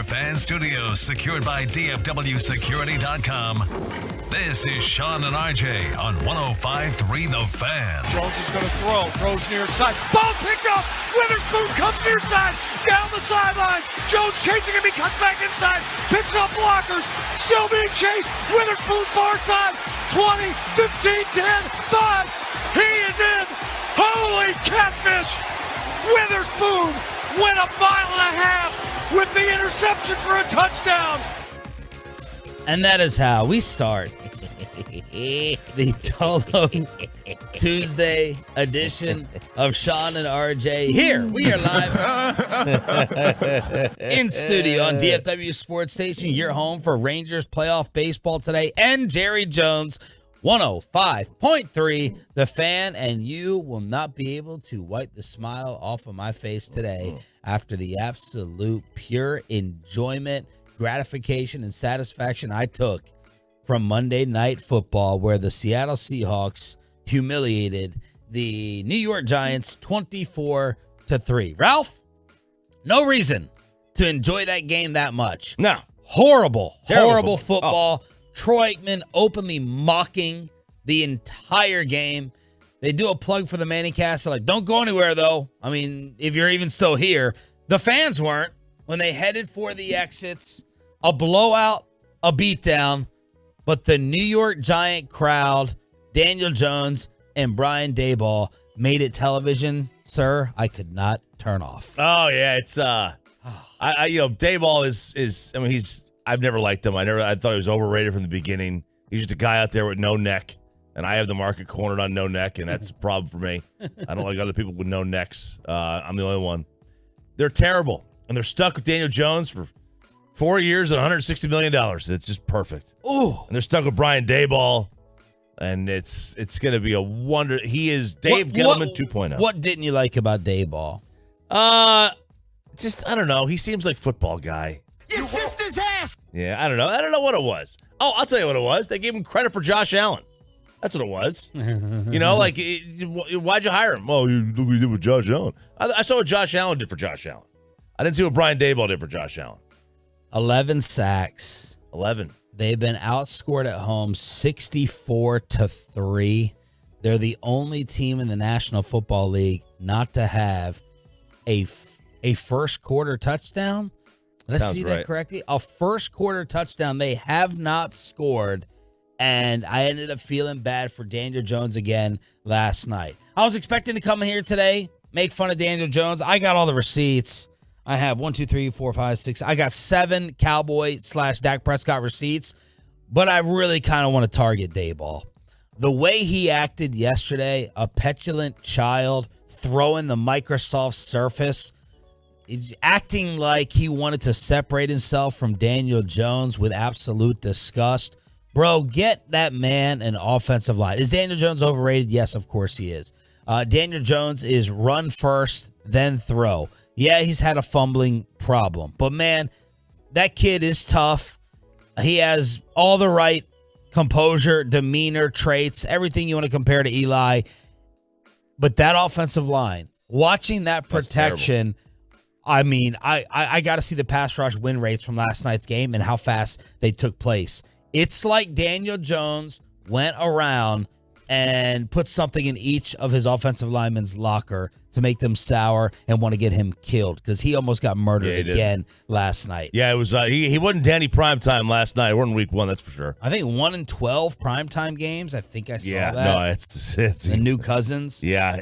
Fan Studios, secured by DFWSecurity.com. This is Sean and RJ on 105.3 The Fan. Jones is going to throw. Throws near side. Ball picked up. Witherspoon comes near side. Down the sideline. Jones chasing him. He cuts back inside. Picks up blockers. Still being chased. Witherspoon far side. 20, 15, 10, 5. He is in. Holy catfish. Witherspoon went a mile and a half with the interception for a touchdown. And that is how we start the Tolo Tuesday edition of Sean and RJ. Here, we are live in studio on DFW Sports Station, your home for Rangers playoff baseball today, and Jerry Jones, 105.3 The Fan, and you will not be able to wipe the smile off of my face today after the absolute pure enjoyment, gratification, and satisfaction I took from Monday Night Football, where the Seattle Seahawks humiliated the New York Giants 24-3. Ralph, no reason to enjoy that game that much. No. Horrible Terrible football. Troy Aikman openly mocking the entire game. They do a plug for the Manning cast. They're like, don't go anywhere, though. I mean, if you're even still here. The fans weren't. When they headed for the exits, a blowout, a beatdown. But the New York Giant crowd, Daniel Jones and Brian Daboll, made it television, sir. I could not turn off. Oh yeah, it's Daboll is. I mean, I've never liked him. I thought he was overrated from the beginning. He's just a guy out there with no neck, and I have the market cornered on no neck, and that's a problem for me. I don't like other people with no necks. I'm the only one. They're terrible, and they're stuck with Daniel Jones for 4 years and $160 million. It's just perfect. Ooh. And they're stuck with Brian Daboll, and it's going to be a wonder. He is Dave Gettleman 2.0. What didn't you like about Daboll? Just, I don't know. He seems like a football guy. Your sister's ass. Yeah, I don't know. I don't know what it was. Oh, I'll tell you what it was. They gave him credit for Josh Allen. That's what it was. Why'd you hire him? Oh, look what he did with Josh Allen. I saw what Josh Allen did for Josh Allen. I didn't see what Brian Daboll did for Josh Allen. 11 sacks. 11. They've been outscored at home 64-3. They're the only team in the National Football League not to have a first quarter touchdown. Let's see that correctly. A first quarter touchdown. They have not scored, and I ended up feeling bad for Daniel Jones again last night. I was expecting to come here today, make fun of Daniel Jones. I got all the receipts. I have 1, 2, 3, 4, 5, 6. I got 7 Cowboy/Dak Prescott receipts, but I really kind of want to target Daboll. The way he acted yesterday, a petulant child throwing the Microsoft Surface, acting like he wanted to separate himself from Daniel Jones with absolute disgust. Bro, get that man an offensive line. Is Daniel Jones overrated? Yes, of course he is. Daniel Jones is run first, then throw. Yeah, he's had a fumbling problem. But, man, that kid is tough. He has all the right composure, demeanor, traits, everything you want to compare to Eli. But that offensive line, watching that protection, I mean, I got to see the pass rush win rates from last night's game and how fast they took place. It's like Daniel Jones went around and put something in each of his offensive linemen's locker to make them sour and want to get him killed, because he almost got murdered again last night. Yeah, it was. He wasn't Danny Primetime last night. We're in week 1, that's for sure. I think 1 in 12 primetime games. I think I saw that. No, it's the new Cousins. Yeah,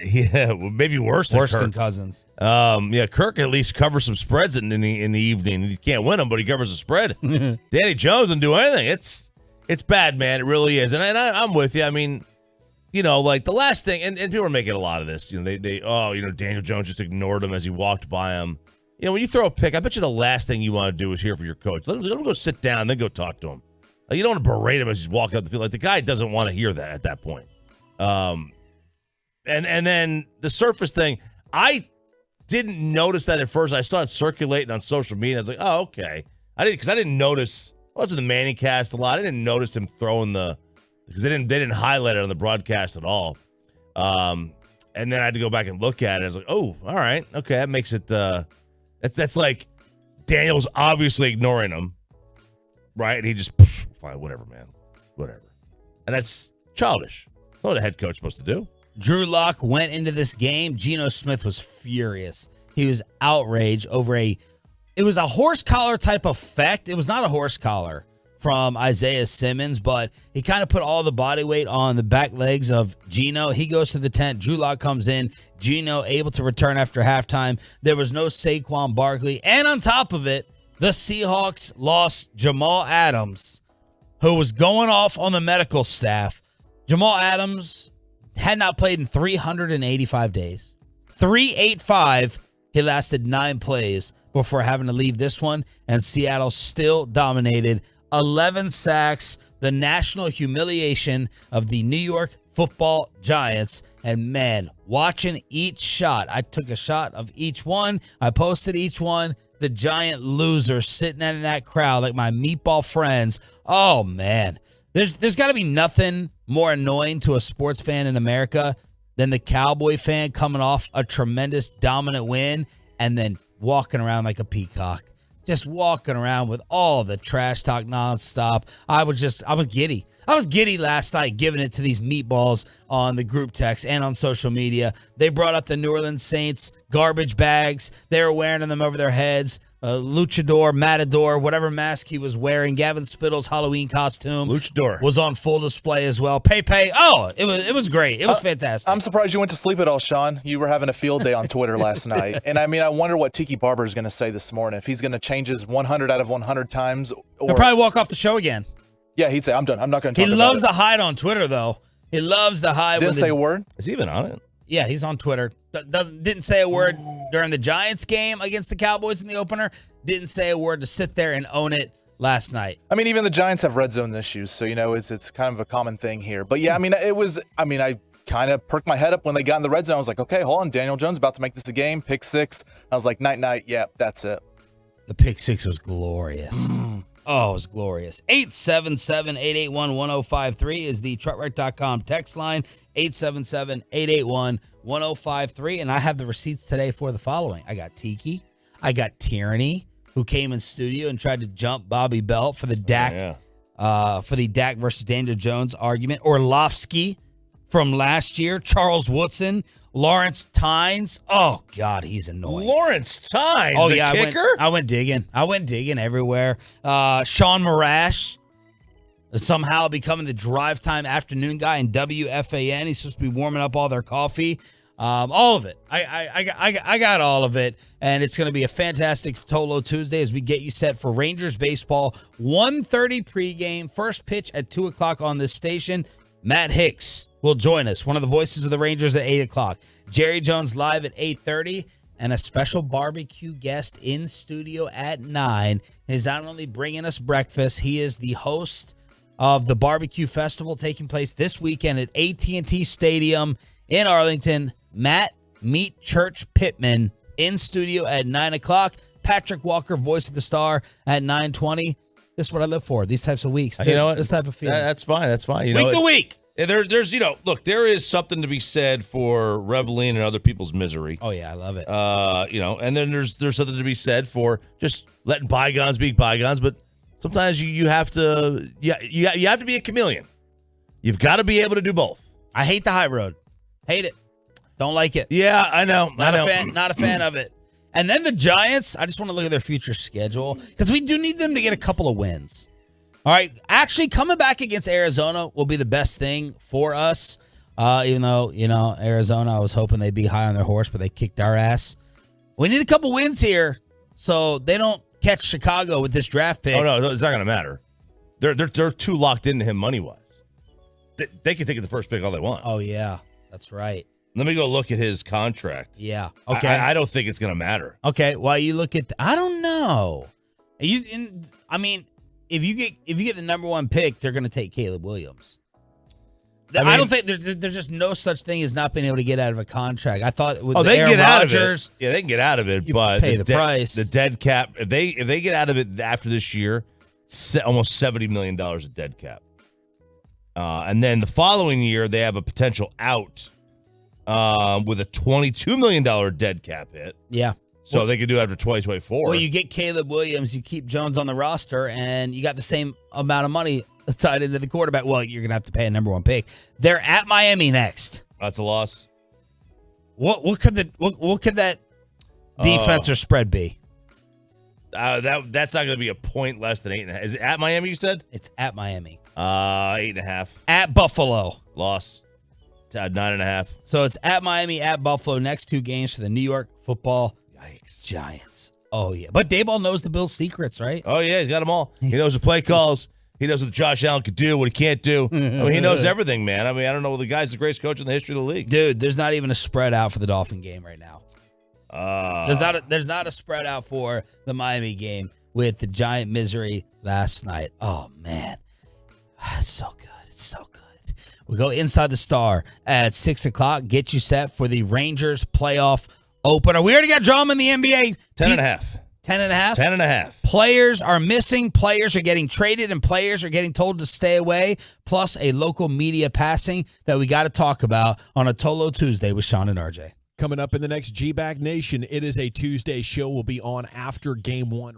maybe worse than Cousins. Kirk at least covers some spreads in the evening. He can't win them, but he covers a spread. Danny Jones doesn't do anything. It's bad, man. It really is. And I'm with you. I mean, like the last thing, and people are making a lot of this. Daniel Jones just ignored him as he walked by him. When you throw a pick, I bet you the last thing you want to do is hear from your coach. Let him go sit down, then go talk to him. You don't want to berate him as he's walking out the field. Like, the guy doesn't want to hear that at that point. And then the Surface thing, I didn't notice that at first. I saw it circulating on social media. I was like, oh, okay. I didn't notice. I watched the Manning cast a lot. I didn't notice him throwing because they didn't highlight it on the broadcast at all. And then I had to go back and look at it. I was like, oh, all right. Okay, that makes it that's like Daniel's obviously ignoring him, right? And he just, fine, whatever, man. Whatever. And that's childish. That's what a head coach is supposed to do. Drew Lock went into this game. Geno Smith was furious. He was outraged over it was a horse collar type effect. It was not a horse collar from Isaiah Simmons, but he kind of put all the body weight on the back legs of Geno. He goes to the tent. Drew Lock comes in. Geno able to return after halftime. There was no Saquon Barkley. And on top of it, the Seahawks lost Jamal Adams, who was going off on the medical staff. Jamal Adams had not played in 385 days. 385. He lasted 9 plays before having to leave this one, and Seattle still dominated. 11 sacks, the national humiliation of the New York Football Giants. And man, watching each shot, I took a shot of each one. I posted each one. The Giant losers sitting in that crowd like my meatball friends. Oh man, there's got to be nothing more annoying to a sports fan in America than the Cowboy fan coming off a tremendous dominant win and then walking around like a peacock. Just walking around with all the trash talk nonstop. I was giddy. I was giddy last night giving it to these meatballs on the group text and on social media. They brought up the New Orleans Saints garbage bags. They were wearing them over their heads. Luchador, Matador, whatever mask he was wearing. Gavin Spittle's Halloween costume. Luchador was on full display as well. Pepe. Oh, it was great. It was fantastic. I'm surprised you went to sleep at all, Sean. You were having a field day on Twitter last night. And I mean, I wonder what Tiki Barber is going to say this morning. If he's going to change his 100 out of 100 times. Or, he'll probably walk off the show again. Yeah, he'd say, I'm done. I'm not going to talk about it. He loves the hide on Twitter, though. He loves the hide. Didn't say a word? Is he even on it? Yeah, he's on Twitter. Didn't say a word during the Giants game against the Cowboys in the opener. Didn't say a word to sit there and own it last night. I mean, even the Giants have red zone issues, so, it's kind of a common thing here. But, yeah, I kind of perked my head up when they got in the red zone. I was like, okay, hold on, Daniel Jones about to make this a game. Pick 6. I was like, night, yeah, that's it. The pick 6 was glorious. Oh, it was glorious. 877-881-1053 is the truckwreck.com text line. 877-881-1053. And I have the receipts today for the following. I got Tiki. I got Tyranny, who came in studio and tried to jump Bobby Belt for the Dak versus Daniel Jones argument. Orlovsky from last year. Charles Woodson. Lawrence Tynes. Oh, God, he's annoying. Lawrence Tynes, kicker? I went digging. Everywhere. Sean Marash somehow becoming the drive time afternoon guy in WFAN. He's supposed to be warming up all their coffee. All of it. I got all of it. And it's going to be a fantastic Tolo Tuesday as we get you set for Rangers baseball. 1:30 pregame. First pitch at 2 o'clock on this station. Matt Hicks will join us, one of the voices of the Rangers at 8 o'clock. Jerry Jones live at 8:30, and a special barbecue guest in studio at 9. He's not only bringing us breakfast, he is the host of the barbecue festival taking place this weekend at AT&T Stadium in Arlington. Matt Meat Church Pittman in studio at 9 o'clock. Patrick Walker, voice of the star, at 9:20. This is what I live for, these types of weeks. You know what? This type of feeling. That's fine. Week to week. There's there is something to be said for reveling in other people's misery. Oh yeah, I love it. And then there's something to be said for just letting bygones be bygones. But sometimes you have to you have to be a chameleon. You've got to be able to do both. I hate the high road. Hate it. Don't like it. Yeah, I know. Not a fan of it. And then the Giants, I just want to look at their future schedule because we do need them to get a couple of wins. All right, actually coming back against Arizona will be the best thing for us. Even though, Arizona, I was hoping they'd be high on their horse, but they kicked our ass. We need a couple wins here so they don't catch Chicago with this draft pick. Oh, no, it's not going to matter. They're too locked into him money-wise. They can take the first pick all they want. Oh, yeah, that's right. Let me go look at his contract. Yeah. Okay. I don't think it's going to matter. Okay. While you look at, I don't know. If you get the number 1 pick, they're going to take Caleb Williams. I don't think there's just no such thing as not being able to get out of a contract. I thought with they can Aaron get out Rodgers, of it. Yeah, they can get out of it, you but pay the price. The dead cap. If they get out of it after this year, almost $70 million of dead cap. And then the following year, they have a potential out with a $22 million dead cap hit. Yeah. So they could do it after 2024. Well, you get Caleb Williams, you keep Jones on the roster, and you got the same amount of money tied into the quarterback. Well, you're going to have to pay a number one pick. They're at Miami next. That's a loss. What could that defense or spread be? That's not going to be a point less than 8.5. Is it at Miami, you said? It's at Miami. 8.5. At Buffalo. Loss. It's at 9.5. So it's at Miami, at Buffalo. Next two games for the New York Football Giants. Oh, yeah. But Daboll knows the Bills' secrets, right? Oh, yeah. He's got them all. He knows the play calls. He knows what Josh Allen could do, what he can't do. I mean, he knows everything, man. I mean, I don't know. The guy's the greatest coach in the history of the league. Dude, there's not even a spread out for the Dolphin game right now. There's not a spread out for the Miami game with the Giant misery last night. Oh, man. It's so good. It's so good. We go inside the Star at 6 o'clock. Get you set for the Rangers playoff opener. We already got drama in the NBA. 10.5. 10.5? 10.5. Players are missing. Players are getting traded, and players are getting told to stay away. Plus a local media passing that we got to talk about on a Tolo Tuesday with Sean and RJ. Coming up in the next G-Bag Nation, it is a Tuesday show. We'll be on after Game 1.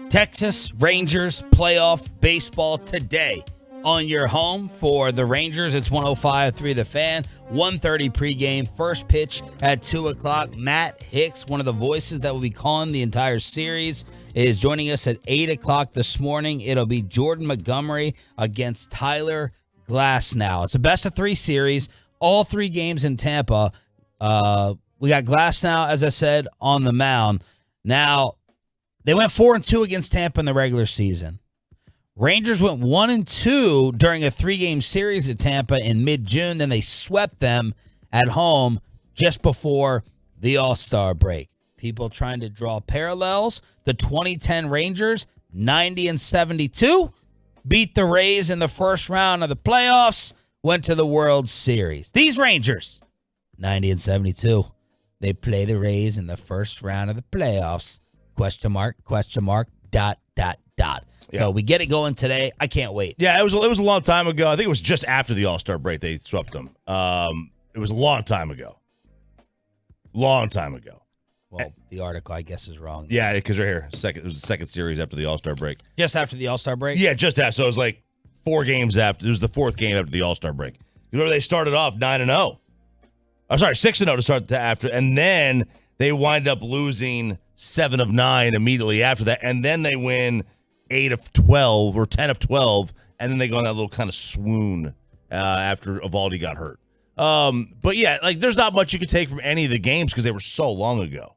Texas Rangers playoff baseball today on your home for the Rangers. It's 105.3 The Fan, 1:30 pregame, first pitch at 2 o'clock. Matt Hicks, one of the voices that will be calling the entire series, is joining us at 8 o'clock this morning. It'll be Jordan Montgomery against Tyler Glasnow. It's a best-of-3 series, all 3 games in Tampa. We got Glasnow, as I said, on the mound. Now, they went 4-2 against Tampa in the regular season. Rangers went 1-2 during a 3-game series at Tampa in mid-June. Then they swept them at home just before the All-Star break. People trying to draw parallels. The 2010 Rangers, 90-72, beat the Rays in the first round of the playoffs, went to the World Series. These Rangers, 90-72, they play the Rays in the first round of the playoffs. Question mark, dot. Yeah. So we get it going today. I can't wait. Yeah, it was a long time ago. I think it was just after the All-Star break they swept them. It was a long time ago. Long time ago. Well, the article, I guess, is wrong. Yeah, because right here, it was the second series after the All-Star break. Just after the All-Star break? Yeah, just after. So it was like 4 games after. It was the 4th game after the All-Star break. Remember, they started off 9-0. I'm sorry, 6-0 to start after, and then they wind up losing 7 of 9 immediately after that, and then they win 8 of 12 or 10 of 12, and then they go on that little kind of swoon after Eovaldi got hurt. But yeah, like there's not much you can take from any of the games because they were so long ago.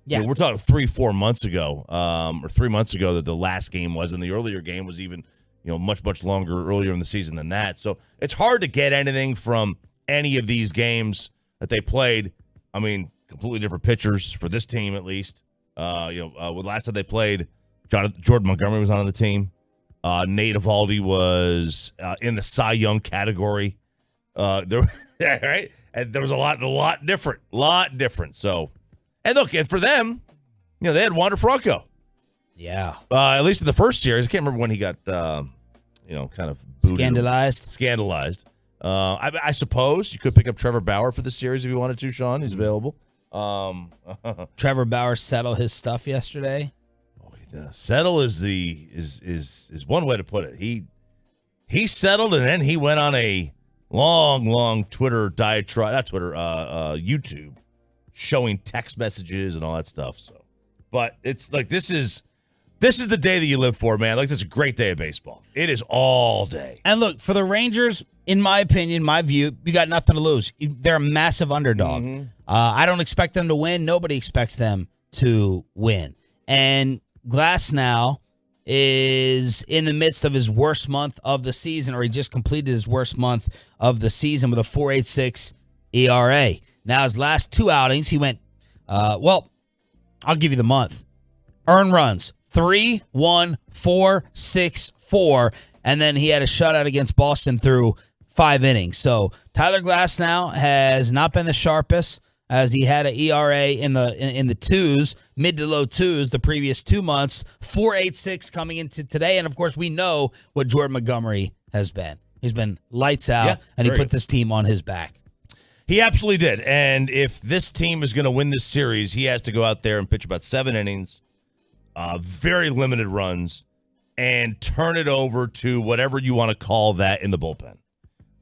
Yeah, we're talking 3-4 months ago, or 3 months ago that the last game was, and the earlier game was even, much longer earlier in the season than that. So it's hard to get anything from any of these games that they played. I mean, completely different pitchers for this team at least. Last time they played, Jordan Montgomery was on the team. Nate Eovaldi was in the Cy Young category. Right, and there was a lot different. So, and look, and for them, they had Wander Franco. Yeah. At least in the first series, I can't remember when he got, kind of scandalized. I suppose you could pick up Trevor Bauer for the series if you wanted to, Sean. He's available. Trevor Bauer settled his stuff yesterday. Settle is one way to put it. He settled, and then he went on a long Twitter diatribe, not Twitter, YouTube, showing text messages and all that stuff. So, but it's like this is the day that you live for, man. Like, this is a great day of baseball. It is all day. And look, for the Rangers, in my opinion, my view, you got nothing to lose. They're a massive underdog. Mm-hmm. I don't expect them to win. Nobody expects them to win. And Glasnow is in the midst of his worst month of the season, or he just completed his worst month of the season with a 4.86 ERA. Now, his last 2 outings, he went, I'll give you the month. Earned runs, 3, 1, 4, 6, 4, and then he had a shutout against Boston through 5 innings. So Tyler Glasnow has not been the sharpest, as he had an ERA in the twos, mid to low twos, the previous 2 months, 4.86 coming into today. And, of course, we know what Jordan Montgomery has been. He's been lights out, and he put this team on his back. He absolutely did. And if this team is going to win this series, he has to go out there and pitch about 7 innings, very limited runs, and turn it over to whatever you want to call that in the bullpen.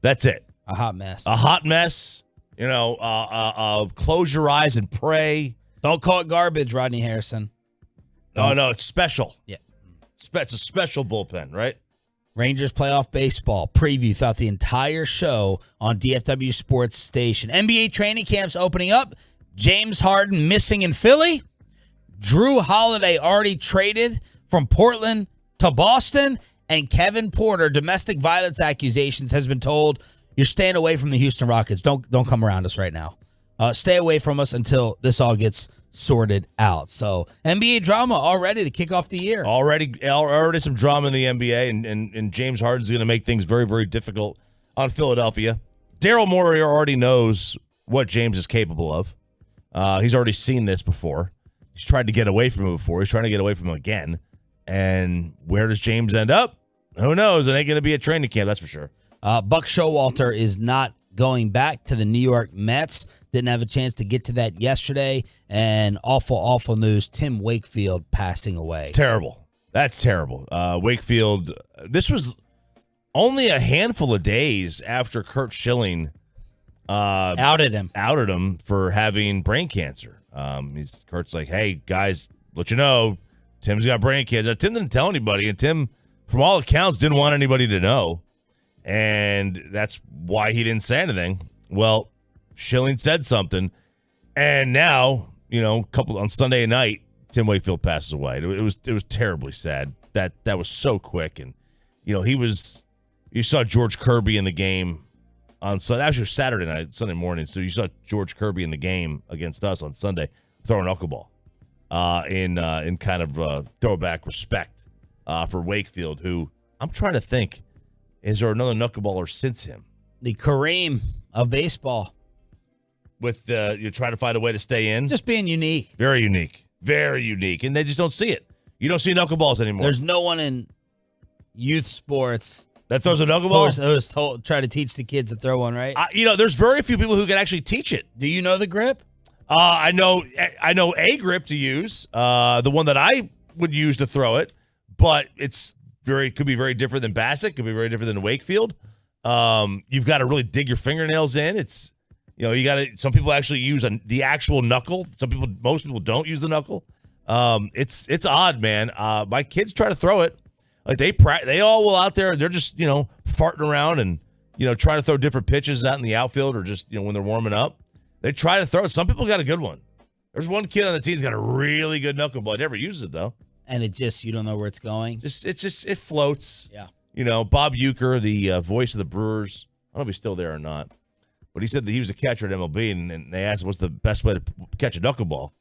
That's it. A hot mess. A hot mess. Close your eyes and pray. Don't call it garbage, Rodney Harrison. No, it's special. Yeah. It's a special bullpen, right? Rangers playoff baseball preview throughout the entire show on DFW Sports Station. NBA training camps opening up. James Harden missing in Philly. Drew Holiday already traded from Portland to Boston. And Kevin Porter, domestic violence accusations, has been told, you're staying away from the Houston Rockets. Don't come around us right now. Stay away from us until this all gets sorted out. So NBA drama already to kick off the year. Already some drama in the NBA, and James Harden's going to make things very, very difficult on Philadelphia. Daryl Morey already knows what James is capable of. He's already seen this before. He's tried to get away from him before. He's trying to get away from him again. And where does James end up? Who knows? It ain't going to be a training camp, that's for sure. Buck Showalter is not going back to the New York Mets. Didn't have a chance to get to that yesterday. And awful news. Tim Wakefield passing away. Terrible. That's terrible. Wakefield, this was only a handful of days after Kurt Schilling outed him for having brain cancer. Kurt's like, hey, guys, let you know, Tim's got brain cancer. Tim didn't tell anybody, and Tim, from all accounts, didn't want anybody to know. And that's why he didn't say anything. Well, Schilling said something, and now, on Sunday night, Tim Wakefield passes away. It was terribly sad. That was so quick, and you saw George Kirby in the game on Sunday, actually Saturday night, Sunday morning. So you saw George Kirby in the game against us on Sunday throw a knuckleball in kind of throwback respect for Wakefield, who I'm trying to think, is there another knuckleballer since him? The Kareem of baseball. With you're trying to find a way to stay in? Just being unique. Very unique. Very unique. And they just don't see it. You don't see knuckleballs anymore. There's no one in youth sports that throws a knuckleball? Who was told, try to teach the kids to throw one, right? There's very few people who can actually teach it. Do you know the grip? I know a grip to use, the one that I would use to throw it, but could be very different than Bassett, could be very different than Wakefield. You've got to really dig your fingernails in. Some people actually use the actual knuckle. Most people don't use the knuckle. It's odd, man. My kids try to throw it. Like they all will out there. They're just farting around and trying to throw different pitches out in the outfield or just when they're warming up. They try to throw it. Some people got a good one. There's one kid on the team's got a really good knuckleball. Never uses it though. And you don't know where it's going. It floats. Yeah. Bob Uecker, the voice of the Brewers. I don't know if he's still there or not, but he said that he was a catcher at MLB, and they asked him what's the best way to catch a knuckleball,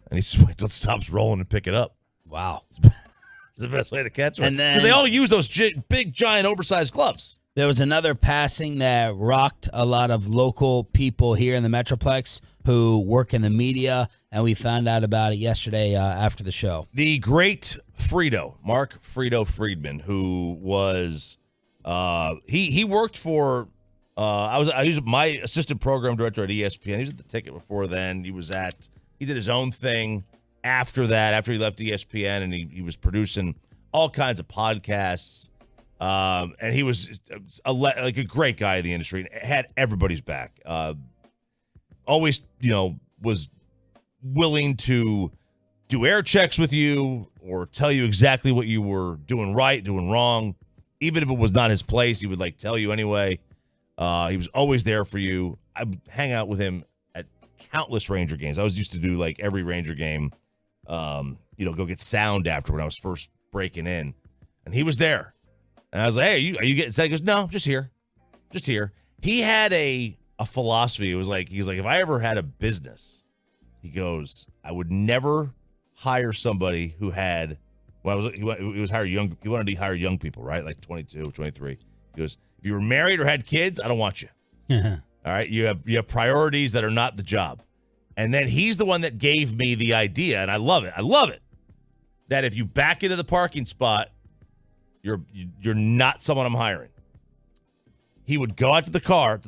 and he said wait till it stops rolling and pick it up. Wow. It's the best way to catch one. Because they all use those big, giant, oversized gloves. There was another passing that rocked a lot of local people here in the Metroplex who work in the media, and we found out about it yesterday after the show. The great Mark Friedman, who was he worked for I was my assistant program director at ESPN. He was at the Ticket before then. He did his own thing after that, after he left ESPN, and he was producing all kinds of podcasts. And he was like a great guy in the industry and had everybody's back. Always, was willing to do air checks with you or tell you exactly what you were doing right, doing wrong. Even if it was not his place, he would tell you anyway. He was always there for you. I would hang out with him at countless Ranger games. I was used to do every Ranger game, go get sound after when I was first breaking in, and he was there. And I was like, hey, are you getting set? He goes, no, just here. He had a philosophy. It was he was like, if I ever had a business, he goes, I would never hire somebody who had, he wanted to hire young people, right? Like 22, 23. He goes, if you were married or had kids, I don't want you. All right. You have priorities that are not the job. And then he's the one that gave me the idea, and I love it, that if you back into the parking spot, you're not someone I'm hiring. He would go out to the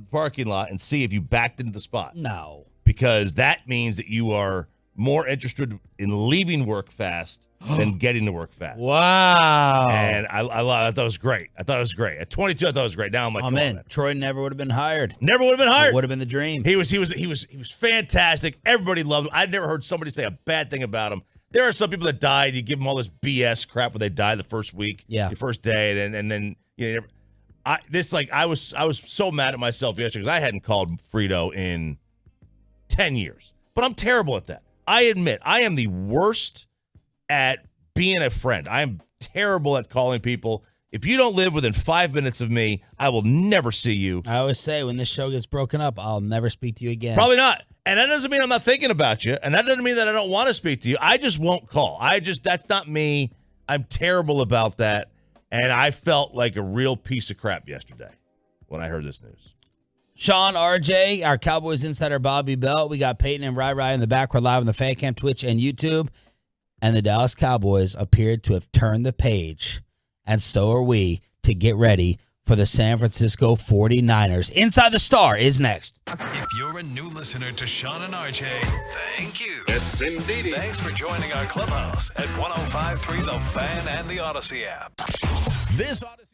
parking lot, and see if you backed into the spot. No. Because that means that you are more interested in leaving work fast than getting to work fast. Wow. And I thought it was great. At 22, I thought it was great. Now I'm like, oh man, Troy never would have been hired. Never would have been hired. It would have been the dream. He was fantastic. Everybody loved him. I'd never heard somebody say a bad thing about him. There are some people that died. You give them all this BS crap when they die the first week, the first day, and then I was so mad at myself yesterday because I hadn't called Frito in 10 years. But I'm terrible at that. I admit I am the worst at being a friend. I am terrible at calling people. If you don't live within 5 minutes of me, I will never see you. I always say when this show gets broken up, I'll never speak to you again. Probably not. And that doesn't mean I'm not thinking about you. And that doesn't mean that I don't want to speak to you. I just won't call. That's not me. I'm terrible about that. And I felt like a real piece of crap yesterday when I heard this news. Sean, RJ, our Cowboys insider Bobby Bell. We got Peyton and Rai in the back. We're live on the Fan Cam, Twitch, and YouTube. And the Dallas Cowboys appeared to have turned the page. And so are we to get ready for the San Francisco 49ers. Inside the Star is next. If you're a new listener to Sean and RJ, thank you. Yes, indeedy. Thanks for joining our clubhouse at 105.3 The Fan and the Odyssey app. This Odyssey.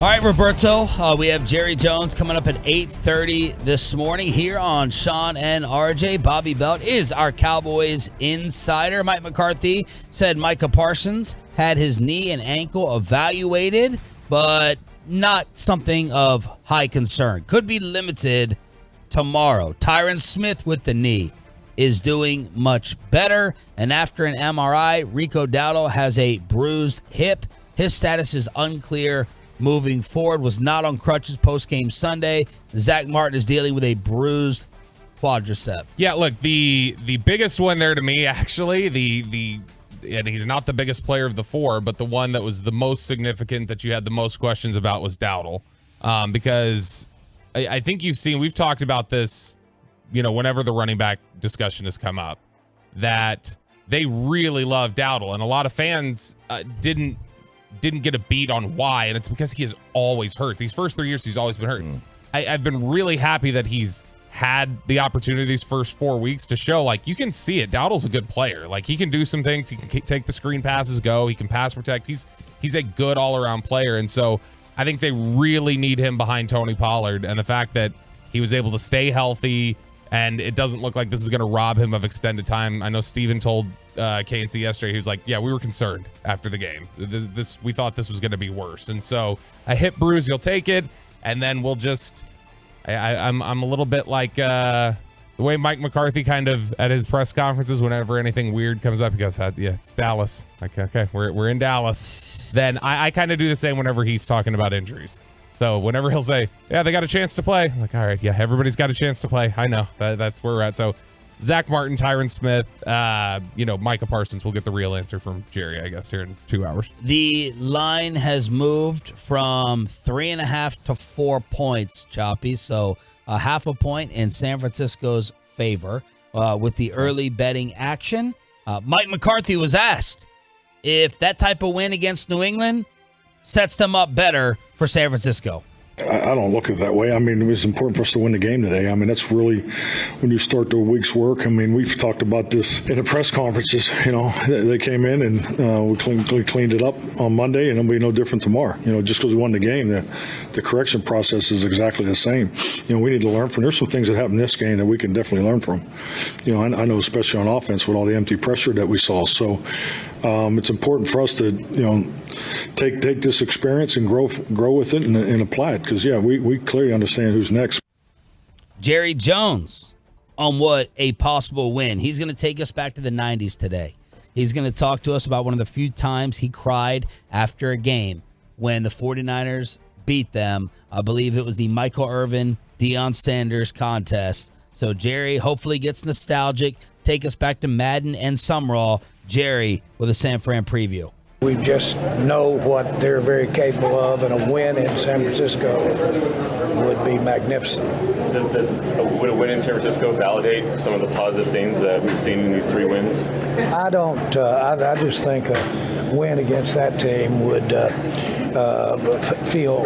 All right, Roberto, we have Jerry Jones coming up at 8:30 this morning here on Sean and RJ. Bobby Belt is our Cowboys insider. Mike McCarthy said Micah Parsons had his knee and ankle evaluated, but not something of high concern. Could be limited tomorrow. Tyron Smith with the knee is doing much better. And after an MRI, Rico Dowdle has a bruised hip. His status is unclear moving forward. Was not on crutches post-game Sunday. Zach Martin is dealing with a bruised quadricep. Yeah, look, the biggest one there to me, actually, and he's not the biggest player of the four, but the one that was the most significant that you had the most questions about was Dowdle. Because I think we've talked about this, whenever the running back discussion has come up, that they really love Dowdle, and a lot of fans didn't get a beat on why, and it's because he is always hurt. These first 3 years, he's always been hurt. I've been really happy that he's had the opportunity these first 4 weeks to show, you can see it. Dowdle's a good player. He can do some things. He can take the screen passes, he can pass protect. He's a good all-around player, and so I think they really need him behind Tony Pollard, and the fact that he was able to stay healthy, and it doesn't look like this is going to rob him of extended time. I know Steven told KNC yesterday, he was like, yeah, we were concerned after the game. We thought this was going to be worse. And so a hip bruise, you'll take it, and then we'll just I'm a little bit like the way Mike McCarthy kind of at his press conferences, whenever anything weird comes up, he goes, yeah, it's Dallas. Okay, we're in Dallas. Then I kind of do the same whenever he's talking about injuries. So whenever he'll say, yeah, they got a chance to play, I'm like, all right, yeah, everybody's got a chance to play. I know that's where we're at. So Zach Martin, Tyron Smith, Micah Parsons will get the real answer from Jerry, I guess, here in 2 hours. The line has moved from 3.5 to 4 points, Choppy. So a half a point in San Francisco's favor with the early betting action. Mike McCarthy was asked if that type of win against New England sets them up better for San Francisco. I don't look at it that way. I mean, it was important for us to win the game today. I mean, that's really when you start the week's work. I mean, we've talked about this in the press conferences. They came in and we cleaned it up on Monday, and it'll be no different tomorrow. Just because we won the game, the correction process is exactly the same. We need to learn from. There's some things that happened in this game that we can definitely learn from. I know especially on offense with all the empty pressure that we saw. So it's important for us to take this experience and grow with it and apply it. Because, we clearly understand who's next. Jerry Jones on what a possible win. He's going to take us back to the 90s today. He's going to talk to us about one of the few times he cried after a game when the 49ers beat them. I believe it was the Michael Irvin, Deion Sanders contest. So Jerry hopefully gets nostalgic, take us back to Madden and Summerall. Jerry with a San Fran preview. We just know what they're very capable of, and a win in San Francisco would be magnificent. Would a win in San Francisco validate some of the positive things that we've seen in these 3 wins? I don't. I just think a win against that team would feel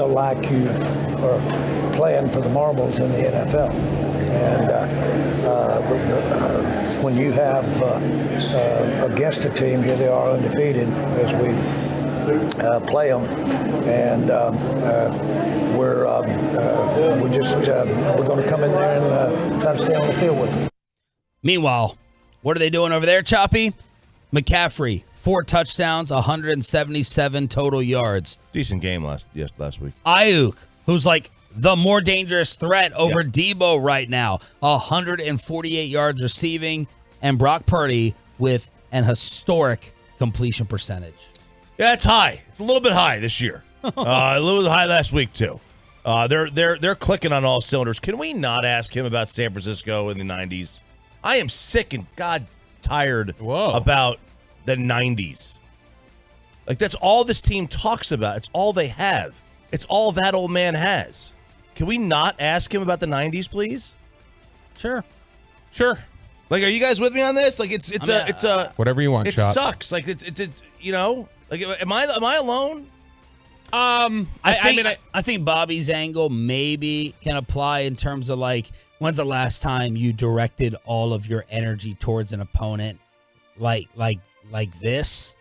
like you're playing for the marbles in the NFL. And when you have against a team, here they are undefeated as we play them, and we're going to come in there and try to stay on the field with them. Meanwhile, what are they doing over there, Choppy? McCaffrey, 4 touchdowns, 177 total yards. Decent game last week. Ayuk, who's like the more dangerous threat over Debo right now, 148 yards receiving, and Brock Purdy with an historic completion percentage. Yeah, it's high. It's a little bit high this year. A little bit high last week too. They're clicking on all cylinders. Can we not ask him about San Francisco in the 90s? I am sick and tired about the 90s. That's all this team talks about. It's all they have. It's all that old man has. Can we not ask him about the 90s, please? Sure. Are you guys with me on this? It's whatever you want. It Chop. sucks. Am I alone? I think Bobby's angle maybe can apply in terms of when's the last time you directed all of your energy towards an opponent like this?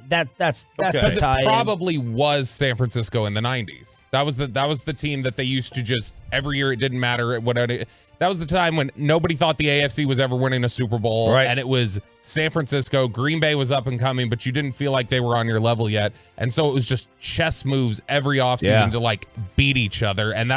That's Because the tie-in. it probably was San Francisco in the 90s. That was the team that they used to just every year. It didn't matter. That was the time when nobody thought the AFC was ever winning a Super Bowl, right. And it was San Francisco. Green Bay was up and coming, but you didn't feel like they were on your level yet, and so it was just chess moves every offseason to like beat each other, and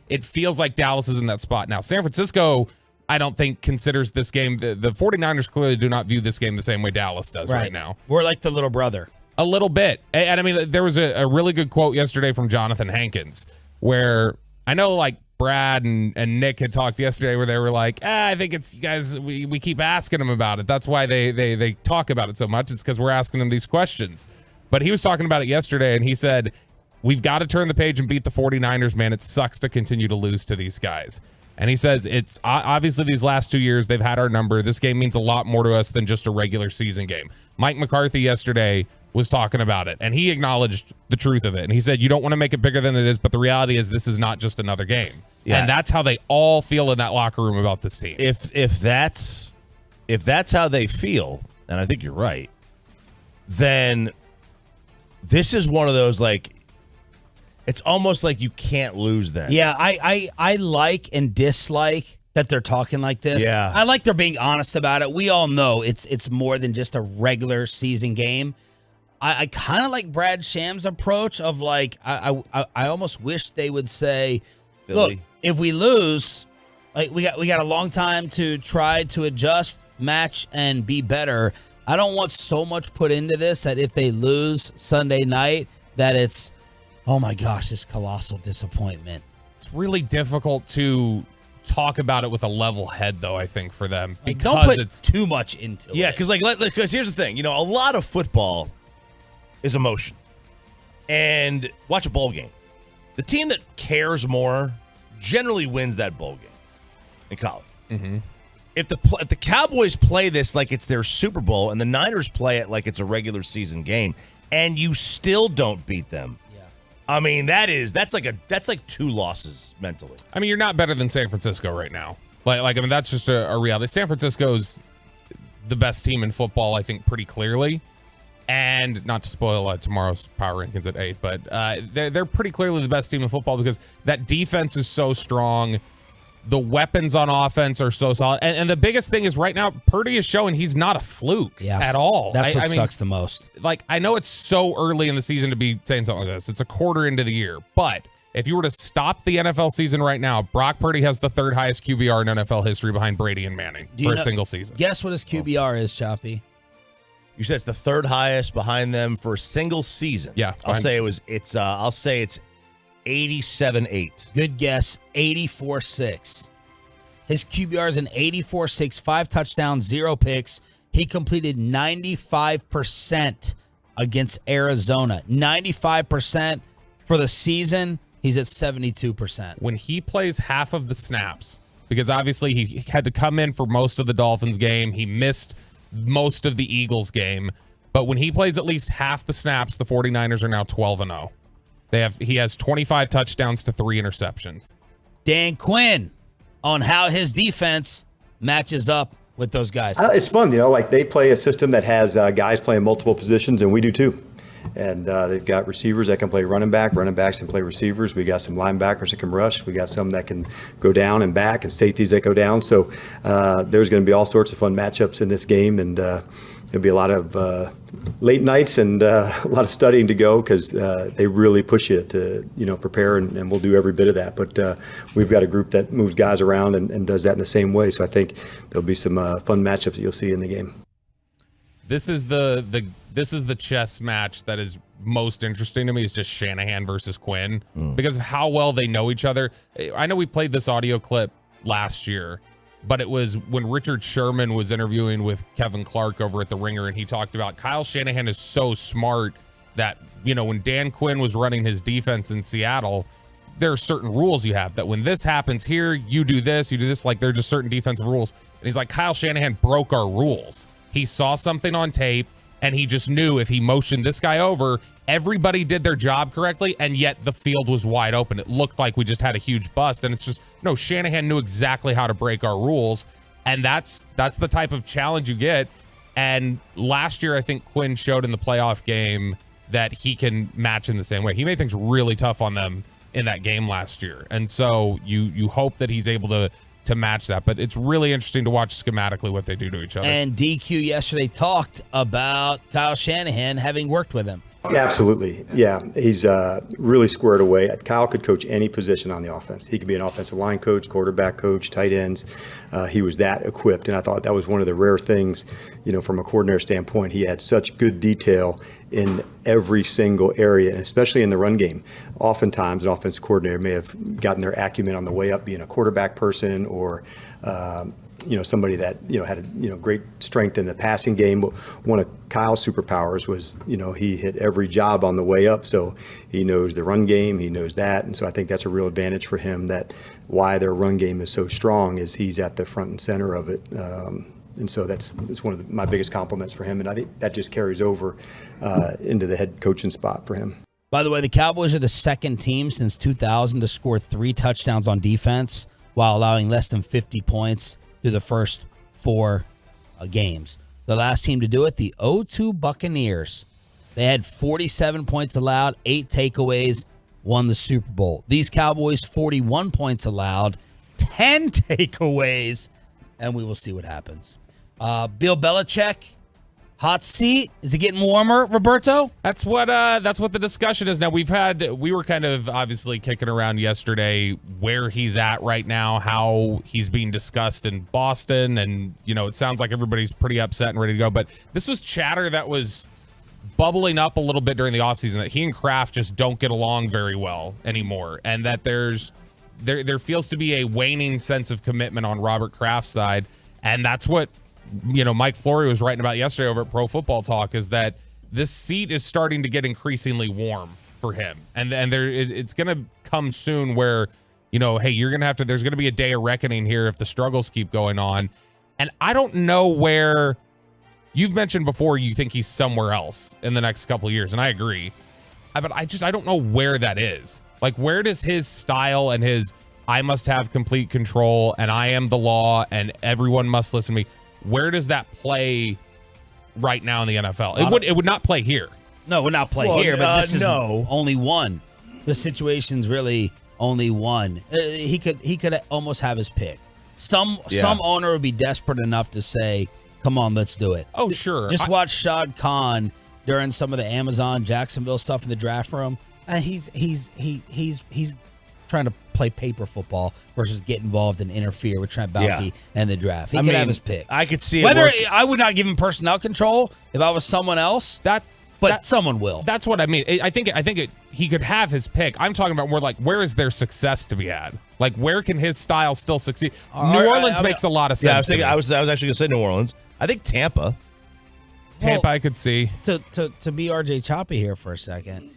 it feels like Dallas is in that spot now. San Francisco, I don't think considers this game. The 49ers clearly do not view this game the same way Dallas does right now. We're like the little brother. A little bit. And I mean, there was a really good quote yesterday from Jonathan Hankins where I know like Brad and Nick had talked yesterday where they were like, I think it's you guys, we keep asking them about it. That's why they talk about it so much. It's because we're asking them these questions. But he was talking about it yesterday and he said, we've got to turn the page and beat the 49ers, man. It sucks to continue to lose to these guys. And he says, it's obviously these last 2 years, they've had our number. This game means a lot more to us than just a regular season game. Mike McCarthy yesterday was talking about it, and he acknowledged the truth of it. And he said, you don't want to make it bigger than it is, but the reality is this is not just another game. Yeah. And that's how they all feel in that locker room about this team. If that's how they feel, and I think you're right, then this is one of those, like, it's almost like you can't lose then. Yeah, I like and dislike that they're talking like this. Yeah. I like they're being honest about it. We all know it's more than just a regular season game. I kind of like Brad Sham's approach of like, I almost wish they would say, Philly. look, if we lose, like we got a long time to try to adjust, match, and be better. I don't want so much put into this that if they lose Sunday night, that it's, oh my gosh, this colossal disappointment. It's really difficult to talk about it with a level head, though, I think, for them. Because don't put it's too much into it. Yeah, because here's the thing. A lot of football is emotion. And watch a bowl game. The team that cares more generally wins that bowl game in college. Mm-hmm. If the Cowboys play this like it's their Super Bowl and the Niners play it like it's a regular season game and you still don't beat them, I mean, that's like 2 losses mentally. I mean, you're not better than San Francisco right now. Like I mean, that's just a reality. San Francisco's the best team in football, I think, pretty clearly. And not to spoil tomorrow's power rankings at 8, but they're pretty clearly the best team in football because that defense is so strong. The weapons on offense are so solid. And the biggest thing is right now, Purdy is showing he's not a fluke at all. That's what sucks the most. Like, I know it's so early in the season to be saying something like this. It's a quarter into the year. But if you were to stop the NFL season right now, Brock Purdy has the 3rd highest QBR in NFL history behind Brady and Manning for a single season. Guess what his QBR is, Choppy? You said it's the 3rd highest behind them for a single season. Yeah. I'll say it's 87.8. Good guess, 84.6. His QBR is an 84.6, 5 touchdowns, 0 picks. He completed 95% against Arizona. 95% for the season. He's at 72%. When he plays half of the snaps, because obviously he had to come in for most of the Dolphins game. He missed most of the Eagles game. But when he plays at least half the snaps, the 49ers are now 12-0. He has 25 touchdowns to 3 interceptions. Dan Quinn on how his defense matches up with those guys. It's fun, like they play a system that has guys playing multiple positions, and we do too. And they've got receivers that can play running backs can play receivers. We got some linebackers that can rush. We got some that can go down and back, and safeties that go down. So there's going to be all sorts of fun matchups in this game, and there'll be a lot of late nights and a lot of studying to go because they really push you to prepare, and we'll do every bit of that. But we've got a group that moves guys around and does that in the same way. So I think there'll be some fun matchups that you'll see in the game. This is the chess match that is most interesting to me, is just Shanahan versus Quinn because of how well they know each other. I know we played this audio clip last year, but it was when Richard Sherman was interviewing with Kevin Clark over at The Ringer, and he talked about Kyle Shanahan is so smart that, when Dan Quinn was running his defense in Seattle, there are certain rules you have that when this happens here, you do this, like there are just certain defensive rules. And he's like, Kyle Shanahan broke our rules. He saw something on tape, and he just knew if he motioned this guy over, everybody did their job correctly, and yet the field was wide open. It looked like we just had a huge bust, and it's just, no, Shanahan knew exactly how to break our rules, and that's the type of challenge you get. And last year, I think Quinn showed in the playoff game that he can match in the same way. He made things really tough on them in that game last year. And so you hope that he's able to match that. But it's really interesting to watch schematically what they do to each other. And DQ yesterday talked about Kyle Shanahan having worked with him. Yeah, absolutely. Yeah, he's really squared away. Kyle could coach any position on the offense. He could be an offensive line coach, quarterback coach, tight ends. He was that equipped, and I thought that was one of the rare things, from a coordinator standpoint. He had such good detail in every single area, and especially in the run game. Oftentimes, an offensive coordinator may have gotten their acumen on the way up, being a quarterback person or somebody that had great strength in the passing game. One of Kyle's superpowers was he hit every job on the way up, so he knows the run game, he knows that, and so I think that's a real advantage for him. That why their run game is so strong is he's at the front and center of it, and so that's one of my biggest compliments for him, and I think that just carries over into the head coaching spot for him. By the way, the Cowboys are the second team since 2000 to score 3 touchdowns on defense while allowing less than 50 points through the first 4 games. The last team to do it, the 0-2 Buccaneers. They had 47 points allowed, 8 takeaways, won the Super Bowl. These Cowboys, 41 points allowed, 10 takeaways, and we will see what happens. Bill Belichick, hot seat. Is it getting warmer, Roberto? That's what the discussion is now. We were kind of obviously kicking around yesterday where he's at right now, how he's being discussed in Boston, and it sounds like everybody's pretty upset and ready to go. But this was chatter that was bubbling up a little bit during the offseason that he and Kraft just don't get along very well anymore, and that there feels to be a waning sense of commitment on Robert Kraft's side, and that's what Mike Flory was writing about yesterday over at Pro Football Talk, is that this seat is starting to get increasingly warm for him. And it's going to come soon where, hey, there's going to be a day of reckoning here if the struggles keep going on. And I don't know where you've mentioned before you think he's somewhere else in the next couple of years. And I agree. But I don't know where that is. Like, where does his style and his, I must have complete control and I am the law and everyone must listen to me, where does that play right now in the NFL? It would not play here. No, it would not play here, but this is only one. The situation's really only one. He could almost have his pick. Some owner would be desperate enough to say, come on, let's do it. Oh, sure. Just watch Shad Khan during some of the Amazon Jacksonville stuff in the draft room. He's trying to play paper football versus get involved and interfere with Trent Baalke and the draft. He could have his pick. I could see whether I would not give him personnel control if I was someone else. But someone will. That's what I mean. I think he could have his pick. I'm talking about more like, where is there success to be had? Like, where can his style still succeed? New Orleans makes a lot of sense. Yeah, I was actually going to say New Orleans. I think Tampa. I could see. To be RJ Choppy here for a second,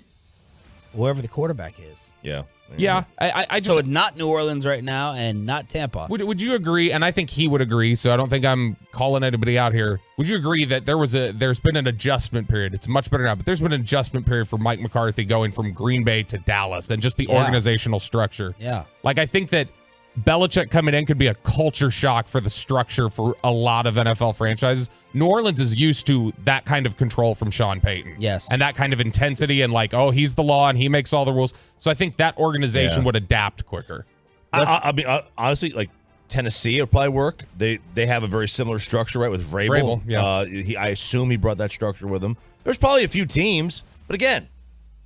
whoever the quarterback is. Yeah. Yeah, I just, so not New Orleans right now and not Tampa. Would you agree? And I think he would agree. So I don't think I'm calling anybody out here. Would you agree that there's been an adjustment period? It's much better now, but there's been an adjustment period for Mike McCarthy going from Green Bay to Dallas and just the organizational structure. Yeah, like I think that Belichick coming in could be a culture shock for the structure for a lot of NFL franchises. New Orleans is used to that kind of control from Sean Payton. Yes. And that kind of intensity and like, oh, he's the law and he makes all the rules. So I think that organization would adapt quicker. I mean, honestly, like Tennessee would probably work. They have a very similar structure, right, with Vrabel. I assume he brought that structure with him. There's probably a few teams. But again,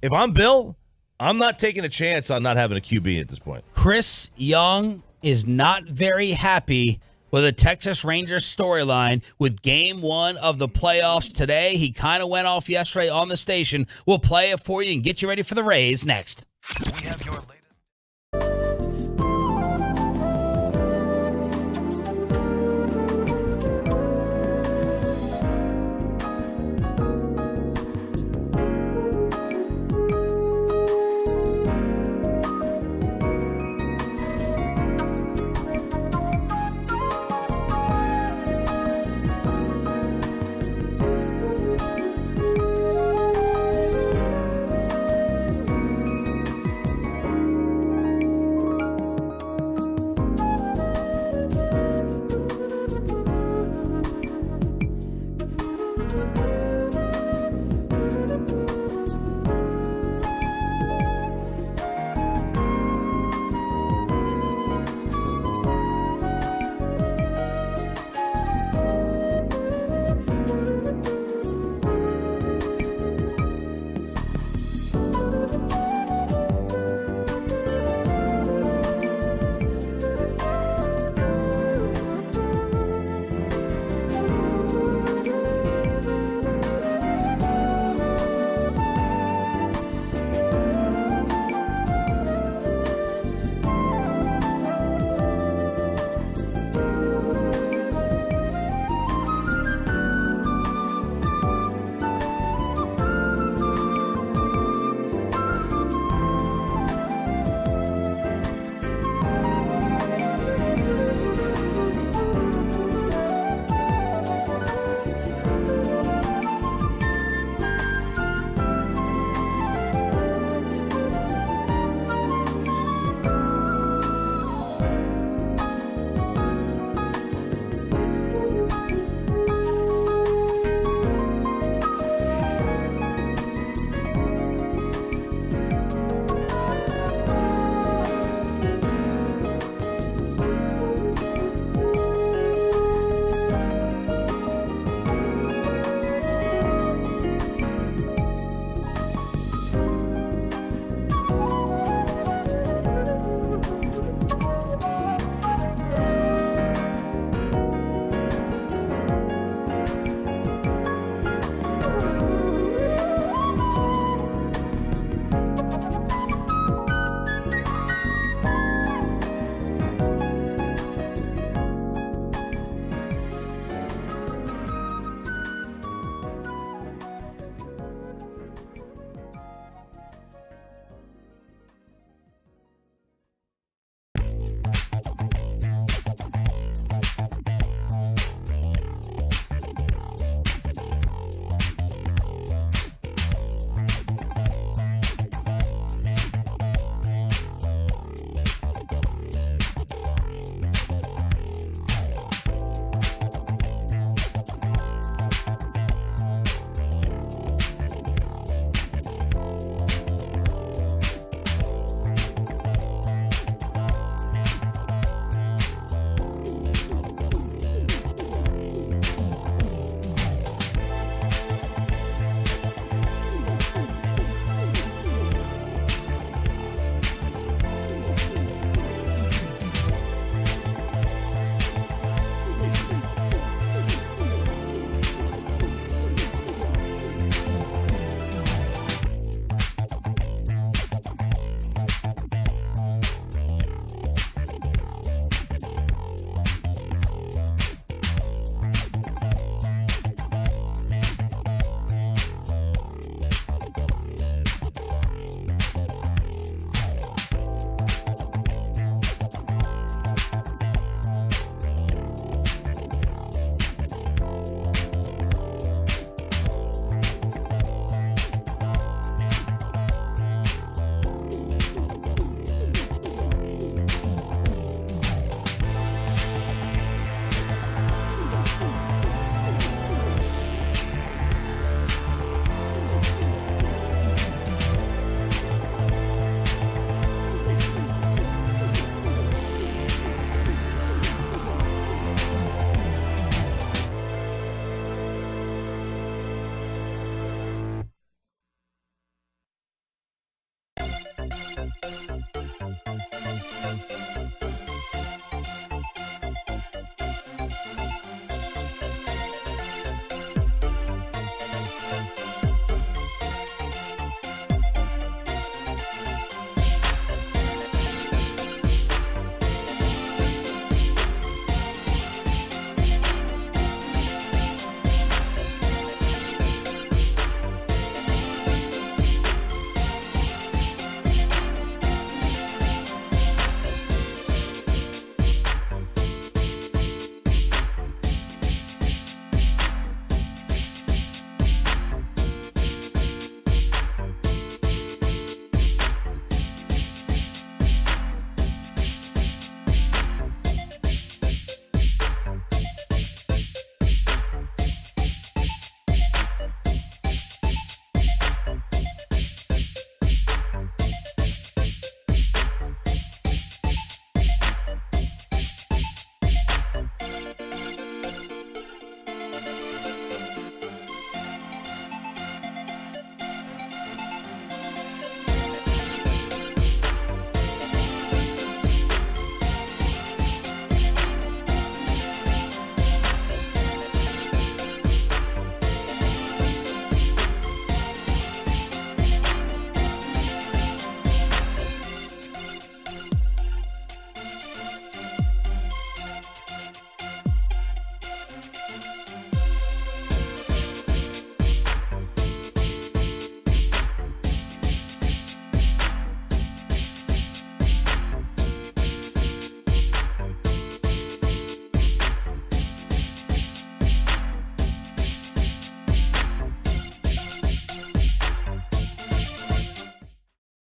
if I'm Bill, I'm not taking a chance on not having a QB at this point. Chris Young is not very happy with the Texas Rangers storyline with game 1 of the playoffs today. He kind of went off yesterday on the station. We'll play it for you and get you ready for the Rays next. We have your latest.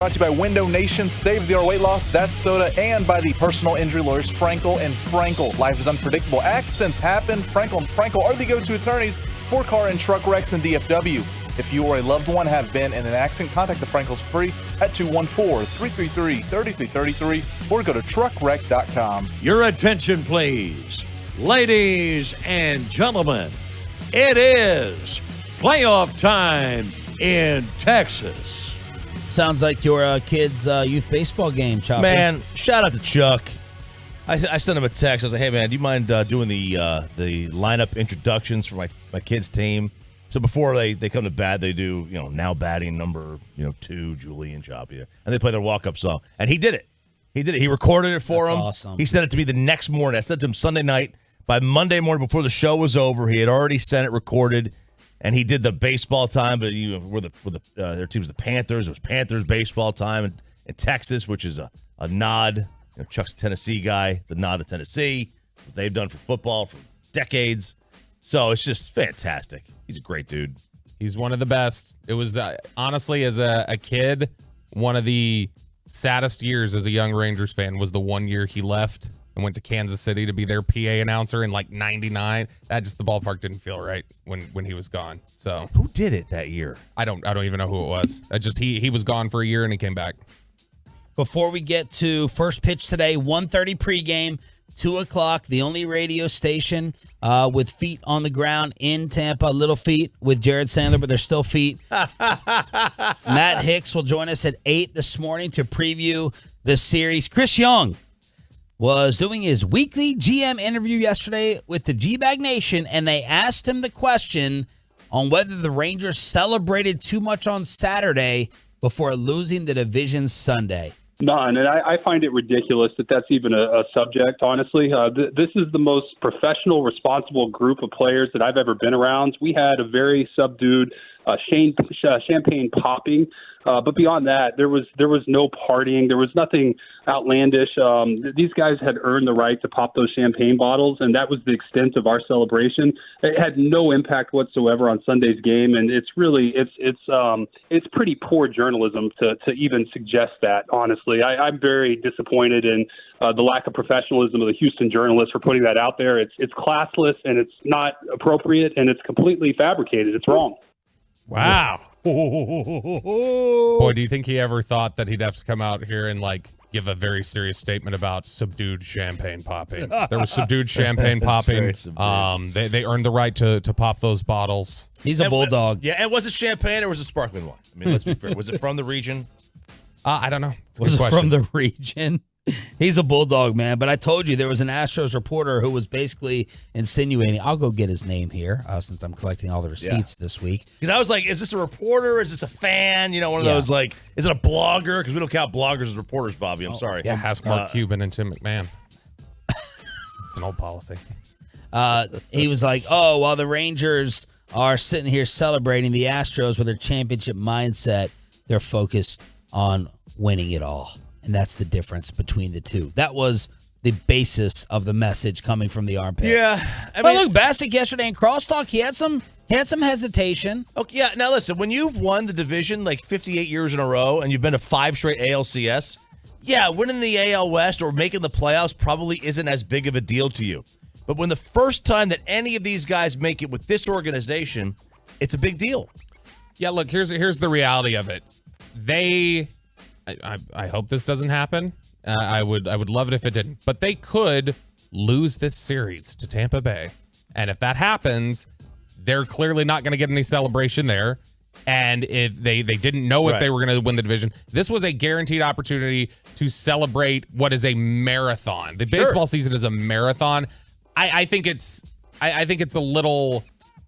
Brought to you by Window Nation, state-of-the-art weight loss, that's soda, and by the personal injury lawyers Frankel and Frankel. Life is unpredictable. Accidents happen. Frankel and Frankel are the go-to attorneys for car and truck wrecks in DFW. If you or a loved one have been in an accident, contact the Frankels free at 214-333-3333 or go to truckwreck.com. Your attention, please. Ladies and gentlemen, it is playoff time in Texas. Sounds like your kid's youth baseball game, Chopper. Man, shout out to Chuck. I sent him a text. I was like, hey, man, do you mind doing the lineup introductions for my kid's team? So before they come to bat, they do, now batting number, 2, Julie and Choppy. And they play their walk-up song. And he did it. He recorded it for him. Awesome. He sent it to me the next morning. I sent it to him Sunday night. By Monday morning before the show was over, he had already sent it recorded. And he did the baseball time, but their team's the Panthers. It was Panthers baseball time in Texas, which is a nod. Chuck's a Tennessee guy. It's a nod to Tennessee. What they've done for football for decades. So it's just fantastic. He's a great dude. He's one of the best. It was, honestly, as a kid, one of the saddest years as a young Rangers fan was the one year he left and went to Kansas City to be their PA announcer in like 99. The ballpark didn't feel right when he was gone. So who did it that year? I don't even know who it was. He was gone for a year and he came back. Before we get to first pitch today, 1:30 pregame, 2 o'clock, the only radio station with feet on the ground in Tampa, Little Feet with Jared Sandler, but they're still feet. Matt Hicks will join us at 8 this morning to preview the series. Chris Young was doing his weekly GM interview yesterday with the G-Bag Nation, and they asked him the question on whether the Rangers celebrated too much on Saturday before losing the division Sunday. None, and I find it ridiculous that that's even a subject, honestly. This is the most professional, responsible group of players that I've ever been around. We had a very subdued champagne popping, but beyond that, there was no partying. There was nothing outlandish. These guys had earned the right to pop those champagne bottles, and that was the extent of our celebration. It had no impact whatsoever on Sunday's game, and it's pretty poor journalism to even suggest that. Honestly, I'm very disappointed in the lack of professionalism of the Houston journalists for putting that out there. It's classless, and it's not appropriate, and it's completely fabricated. It's wrong. Wow. Boy, do you think he ever thought that he'd have to come out here and give a very serious statement about subdued champagne popping? There was subdued champagne popping. They earned the right to pop those bottles. He's a bulldog. Yeah, and was it champagne or was it sparkling wine? I mean, let's be fair. Was it from the region? I don't know. Was it from the region? He's a bulldog, man. But I told you there was an Astros reporter who was basically insinuating. I'll go get his name here since I'm collecting all the receipts this week. Because I was like, is this a reporter? Is this a fan? One of those is it a blogger? Because we don't count bloggers as reporters, Bobby. I'm sorry. Yeah, ask Mark Cuban and Tim McMahon. It's an old policy. He was like, while the Rangers are sitting here celebrating, the Astros with their championship mindset, they're focused on winning it all. And that's the difference between the two. That was the basis of the message coming from the armpit. Yeah. But look, Bassick yesterday in crosstalk, he had some hesitation. Okay, yeah. Now listen, when you've won the division 58 years in a row and you've been to 5 straight ALCS, winning the AL West or making the playoffs probably isn't as big of a deal to you. But when the first time that any of these guys make it with this organization, it's a big deal. Yeah, look, here's the reality of it. I hope this doesn't happen. I would love it if it didn't. But they could lose this series to Tampa Bay. And if that happens, they're clearly not going to get any celebration there. And if they didn't know if they were going to win the division, this was a guaranteed opportunity to celebrate what is a marathon. The baseball season is a marathon. I think it's a little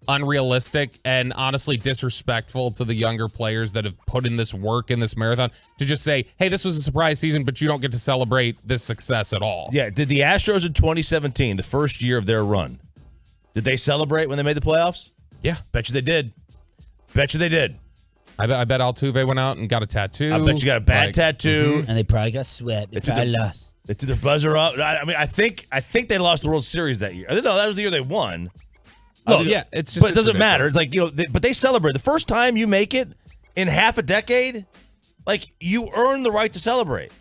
unrealistic and honestly disrespectful to the younger players that have put in this work in this marathon to just say, hey, this was a surprise season, but you don't get to celebrate this success at all. Yeah. Did the Astros in 2017, the first year of their run, did they celebrate when they made the playoffs? Yeah. Bet you they did. I bet Altuve went out and got a tattoo. I bet you got a bad tattoo. And they probably got sweat. They probably lost. They threw the buzzer up. I think they lost the World Series that year. No, that was the year they won. Look, it's just. But it doesn't matter. It's but they celebrate. The first time you make it in half a decade, Like, you earn the right to celebrate.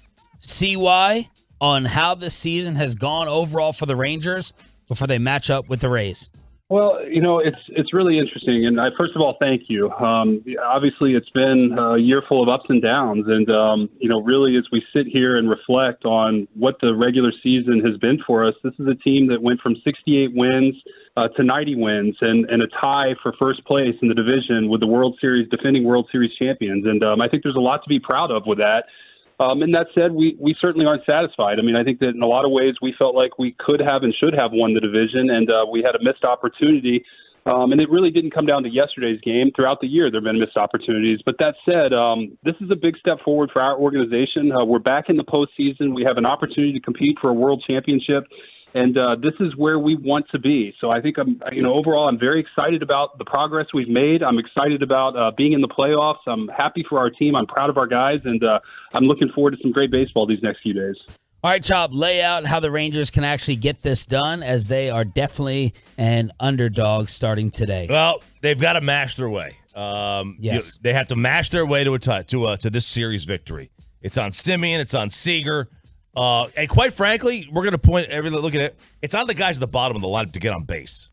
CY on how this season has gone overall for the Rangers before they match up with the Rays. Well, it's really interesting. And first of all, thank you. Obviously, it's been a year full of ups and downs. And, really, as we sit here and reflect on what the regular season has been for us, this is a team that went from 68 wins to 90 wins and a tie for first place in the division with the defending World Series champions. And I think there's a lot to be proud of with that. And that said, we certainly aren't satisfied. I mean, I think that in a lot of ways we felt like we could have and should have won the division, and we had a missed opportunity. And it really didn't come down to yesterday's game. Throughout the year, there have been missed opportunities. But that said, this is a big step forward for our organization. We're back in the postseason. We have an opportunity to compete for a world championship. And this is where we want to be. So I think overall, I'm very excited about the progress we've made. I'm excited about being in the playoffs. I'm happy for our team. I'm proud of our guys, and I'm looking forward to some great baseball these next few days. All right, Chop, lay out how the Rangers can actually get this done, as they are definitely an underdog starting today. Well, they've got to mash their way. Yes. They have to mash their way to this series victory. It's on Simeon. It's on Seager. And quite frankly, we're going to look at it. It's on the guys at the bottom of the lineup to get on base.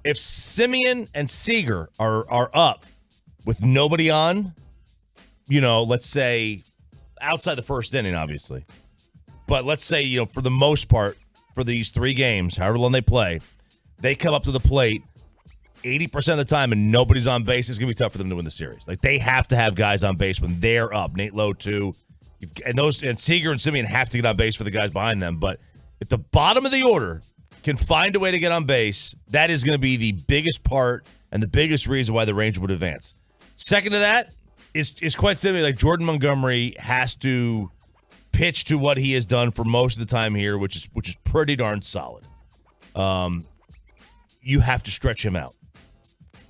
If Simeon and Seager are up with nobody on, let's say outside the first inning, obviously. But let's say, for the most part, for these 3 games, however long they play, they come up to the plate 80% of the time and nobody's on base. It's going to be tough for them to win the series. Like, they have to have guys on base when they're up. Nate Lowe, too. And Seager and Simeon have to get on base for the guys behind them. But if the bottom of the order can find a way to get on base, that is going to be the biggest part and the biggest reason why the Rangers would advance. Second to that is quite simply like Jordan Montgomery has to pitch to what he has done for most of the time here, which is pretty darn solid. You have to stretch him out.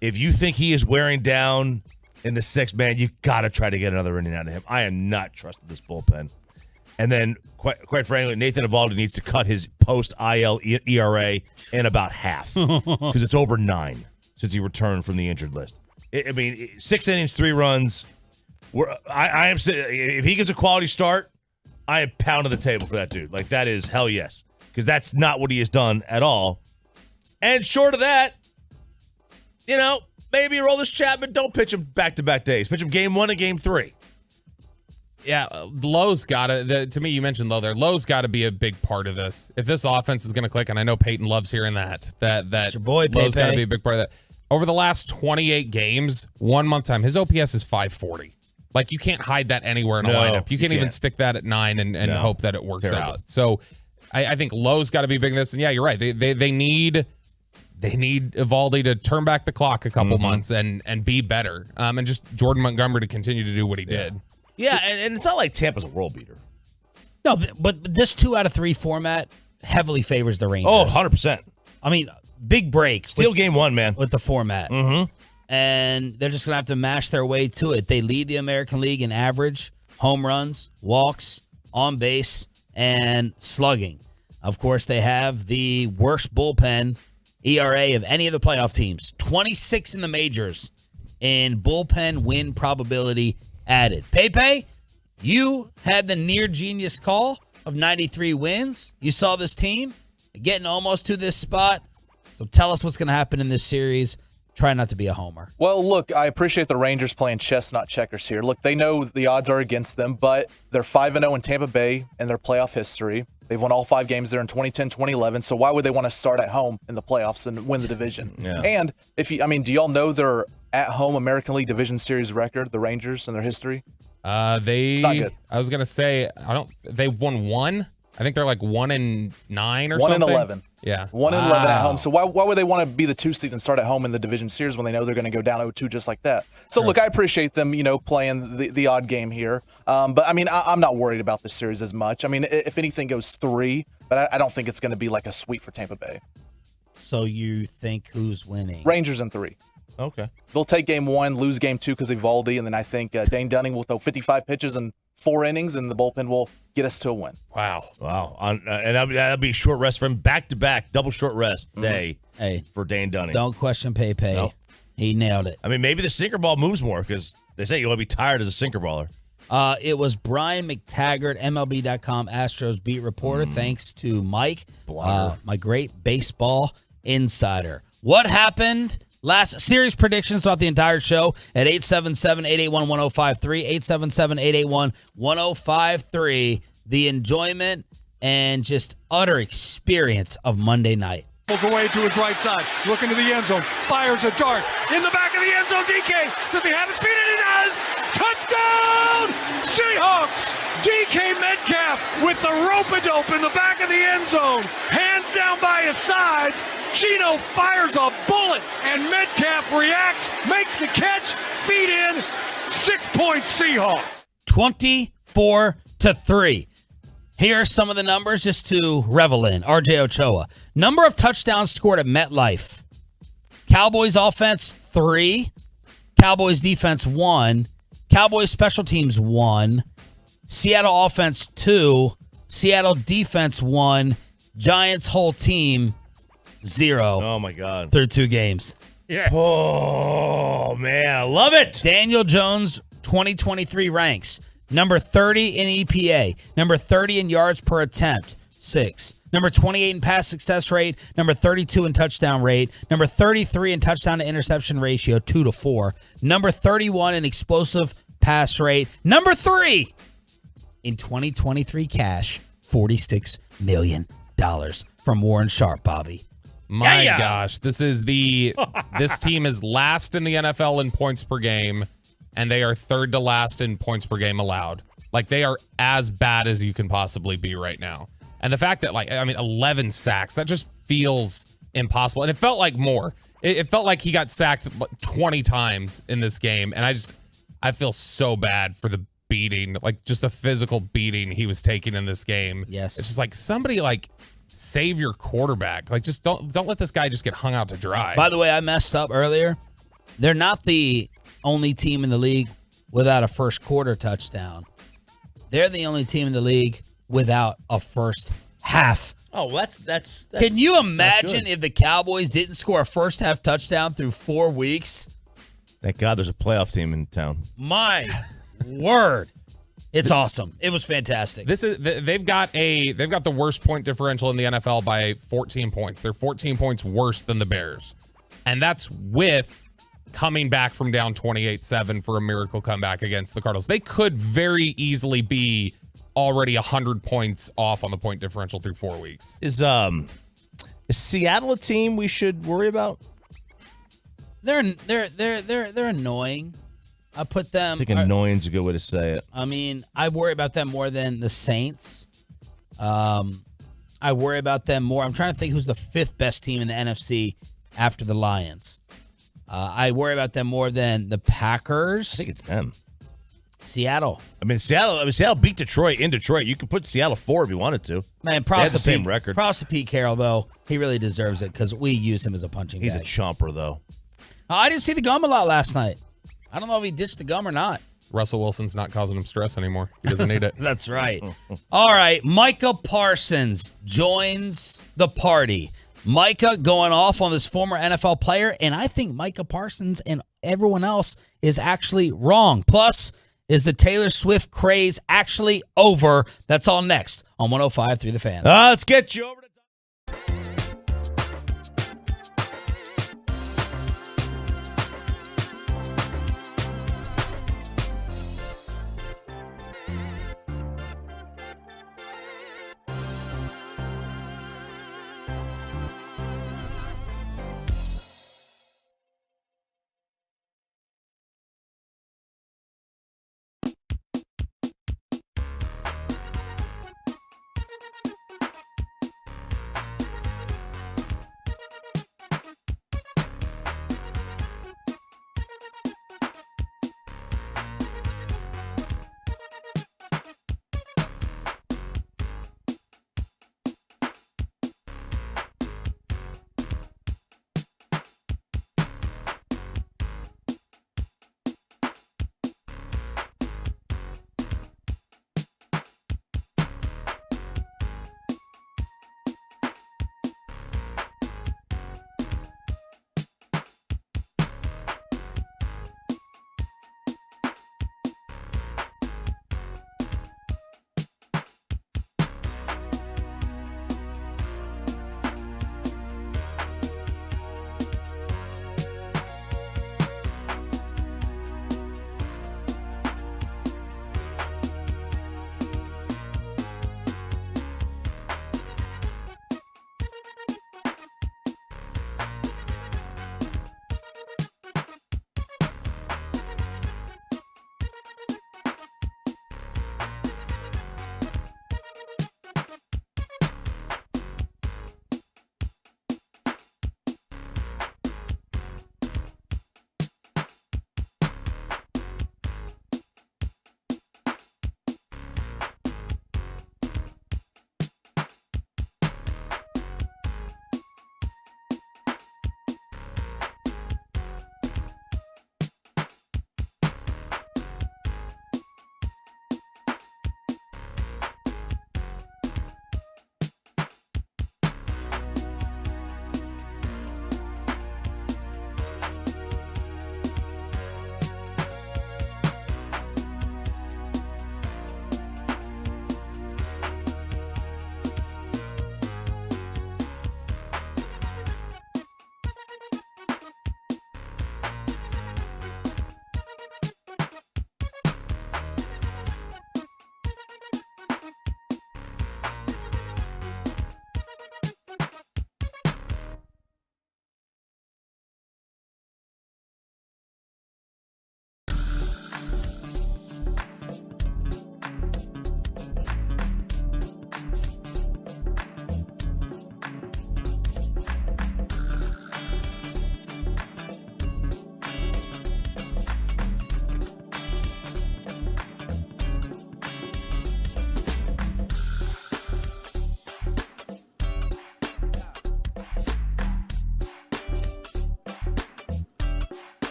If you think he is wearing down in the 6th, man, you got to try to get another inning out of him. I am not trusting this bullpen. And then, quite frankly, Nathan Eovaldi needs to cut his post-IL ERA in about half because it's over 9 since he returned from the injured list. 6 innings, 3 runs. I am. If he gets a quality start, I am pounding the table for that dude. Like, that is hell yes, because that's not what he has done at all. And short of that, maybe Aroldis Chapman, don't pitch him back-to-back days. Pitch him game 1 and game 3. Yeah, Lowe's got to. To me, you mentioned Lowe there. Lowe's got to be a big part of this. If this offense is going to click, and I know Peyton loves hearing that your boy, Lowe's got to be a big part of that. Over the last 28 games, 1 month time, his OPS is 540. Like, you can't hide that anywhere in a lineup. You can't even stick that at 9 and hope that it works out. So I think Lowe's got to be big in this. And yeah, you're right. They need Eovaldi to turn back the clock a couple months and be better. And just Jordan Montgomery to continue to do what he did. Yeah, and it's not like Tampa's a world beater. No, but this 2 out of 3 format heavily favors the Rangers. Oh, 100%. I mean, big break. Still game 1, man. With the format. Mm-hmm. And they're just going to have to mash their way to it. They lead the American League in average, home runs, walks, on base, and slugging. Of course, they have the worst bullpen ERA of any of the playoff teams. 26 in the majors in bullpen win probability added. Pepe, you had the near genius call of 93 wins. You saw this team getting almost to this spot. So tell us what's going to happen in this series. Try not to be a homer. Well, look, I appreciate the Rangers playing chess, not checkers here. Look, they know the odds are against them, but they're 5-0 in Tampa Bay in their playoff history. They've won all 5 games there in 2010, 2011. So why would they want to start at home in the playoffs and win the division? Yeah. And do y'all know their at-home American League Division Series record, the Rangers, in their history? It's not good. I was gonna say they've won 1. I think they're like 1-9 or 1 something. 1-11. Yeah. 1-11 at home. So why would they want to be the 2 seed and start at home in the division series when they know they're going to go down 0-2 just like that? So look, I appreciate them, playing the odd game here. But I'm not worried about this series as much. I mean, if anything goes 3, but I don't think it's going to be like a sweep for Tampa Bay. So you think who's winning? Rangers in 3. Okay. They'll take game 1, lose game 2 because of Eovaldi, and then I think Dane Dunning will throw 55 pitches and 4 innings, and the bullpen will get us to a win. Wow. And that'll be short rest for him. Back-to-back, double short rest day for Dane Dunning. Don't question Pepe. No. He nailed it. I mean, maybe the sinker ball moves more because they say you want to be tired as a sinker baller. It was Brian McTaggart, MLB.com Astros beat reporter. Thanks to Mike, my great baseball insider. What happened? Last series predictions throughout the entire show at 877-881-1053, 877-881-1053. The enjoyment and just utter experience of Monday night. Pulls away to his right side, looking to the end zone, fires a dart in the back of the end zone. DK, does he have his feet? And he does! Touchdown! Seahawks! DK Metcalf with the rope-a-dope in the back of the end zone, hands down by his sides. Gino fires a bullet, and Metcalf reacts, makes the catch, feet in, 6-point Seahawks. 24-3. Here are some of the numbers just to revel in. RJ Ochoa. Number of touchdowns scored at MetLife. Cowboys offense, 3. Cowboys defense, 1. Cowboys special teams, 1. Seattle offense, 2. Seattle defense, 1. Giants whole team, 0. Oh, my God. Through 2 games. Yeah. Oh, man. I love it. Daniel Jones, 2023 ranks. Number 30 in EPA. Number 30 in yards per attempt, 6. Number 28 in pass success rate. Number 32 in touchdown rate. Number 33 in touchdown to interception ratio, 2-4. Number 31 in explosive pass rate. Number 3 in 2023 cash, $46 million from Warren Sharp, Bobby. My gosh, this team is last in the NFL in points per game, and they are third to last in points per game allowed. Like, they are as bad as you can possibly be right now. And the fact that, 11 sacks, that just feels impossible. And it felt like more. It felt like he got sacked 20 times in this game, and I feel so bad for the beating, just the physical beating he was taking in this game. Yes. It's just somebody save your quarterback. Just don't let this guy just get hung out to dry. By the way, I messed up earlier. They're not the only team in the league without a first quarter touchdown. They're the only team in the league without a first half. Oh, that's Can you imagine if the Cowboys didn't score a first half touchdown through 4 weeks? Thank God there's a playoff team in town. My word. It's awesome. It was fantastic. They've got the worst point differential in the NFL by 14 points. They're 14 points worse than the Bears. And that's with coming back from down 28-7 for a miracle comeback against the Cardinals. They could very easily be already 100 points off on the point differential through 4 weeks. Is Seattle a team we should worry about? They're annoying. I put them. I think annoying is a good way to say it. I mean, I worry about them more than the Saints. I worry about them more. I'm trying to think who's the 5th best team in the NFC after the Lions. I worry about them more than the Packers. I think it's them. Seattle. Seattle beat Detroit in Detroit. You could put Seattle 4 if you wanted to. Man, they have the same record. Props to Pete Carroll, though. He really deserves it because we use him as a punching bag. He's a chomper, though. I didn't see the gum a lot last night. I don't know if he ditched the gum or not. Russell Wilson's not causing him stress anymore. He doesn't need it. That's right. All right, Micah Parsons joins the party. Micah going off on this former NFL player, and I think Micah Parsons and everyone else is actually wrong. Plus, is the Taylor Swift craze actually over? That's all next on 105.3 The Fan. Let's get you over to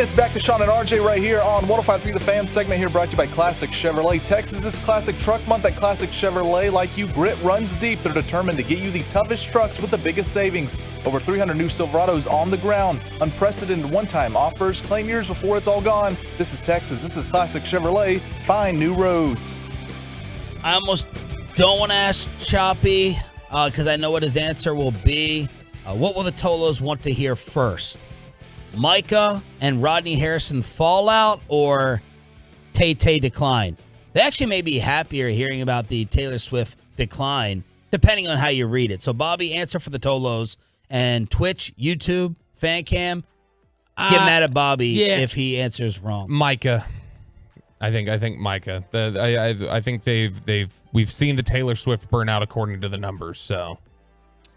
It's back to Sean and RJ right here on 105.3 The Fan segment here brought to you by Classic Chevrolet. Texas is Classic Truck Month at Classic Chevrolet. Like you, grit runs deep. They're determined to get you the toughest trucks with the biggest savings. Over 300 new Silverados on the ground. Unprecedented one-time offers. Claim yours before it's all gone. This is Texas. This is Classic Chevrolet. Find new roads. I almost don't want to ask Choppy because I know what his answer will be. What will the Tolos want to hear first? Micah and Rodney Harrison fallout or Tay-Tay decline? They actually may be happier hearing about the Taylor Swift decline, depending on how you read it. So, Bobby, answer for the Tolos. And Twitch, YouTube, fan cam, get mad at Bobby if he answers wrong. Micah. I think Micah. I think we've seen the Taylor Swift burnout according to the numbers. So,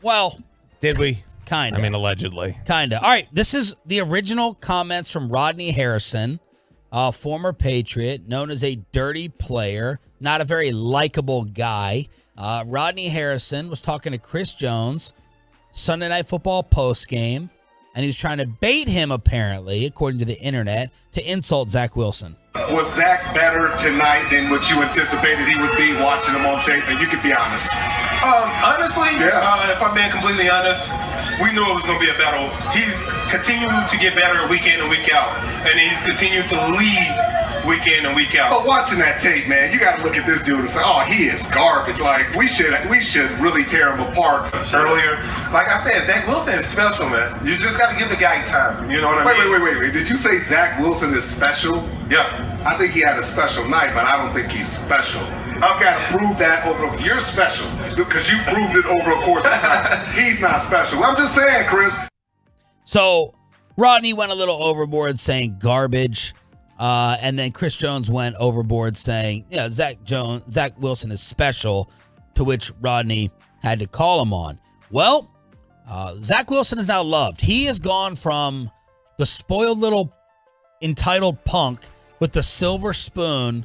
well, did we? Kind of. I mean, allegedly. Kind of. All right. This is the original comments from Rodney Harrison, a former Patriot, known as a dirty player, not a very likable guy. Rodney Harrison was talking to Chris Jones, Sunday Night Football postgame, and he was trying to bait him, apparently, according to the internet, to insult Zach Wilson. Was Zach better tonight than what you anticipated he would be watching him on tape? And you could be honest. Honestly, if I'm being completely honest, we knew it was going to be a battle. He's continuing to get better week in and week out, and he's continued to lead week in and week out. But watching that tape, man, you got to look at this dude and say, "Oh, he is garbage." Like we should really tear him apart. Earlier, like I said, Zach Wilson is special, man. You just got to give the guy time. You know what I mean? Wait. Did you say Zach Wilson is special? Yeah. I think he had a special night, but I don't think he's special. I've got to prove that you're special because you proved it over a course of time. He's not special. I'm just saying, Chris. So Rodney went a little overboard saying garbage. And then Chris Jones went overboard saying, Zach Wilson is special, to which Rodney had to call him on. Well, Zach Wilson is now loved. He has gone from the spoiled little entitled punk with the silver spoon,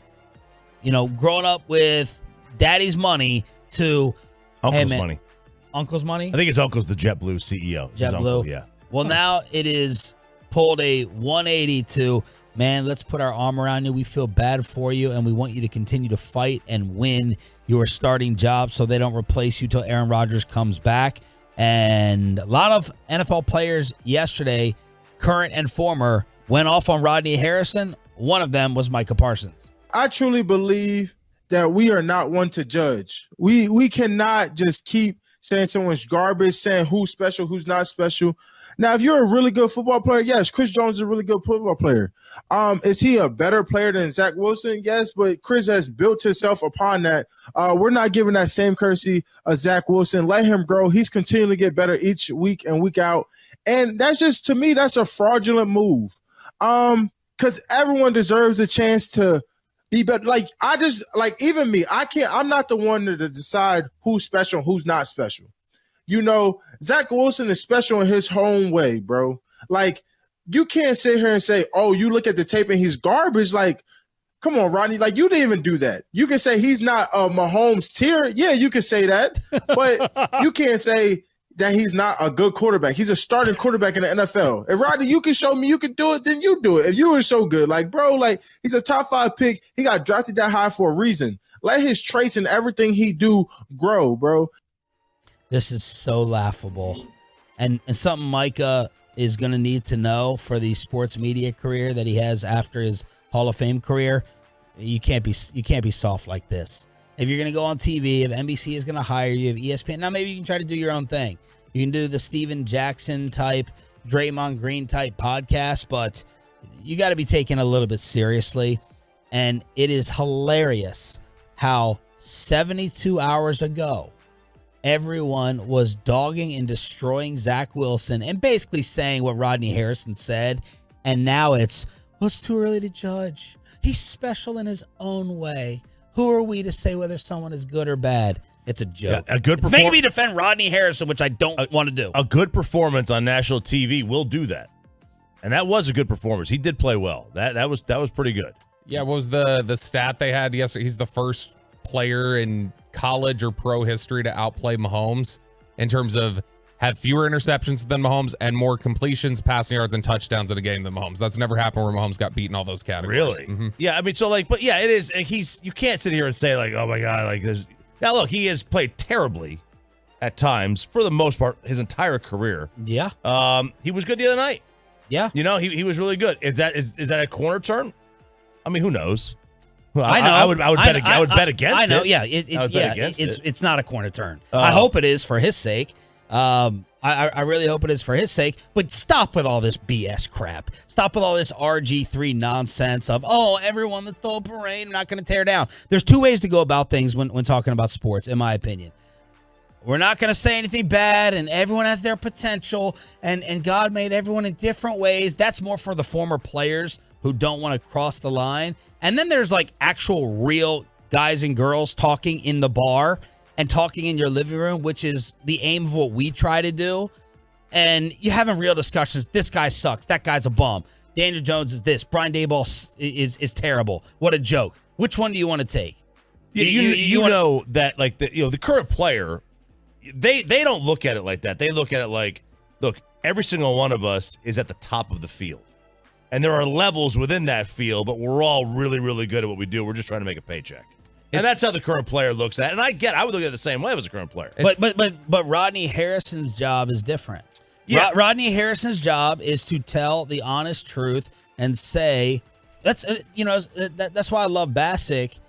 growing up with daddy's money to Uncle's money. Uncle's money? I think his uncle's the JetBlue CEO. JetBlue. Uncle, yeah. Well, now it is pulled a 180 to, man, let's put our arm around you. We feel bad for you, and we want you to continue to fight and win your starting job so they don't replace you till Aaron Rodgers comes back. And a lot of NFL players yesterday, current and former, went off on Rodney Harrison. One of them was Micah Parsons. I truly believe that we are not one to judge. We cannot just keep saying someone's garbage, saying who's special, who's not special. Now, if you're a really good football player, yes, Chris Jones is a really good football player. Is he a better player than Zach Wilson? Yes, but Chris has built himself upon that. We're not giving that same courtesy of Zach Wilson. Let him grow. He's continuing to get better each week and week out. And that's just, to me, that's a fraudulent move. Because everyone deserves a chance to be better. Even me, I'm not the one to decide who's special, who's not special. Zach Wilson is special in his own way, bro. Like, you can't sit here and say, oh, you look at the tape and he's garbage. Like, come on, Rodney. Like, you didn't even do that. You can say he's not a Mahomes tier. Yeah, you can say that. But you can't say that he's not a good quarterback. He's a starting quarterback in the NFL. If Rodney, you can show me you can do it, then you do it. If you were so good, he's a top 5 pick. He got drafted that high for a reason. Let his traits and everything he do grow, bro. This is so laughable. And something Micah is going to need to know for the sports media career that he has after his Hall of Fame career. You can't be soft like this. If you're going to go on TV, if NBC is going to hire you, if ESPN, now maybe you can try to do your own thing. You can do the Steven Jackson type, Draymond Green type podcast, but you got to be taken a little bit seriously. And it is hilarious how 72 hours ago, everyone was dogging and destroying Zach Wilson and basically saying what Rodney Harrison said. And now it's too early to judge. He's special in his own way. Who are we to say whether someone is good or bad? It's a joke. Yeah, a good Make me defend Rodney Harrison, which I don't want to do. A good performance on national TV will do that. And that was a good performance. He did play well. That was pretty good. Yeah, what was the stat they had yesterday? He's the first player in college or pro history to outplay Mahomes in terms of have fewer interceptions than Mahomes and more completions, passing yards, and touchdowns in a game than Mahomes. That's never happened where Mahomes got beaten all those categories. Really? Mm-hmm. Yeah, I mean, so like, but yeah, it is. You can't sit here and say like, oh my God, like this. Now look, he has played terribly at times for the most part his entire career. Yeah. He was good the other night. Yeah. You know, he was really good. Is that a corner turn? I mean, who knows? Well, I know. I would bet against it. I know. Yeah. It's not a corner turn. I hope it is for his sake. I really hope it is for his sake. But stop with all this BS crap. Stop with all this RG3 nonsense of, everyone, let's throw a parade. I'm not going to tear down. There's two ways to go about things when talking about sports, in my opinion. We're not going to say anything bad, and everyone has their potential, and God made everyone in different ways. That's more for the former players who don't want to cross the line. And then there's like actual real guys and girls talking in the bar and talking in your living room, which is the aim of what we try to do. And you're having real discussions. This guy sucks. That guy's a bum. Daniel Jones is this. Brian Daboll is terrible. What a joke. Which one do you want to take? Yeah, you know that like the current player, they don't look at it like that. They look at it like, look, every single one of us is at the top of the field. And there are levels within that field, but we're all really, really good at what we do. We're just trying to make a paycheck. And that's how the current player looks at it. And I would look at it the same way as a current player. But Rodney Harrison's job is different. Yeah. Rodney Harrison's job is to tell the honest truth and say, that's why I love Bassick,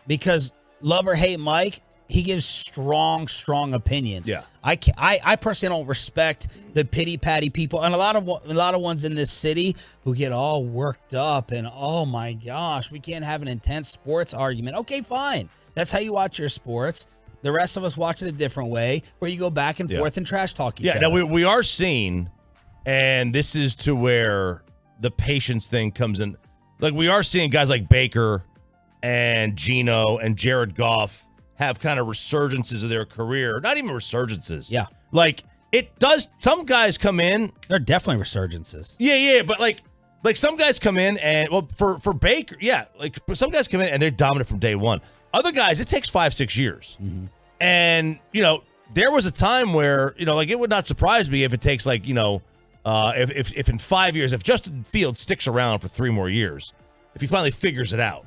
because love or hate Mike, he gives strong opinions. Yeah. I personally don't respect the pity-patty people, and a lot of ones in this city who get all worked up and, oh my gosh, we can't have an intense sports argument. Okay, fine. That's how you watch your sports. The rest of us watch it a different way, where you go back and forth and trash talk each other. Yeah, now we are seeing, and this is to where the patience thing comes in. Like, we are seeing guys like Baker and Geno and Jared Goff have kind of resurgences of their career. Not even resurgences. Yeah. Like, it does, some guys come in. They're definitely resurgences. Yeah, but like some guys come in and, well, for Baker, yeah, like some guys come in and they're dominant from day one. Other guys, it takes 5-6 years. Mm-hmm. And, there was a time where, like, it would not surprise me if it takes like, if in 5 years, if Justin Fields sticks around for 3 more years, if he finally figures it out.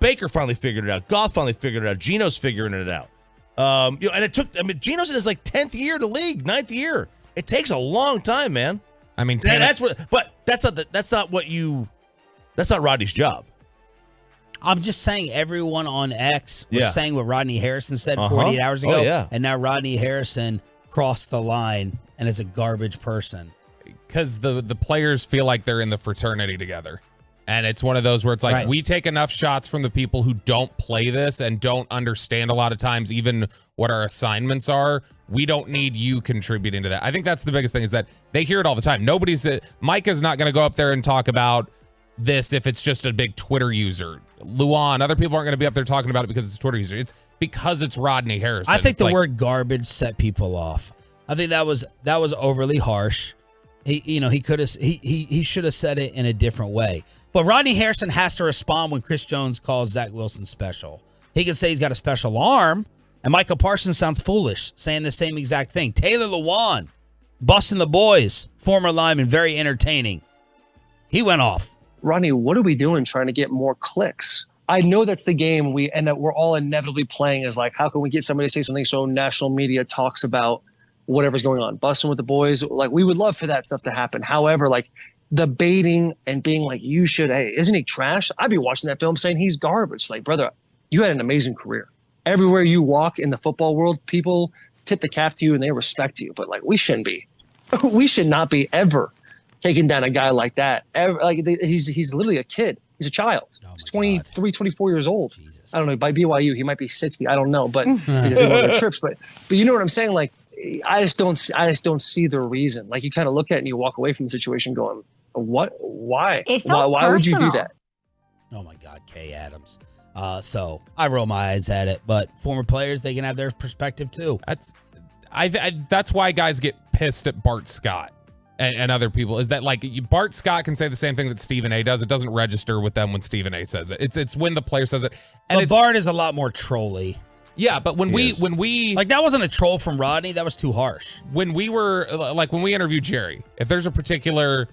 Baker finally figured it out. Goff finally figured it out. Geno's figuring it out. And it took, Geno's in his like 10th year in the league, 9th year. It takes a long time, man. I mean, that's not Rodney's job. I'm just saying everyone on X was saying what Rodney Harrison said 48 hours ago. Oh, yeah. And now Rodney Harrison crossed the line and is a garbage person. Because the players feel like they're in the fraternity together. And it's one of those where it's like, we take enough shots from the people who don't play this and don't understand a lot of times even what our assignments are. We don't need you contributing to that. I think that's the biggest thing, is that they hear it all the time. Micah's not going to go up there and talk about this if it's just a big Twitter user. Luan, other people aren't going to be up there talking about it because it's a Twitter user. It's because it's Rodney Harrison. I think the word garbage set people off. I think that was overly harsh. He should have said it in a different way. But Rodney Harrison has to respond when Chris Jones calls Zach Wilson special. He can say he's got a special arm, and Michael Parsons sounds foolish saying the same exact thing. Taylor Lewan, busting the boys, former lineman, very entertaining. He went off. Rodney, what are we doing trying to get more clicks? I know that's the game that we're all inevitably playing, is like, how can we get somebody to say something so national media talks about whatever's going on? Busting with the boys, like, we would love for that stuff to happen. However, like, the baiting and being like, isn't he trash? I'd be watching that film saying he's garbage. Like, brother, you had an amazing career. Everywhere you walk in the football world, people tip the cap to you and they respect you. But like, we shouldn't be. We should not be ever taking down a guy like that. He's literally a kid. He's a child. He's 23, 24 years old. Jesus. I don't know. By BYU, he might be 60. I don't know. But he doesn't go on their trips. But you know what I'm saying? Like, I just don't see the reason. Like, you kind of look at it and you walk away from the situation going, what? Why? Why would you do that? Oh my God, Kay Adams. So I roll my eyes at it, but former players, they can have their perspective too. That's why guys get pissed at Bart Scott and other people, is that like Bart Scott can say the same thing that Stephen A does. It doesn't register with them when Stephen A says it. It's when the player says it. But Bart is a lot more trolly. Yeah, but when we like, that wasn't a troll from Rodney. That was too harsh. When we interviewed Jerry, if there's a particular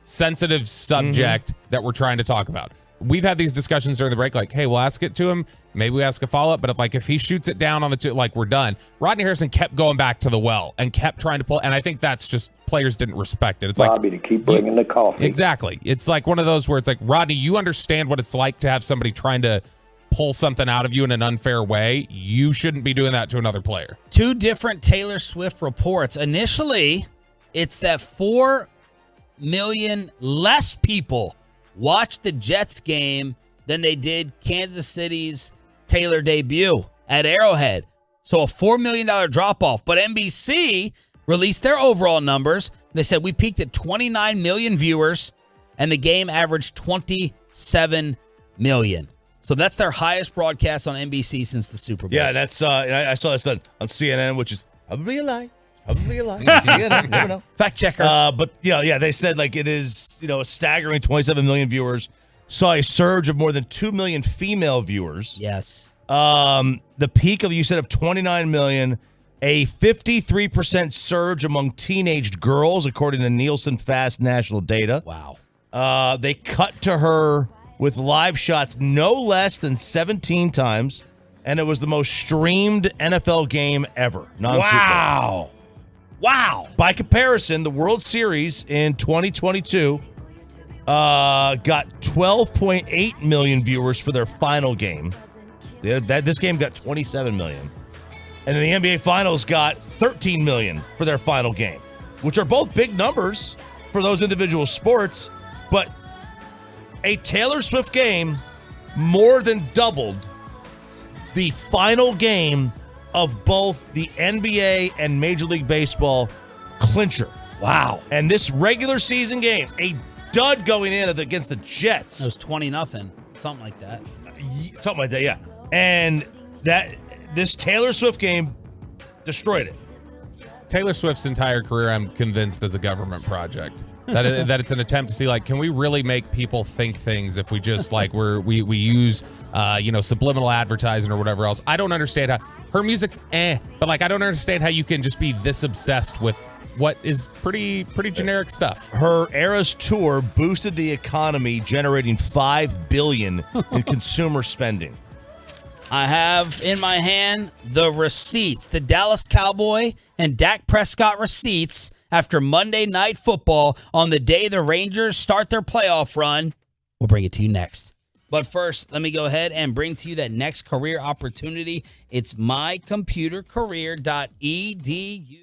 sensitive subject that we're trying to talk about, we've had these discussions during the break. Like, hey, we'll ask it to him. Maybe we ask a follow up. But if he shoots it down on the two, we're done. Rodney Harrison kept going back to the well and kept trying to pull. And I think that's just players didn't respect it. It's Bobby to keep bringing the coffee. Exactly. It's like one of those where it's like, Rodney, you understand what it's like to have somebody trying to pull something out of you in an unfair way. You shouldn't be doing that to another player. 2 different Taylor Swift reports. Initially, it's that 4 million less people watched the Jets game than they did Kansas City's Taylor debut at Arrowhead. So a $4 million drop-off. But NBC released their overall numbers. They said we peaked at 29 million viewers, and the game averaged 27 million. So that's their highest broadcast on NBC since the Super Bowl. Yeah, that's I saw this on CNN, which is probably a lie. Probably a lie. CNN, you never know. Fact checker. But they said it is, a staggering 27 million viewers. Saw a surge of more than 2 million female viewers. Yes. The peak of 29 million, a 53% surge among teenaged girls, according to Nielsen Fast national data. Wow. They cut to her with live shots no less than 17 times, and it was the most streamed NFL game ever. Wow. Wow. By comparison, the World Series in 2022 got 12.8 million viewers for their final game. This game got 27 million. And then the NBA Finals got 13 million for their final game, which are both big numbers for those individual sports, but a Taylor Swift game more than doubled the final game of both the NBA and Major League Baseball clincher. Wow. And this regular season game, a dud going in against the Jets. It was 20-0, something like that. Something like that, yeah. And this Taylor Swift game destroyed it. Taylor Swift's entire career, I'm convinced, is a government project. That it's an attempt to see, can we really make people think things if we just we use subliminal advertising or whatever else. I don't understand how her music's but I don't understand how you can just be this obsessed with what is pretty generic stuff. Her Eras tour boosted the economy, generating $5 billion in consumer spending. I have in my hand the receipts, the Dallas Cowboy and Dak Prescott receipts after Monday Night Football on the day the Rangers start their playoff run. We'll bring it to you next. But first, let me go ahead and bring to you that next career opportunity. It's mycomputercareer.edu.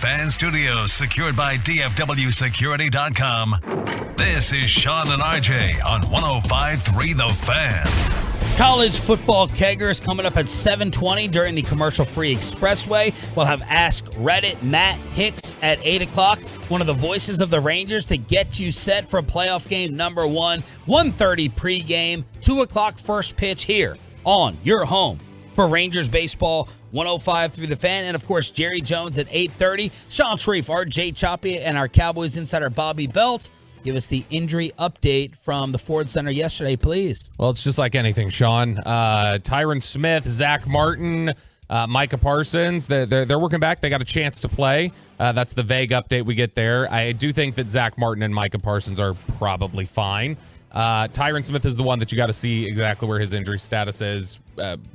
Fan Studios, secured by DFWSecurity.com. This is Sean and RJ on 105.3 The Fan. College football keggers coming up at 7:20 during the commercial-free expressway. We'll have Ask Reddit Matt Hicks at 8 o'clock, one of the voices of the Rangers, to get you set for playoff game number 1, 1:30 pregame, 2 o'clock first pitch here on your home for Rangers baseball, 105.3 The Fan. And, of course, Jerry Jones at 8:30. Sean Sharif, RJ Choppy, and our Cowboys insider Bobby Belt. Give us the injury update from the Ford Center yesterday, please. Well, it's just like anything, Sean. Tyron Smith, Zach Martin, Micah Parsons, they're working back. They got a chance to play. That's the vague update we get there. I do think that Zach Martin and Micah Parsons are probably fine. Tyron Smith is the one that you got to see exactly where his injury status is.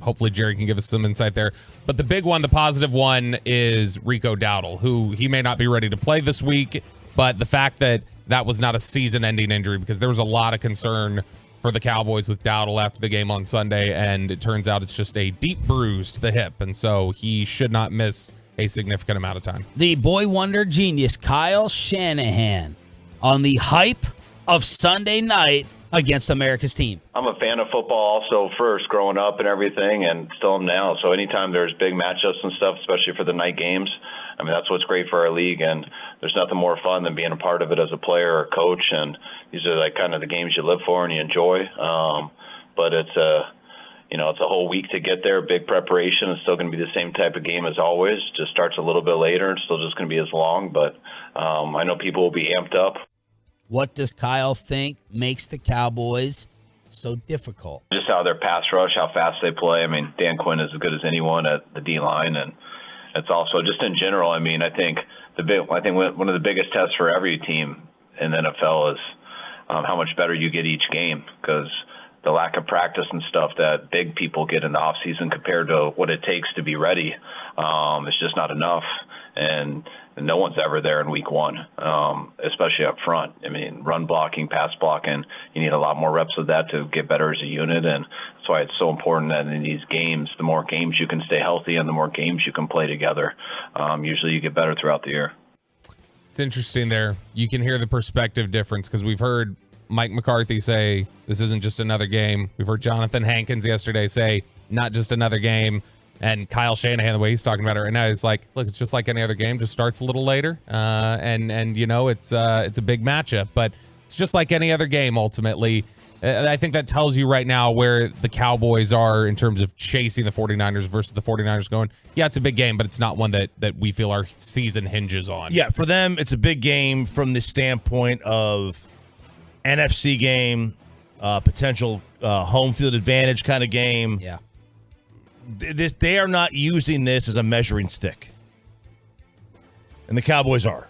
Hopefully Jerry can give us some insight there. But the big one, the positive one, is Rico Dowdle, who he may not be ready to play this week, but the fact that was not a season-ending injury, because there was a lot of concern for the Cowboys with Dowdle after the game on Sunday, and it turns out it's just a deep bruise to the hip, and so he should not miss a significant amount of time. The boy wonder genius, Kyle Shanahan, on the hype of Sunday night against America's team. I'm a fan of football also first, growing up and everything, and still am now. So anytime there's big matchups and stuff, especially for the night games, I mean, that's what's great for our league, and there's nothing more fun than being a part of it as a player or coach, and these are like kind of the games you live for and you enjoy. But it's a whole week to get there, big preparation. It's still going to be the same type of game as always, just starts a little bit later. It's still just going to be as long, but I know people will be amped up. What does Kyle think makes the Cowboys so difficult? Just how their pass rush, how fast they play. I mean, Dan Quinn is as good as anyone at the D-line, and it's also just in general. I mean, I think one of the biggest tests for every team in the NFL is how much better you get each game, because the lack of practice and stuff that big people get in the off season compared to what it takes to be ready, it's just not enough. And no one's ever there in week one, especially up front. I mean, run blocking, pass blocking, you need a lot more reps of that to get better as a unit. And that's why it's so important that in these games, the more games you can stay healthy and the more games you can play together, usually you get better throughout the year. It's interesting there. You can hear the perspective difference, because we've heard Mike McCarthy say this isn't just another game. We've heard Jonathan Hankins yesterday say not just another game. And Kyle Shanahan, the way he's talking about it right now, is like, look, it's just like any other game, just starts a little later. And you know, it's a big matchup, but it's just like any other game ultimately. I think that tells you right now where the Cowboys are in terms of chasing the 49ers versus the 49ers going, yeah, it's a big game, but it's not one that we feel our season hinges on. Yeah, for them, it's a big game from the standpoint of NFC game, potential home field advantage kind of game. Yeah. They are not using this as a measuring stick. And the Cowboys are.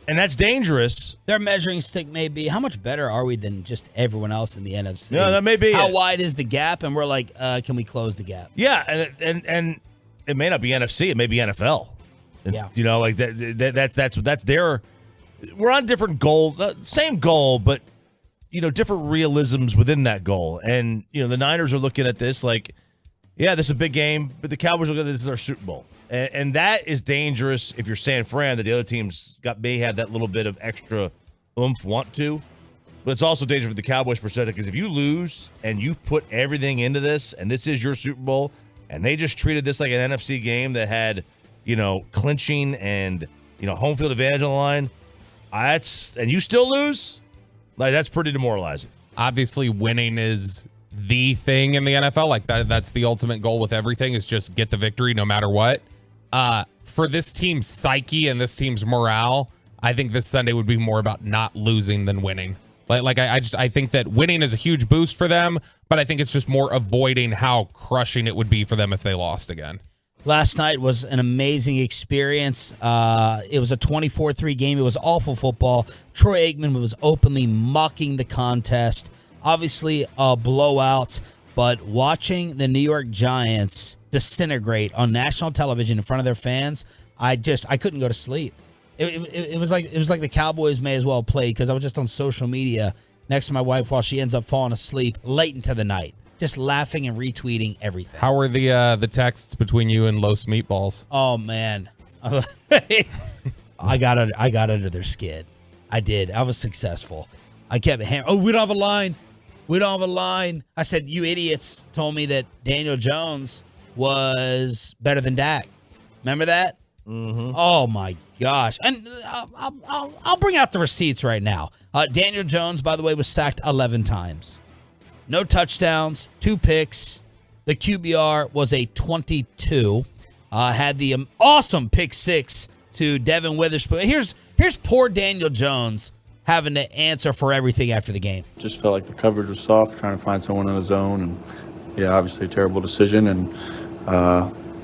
And that's dangerous. Their measuring stick may be, how much better are we than just everyone else in the NFC? No, that may be How it. wide is the gap? And we're like, can we close the gap? Yeah, and it may not be NFC, it may be NFL. It's, you know, like that's their. We're on different goal, same goal, but you know, different realisms within that goal. And you know, the Niners are looking at this like, yeah, this is a big game, but the Cowboys are looking at this as our Super Bowl, and that is dangerous if you're San Fran, that the other teams may have that little bit of extra oomph, want to. But it's also dangerous for the Cowboys perspective, because if you lose and you've put everything into this, and this is your Super Bowl, and they just treated this like an NFC game that had, you know, clinching and, you know, home field advantage on the line, and you still lose, like, that's pretty demoralizing. Obviously, winning is the thing in the NFL. Like that's the ultimate goal with everything, is just get the victory no matter what. For this team's psyche and this team's morale, I think this Sunday would be more about not losing than winning. I think that winning is a huge boost for them, but I think it's just more avoiding how crushing it would be for them if they lost again. Last night was an amazing experience. It was a 24-3 game. It was awful football. Troy Aikman was openly mocking the contest. Obviously a blowout, but watching the New York Giants disintegrate on national television in front of their fans, I couldn't go to sleep. It was like the Cowboys may as well play, because I was just on social media next to my wife while she ends up falling asleep late into the night, just laughing and retweeting everything. How were the texts between you and Los Meatballs? Oh man, I got under their skin. I did. I was successful. I kept hammering. Oh, we don't have a line. We don't have a line. I said, you idiots told me that Daniel Jones was better than Dak. Remember that? Mm-hmm. Oh, my gosh. And I'll bring out the receipts right now. Daniel Jones, by the way, was sacked 11 times. No touchdowns, 2 picks. The QBR was a 22. Had the awesome pick 6 to Devin Witherspoon. Here's poor Daniel Jones having to answer for everything after the game. Just felt like the coverage was soft, trying to find someone in the zone, and obviously a terrible decision and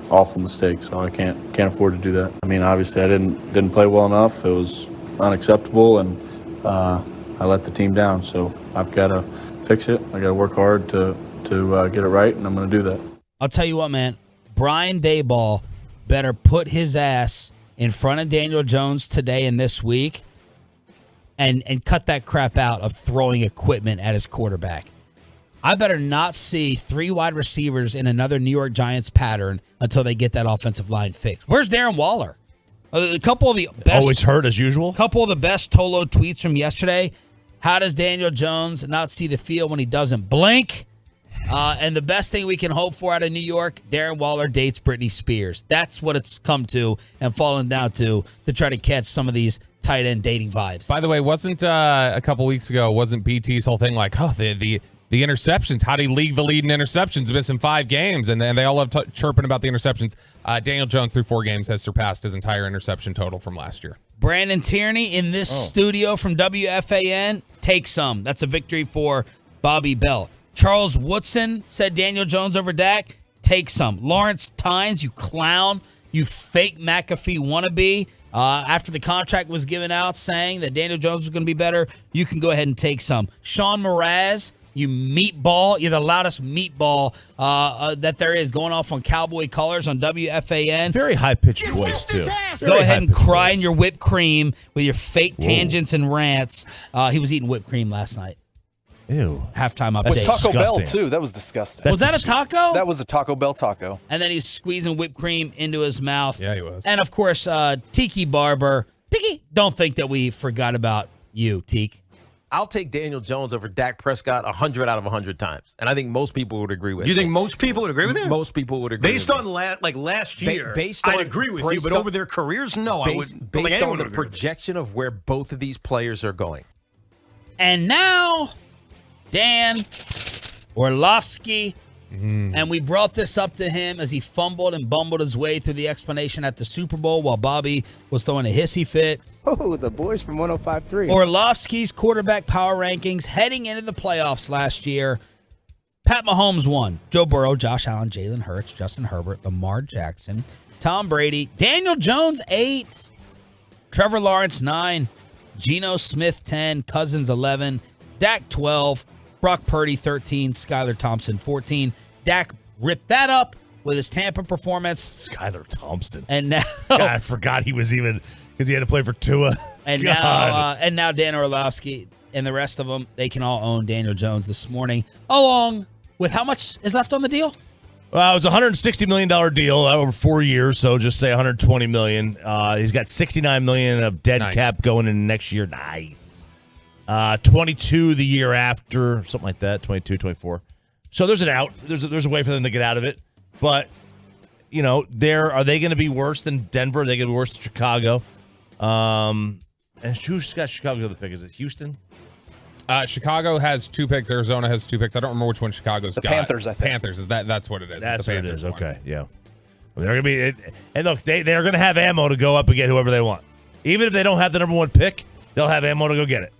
awful mistake. So I can't afford to do that. I mean, obviously I didn't play well enough. It was unacceptable, and I let the team down. So I've got to fix it. I got to work hard to get it right, and I'm going to do that. I'll tell you what, man. Brian Daboll better put his ass in front of Daniel Jones today and this week and cut that crap out of throwing equipment at his quarterback. I better not see 3 wide receivers in another New York Giants pattern until they get that offensive line fixed. Where's Darren Waller? A couple of the best. Always hurt as usual. Couple of the best Tolo tweets from yesterday. How does Daniel Jones not see the field when he doesn't blink? And the best thing we can hope for out of New York, Darren Waller dates Britney Spears. That's what it's come to and fallen down to try to catch some of these tight end dating vibes. By the way, wasn't a couple weeks ago, wasn't BT's whole thing like, oh, the interceptions, how did he lead the lead in interceptions, missing 5 games, and then they all love chirping about the interceptions. Daniel Jones through 4 games has surpassed his entire interception total from last year. Brandon Tierney in this studio from WFAN, take some. That's a victory for Bobby Bell. Charles Woodson said Daniel Jones over Dak, take some. Lawrence Tynes, you clown, you fake McAfee wannabe. After the contract was given out saying that Daniel Jones was going to be better, you can go ahead and take some. Sean Mraz, you meatball. You're the loudest meatball that there is, going off on Cowboy colors on WFAN. Very high-pitched voice, too. Go ahead and cry in your whipped cream with your fake tangents and rants. He was eating whipped cream last night. Ew. Halftime update. With Taco Bell, too. That was disgusting. Was that a taco? That was a Taco Bell taco. And then he's squeezing whipped cream into his mouth. Yeah, he was. And, of course, Tiki Barber. Tiki, don't think that we forgot about you, Teak. I'll take Daniel Jones over Dak Prescott 100 out of 100 times. And I think most people would agree with you. You think most people would agree with you? Most people would agree based with on last year, based on, I'd agree with you, but over their careers, no, I wouldn't. Based on the projection of where both of these players are going. And now, Dan Orlovsky, and we brought this up to him as he fumbled and bumbled his way through the explanation at the Super Bowl while Bobby was throwing a hissy fit. Oh, the boys from 105.3. Orlovsky's quarterback power rankings heading into the playoffs last year. Pat Mahomes 1. Joe Burrow, Josh Allen, Jalen Hurts, Justin Herbert, Lamar Jackson, Tom Brady, Daniel Jones 8. Trevor Lawrence 9. Geno Smith 10. Cousins 11. Dak 12. Brock Purdy 13. Skylar Thompson 14. Dak ripped that up with his Tampa performance. Skylar Thompson. And now God, I forgot he was even, because he had to play for Tua. And now Dan Orlovsky and the rest of them, they can all own Daniel Jones this morning, along with how much is left on the deal? Well, it was a $160 million deal over 4 years, so just say $120 million. He's got $69 million of dead cap going in next year. Nice. 22 the year after, something like that, 22, 24. So there's an out. There's a way for them to get out of it. But, you know, are they going to be worse than Denver? Are they going to be worse than Chicago? And who's got Chicago the pick? Is it Houston? Chicago has 2 picks. Arizona has 2 picks. I don't remember which one Chicago's got. Panthers, I think. Panthers. That's what it is. That's the what it Panthers is. one. Okay, yeah. Well, they're gonna be, and look, they're gonna have ammo to go up and get whoever they want. Even if they don't have the number 1 pick, they'll have ammo to go get it.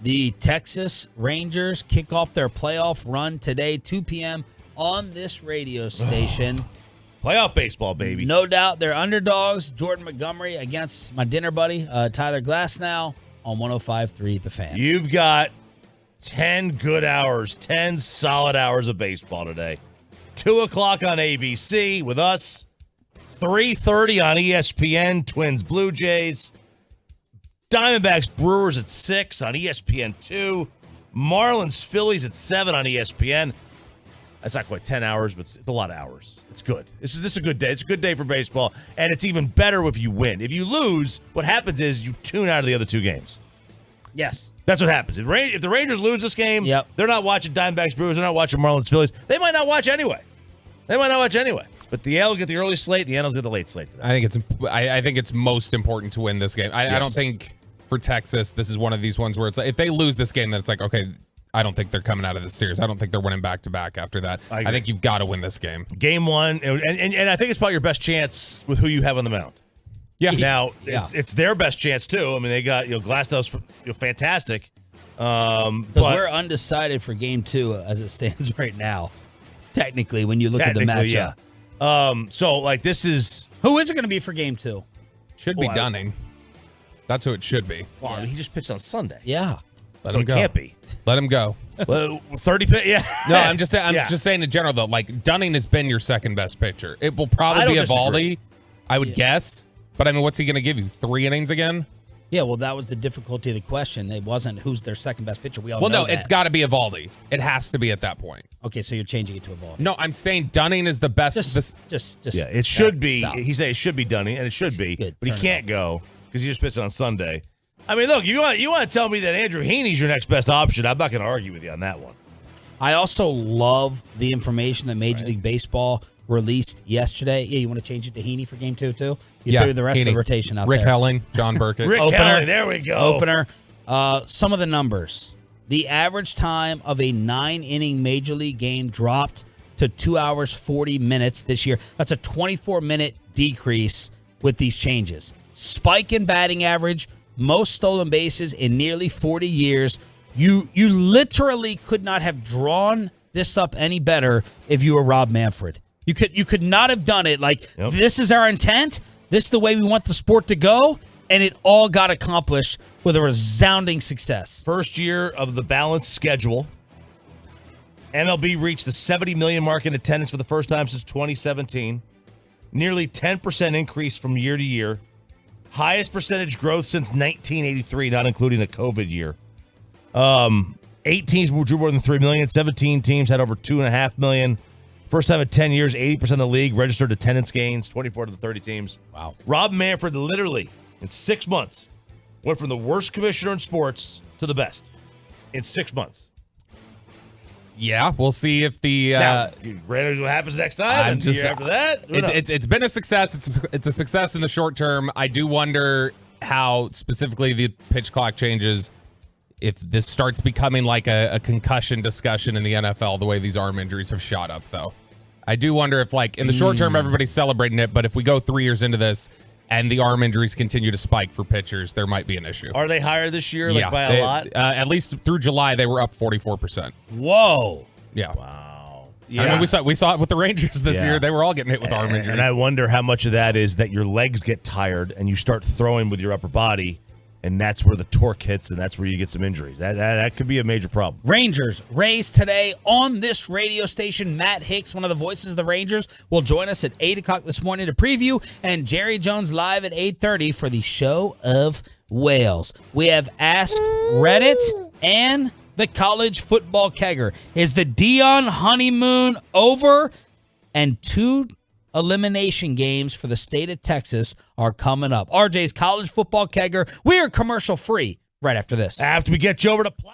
The Texas Rangers kick off their playoff run today, 2 p.m. on this radio station. Playoff baseball, baby. No doubt they're underdogs. Jordan Montgomery against my dinner buddy, Tyler Glasnow on 105.3 The Fan. You've got 10 good hours, 10 solid hours of baseball today. 2 o'clock on ABC with us. 3:30 on ESPN, Twins Blue Jays. Diamondbacks Brewers at 6 on ESPN 2. Marlins Phillies at 7 on ESPN. That's not quite 10 hours, but it's a lot of hours. It's good. This is a good day. It's a good day for baseball, and it's even better if you win. If you lose, what happens is you tune out of the other two games. Yes. That's what happens. If the Rangers lose this game, they're not watching Diamondbacks Brewers. They're not watching Marlins Phillies. They might not watch anyway. But the AL will get the early slate. The NL's get the late slate today. I think it's most important to win this game. I don't think for Texas this is one of these ones where it's like if they lose this game, then it's like, okay, I don't think they're coming out of this series. I don't think they're winning back-to-back after that. I think you've got to win this game. Game one, and I think it's probably your best chance with who you have on the mound. Yeah. Now, it's their best chance, too. I mean, they got, Glasnow's fantastic. Because we're undecided for game 2 as it stands right now, technically, when you look at the matchup. Yeah. This is... Who is it going to be for game 2? Should be Dunning. That's who it should be. Well, I mean, he just pitched on Sunday. Yeah. Let him go. Can't be. Let him go. 30 pitch, yeah. No, I'm just saying in general though. Like Dunning has been your second best pitcher. It will probably be Eovaldi, I would guess. But I mean, what's he going to give you? 3 innings again? Yeah, well, that was the difficulty of the question. It wasn't who's their second best pitcher. We all know that. It's got to be Eovaldi. It has to be at that point. Okay, so you're changing it to Eovaldi. No, I'm saying Dunning is the best. It should be. He said it should be Dunning, and it should be, but he can't go because he just pitched on Sunday. I mean, look, you want to tell me that Andrew Heaney's your next best option? I'm not going to argue with you on that one. I also love the information that Major League Baseball released yesterday. Yeah, you want to change it to Heaney for game 2 too? You threw the rest of the rotation out Rick there. Helling, John Burkett. Rick Helling, there we go. Opener. Some of the numbers. The average time of a 9-inning Major League game dropped to 2 hours, 40 minutes this year. That's a 24-minute decrease with these changes. Spike in batting average, most stolen bases in nearly 40 years. You literally could not have drawn this up any better if you were Rob Manfred. You could not have done it like, this is our intent, this is the way we want the sport to go, and it all got accomplished with a resounding success. First year of the balanced schedule. MLB reached the 70 million mark in attendance for the first time since 2017. Nearly 10% increase from year to year. Highest percentage growth since 1983, not including the COVID year. 8 teams drew more than 3 million. 17 teams had over 2.5 million. First time in 10 years, 80% of the league registered attendance gains, 24 to the 30 teams. Wow. Rob Manfred literally, in 6 months, went from the worst commissioner in sports to the best. In 6 months. Yeah, we'll see if the now, what happens next time. And year after that, it's been a success. It's a success in the short term. I do wonder how specifically the pitch clock changes. If this starts becoming like a concussion discussion in the NFL, the way these arm injuries have shot up, though, I do wonder if, like, in the short term, everybody's celebrating it, but if we go 3 years into this and the arm injuries continue to spike for pitchers, there might be an issue. Are they higher this year, by a lot? At least through July, they were up 44%. Whoa. Yeah. Wow. Yeah. I mean, we saw it with the Rangers this year. They were all getting hit with arm injuries. And I wonder how much of that is that your legs get tired and you start throwing with your upper body, and that's where the torque hits, and that's where you get some injuries. That could be a major problem. Rangers, Rays today on this radio station. Matt Hicks, one of the voices of the Rangers, will join us at 8 o'clock this morning to preview, and Jerry Jones live at 8:30 for the Show of Wales. We have Ask Reddit and the College Football Kegger. Is the Deion honeymoon over? And 2 elimination games for the state of Texas are coming up. RJ's College Football Kegger. We are commercial free right after this. After we get you over to Platinum.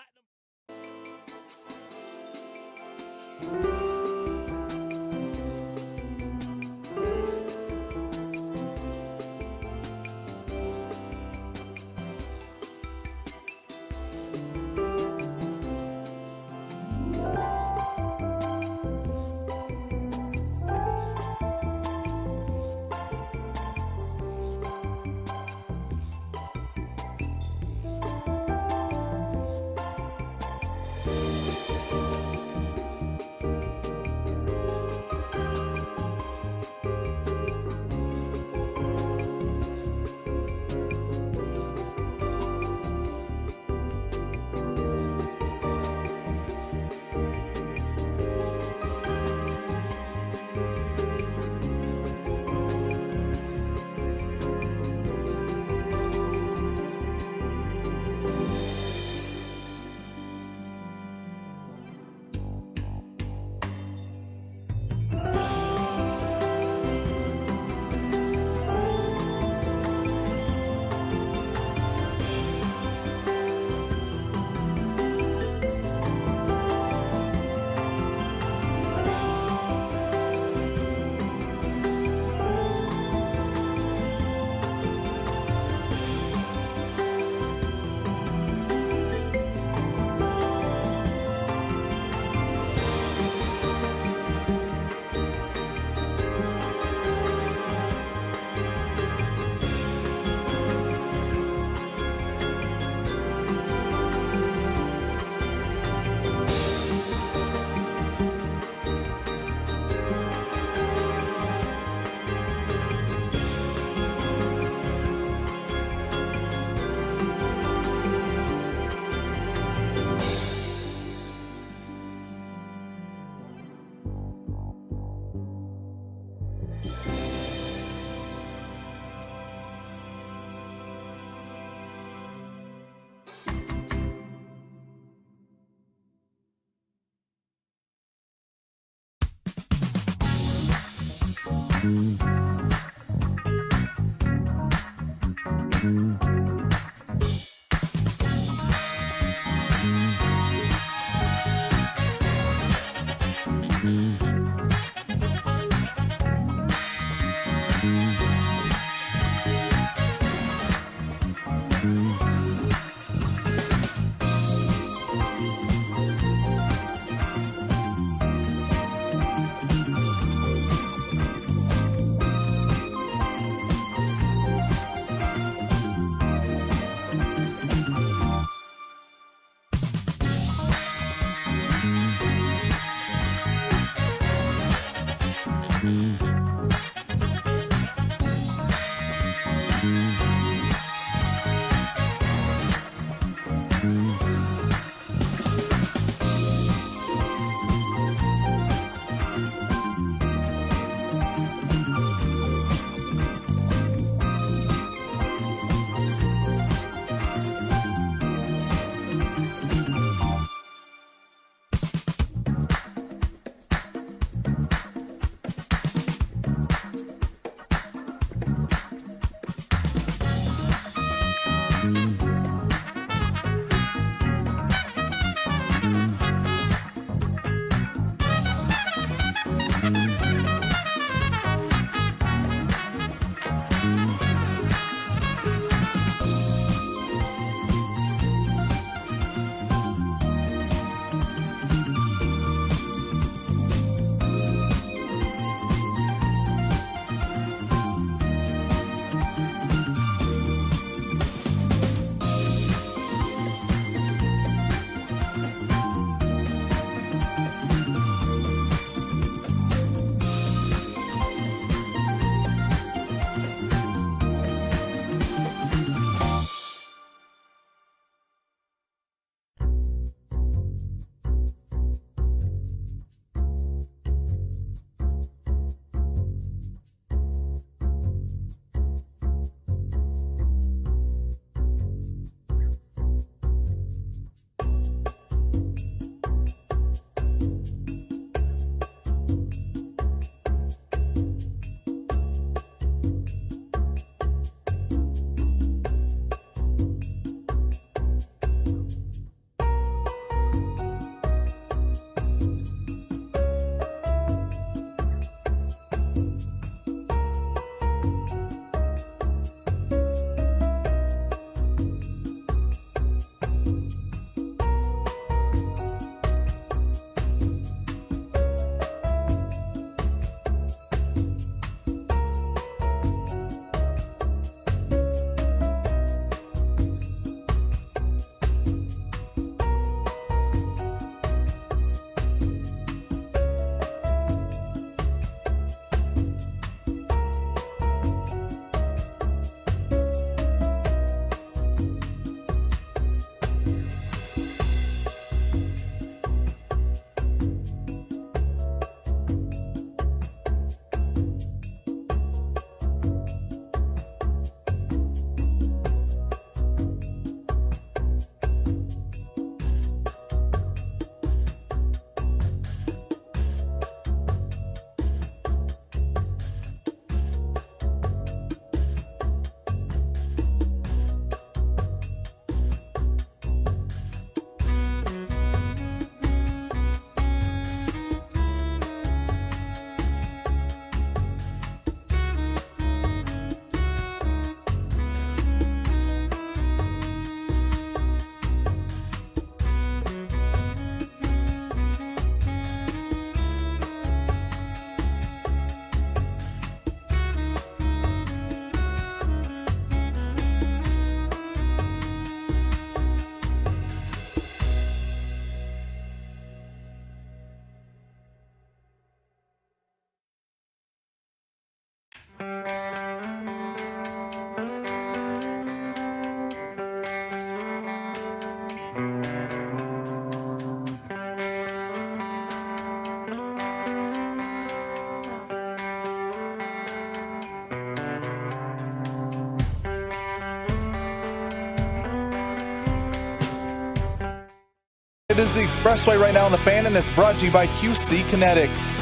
It is the Expressway right now on the Fan, and it's brought to you by QC Kinetics.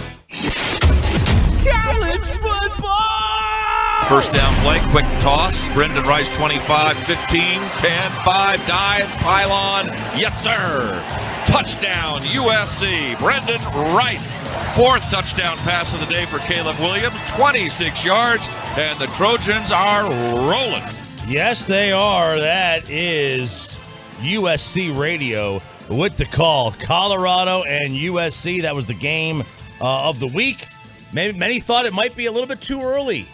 College football! First down play, quick toss. Brendan Rice, 25, 15, 10, 5, dives, pylon. Yes, sir. Touchdown, USC. Brendan Rice. Fourth touchdown pass of the day for Caleb Williams, 26 yards, and the Trojans are rolling. Yes, they are. That is USC Radio with the call. Colorado and USC, that was the game of the week. Many thought it might be a little bit too early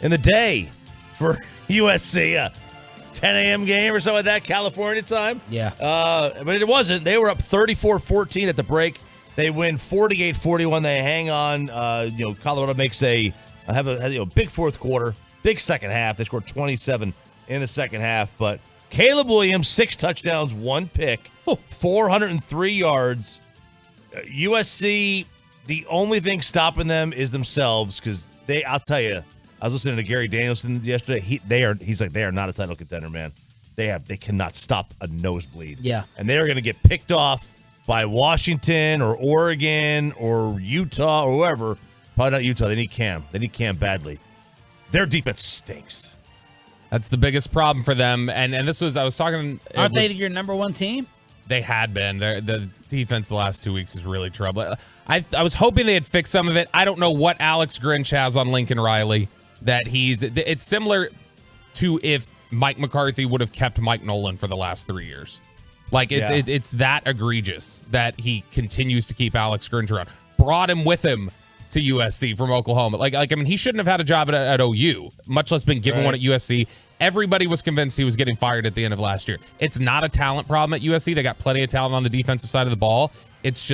in the day for USC. 10 a.m. game or something like that, California time. Yeah. But it wasn't. They were up 34-14 at the break. They win 48-41. They hang on. Colorado makes a big fourth quarter, big second half. They scored 27 in the second half. But Caleb Williams, 6 touchdowns, 1 pick, 403 yards. USC, the only thing stopping them is themselves because I'll tell you, I was listening to Gary Danielson yesterday. He's like, they are not a title contender, man. They cannot stop a nosebleed. Yeah. And they are going to get picked off by Washington or Oregon or Utah or whoever. Probably not Utah. They need Cam. They need Cam badly. Their defense stinks. That's the biggest problem for them. And this was, I was talking. Aren't they your number one team? They had been. The defense the last 2 weeks is really trouble. I was hoping they had fixed some of it. I don't know what Alex Grinch has on Lincoln Riley. It's similar to if Mike McCarthy would have kept Mike Nolan for the last 3 years. Like it's that egregious that he continues to keep Alex Grinch around. Brought him with him to USC from Oklahoma. He shouldn't have had a job at OU, much less been given one at USC. Everybody was convinced he was getting fired at the end of last year. It's not a talent problem at USC. They got plenty of talent on the defensive side of the ball. It's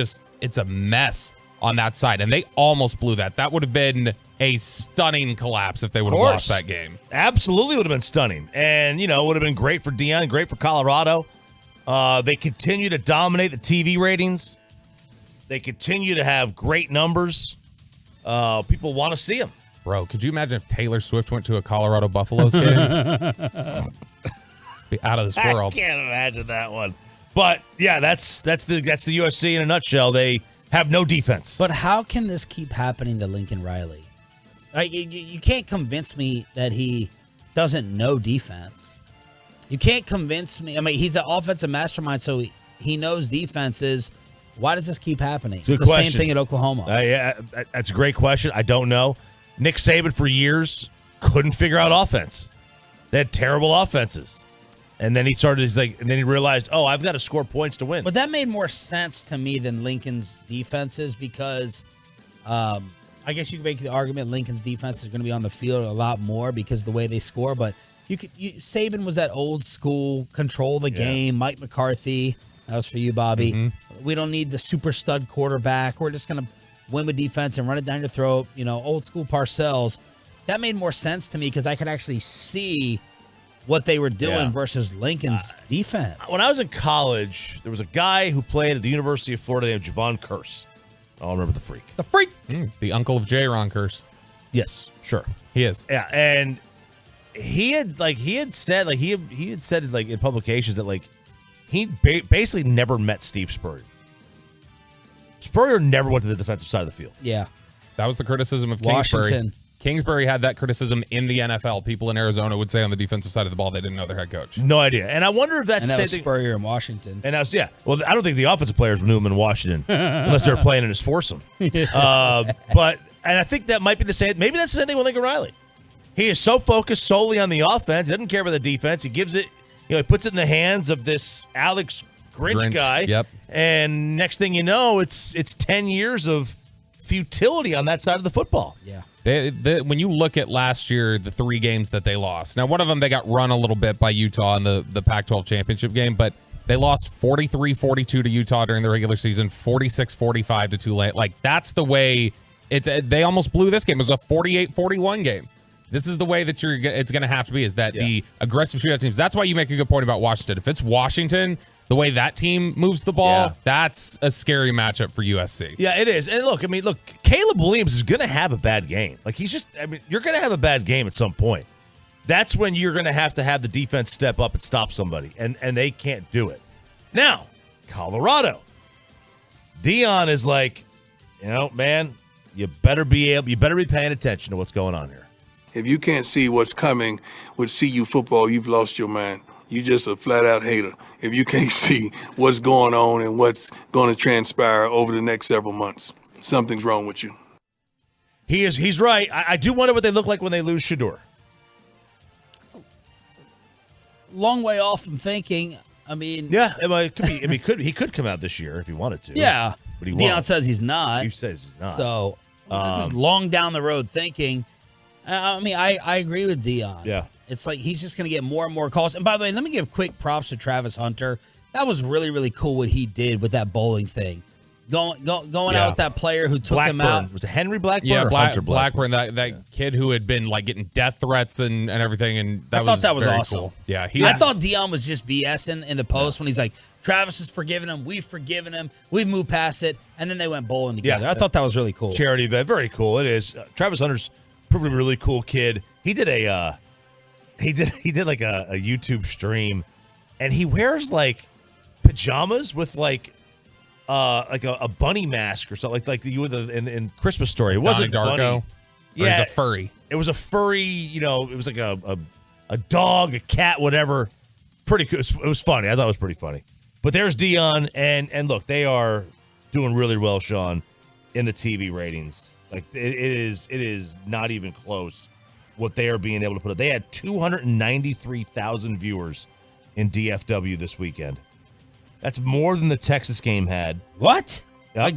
a mess on that side, and they almost blew that. That would have been a stunning collapse if they would have lost that game. Absolutely would have been stunning, and it would have been great for Deion, great for Colorado. They continue to dominate the TV ratings. They continue to have great numbers. People want to see them. Bro, could you imagine if Taylor Swift went to a Colorado Buffaloes game? Be out of this world. I can't imagine that one. But yeah, that's the USC in a nutshell. They have no defense. But how can this keep happening to Lincoln Riley? You can't convince me that he doesn't know defense. You can't convince me. I mean, he's an offensive mastermind, so he knows defenses. Why does this keep happening? It's the same thing at Oklahoma. Yeah, that's a great question. I don't know. Nick Saban for years couldn't figure out offense. They had terrible offenses. And then he realized, I've got to score points to win. But that made more sense to me than Lincoln's defenses because I guess you could make the argument Lincoln's defense is going to be on the field a lot more because of the way they score. But Saban was that old school control the game. Mike McCarthy, that was for you, Bobby. Mm-hmm. We don't need the super stud quarterback. We're just going to win with defense and run it down your throat. Old school Parcells. That made more sense to me because I could actually see what they were doing versus Lincoln's defense. When I was in college, there was a guy who played at the University of Florida named Javon Curse. I'll remember the freak. The freak! The uncle of J-Ron Curse. Yes, sure. He is. Yeah, and he had said in publications that he basically never met Steve Spurrier. Spurrier never went to the defensive side of the field. Yeah. That was the criticism of Kingsbury. Washington. Kingsbury had that criticism in the NFL. People in Arizona would say on the defensive side of the ball they didn't know their head coach. No idea. And I wonder if that's the same thing. Spurrier in Washington. And well, I don't think the offensive players knew him in Washington unless they were playing in his foursome. And I think that might be the same. Maybe that's the same thing with Lincoln Riley. He is so focused solely on the offense. He doesn't care about the defense. He gives it, he puts it in the hands of this Alex Grinch guy. Yep. And next thing you know, it's 10 years of futility on that side of the football. Yeah. When you look at last year, the 3 games that they lost. Now, one of them they got run a little bit by Utah in the Pac-12 championship game, but they lost 43-42 to Utah during the regular season, 46-45 to Tulane. That's the way they almost blew this game. It was a 48-41 game. This is the way that it's going to have to be, is that the aggressive shootout teams. That's why you make a good point about Washington. If it's Washington, the way that team moves the ball, that's a scary matchup for USC. Yeah, it is. And look, Caleb Williams is going to have a bad game. You're going to have a bad game at some point. That's when you're going to have the defense step up and stop somebody, and they can't do it. Now, Colorado. Deion is like, man, you better be paying attention to what's going on here. If you can't see what's coming with CU football, you've lost your mind. You're just a flat-out hater if you can't see what's going on and what's going to transpire over the next several months. Something's wrong with you. He's right. I do wonder what they look like when they lose Shedeur. Long way off from thinking. I mean, yeah, it could be. I mean, he could come out this year if he wanted to. Yeah, but he Deion won't. says he's not. He says he's not. So this is long down the road thinking. I mean, I agree with Deion. Yeah, it's like he's just going to get more and more calls. And by the way, let me give quick props to Travis Hunter. That was really, really cool what he did with that bowling thing. Going out with that player who took him out. Was it Henry Blackburn? Yeah, or Hunter Blackburn. That kid who had been like getting death threats and everything, and I thought that was very awesome. Cool. Yeah, I thought Deion was just BSing in the post when he's like, Travis has forgiven him, we've forgiven him, we've moved past it, and then they went bowling together. I thought that was really cool. Charity event, very cool. It is. Travis Hunter's probably a really cool kid. He did he did like a YouTube stream, and he wears like pajamas with like a bunny mask or something like you would in Christmas Story. It wasn't Donnie Darko. bunny. Yeah, he's a furry. It was a furry. It was like a dog, a cat, whatever. Pretty cool. It was funny. I thought it was pretty funny. But there's Deion, and look, they are doing really well, Sean, in the TV ratings. Like it is not even close what they are being able to put up. They had 293,000 viewers in DFW this weekend. That's more than the Texas game had. What? Yep.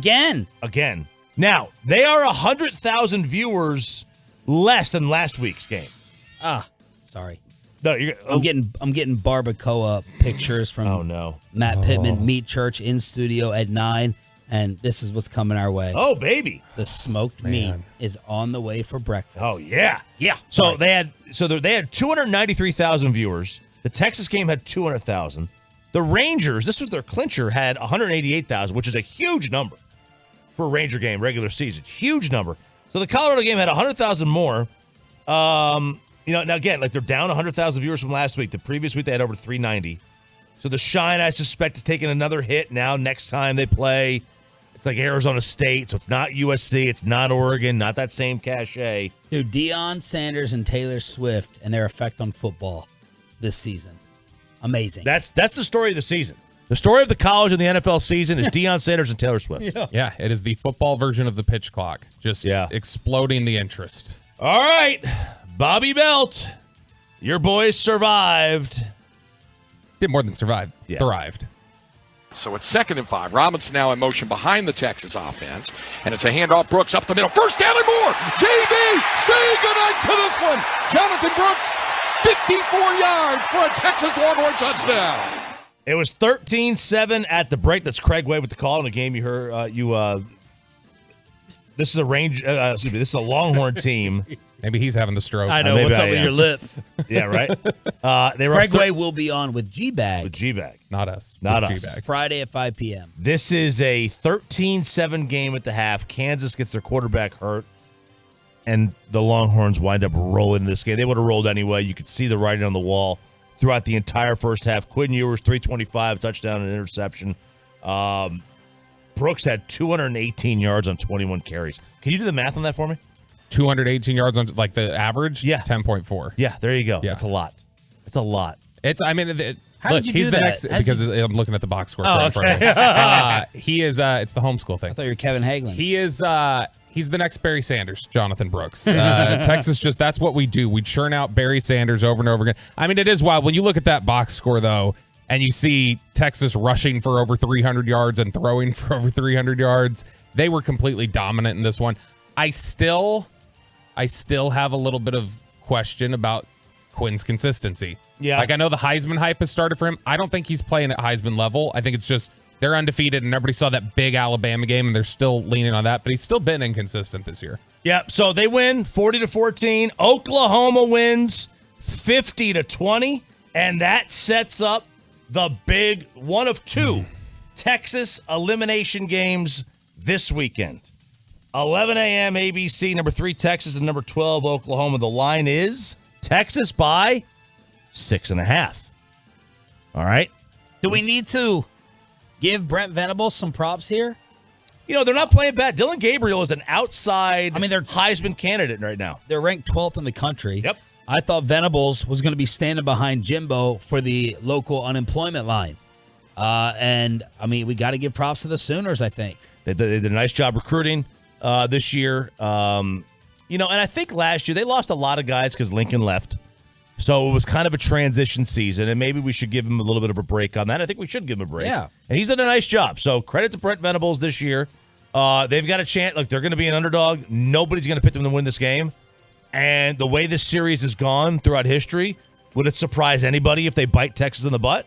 Again. Now, they are 100,000 viewers less than last week's game. Sorry. No, I'm getting barbacoa pictures from Matt Pittman Meat Church in studio at 9, and this is what's coming our way. Oh, baby. The smoked meat is on the way for breakfast. Oh, yeah. Yeah. So they had 293,000 viewers. The Texas game had 200,000. The Rangers, this was their clincher, had 188,000, which is a huge number for a Ranger game, regular season. Huge number. So the Colorado game had 100,000 more. Now again, like they're down 100,000 viewers from last week. The previous week they had over 390. So the shine, I suspect, is taking another hit now. Next time they play, it's like Arizona State, so it's not USC, it's not Oregon, not that same cachet. Dude, Deion Sanders and Taylor Swift and their effect on football this season. Amazing. That's the story of the season. The story of the college and the NFL season is Deion Sanders and Taylor Swift. Yeah, it is the football version of the pitch clock. Just exploding the interest. All right, Bobby Belt, your boys survived. Did more than survive. Yeah. Thrived. So it's 2nd and 5. Robinson now in motion behind the Texas offense. And it's a handoff. Brooks up the middle. First down and more. JB, say goodnight to this one. Jonathan Brooks, 54 yards for a Texas Longhorn touchdown. It was 13-7 at the break. That's Craig Way with the call in the game. You heard this is this is a Longhorn team. Maybe he's having the stroke. I know. What's up with your lip? Yeah, right. Craig Way will be on with G-Bag. With G-Bag. Not us. Not with us. G-Bag. Friday at 5 p.m. This is a 13-7 game at the half. Kansas gets their quarterback hurt, and the Longhorns wind up rolling this game. They would have rolled anyway. You could see the writing on the wall throughout the entire first half. Quinn Ewers, 325, touchdown and interception. Brooks had 218 yards on 21 carries. Can you do the math on that for me? 218 yards on like the average? Yeah. 10.4. Yeah, there you go. Yeah. That's a lot. It's a lot. How did you do that? Because I'm looking at the box score. Oh, okay. He is, it's the homeschool thing. I thought you were Kevin Hagelin. He is, he's the next Barry Sanders, Jonathan Brooks. Texas that's what we do. We churn out Barry Sanders over and over again. I mean, it is wild. When you look at that box score, though, and you see Texas rushing for over 300 yards and throwing for over 300 yards, they were completely dominant in this one. I still have a little bit of question about Quinn's consistency. Yeah. Like, I know the Heisman hype has started for him. I don't think he's playing at Heisman level. I think it's just they're undefeated, and everybody saw that big Alabama game, and they're still leaning on that. But he's still been inconsistent this year. Yeah, so they win 40-14. Oklahoma wins 50-20, and that sets up the big one of two Texas elimination games this weekend. 11 a.m. ABC, number 3 Texas and number 12 Oklahoma. The line is Texas by 6.5. All right. Do we need to give Brent Venables some props here? they're not playing bad. Dylan Gabriel is an outside they're Heisman candidate right now. They're ranked 12th in the country. Yep. I thought Venables was going to be standing behind Jimbo for the local unemployment line. We got to give props to the Sooners, I think. They did a nice job recruiting this year. And I think last year they lost a lot of guys because Lincoln left. So it was kind of a transition season, and maybe we should give him a little bit of a break on that. I think we should give him a break. Yeah. And he's done a nice job. So credit to Brent Venables this year. They've got a chance. Look, they're going to be an underdog. Nobody's going to pick them to win this game. And the way this series has gone throughout history, would it surprise anybody if they bite Texas in the butt?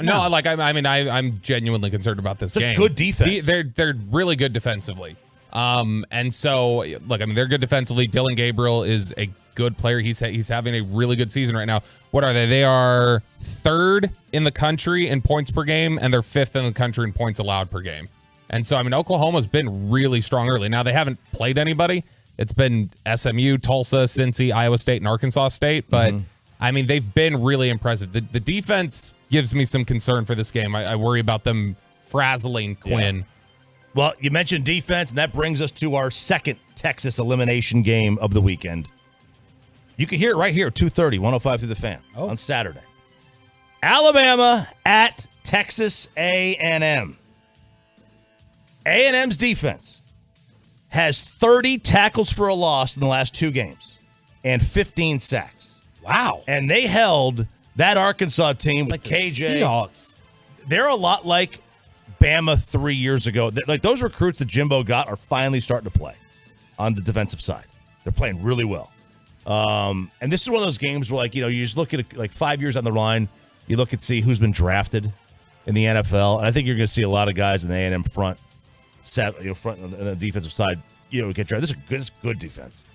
No, I'm genuinely concerned about this game. It's a good defense. They're really good defensively. And so, look, they're good defensively. Dylan Gabriel is a good player. He's having a really good season right now. What are they? They are 3rd in the country in points per game, and they're 5th in the country in points allowed per game. And so, Oklahoma's been really strong early. Now, they haven't played anybody. It's been SMU, Tulsa, Cincy, Iowa State, and Arkansas State. But, they've been really impressive. The defense gives me some concern for this game. I worry about them frazzling Quinn. Yeah. Well, you mentioned defense, and that brings us to our second Texas elimination game of the weekend. You can hear it right here, 2:30, 105 through the Fan on Saturday. Alabama at Texas A&M. A&M's defense has 30 tackles for a loss in the last 2 games and 15 sacks. Wow. And they held that Arkansas team with KJ. Seahawks. They're a lot like Bama 3 years ago. Like those recruits that Jimbo got are finally starting to play on the defensive side. They're playing really well. And this is one of those games where, you just look at it, 5 years on the line, you look and see who's been drafted in the NFL. And I think you're going to see a lot of guys in the A&M front on the defensive side, get drafted. This is good defense.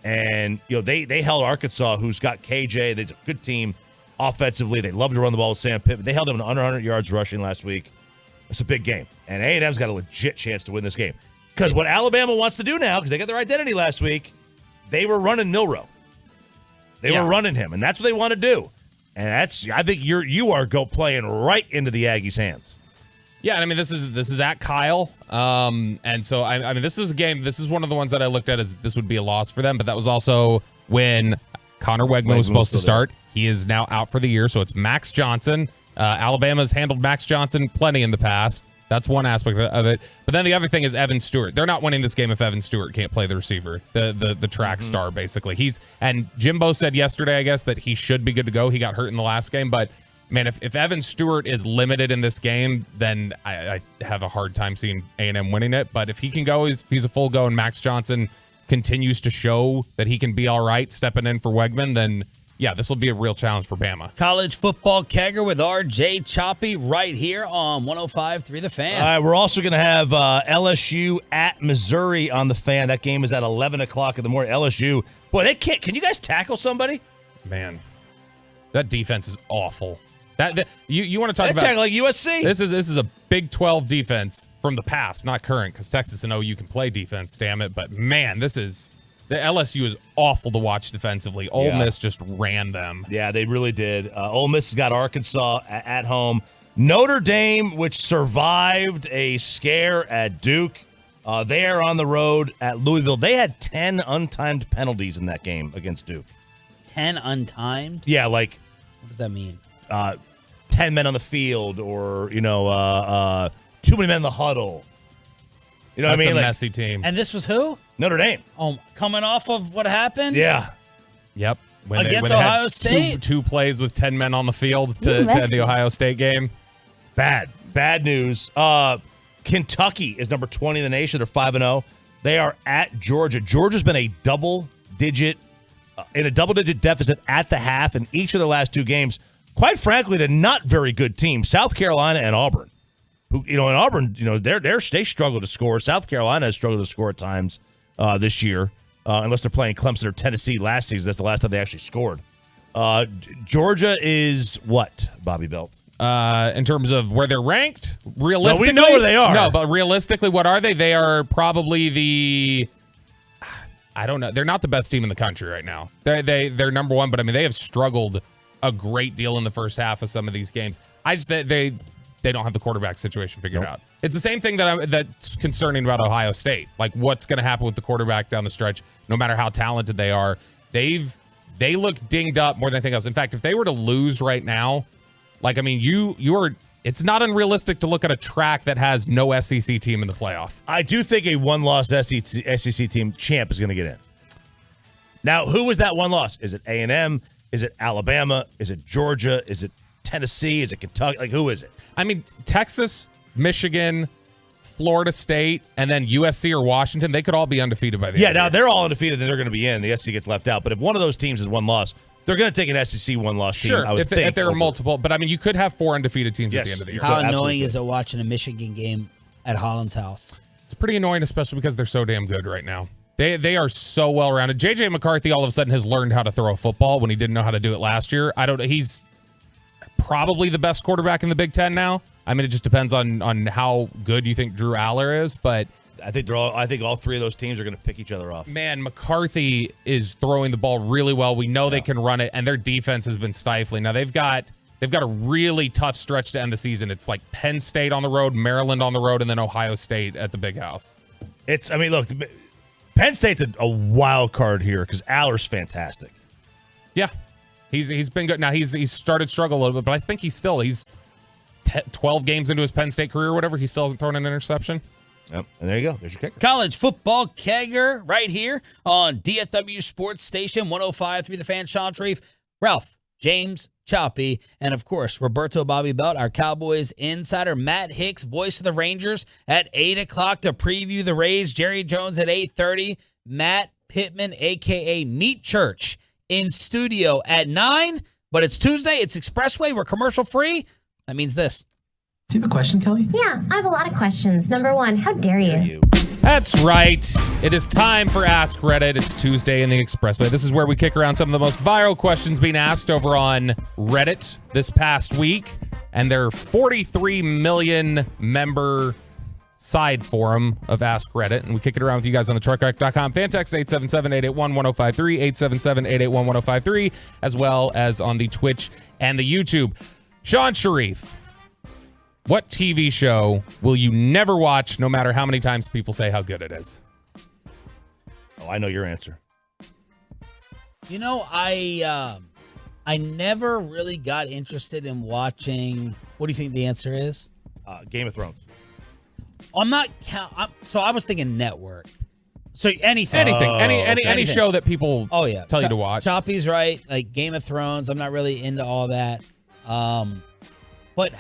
And, they held Arkansas, who's got KJ. They're a good team offensively. They love to run the ball with Sam Pittman. They held them under 100 yards rushing last week. It's a big game. And A&M's got a legit chance to win this game. Because what Alabama wants to do now, because they got their identity last week, they were running Milroe. They were running him, and that's what they want to do. And I think you are playing right into the Aggies' hands. Yeah, and this is at Kyle. And so this is a game. This is one of the ones that I looked at as this would be a loss for them, but that was also when Connor Wegman was supposed to start. He is now out for the year, so it's Max Johnson. Alabama's handled Max Johnson plenty in the past. That's one aspect of it. But then the other thing is Evan Stewart. They're not winning this game if Evan Stewart can't play the receiver, the track star, basically. And Jimbo said yesterday, I guess, that he should be good to go. He got hurt in the last game. But, man, if Evan Stewart is limited in this game, then I have a hard time seeing A&M winning it. But if he can go, he's a full go, and Max Johnson continues to show that he can be all right stepping in for Wegman, then yeah, this will be a real challenge for Bama. College football kegger with RJ Choppy right here on 105.3 The Fan. All right, we're also going to have LSU at Missouri on The Fan. That game is at 11 o'clock in the morning. LSU, boy, they can't. Can you guys tackle somebody? Man, that defense is awful. You want to talk They about tackle like USC? This is a Big 12 defense from the past, not current, because Texas and OU can play defense. Damn it! But man, the LSU is awful to watch defensively. Ole Miss just ran them. Yeah, they really did. Ole Miss has got Arkansas at home. Notre Dame, which survived a scare at Duke, they are on the road at Louisville. They had 10 untimed penalties in that game against Duke. 10 untimed? Yeah, what does that mean? 10 men on the field, or too many men in the huddle. You know That's what I mean? A messy team. And this was who? Notre Dame. Oh, coming off of what happened? Yeah. Yep. Against Ohio State? Two plays with 10 men on the field to end the Ohio State game. Bad news. Kentucky is number 20 in the nation. They're 5-0. They are at Georgia. Georgia's been in a double-digit deficit at the half in each of their last 2 games. Quite frankly, to not very good teams, South Carolina and Auburn. Who, in Auburn, they struggle to score. South Carolina has struggled to score at times this year, unless they're playing Clemson or Tennessee last season. That's the last time they actually scored. Georgia is what, Bobby Belt? In terms of where they're ranked, realistically, no, we know where they are. No, but realistically, what are they? They are probably I don't know. They're not the best team in the country right now. They're number 1, but they have struggled a great deal in the first half of some of these games. they don't have the quarterback situation figured out. It's the same thing that's concerning about Ohio State. Like, what's going to happen with the quarterback down the stretch, no matter how talented they are. They look dinged up more than anything else. In fact, if they were to lose right now, like, I mean, it's not unrealistic to look at a track that has no SEC team in the playoff. I do think a one-loss SEC team champ is going to get in. Now, who was that one loss? Is it A&M? Is it Alabama? Is it Georgia? Is it Tennessee? Is it Kentucky? Like, who is it? I mean, Texas, Michigan, Florida State, and then USC or Washington, they could all be undefeated by the end of the year. They're all undefeated, and they're going to be in. The SEC gets left out. But if one of those teams is one loss, they're going to take an SEC one-loss team, I would think. If there are multiple. But, I mean, you could have 4 undefeated teams at the end of the year. How annoying is it watching a Michigan game at Holland's house? It's pretty annoying, especially because they're so damn good right now. They are so well-rounded. J.J. McCarthy all of a sudden has learned how to throw a football when he didn't know how to do it last year. He's probably the best quarterback in the Big Ten now. I mean, it just depends on how good you think Drew Aller is, but I think all three of those teams are going to pick each other off. Man, McCarthy is throwing the ball really well. We know they can run it, and their defense has been stifling. Now they've got a really tough stretch to end the season. It's like Penn State on the road, Maryland on the road, and then Ohio State at the Big House. Look, Penn State's a wild card here because Aller's fantastic. Yeah, he's been good. Now he's started to struggle a little bit, but I think he's 12 games into his Penn State career or whatever. He still hasn't thrown an interception. Yep, and there you go. There's your kicker. College football kegger right here on DFW Sports Station 105.3 The Fan. Sean Sharif, Ralph, James, Choppy, and of course, Roberto Bobby Belt, our Cowboys insider, Matt Hicks, voice of the Rangers at 8 o'clock to preview the Rays, Jerry Jones at 8:30, Matt Pittman, a.k.a. Meat Church, in studio at 9, but it's Tuesday, it's Expressway, we're commercial free. That means this. Do you have a question, Kelly? Yeah, I have a lot of questions. Number 1, how dare you? That's right. It is time for Ask Reddit. It's Tuesday in the Expressway. This is where we kick around some of the most viral questions being asked over on Reddit this past week. And their 43 million member side forum of Ask Reddit. And we kick it around with you guys on the truckwreck.com. Fantext 877-881-1053, 877-881-1053, as well as on the Twitch and the YouTube. Sean Sharif, what TV show will you never watch no matter how many times people say how good it is? Oh, I know your answer. You know, I never really got interested in watching. What do you think the answer is? Game of Thrones. I'm not so I was thinking network. So anything. Any show that people tell you to watch. Choppy's right. Like Game of Thrones. I'm not really into all that. But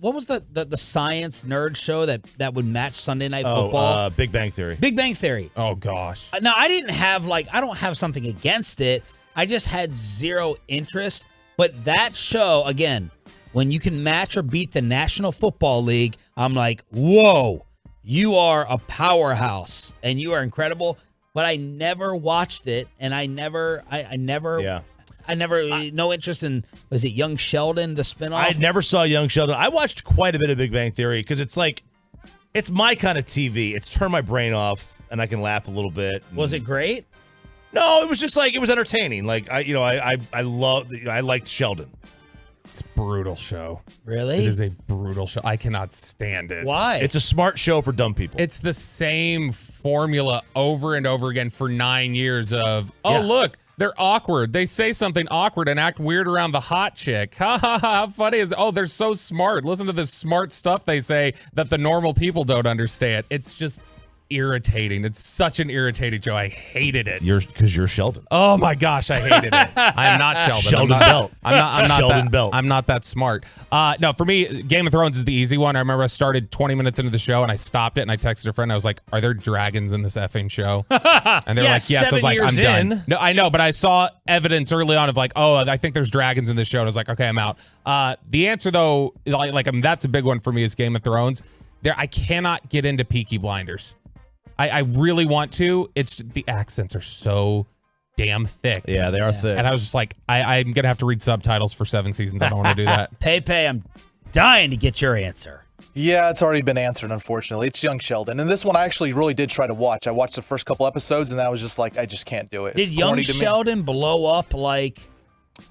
what was the science nerd show that would match Sunday Night Football? Big Bang Theory. Big Bang Theory. Oh, gosh. Now, I don't have something against it. I just had zero interest. But that show, again, when you can match or beat the National Football League, I'm like, whoa, you are a powerhouse and you are incredible. But I never watched it, and I never no interest in, was it Young Sheldon, the spinoff? I never saw Young Sheldon. I watched quite a bit of Big Bang Theory because it's my kind of TV. It's turned my brain off and I can laugh a little bit. Was it great? No, it was just it was entertaining. I liked Sheldon. It's a brutal show. Really? It is a brutal show. I cannot stand it. Why? It's a smart show for dumb people. It's the same formula over and over again for 9 years of, look, they're awkward. They say something awkward and act weird around the hot chick. Ha ha ha. How funny is it? Oh, they're so smart. Listen to this smart stuff they say that the normal people don't understand. It's just irritating. It's such an irritating show. I hated it. Because you're Sheldon. Oh my gosh, I hated it. I am not Sheldon. Sheldon Belt. I'm not Sheldon that, Belt. I'm not that smart. No, for me, Game of Thrones is the easy one. I remember I started 20 minutes into the show and I stopped it and I texted a friend. I was like, "Are there dragons in this effing show?" And they're like, "Yes." I was like, "I'm done." No, I know, but I saw evidence early on of I think there's dragons in this show. And I was like, "Okay, I'm out." The answer though, that's a big one for me is Game of Thrones. I cannot get into Peaky Blinders. I really want to. It's the accents are so damn thick. Yeah, they are thick. And I was just like, I'm going to have to read subtitles for 7 seasons. I don't want to do that. Pepe, I'm dying to get your answer. Yeah, it's already been answered, unfortunately. It's Young Sheldon. And this one I actually really did try to watch. I watched the first couple episodes, and I was just like, I just can't do it. Did Young Sheldon blow up like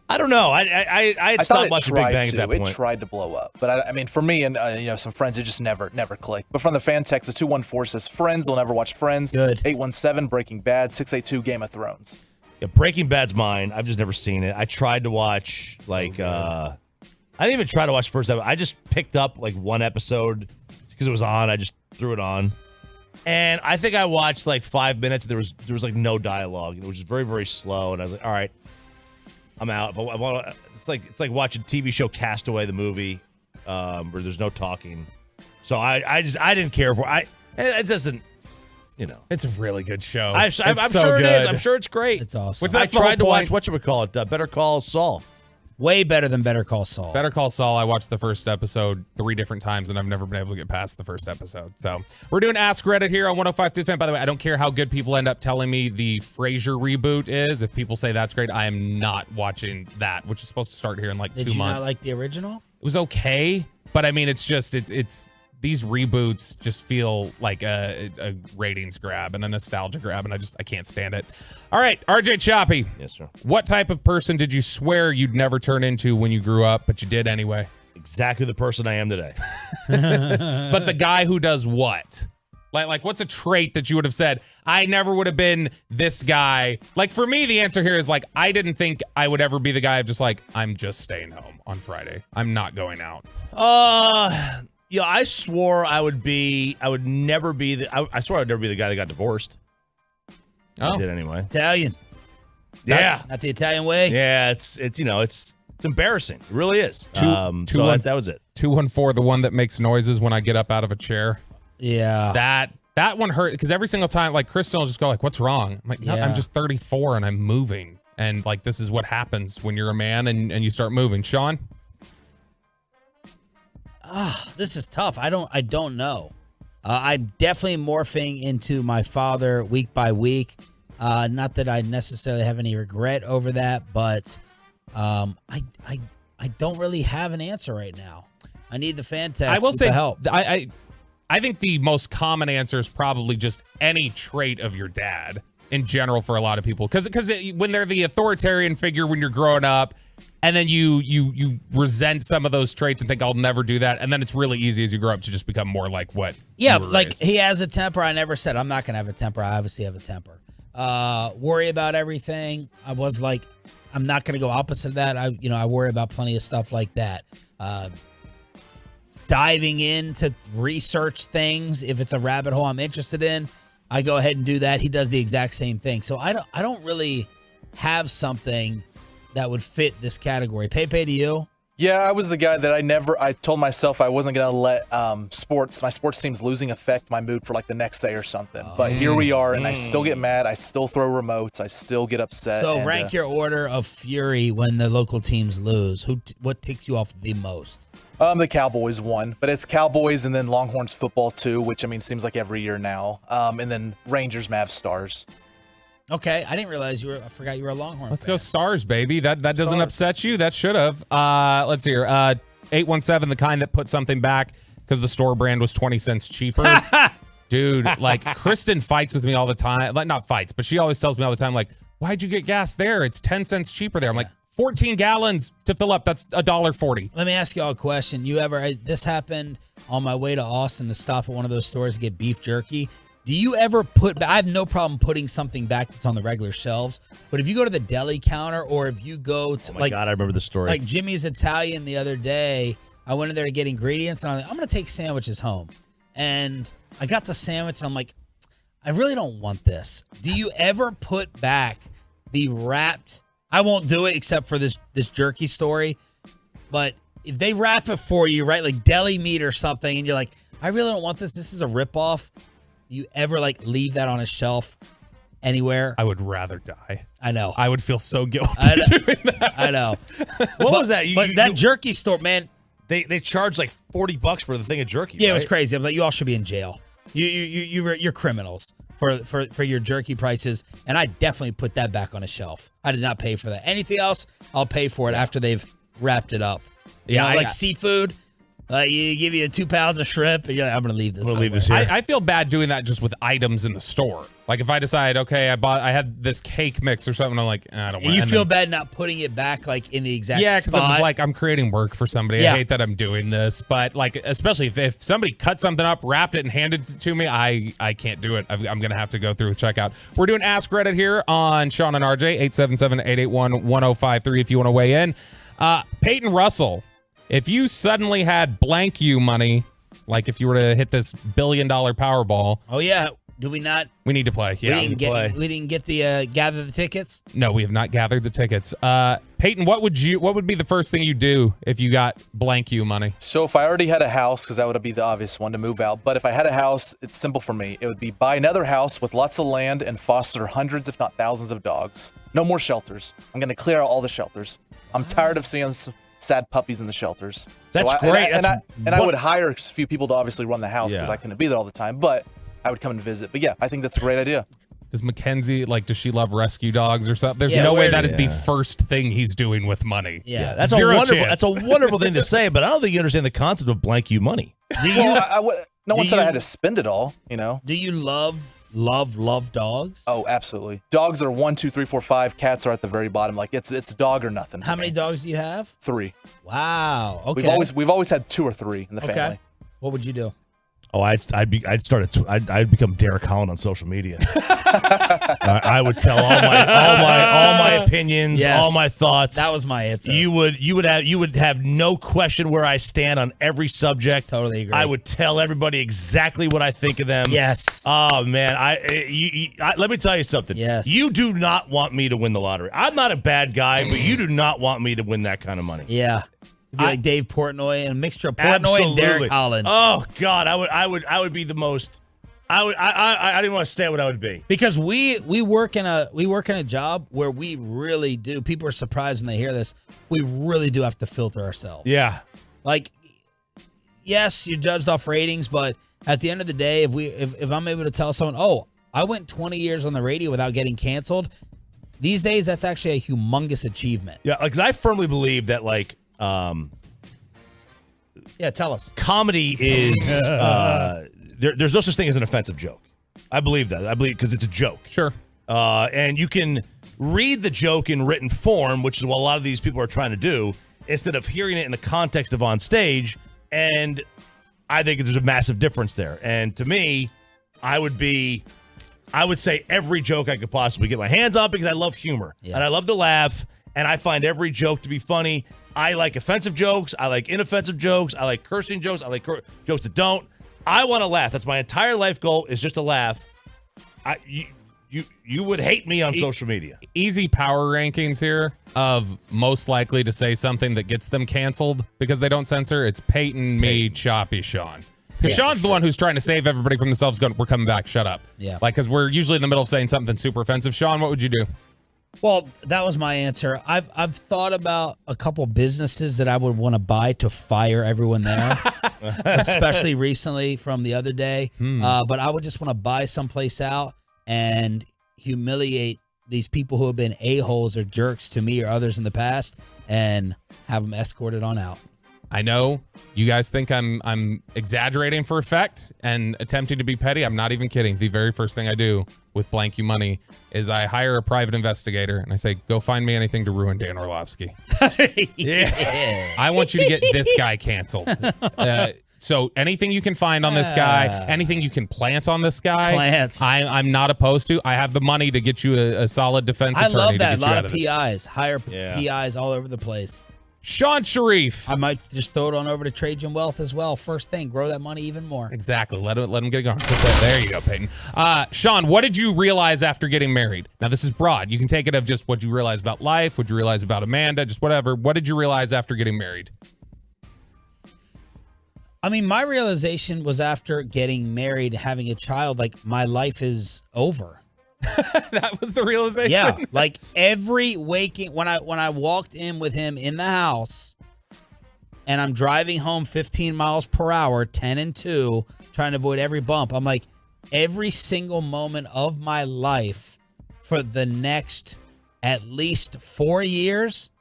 I don't know. I had stopped watching Big Bang at that point. It tried to blow up, but I mean, for me and some friends, it just never clicked. But from the fan text, the 214 says Friends. They'll never watch Friends. Good. 817 Breaking Bad. 682 Game of Thrones. Yeah, Breaking Bad's mine. I've just never seen it. I tried to watch I didn't even try to watch the first episode. I just picked up like one episode because it was on. I just threw it on, and I think I watched like 5 minutes. There was like no dialogue. It was just very, very slow, and I was like, all right, I'm out. It's like watching TV show Castaway, the movie, where there's no talking. So I didn't care for it. It doesn't, It's a really good show. I'm so sure good. it is. I'm sure it's great. It's awesome. Which I that's tried to watch point. Better Call Saul. Way better than Better Call Saul. Better Call Saul, I watched the first episode 3 different times, and I've never been able to get past the first episode. So we're doing Ask Reddit here on 105 through the Fan. By the way, I don't care how good people end up telling me the Frasier reboot is. If people say that's great, I am not watching that, which is supposed to start here in like 2 months. Did you not like the original? It was okay, but I mean, it's these reboots just feel like a ratings grab and a nostalgia grab, and I can't stand it. All right, RJ Choppy. Yes, sir. What type of person did you swear you'd never turn into when you grew up, but you did anyway? Exactly the person I am today. But the guy who does what? Like what's a trait that you would have said, I never would have been this guy? Like for me, the answer here is like, I didn't think I would ever be the guy of just like, I'm just staying home on Friday. I'm not going out. I swore I would never be the guy that got divorced. Oh. I did anyway. Italian. Yeah. Not the Italian way. Yeah, it's embarrassing. It really is. That was it. 214, the one that makes noises when I get up out of a chair. Yeah. That one hurt because every single time, like Kristen will just go like, "What's wrong?" I'm like, "No, I'm just 34 and I'm moving." And like this is what happens when you're a man and you start moving. Sean? This is tough. I don't know. I'm definitely morphing into my father week by week. Not that I necessarily have any regret over that, but I don't really have an answer right now. I need the fan text. I will say help. I think the most common answer is probably just any trait of your dad in general for a lot of people, because when they're the authoritarian figure when you're growing up, and then you resent some of those traits and think I'll never do that, and then it's really easy as you grow up to just become more like what. Yeah, like he has a temper. I never said I'm not gonna have a temper. I obviously have a temper. Worry about everything. I was like, I'm not gonna go opposite of that. I worry about plenty of stuff like that. Diving in to research things. If it's a rabbit hole I'm interested in, I go ahead and do that. He does the exact same thing. So I don't really have something that would fit this category. Pepe, to you? Yeah, I was the guy that I told myself I wasn't going to let my sports teams losing affect my mood for like the next day or something. But here we are, and I still get mad. I still throw remotes. I still get upset. So rank your order of fury when the local teams lose. What ticks you off the most? The Cowboys won, but it's Cowboys and then Longhorns football too, which I mean seems like every year now. And then Rangers, Mavs, Stars. Okay, I didn't realize I forgot you were a Longhorn Let's fan. go Stars, baby. That doesn't upset you? That should have. Let's hear. 817, the kind that put something back because the store brand was 20 cents cheaper. Dude, like Kristen fights with me all the time. Like not fights, but she always tells me all the time, like, why'd you get gas there? It's 10 cents cheaper there. I'm like, 14 gallons to fill up. That's $1.40. Let me ask you all a question. This happened on my way to Austin to stop at one of those stores to get beef jerky. Do you ever I have no problem putting something back that's on the regular shelves, but if you go to the deli counter or if you go to God, I remember the story. Like Jimmy's Italian the other day, I went in there to get ingredients and I'm like, I'm going to take sandwiches home. And I got the sandwich and I'm like, I really don't want this. Do you ever put back the wrapped, I won't do it except for this jerky story, but if they wrap it for you, right, like deli meat or something, and you're like, I really don't want this. This is a ripoff. You ever like leave that on a shelf anywhere? I would rather die. I know. I would feel so guilty doing that. I know. What was that? That jerky store, man. They charge like $40 for the thing of jerky. Yeah, right? It was crazy. I'm like, you all should be in jail. You're criminals for your jerky prices, and I definitely put that back on a shelf. I did not pay for that. Anything else, I'll pay for it after they've wrapped it up. You know, like seafood. You give you 2 pounds of shrimp, and you're like, I'm going to leave this. We'll leave this here. I feel bad doing that just with items in the store. Like if I decide, okay, I had this cake mix or something, I'm like, I don't want. And you feel bad not putting it back like in the exact spot. Yeah, because I'm just like, I'm creating work for somebody. Yeah. I hate that I'm doing this, but like, especially if somebody cut something up, wrapped it, and handed it to me, I can't do it. I'm gonna have to go through with checkout. We're doing Ask Reddit here on Sean and RJ 877-881-1053 if you want to weigh in. Peyton Russell, if you suddenly had blank you money, like if you were to hit this $1 billion Powerball. Oh yeah. Do we not? We need to play. Yeah, we didn't get the gather the tickets. No, we have not gathered the tickets. Peyton, what would be the first thing you do if you got blank you money? So if I already had a house, because that would be the obvious one to move out. But if I had a house, it's simple for me. It would be buy another house with lots of land and foster hundreds, if not thousands, of dogs. No more shelters. I'm going to clear out all the shelters. I'm tired of seeing sad puppies in the shelters. That's great. I would hire a few people to obviously run the house because I couldn't be there all the time. But I would come and visit. But yeah, I think that's a great idea. Does Mackenzie, does she love rescue dogs or something? There's no way that is the first thing he's doing with money. Yeah, that's a wonderful thing to say, but I don't think you understand the concept of blank you money. Do you? No one said I had to spend it all. Do you love dogs? Oh, absolutely. Dogs are 1, 2, 3, 4, 5. Cats are at the very bottom. Like it's dog or nothing. How many dogs do you have? 3. Wow. Okay. We've always had 2 or 3 in the family. What would you do? Oh, I'd become Derek Holland on social media. I would tell all my opinions, all my thoughts. That was my answer. You would have no question where I stand on every subject. Totally agree. I would tell everybody exactly what I think of them. Yes. Oh man, let me tell you something. Yes. You do not want me to win the lottery. I'm not a bad guy, but you do not want me to win that kind of money. Yeah. Be like Dave Portnoy and a mixture of Portnoy and Derek Holland. Oh God, I would be the most. I didn't want to say what I would be because we work in a job where we really do. People are surprised when they hear this. We really do have to filter ourselves. Yeah. Like, yes, you're judged off ratings, but at the end of the day, if I'm able to tell someone, oh, I went 20 years on the radio without getting canceled, these days that's actually a humongous achievement. Yeah, because I firmly believe that yeah, tell us. Comedy is there's no such thing as an offensive joke. I believe that. I believe because it's a joke. Sure. And you can read the joke in written form, which is what a lot of these people are trying to do, instead of hearing it in the context of on stage. And I think there's a massive difference there. And to me, I would say every joke I could possibly get my hands on because I love humor and I love to laugh. And I find every joke to be funny. I like offensive jokes. I like inoffensive jokes. I like cursing jokes. I like jokes that don't. I want to laugh. That's my entire life goal is just to laugh. You would hate me on social media. Easy power rankings here of most likely to say something that gets them canceled because they don't censor. It's Peyton, me, Choppy, Sean. Because Sean's the one who's trying to save everybody from themselves going, we're coming back, shut up. Yeah. Because we're usually in the middle of saying something super offensive. Sean, what would you do? Well, that was my answer. I've thought about a couple businesses that I would want to buy to fire everyone there, especially recently from the other day. But I would just want to buy someplace out and humiliate these people who have been a-holes or jerks to me or others in the past and have them escorted on out. I know you guys think I'm exaggerating for effect and attempting to be petty. I'm not even kidding. The very first thing I do with blank you money is I hire a private investigator and I say, go find me anything to ruin Dan Orlovsky. Yeah. I want you to get this guy canceled. So anything you can find on this guy, anything you can plant on this guy, I'm not opposed to. I have the money to get you a solid defense attorney. I love that. To get a you lot out of PIs. Hire PIs all over the place. Sean Sharif. I might just throw it on over to Trajan Wealth as well. First thing, grow that money even more. Exactly. Let him get it going. There you go, Peyton. Sean, what did you realize after getting married? Now, this is broad. You can take it of just what you realize about life, what you realize about Amanda, just whatever. What did you realize after getting married? I mean, my realization was after getting married, having a child, like my life is over. That was the realization. Yeah, like every waking when I walked in with him in the house, and I'm driving home 15 miles per hour, 10 and 2, trying to avoid every bump. I'm like, every single moment of my life for the next at least 4 years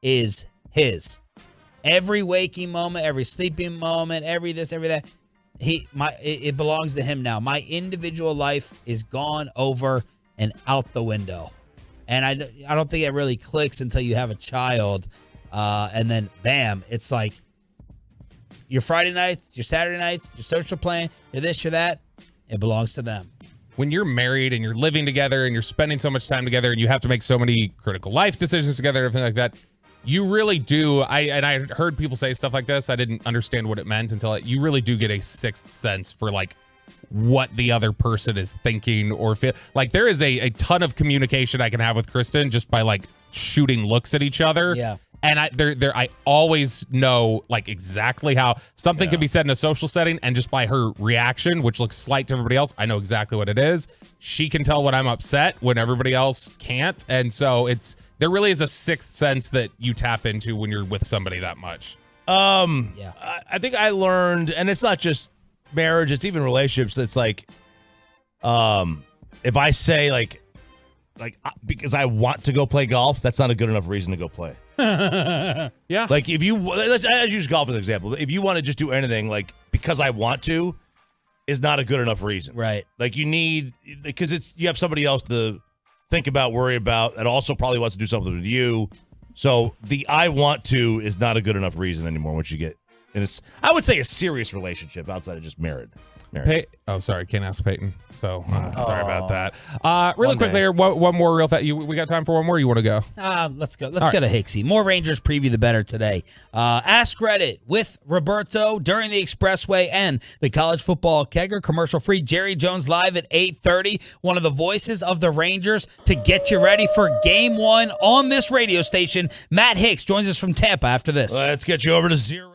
is his. Every waking moment, every sleeping moment, every this, every that. It belongs to him now. My individual life is gone over and out the window. And I don't think it really clicks until you have a child. And then, bam, it's like your Friday nights, your Saturday nights, your social plan, your this, your that. It belongs to them. When you're married and you're living together and you're spending so much time together and you have to make so many critical life decisions together and everything like that, you really do. I heard people say stuff like this. I didn't understand what it meant until you really do get a sixth sense for like what the other person is thinking or feel. Like there is a ton of communication I can have with Kristen just by like shooting looks at each other. Yeah. And I always know like exactly how something can be said in a social setting, and just by her reaction, which looks slight to everybody else, I know exactly what it is. She can tell when I'm upset when everybody else can't, and so there really is a sixth sense that you tap into when you're with somebody that much. I think I learned, and it's not just marriage; it's even relationships. It's like, if I say like because I want to go play golf, that's not a good enough reason to go play. Yeah. Like if you let's use golf as an example. If you want to just do anything like because I want to is not a good enough reason. Right. Like you need, because you have somebody else to think about, worry about, and also probably wants to do something with you. So the I want to is not a good enough reason anymore once you get, and it's, I would say, a serious relationship outside of just married. Sorry, can't ask Peyton. So sorry about that. Really quickly here, one more real fast. We got time for one more? You want to go? Let's go. Let's go to Hicksy. More Rangers preview, the better today. Ask Reddit with Roberto during the Expressway and the College Football Kegger commercial free. Jerry Jones live at 8:30. One of the voices of the Rangers to get you ready for Game 1 on this radio station. Matt Hicks joins us from Tampa after this. Let's get you over to Zero.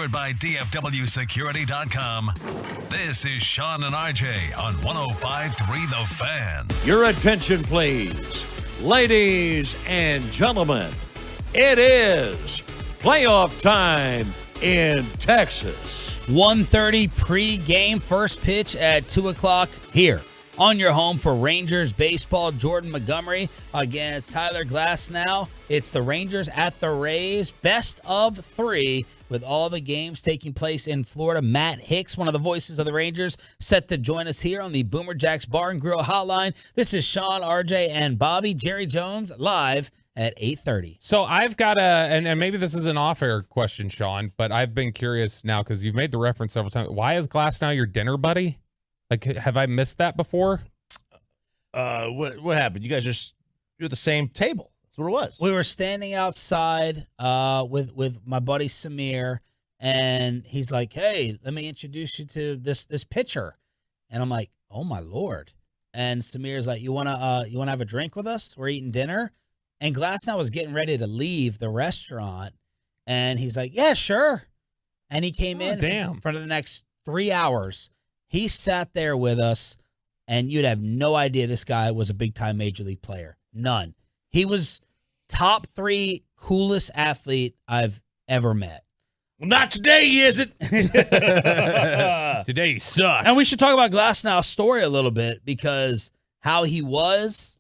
Secured by DFWSecurity.com. This is Sean and RJ on 105.3 The Fan. Your attention, please. Ladies and gentlemen, it is playoff time in Texas. 1:30 pre-game, first pitch at 2 o'clock here on your home for Rangers baseball. Jordan Montgomery against Tyler Glasnow. It's the Rangers at the Rays. Best of 3 with all the games taking place in Florida. Matt Hicks, one of the voices of the Rangers, set to join us here on the Boomer Jacks Bar and Grill Hotline. This is Sean, RJ, and Bobby. Jerry Jones live at 8:30. So I've got and maybe this is an off-air question, Sean, but I've been curious now because you've made the reference several times. Why is Glasnow your dinner buddy? Like, have I missed that before? What happened? You guys you're at the same table. That's what it was. We were standing outside with my buddy Samir, and he's like, "Hey, let me introduce you to this pitcher." And I'm like, "Oh my Lord." And Samir's like, "You wanna have a drink with us? We're eating dinner." And Glasnow was getting ready to leave the restaurant, and he's like, "Yeah, sure." And he came in for the next 3 hours. He sat there with us, and you'd have no idea this guy was a big-time Major League player. None. He was top 3 coolest athlete I've ever met. Well, not today, he isn't. Today he sucks. And we should talk about Glasnow's story a little bit because how he was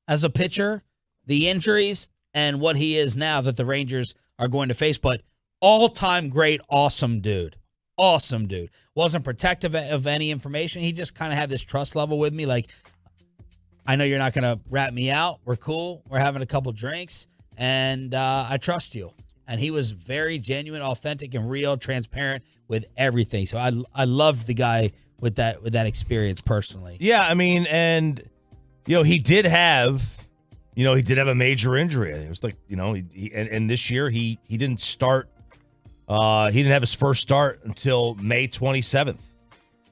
as a pitcher, the injuries, and what he is now that the Rangers are going to face. But all-time great, awesome dude. Awesome dude. Wasn't protective of any information. He just kind of had this trust level with me. Like, I know you're not going to rat me out. We're cool. We're having a couple drinks, and I trust you. And he was very genuine, authentic, and real, transparent with everything. So I loved the guy with that experience personally. Yeah, I mean, and he did have a major injury. It was like, and this year he didn't start. He didn't have his first start until May 27th.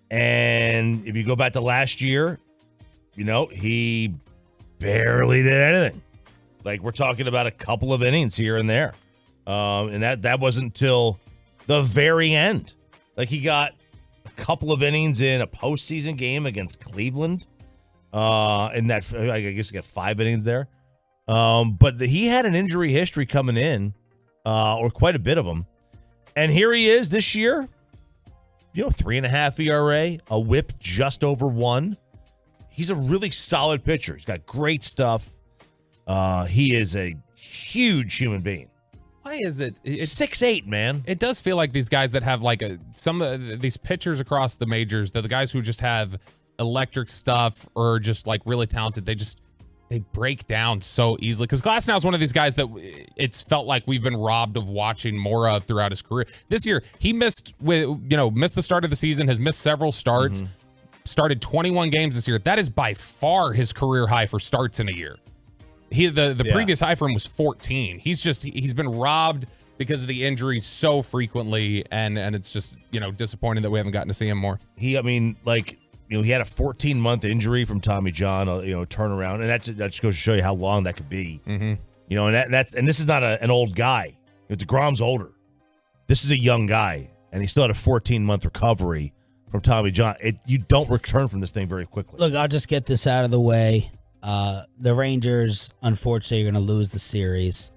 And if you go back to last year, he barely did anything. Like, we're talking about a couple of innings here and there. And that wasn't until the very end. Like, he got a couple of innings in a postseason game against Cleveland. And that, I guess he got 5 innings there. But he had an injury history coming in, or quite a bit of them. And here he is this year, 3.5 ERA, a whip just over 1. He's a really solid pitcher. He's got great stuff. He is a huge human being. Why is it? It's 6'8", man. It does feel like these guys that have like some of these pitchers across the majors, they're the guys who just have electric stuff or just like really talented. They break down so easily. Because Glasnow is one of these guys that it's felt like we've been robbed of watching more of throughout his career. This year, he missed the start of the season, has missed several starts, started 21 games this year. That is by far his career high for starts in a year. The previous high for him was 14. He's been robbed because of the injuries so frequently, and it's just, disappointing that we haven't gotten to see him more. He had a 14-month injury from Tommy John, turnaround, and that just goes to show you how long that could be. Mm-hmm. And this is not an old guy. DeGrom's older. This is a young guy, and he still had a 14-month recovery from Tommy John. You don't return from this thing very quickly. Look, I'll just get this out of the way. The Rangers, unfortunately, are going to lose the series.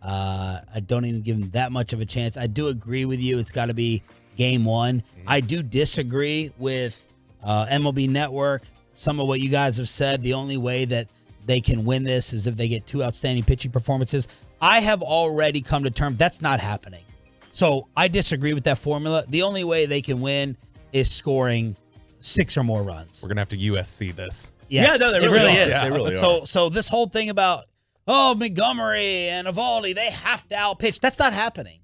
I don't even give them that much of a chance. I do agree with you. It's got to be game 1. I do disagree with MLB Network, some of what you guys have said. The only way that they can win this is if they get 2 outstanding pitching performances. I have already come to terms that's not happening. So I disagree with that formula. The only way they can win is scoring 6 or more runs. We're going to have to USC this. Yes, yeah, no, it really is. Yeah, they really are. So this whole thing about, Montgomery and Eovaldi, they have to outpitch. That's not happening.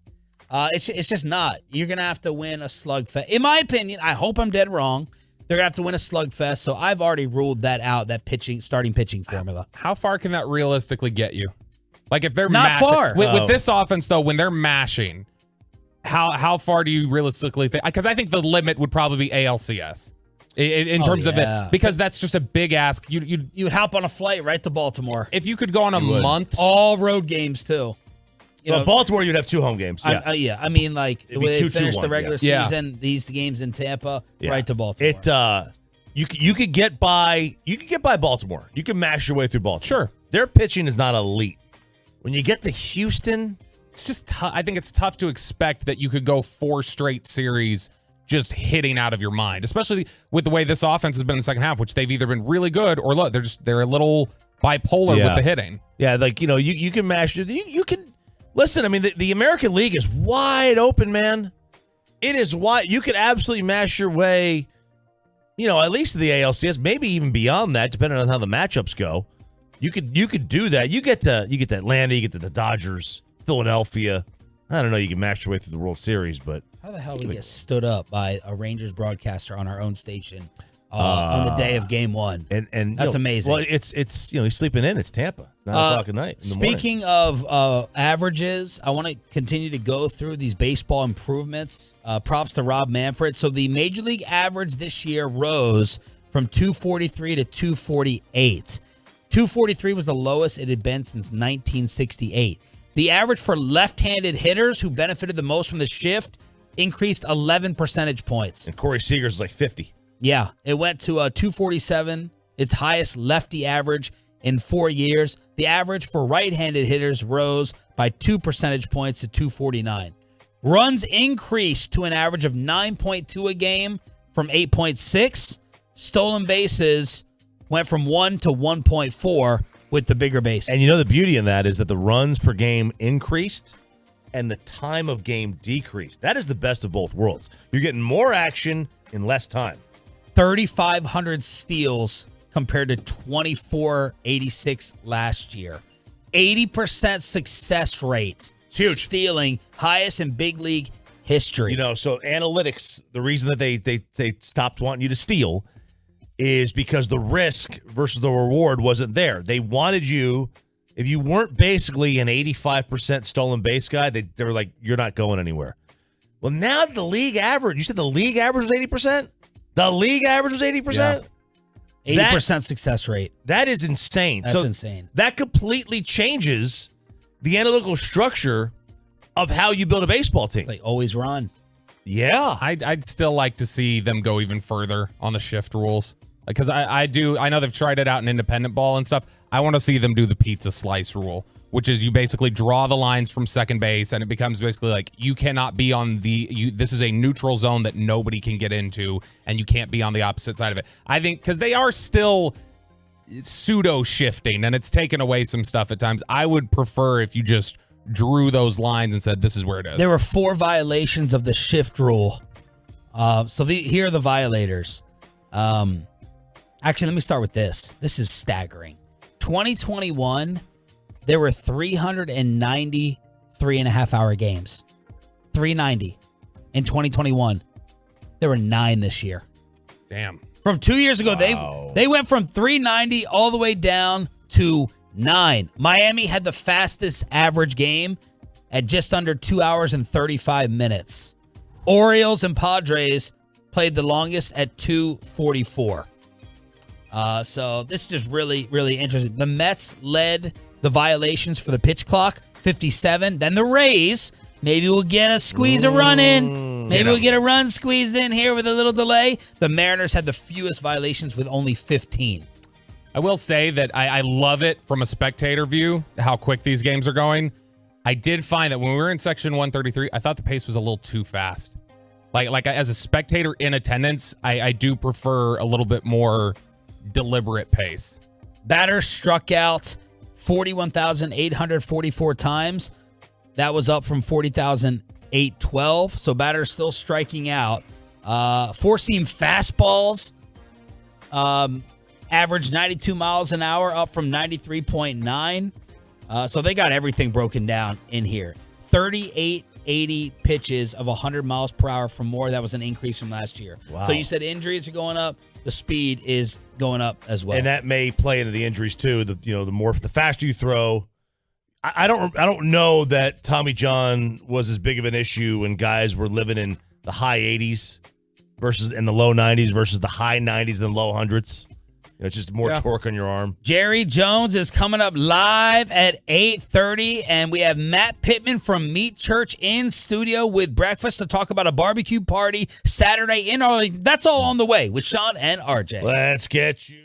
It's just not. You're going to have to win a slugfest. In my opinion, I hope I'm dead wrong. They're going to have to win a slugfest, so I've already ruled that out, that starting pitching formula. How far can that realistically get you? Like, if they're not mashing, far. With this offense, though, when they're mashing, how far do you realistically think? Because I think the limit would probably be ALCS in terms of it, because that's just a big ask. You'd hop on a flight right to Baltimore. If you could go on a month. All road games, too. Baltimore, you'd have 2 home games. Yeah, I mean, like the way they finished the regular yeah. season, these games in Tampa, Yeah. right to Baltimore. You could get by Baltimore. You can mash your way through Baltimore. Sure. Their pitching is not elite. When you get to Houston, it's just I think it's tough to expect that you could go 4 straight series just hitting out of your mind, especially with the way this offense has been in the second half, which they've either been really good or look, they're a little bipolar with the hitting. Yeah, like you can mash it. You can listen. I mean, the American League is wide open, man. It is wide. You could absolutely mash your way. At least to the ALCS, maybe even beyond that, depending on how the matchups go. You could do that. You get to Atlanta, you get to the Dodgers, Philadelphia. I don't know. You can mash your way through the World Series, but How the hell we get stood up by a Rangers broadcaster on our own station on the day of Game 1? And That's amazing. Well, it's he's sleeping in. It's Tampa. It's 9 o'clock at night. Speaking of averages, I want to continue to go through these baseball improvements. Props to Rob Manfred. So the Major League average this year rose from 243 to 248. 243 was the lowest it had been since 1968. The average for left-handed hitters who benefited the most from the shift increased 11 percentage points. And Corey Seager's like 50. Yeah, it went to 247, its highest lefty average in 4 years. The average for right-handed hitters rose by 2 percentage points to 249. Runs increased to an average of 9.2 a game from 8.6. Stolen bases went from 1 to 1.4 with the bigger base. And the beauty in that is that the runs per game increased and the time of game decreased. That is the best of both worlds. You're getting more action in less time. 3,500 steals compared to 2,486 last year. 80% success rate. It's huge. Stealing, highest in big league history. So analytics, the reason that they stopped wanting you to steal is because the risk versus the reward wasn't there. They wanted you, if you weren't basically an 85% stolen base guy, they were like, you're not going anywhere. Well, now the league average, you said the league average was 80%? The league average was 80%? Yeah. 80% success rate. That is insane. That's insane. That completely changes the analytical structure of how you build a baseball team. They always run. Yeah. I'd still like to see them go even further on the shift rules. Because I know they've tried it out in independent ball and stuff. I want to see them do the pizza slice rule, which is you basically draw the lines from second base and it becomes basically like you cannot be on this is a neutral zone that nobody can get into and you can't be on the opposite side of it. I think because they are still pseudo shifting and it's taken away some stuff at times. I would prefer if you just drew those lines and said this is where it is. There were 4 violations of the shift rule. Here are the violators. Actually, let me start with this. This is staggering. 2021, there were 390 3.5-hour games. 390 in 2021. There were 9 this year. Damn. From 2 years ago, they went from 390 all the way down to 9. Miami had the fastest average game at just under 2 hours and 35 minutes. Orioles and Padres played the longest at 2:44. So this is just really, really interesting. The Mets led the violations for the pitch clock, 57. Then the Rays, maybe we'll get a squeeze a run in. Maybe we'll get a run squeezed in here with a little delay. The Mariners had the fewest violations with only 15. I will say that I love it from a spectator view, how quick these games are going. I did find that when we were in section 133, I thought the pace was a little too fast. Like as a spectator in attendance, I do prefer a little bit more deliberate pace. Batters struck out 41,844 times. That was up from 40,812. So batters still striking out. Four-seam fastballs averaged 92 miles an hour, up from 93.9. So they got everything broken down in here. 3880 pitches of 100 miles per hour for more. That was an increase from last year. Wow. So you said injuries are going up. The speed is going up as well. And that may play into the injuries too. The faster you throw. I don't know that Tommy John was as big of an issue when guys were living in the high 80s versus in the low 90s versus the high 90s and low hundreds. It's just more torque on your arm. Jerry Jones is coming up live at 8:30, and we have Matt Pittman from Meat Church in studio with breakfast to talk about a barbecue party Saturday in Arlington. That's all on the way with Sean and RJ. Let's get you.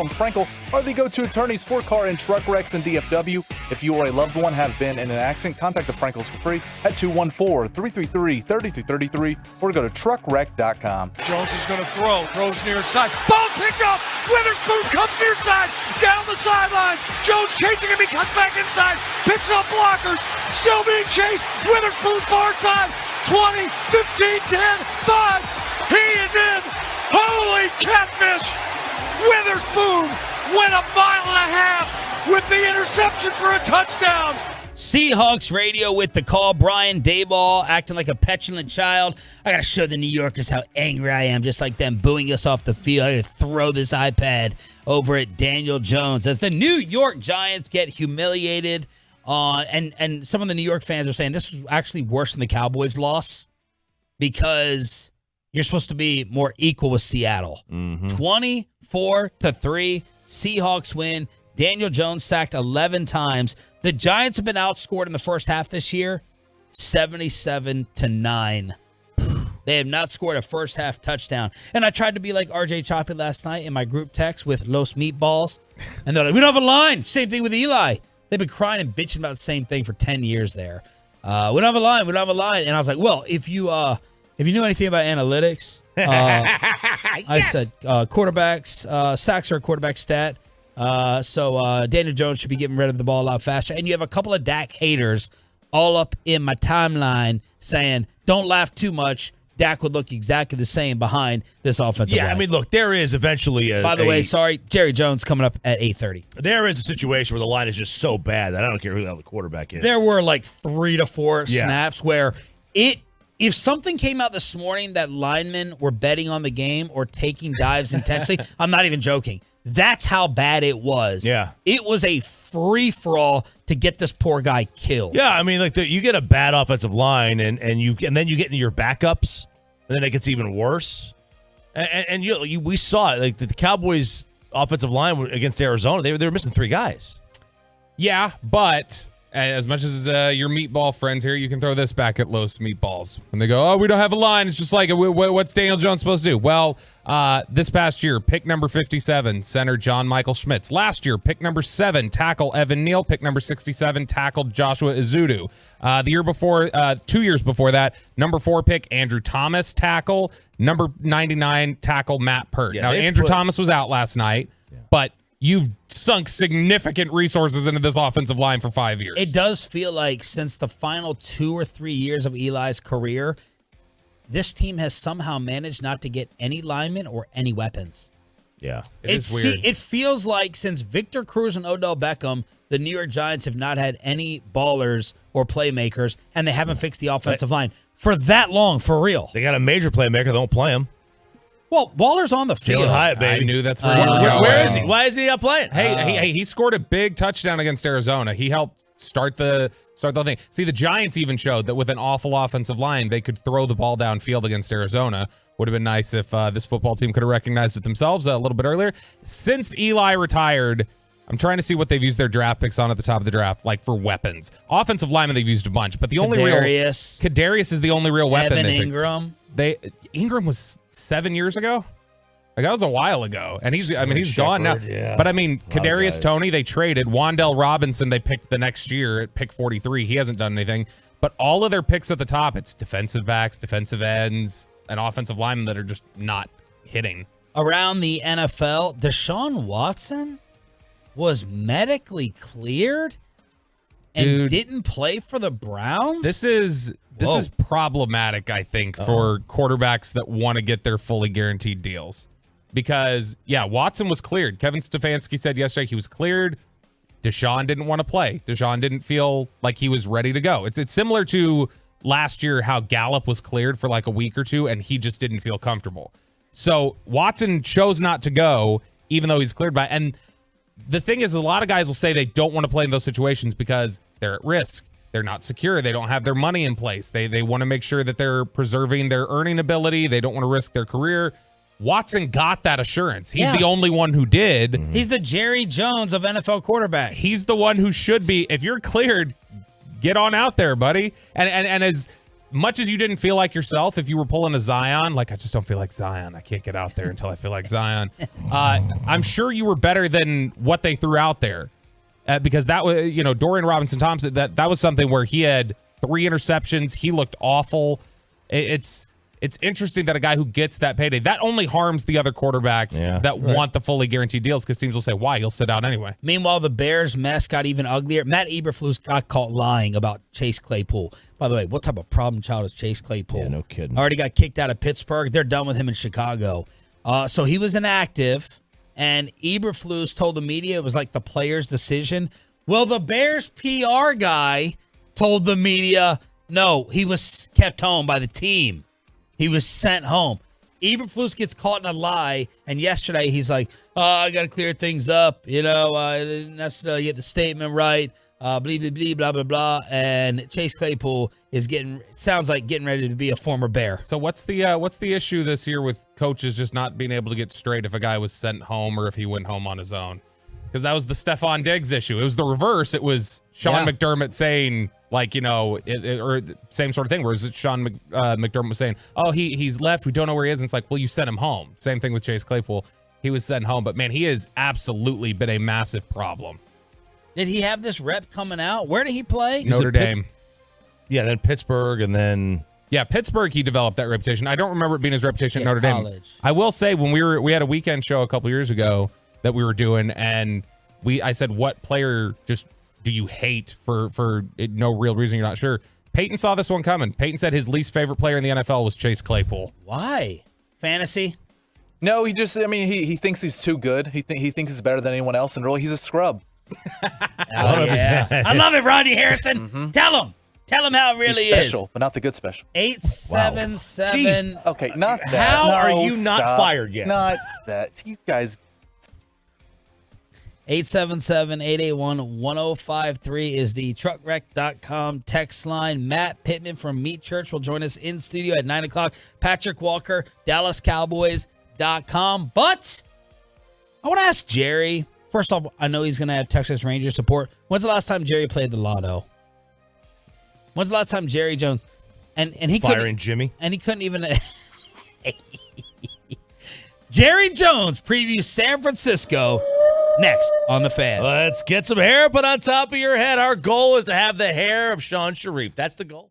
and Frankel are the go-to attorneys for car and truck wrecks in DFW. If you or a loved one have been in an accident, contact the Frankels for free at 214-333-3333 or go to truckwreck.com. Jones is going to throws near side. Ball picked up. Witherspoon comes near side, down the sidelines. Jones chasing him. He comes back inside, picks up blockers, still being chased. Witherspoon far side. 20, 15, 10, 5. He is in. Holy catfish! Witherspoon went a mile and a half with the interception for a touchdown. Seahawks radio with the call. Brian Daboll acting like a petulant child. I got to show the New Yorkers how angry I am, just like them booing us off the field. I got to throw this iPad over at Daniel Jones as the New York Giants get humiliated. And some of the New York fans are saying this was actually worse than the Cowboys loss because you're supposed to be more equal with Seattle. 24-3, Seahawks win. Daniel Jones sacked 11 times. The Giants have been outscored in the first half this year, 77-9. They have not scored a first half touchdown. And I tried to be like RJ Choppy last night in my group text with Los Meatballs. And they're like, we don't have a line. Same thing with Eli. They've been crying and bitching about the same thing for 10 years there. We don't have a line. We don't have a line. And I was like, well, if you knew anything about analytics, I said quarterbacks, sacks are a quarterback stat. So Daniel Jones should be getting rid of the ball a lot faster. And you have a couple of Dak haters all up in my timeline saying, don't laugh too much. Dak would look exactly the same behind this offensive line. I mean, look, there is eventually By the way, sorry, Jerry Jones coming up at 8:30. There is a situation where the line is just so bad that I don't care who the hell the quarterback is. There were like 3 to 4 snaps where if something came out this morning that linemen were betting on the game or taking dives intentionally, I'm not even joking. That's how bad it was. Yeah. It was a free-for-all to get this poor guy killed. Yeah, I mean, like you get a bad offensive line and then you get into your backups, and then it gets even worse. And we saw it, like the Cowboys' offensive line against Arizona, they were missing 3 guys. Yeah, but as much as your meatball friends here, you can throw this back at Los Meatballs. When they go, oh, we don't have a line. It's just like, what's Daniel Jones supposed to do? Well, this past year, pick number 57, center John Michael Schmitz. Last year, pick number 7, tackle Evan Neal. Pick number 67, tackle Joshua Izudu. The year before, 2 years before that, number 4 pick, Andrew Thomas, tackle. Number 99, tackle Matt Pert. Now, Andrew Thomas was out last night, but you've sunk significant resources into this offensive line for 5 years. It does feel like since the final 2 or 3 years of Eli's career, this team has somehow managed not to get any linemen or any weapons. Yeah. It's weird. It feels like since Victor Cruz and Odell Beckham, the New York Giants have not had any ballers or playmakers, and they haven't fixed the offensive line for that long, for real. They got a major playmaker. They don't play him. Well, Waller's on the field. Hyatt, baby. I knew that's where you were going. Where is he? Why is he not playing? Hey, he scored a big touchdown against Arizona. He helped start the thing. See, the Giants even showed that with an awful offensive line, they could throw the ball downfield against Arizona. Would have been nice if this football team could have recognized it themselves a little bit earlier. Since Eli retired, I'm trying to see what they've used their draft picks on at the top of the draft, like for weapons. Offensive linemen, they've used a bunch, but the only Kadarius is the only real weapon. Evan Ingram. Ingram was 7 years ago. Like, that was a while ago, and he's gone now. Yeah. But I mean, Kadarius Toney, they traded. Wan'Dale Robinson, they picked the next year at pick 43. He hasn't done anything. But all of their picks at the top, it's defensive backs, defensive ends, and offensive linemen that are just not hitting. Around the NFL, Deshaun Watson was medically cleared and didn't play for the Browns? This is problematic, I think, for quarterbacks that want to get their fully guaranteed deals. Because, Watson was cleared. Kevin Stefanski said yesterday he was cleared. Deshaun didn't want to play. Deshaun didn't feel like he was ready to go. It's similar to last year how Gallup was cleared for like a week or two, and he just didn't feel comfortable. So Watson chose not to go, even though he's cleared by. And the thing is, a lot of guys will say they don't want to play in those situations because they're at risk. They're not secure. They don't have their money in place. They want to make sure that they're preserving their earning ability. They don't want to risk their career. Watson got that assurance. He's the only one who did. Mm-hmm. He's the Jerry Jones of NFL quarterbacks. He's the one who should be. If you're cleared, get on out there, buddy. And as much as you didn't feel like yourself, if you were pulling a Zion, like, I just don't feel like Zion. I can't get out there until I feel like Zion. I'm sure you were better than what they threw out there. Because that was, Dorian Robinson-Thompson, that was something where he had 3 interceptions. He looked awful. It's interesting that a guy who gets that payday, that only harms the other quarterbacks that want the fully guaranteed deals, because teams will say, why? You'll sit out anyway. Meanwhile, the Bears' mess got even uglier. Matt Eberflus got caught lying about Chase Claypool. By the way, what type of problem child is Chase Claypool? Yeah, no kidding. Already got kicked out of Pittsburgh. They're done with him in Chicago. So he was inactive, and Eberflus told the media it was like the player's decision. Well, the Bears' PR guy told the media, no, he was kept home by the team. He was sent home. Eberflus gets caught in a lie, and yesterday he's like, I got to clear things up. I didn't necessarily get the statement right. Blah, blah, blah. And Chase Claypool is sounds like getting ready to be a former Bear. So what's the issue this year with coaches just not being able to get straight if a guy was sent home or if he went home on his own? Because that was the Stephon Diggs issue. It was the reverse. It was Sean McDermott saying, or same sort of thing, where Sean McDermott was saying, oh, he's left. We don't know where he is. And it's like, well, you sent him home. Same thing with Chase Claypool. He was sent home. But, man, he has absolutely been a massive problem. Did he have this rep coming out? Where did he play? Notre Dame. Then Pittsburgh, and then... Yeah, Pittsburgh, he developed that reputation. I don't remember it being his reputation at Notre Dame. I will say, when we had a weekend show a couple years ago that we were doing, and I said, what player just do you hate for no real reason you're not sure? Peyton saw this one coming. Peyton said his least favorite player in the NFL was Chase Claypool. Why? Fantasy? No, he thinks he's too good. He thinks he's better than anyone else, and really he's a scrub. I love it, Rodney Harrison. Mm-hmm. Tell him how it really he's special, but not the good special. 877. Wow. Okay, not that. How are you not fired yet? Not that. You guys. 877-881-1053 is the truckwreck.com text line. Matt Pittman from Meat Church will join us in studio at 9 o'clock. Patrick Walker, DallasCowboys.com. But I want to ask Jerry. First off, I know he's going to have Texas Rangers support. When's the last time Jerry played the lotto? When's the last time Jerry Jones and he firing Jimmy? And he couldn't even. Jerry Jones previews San Francisco next on The Fan. Let's get some hair put on top of your head. Our goal is to have the hair of Sean Sharif. That's the goal.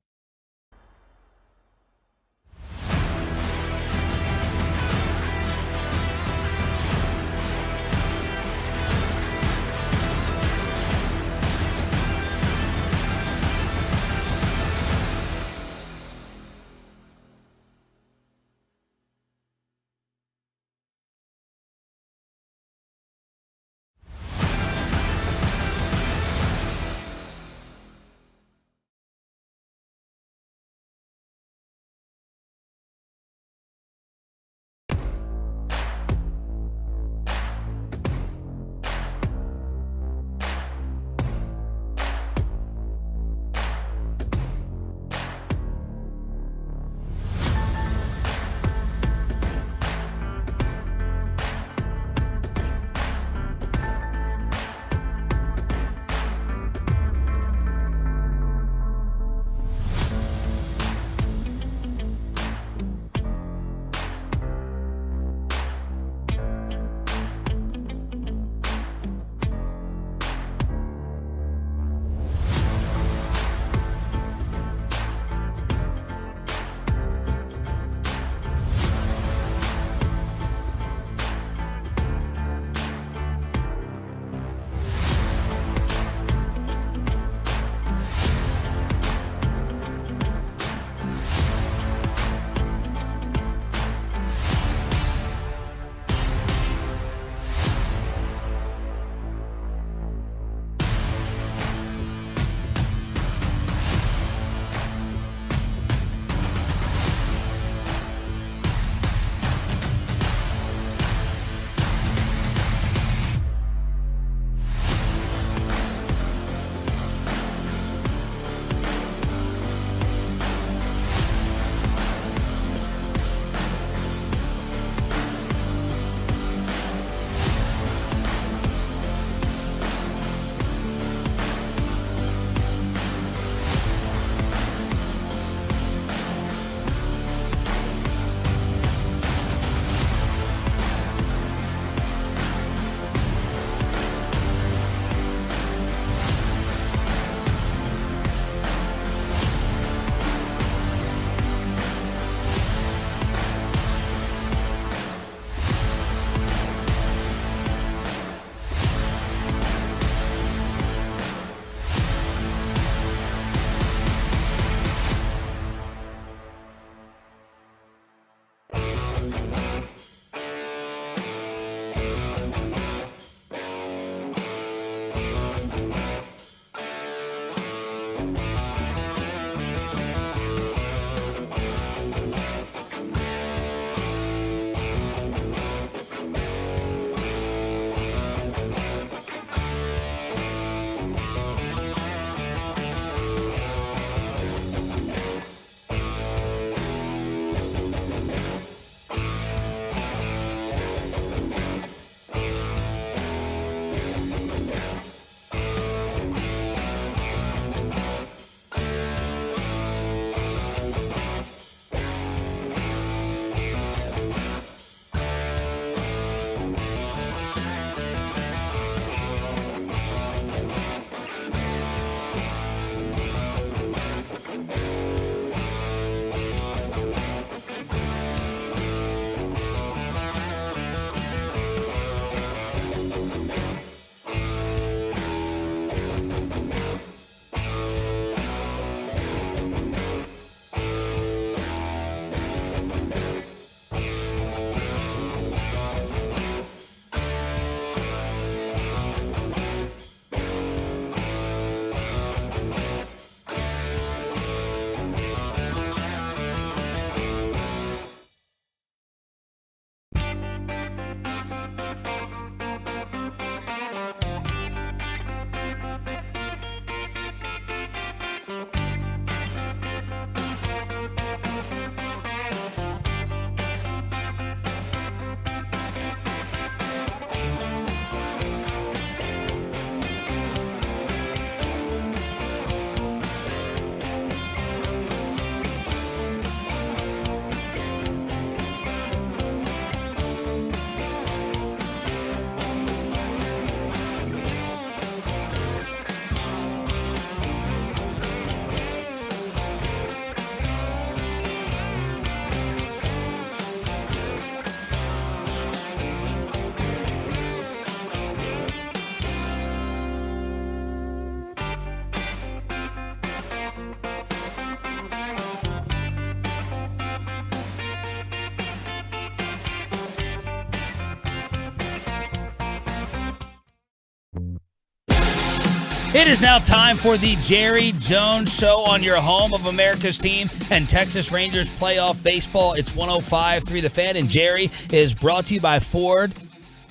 It is now time for the Jerry Jones Show on your home of America's team and Texas Rangers playoff baseball. It's 105.3 The Fan, and Jerry is brought to you by Ford.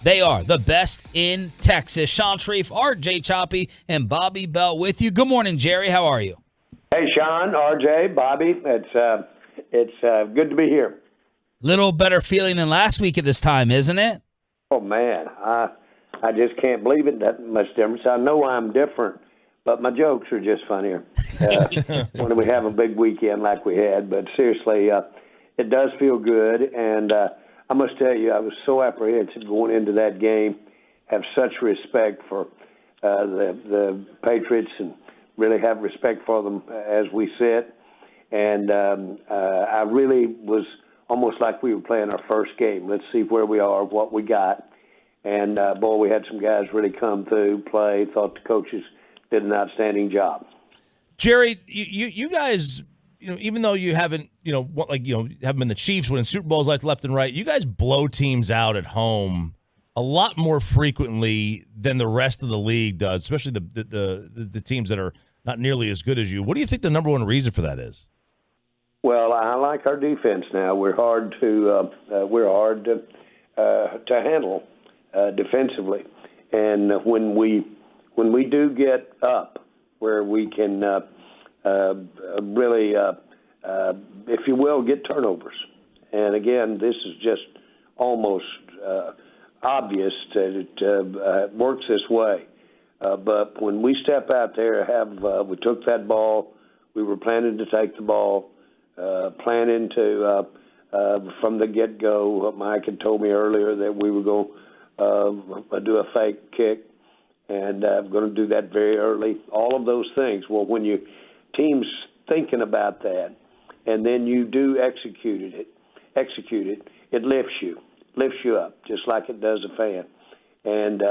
They are the best in Texas. Sean Shreve, RJ Choppy, and Bobby Bell with you. Good morning, Jerry. How are you? Hey, Sean, RJ, Bobby. It's good to be here. Little better feeling than last week at this time, isn't it? Oh, man. I just can't believe it. That much difference. I know I'm different, but my jokes are just funnier when we have a big weekend like we had. But seriously, it does feel good. And I must tell you, I was so apprehensive going into that game, have such respect for the Patriots and really have respect for them as we sit. And I really was almost like we were playing our first game. Let's see where we are, what we got. And, boy, we had some guys really come through, play, thought the coaches did an outstanding job. Jerry, you guys, even though you haven't, haven't been the Chiefs winning Super Bowls like left and right, you guys blow teams out at home a lot more frequently than the rest of the league does, especially the teams that are not nearly as good as you. What do you think the number one reason for that is? Well, I like our defense now. We're hard to handle defensively, and when we do get up, where we can really, if you will, get turnovers. And again, this is just almost obvious that it works this way. But when we step out there, we took that ball, we were planning to take the ball, planning to from the get-go. Mike had told me earlier that we were going to do a fake kick, and I'm going to do that very early. All of those things. Well, when your team's thinking about that, and then you do execute it, it lifts you up, just like it does a fan. And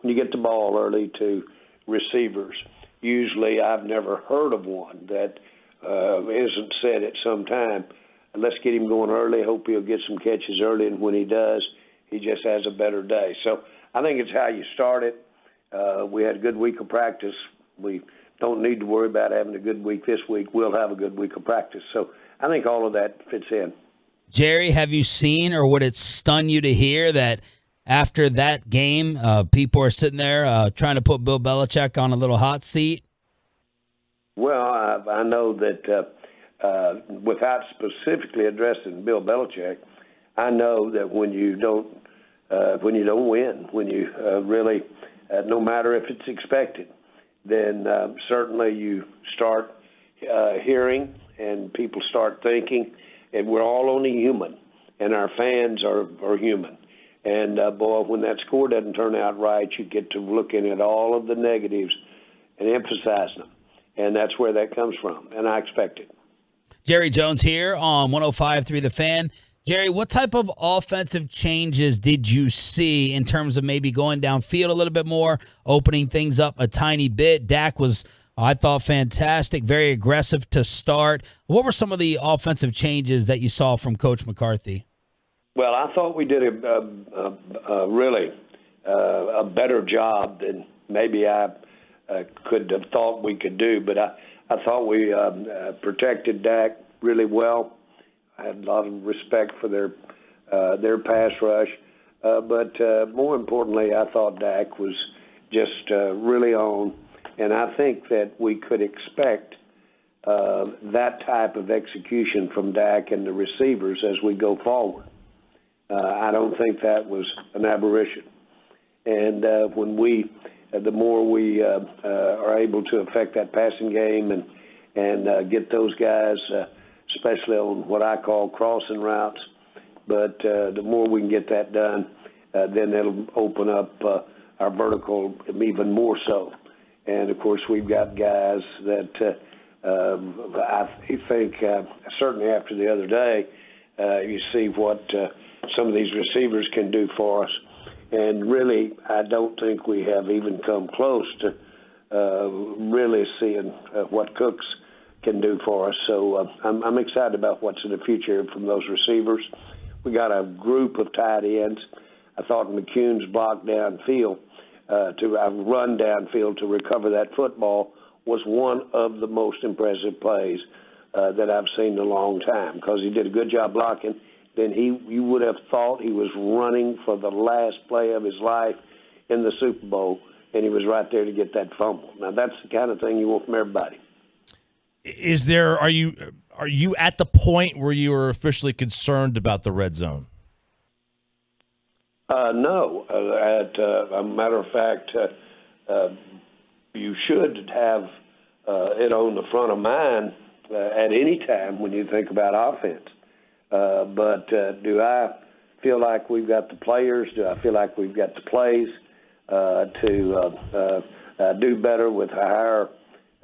when you get the ball early to receivers, usually I've never heard of one that isn't said at some time, let's get him going early, hope he'll get some catches early, and when he does, he just has a better day. So I think it's how you start it. We had a good week of practice. We don't need to worry about having a good week this week. We'll have a good week of practice. So I think all of that fits in. Jerry, have you seen, or would it stun you to hear that after that game, people are sitting there trying to put Bill Belichick on a little hot seat? Well, I know that without specifically addressing Bill Belichick, I know that when you don't win, when you really, no matter if it's expected, then certainly you start hearing and people start thinking, and we're all only human, and our fans are human. And, boy, when that score doesn't turn out right, you get to looking at all of the negatives and emphasizing them. And that's where that comes from, and I expect it. Jerry Jones here on 105.3 The Fan. Jerry, what type of offensive changes did you see in terms of maybe going downfield a little bit more, opening things up a tiny bit? Dak was, I thought, fantastic, very aggressive to start. What were some of the offensive changes that you saw from Coach McCarthy? Well, I thought we did a really better job than maybe I could have thought we could do, but I thought we protected Dak really well. I had a lot of respect for their pass rush, but more importantly, I thought Dak was just really on, and I think that we could expect that type of execution from Dak and the receivers as we go forward. I don't think that was an aberration, and the more we are able to affect that passing game and get those guys, especially on what I call crossing routes, but the more we can get that done, then it'll open up our vertical even more so. And, of course, we've got guys that I think certainly after the other day, you see what some of these receivers can do for us. And really, I don't think we have even come close to really seeing what Cooks can do for us. So I'm excited about what's in the future from those receivers. We got a group of tight ends. I thought McCune's block downfield to run downfield to recover that football was one of the most impressive plays that I've seen in a long time, because he did a good job blocking. Then you would have thought he was running for the last play of his life in the Super Bowl, and he was right there to get that fumble. Now, that's the kind of thing you want from everybody. Are you at the point where you are officially concerned about the red zone? No. A matter of fact, you should have it on the front of mind at any time when you think about offense. But do I feel like we've got the players? Do I feel like we've got the plays to do better with a higher?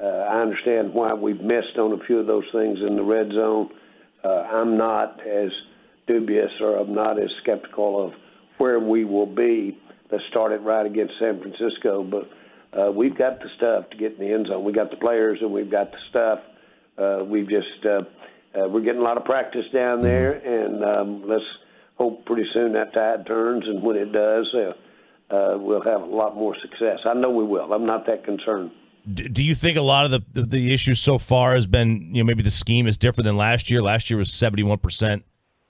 I understand why we've missed on a few of those things in the red zone. I'm not as dubious, or I'm not as skeptical of where we will be. Let's start it right against San Francisco, but we've got the stuff to get in the end zone. We got the players and we've got the stuff. We've just we're getting a lot of practice down there, and let's hope pretty soon that tide turns, and when it does, we'll have a lot more success. I know we will. I'm not that concerned. Do you think a lot of the issues so far has been, maybe the scheme is different than last year? Last year was 71%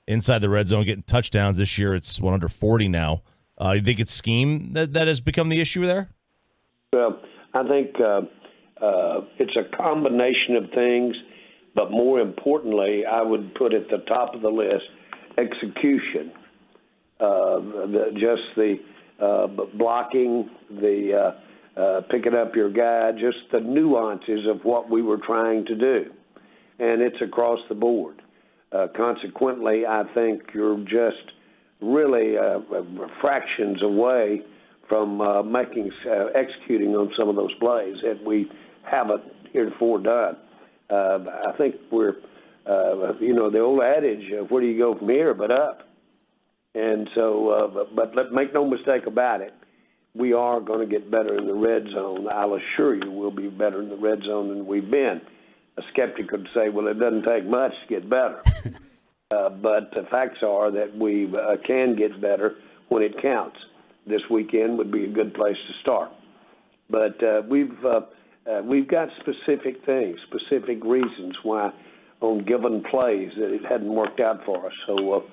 inside the red zone getting touchdowns. This year it's 140 now. You think it's scheme that has become the issue there? Well, I think it's a combination of things, but more importantly, I would put at the top of the list execution. Just the blocking, the picking up your guy, just the nuances of what we were trying to do. And it's across the board. Consequently, I think you're just really fractions away from executing on some of those plays that we haven't heretofore done. I think we're, the old adage, where do you go from here but up? And so, but make no mistake about it, we are going to get better in the red zone. I'll assure you we'll be better in the red zone than we've been. A skeptic could say, well, it doesn't take much to get better. But the facts are that we can get better when it counts. This weekend would be a good place to start. But we've got specific things, specific reasons why on given plays that it hadn't worked out for us. So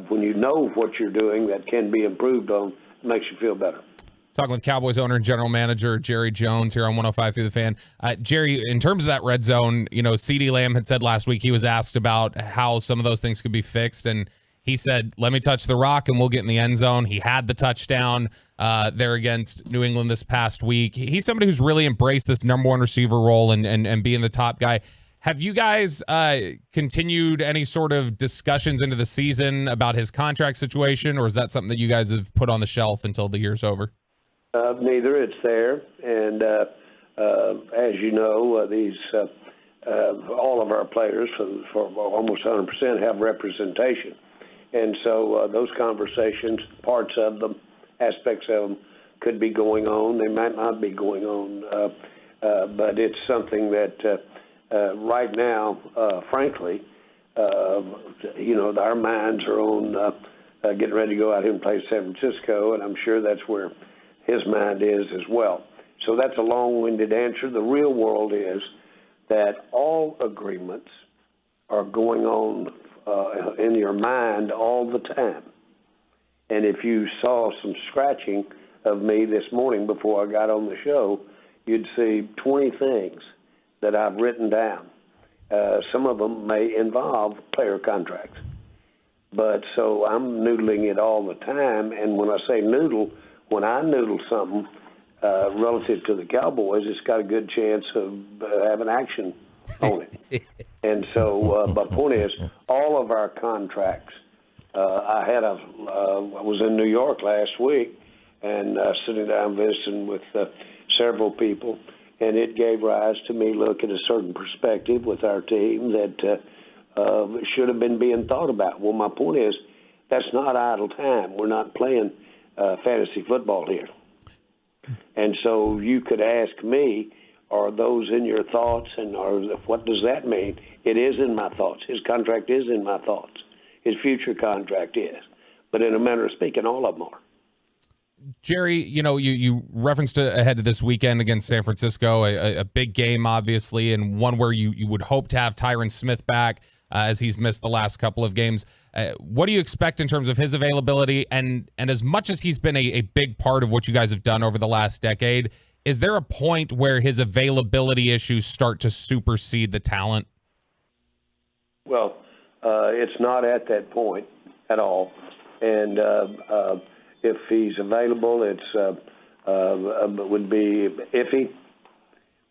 when you know what you're doing that can be improved on, it makes you feel better. Talking with Cowboys owner and general manager Jerry Jones here on 105 Through the Fan. Jerry, in terms of that red zone, CeeDee Lamb had said last week he was asked about how some of those things could be fixed, and he said, let me touch the rock and we'll get in the end zone. He had the touchdown there against New England this past week. He's somebody who's really embraced this number one receiver role and being the top guy. Have you guys continued any sort of discussions into the season about his contract situation, or is that something that you guys have put on the shelf until the year's over? Neither. It's there. And as you know, these all of our players for almost 100% have representation. And so those conversations, parts of them, aspects of them, could be going on. They might not be going on. But it's something that right now, frankly, our minds are on getting ready to go out here and play San Francisco, and I'm sure that's where his mind is as well. So that's a long-winded answer. The real world is that all agreements are going on in your mind all the time. And if you saw some scratching of me this morning before I got on the show, you'd see 20 things that I've written down. Some of them may involve player contracts. But so I'm noodling it all the time. And when I say noodle, when I noodle something relative to the Cowboys, it's got a good chance of having action on it. And so my point is, all of our contracts, I was in New York last week and sitting down visiting with several people, and it gave rise to me looking at a certain perspective with our team that should have been being thought about. Well, my point is, that's not idle time. We're not playing fantasy football here. And so you could ask me, are those in your thoughts, and what does that mean? It is in my thoughts. His contract is in my thoughts. His future contract is. But in a manner of speaking, all of them are. Jerry, you referenced ahead of this weekend against San Francisco, a big game, obviously, and one where you would hope to have Tyron Smith back as he's missed the last couple of games. What do you expect in terms of his availability? And as much as he's been a big part of what you guys have done over the last decade, is there a point where his availability issues start to supersede the talent? Well, it's not at that point at all. And if he's available, it would be iffy,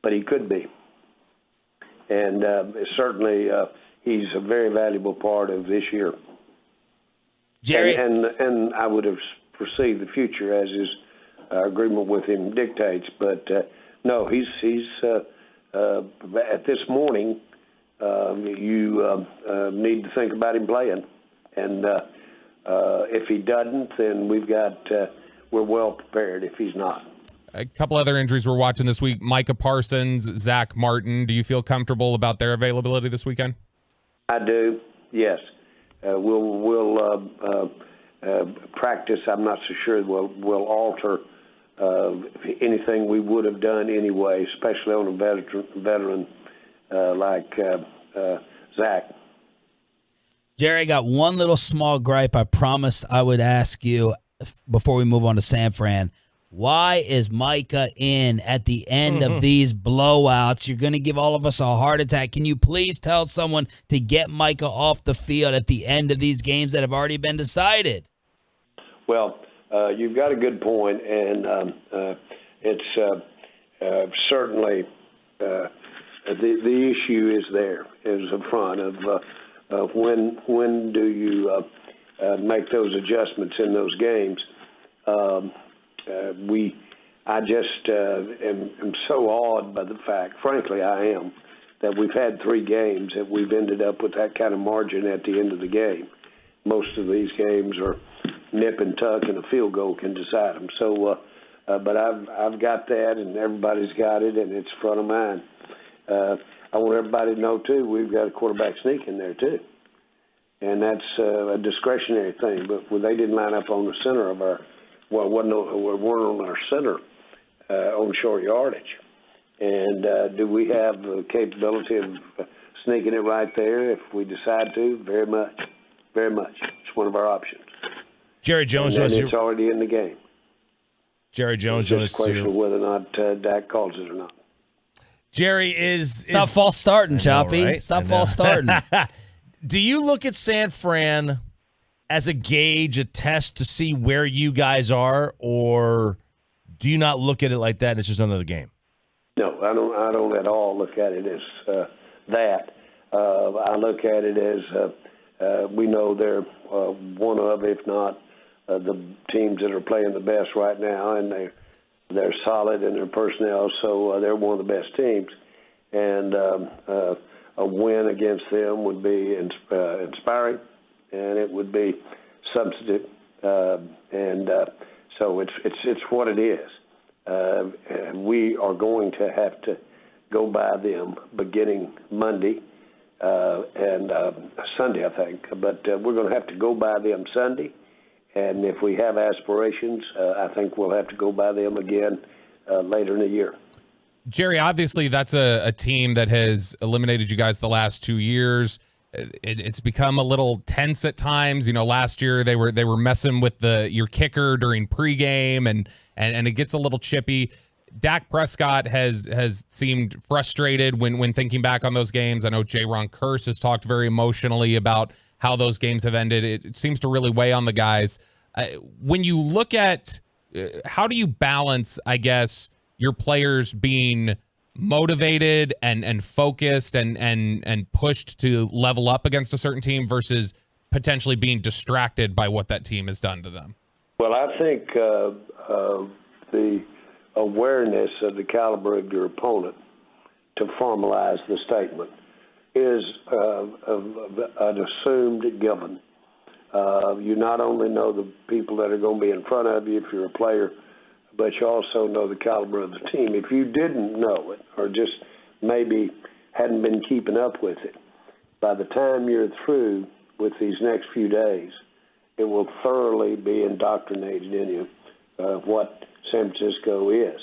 but he could be. And certainly he's a very valuable part of this year. Jerry, and I would have foreseen the future as his agreement with him dictates. But no, he's at this morning. You need to think about him playing, and if he doesn't, then we're well prepared. If he's not. A couple other injuries we're watching this week: Micah Parsons, Zach Martin. Do you feel comfortable about their availability this weekend? I do. Yes, we'll practice. I'm not so sure we'll alter anything we would have done anyway, especially on a veteran like Zach. Jerry, I got one little small gripe I promised I would ask you before we move on to San Fran. Why is Micah in at the end of these blowouts? You're going to give all of us a heart attack. Can you please tell someone to get Micah off the field at the end of these games that have already been decided? Well, you've got a good point, and it's certainly the issue is there, is the front of when do you make those adjustments in those games. I just am so awed by the fact, frankly I am, that we've had 3 games that we've ended up with that kind of margin at the end of the game. Most of these games are nip and tuck, and a field goal can decide them. So, but I've got that, and everybody's got it, and it's front of mind. I want everybody to know, too, we've got a quarterback sneak in there, too. And that's a discretionary thing. But they didn't line up on the center of our – well, weren't on our center on short yardage. And do we have the capability of sneaking it right there if we decide to? Very much. Very much. It's one of our options. Jerry Jones. And it's already in the game. Jerry Jones. It's just a question of whether or not Dak calls it or not. Jerry is Stop false starting, Choppy. Right? Stop false starting. Do you look at San Fran as a gauge, a test to see where you guys are, or do you not look at it like that and it's just another game? No, I don't at all look at it as that. I look at it as we know they're one of, if not the teams that are playing the best right now, and they're solid in their personnel, so they're one of the best teams. And a win against them would be inspiring, and it would be substantive. So it's what it is. And we are going to have to go by them beginning Monday and Sunday, I think. But we're going to have to go by them Sunday. And if we have aspirations, I think we'll have to go by them again later in the year. Jerry, obviously that's a team that has eliminated you guys the last 2 years. It's become a little tense at times. You know, last year they were messing with your kicker during pregame, and it gets a little chippy. Dak Prescott has seemed frustrated when thinking back on those games. I know J-Ron Kearse has talked very emotionally about how those games have ended. It seems to really weigh on the guys. When you look at how do you balance, I guess, your players being motivated and focused and pushed to level up against a certain team versus potentially being distracted by what that team has done to them? Well, I think the awareness of the caliber of your opponent to formalize the statement is an assumed given. You not only know the people that are going to be in front of you if you're a player, but you also know the caliber of the team. If you didn't know it or just maybe hadn't been keeping up with it, by the time you're through with these next few days, it will thoroughly be indoctrinated in you what San Francisco is.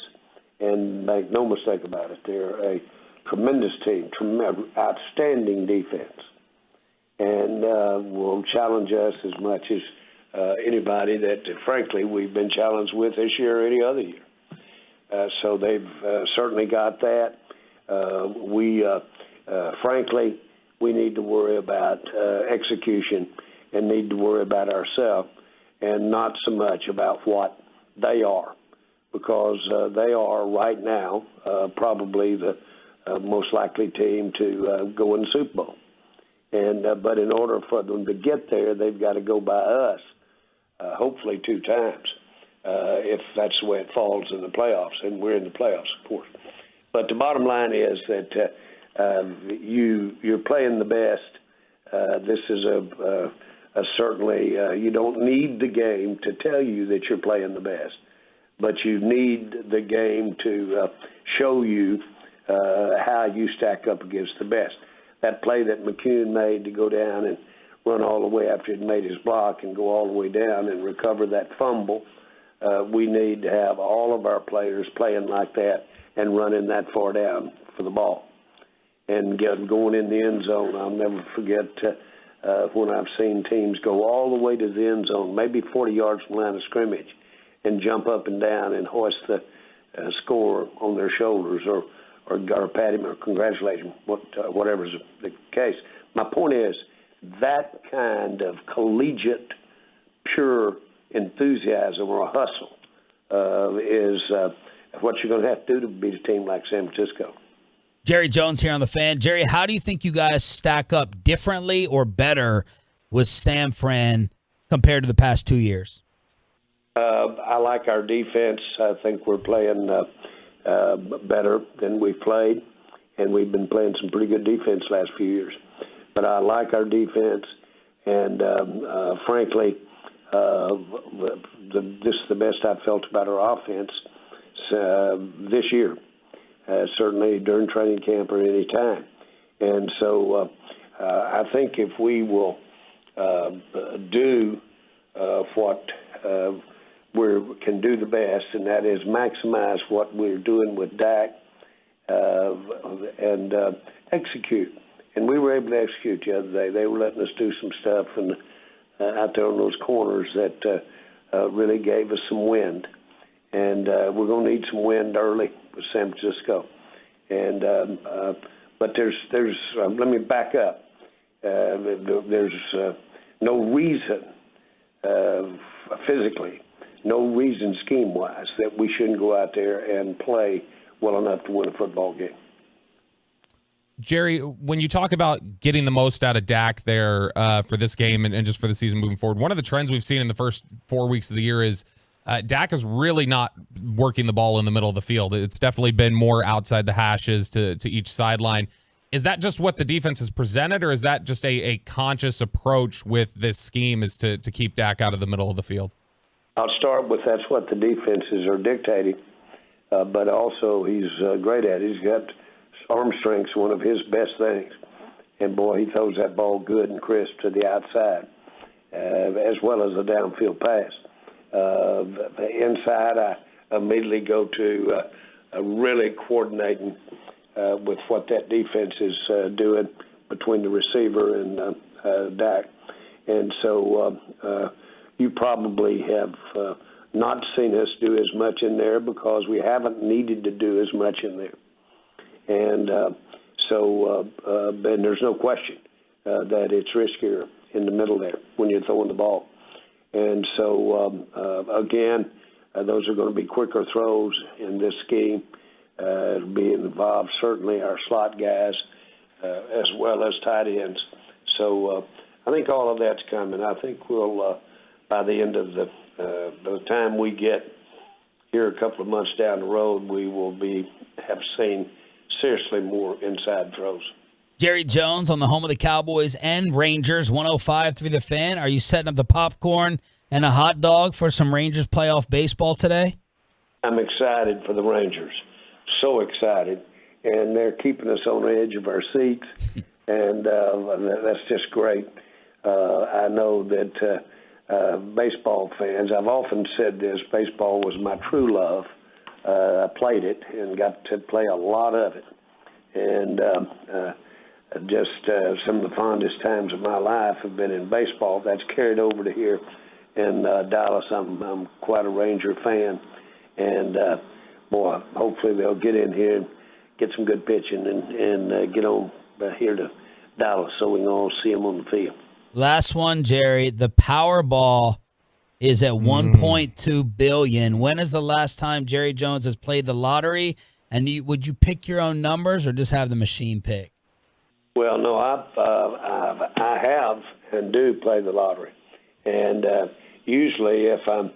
And make no mistake about it, they're a tremendous team, outstanding defense, and will challenge us as much as anybody that, frankly, we've been challenged with this year or any other year. So they've certainly got that. Frankly, we need to worry about execution and need to worry about ourselves and not so much about what they are, because they are right now probably the most likely team to go in the Super Bowl. And but in order for them to get there, they've got to go by us, hopefully 2 times, if that's the way it falls in the playoffs. And we're in the playoffs, of course. But the bottom line is that you're playing the best. This is a certainly you don't need the game to tell you that you're playing the best, but you need the game to show you how you stack up against the best. That play that McCune made to go down and run all the way after he'd made his block and go all the way down and recover that fumble, we need to have all of our players playing like that and running that far down for the ball. And going in the end zone, I'll never forget when I've seen teams go all the way to the end zone, maybe 40 yards from the line of scrimmage, and jump up and down and hoist the score on their shoulders or pat him or congratulate him, whatever's the case. My point is that kind of collegiate, pure enthusiasm or a hustle is what you're going to have to do to beat a team like San Francisco. Jerry Jones here on The Fan. Jerry, how do you think you guys stack up differently or better with San Fran compared to the past 2 years? I like our defense. I think we're playing better than we've played, and we've been playing some pretty good defense last few years. But I like our defense, and frankly, this is the best I've felt about our offense this year, certainly during training camp or any time. And so I think if we will do what we can do the best, and that is maximize what we're doing with Dak and execute. And we were able to execute the other day. They were letting us do some stuff and out there on those corners that really gave us some wind. And we're going to need some wind early with San Francisco. And but there's let me back up. There's no reason physically, no reason scheme-wise that we shouldn't go out there and play well enough to win a football game. Jerry, when you talk about getting the most out of Dak there for this game and just for the season moving forward, one of the trends we've seen in the first 4 weeks of the year is Dak is really not working the ball in the middle of the field. It's definitely been more outside the hashes to each sideline. Is that just what the defense has presented, or is that just a conscious approach with this scheme is to keep Dak out of the middle of the field? I'll start with that's what the defenses are dictating, but also he's great at it. He's got arm strength's one of his best things. And, boy, he throws that ball good and crisp to the outside, as well as a downfield pass. The inside, I immediately go to really coordinating with what that defense is doing between the receiver and Dak. And so you probably have not seen us do as much in there because we haven't needed to do as much in there. And and there's no question that it's riskier in the middle there when you're throwing the ball. And so, again, those are going to be quicker throws in this scheme. It'll be involved certainly our slot guys as well as tight ends. So I think all of that's coming. I think we'll, by the end of the time we get here a couple of months down the road, we will have seen seriously more inside throws. Jerry Jones on the home of the Cowboys and Rangers, 105.3 The Fan. Are you setting up the popcorn and a hot dog for some Rangers playoff baseball today? I'm excited for the Rangers. So excited. And they're keeping us on the edge of our seats, and that's just great. I know that baseball fans. I've often said this, baseball was my true love. I played it and got to play a lot of it. And just some of the fondest times of my life have been in baseball. That's carried over to here in Dallas. I'm quite a Ranger fan. And, boy, hopefully they'll get in here and get some good pitching and get on here to Dallas so we can all see them on the field. Last one, Jerry. The Powerball is at $1.2 billion. When is the last time Jerry Jones has played the lottery? And would you pick your own numbers or just have the machine pick? Well, no, I have and do play the lottery. And usually if I'm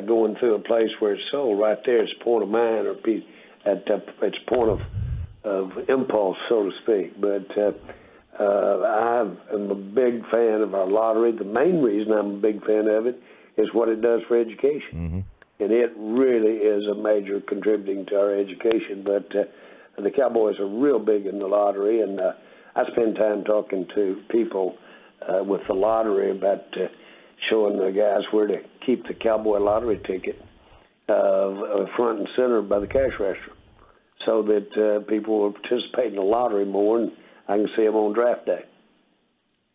going through a place where it's sold right there, it's point of mind or it's point of impulse, so to speak. But I am a big fan of our lottery. The main reason I'm a big fan of it is what it does for education. Mm-hmm. And it really is a major contributing to our education. But the Cowboys are real big in the lottery, and I spend time talking to people with the lottery about showing the guys where to keep the Cowboy lottery ticket front and center by the cash register so that people will participate in the lottery more, and I can see them on draft day.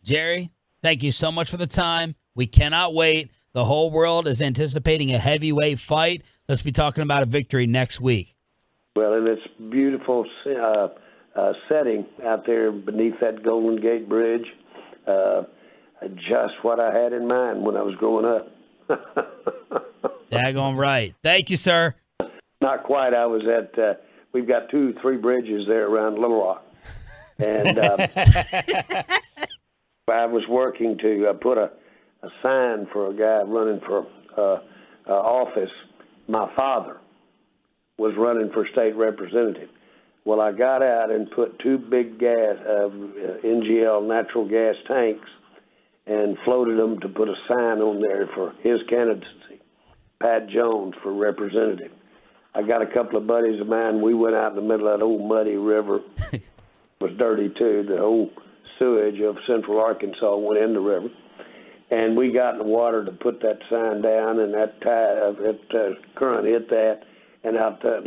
Jerry, thank you so much for the time. We cannot wait. The whole world is anticipating a heavyweight fight. Let's be talking about a victory next week. Well, and it's beautiful setting out there beneath that Golden Gate Bridge. Just what I had in mind when I was growing up. Daggone right. Thank you, sir. Not quite. I was at, we've got 2-3 bridges there around Little Rock. And I was working to put a sign for a guy running for office. My father was running for state representative. Well, I got out and put 2 big NGL natural gas tanks and floated them to put a sign on there for his candidacy, Pat Jones for representative. I got a couple of buddies of mine. We went out in the middle of that old muddy river. It was dirty, too. The whole sewage of central Arkansas went in the river. And we got in the water to put that sign down, and that current hit that, and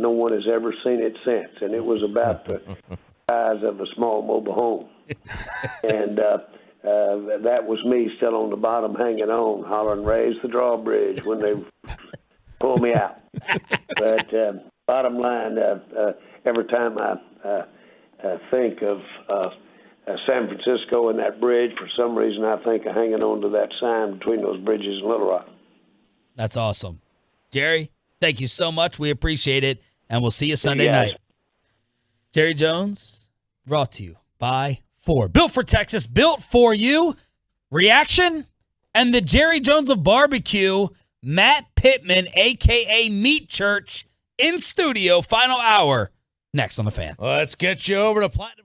no one has ever seen it since. And it was about the size of a small mobile home. And that was me still on the bottom hanging on, hollering, "Raise the drawbridge," when they pulled me out. But bottom line, every time I think of San Francisco and that bridge, for some reason I think of hanging on to that sign between those bridges in Little Rock. That's awesome. Jerry, thank you so much. We appreciate it, and we'll see you Sunday night. Jerry Jones, brought to you by Ford. Built for Texas, built for you. Reaction? And the Jerry Jones of barbecue, Matt Pittman, a.k.a. Meat Church, in studio. Final hour, next on The Fan. Let's get you over to Platinum.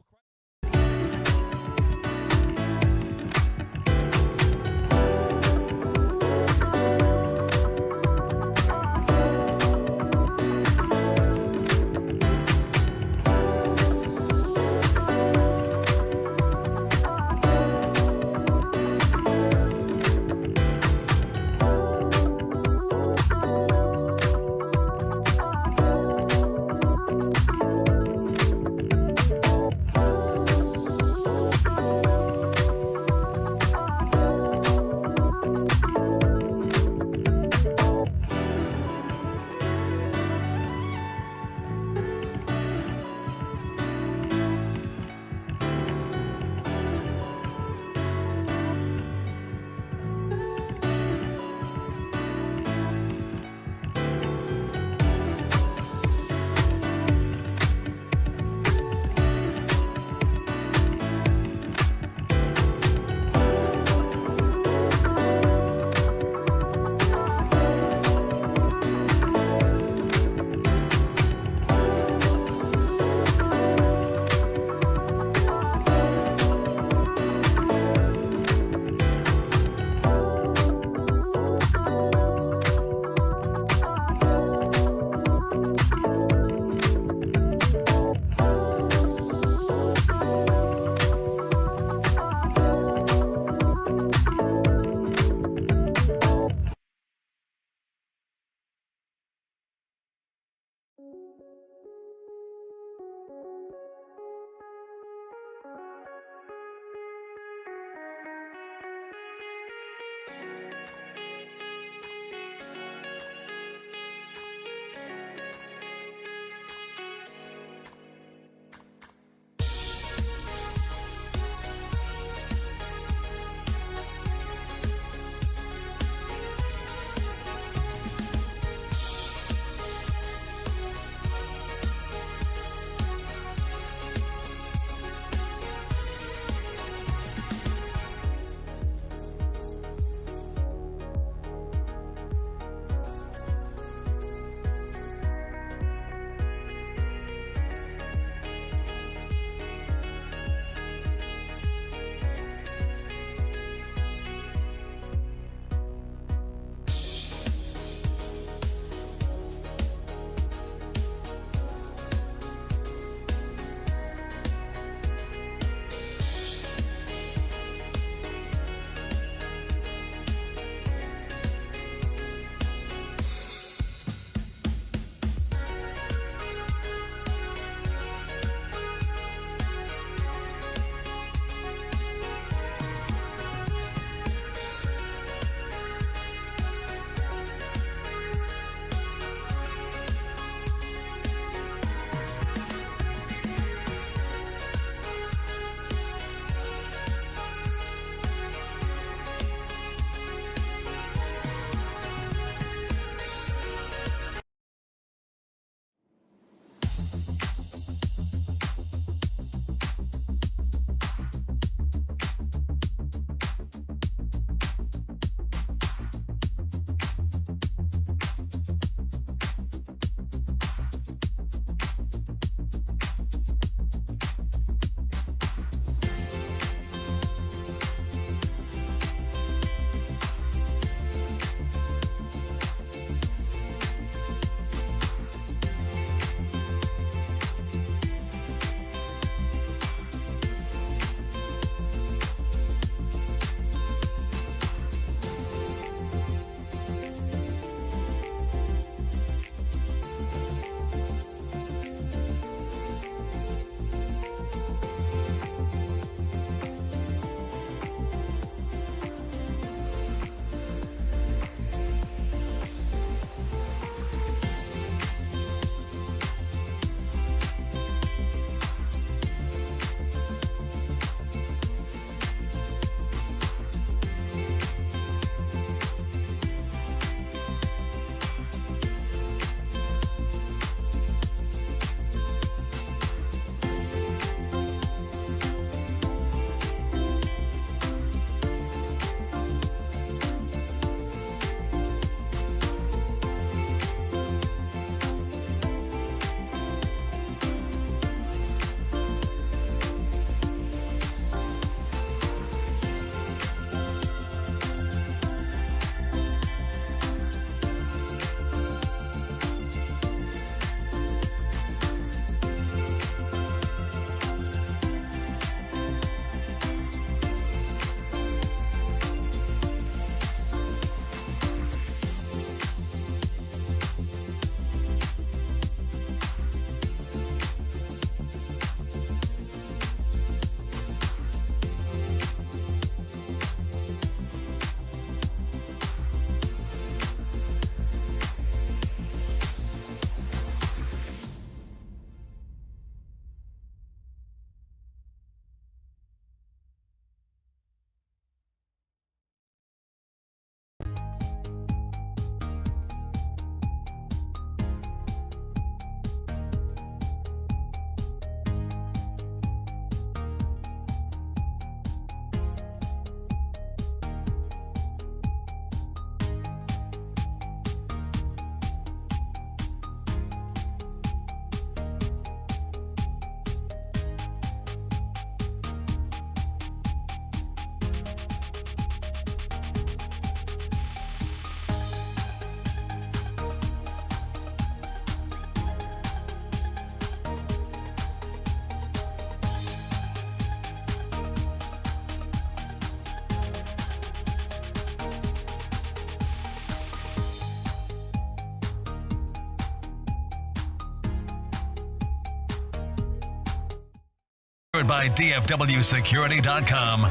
secured by DFWsecurity.com.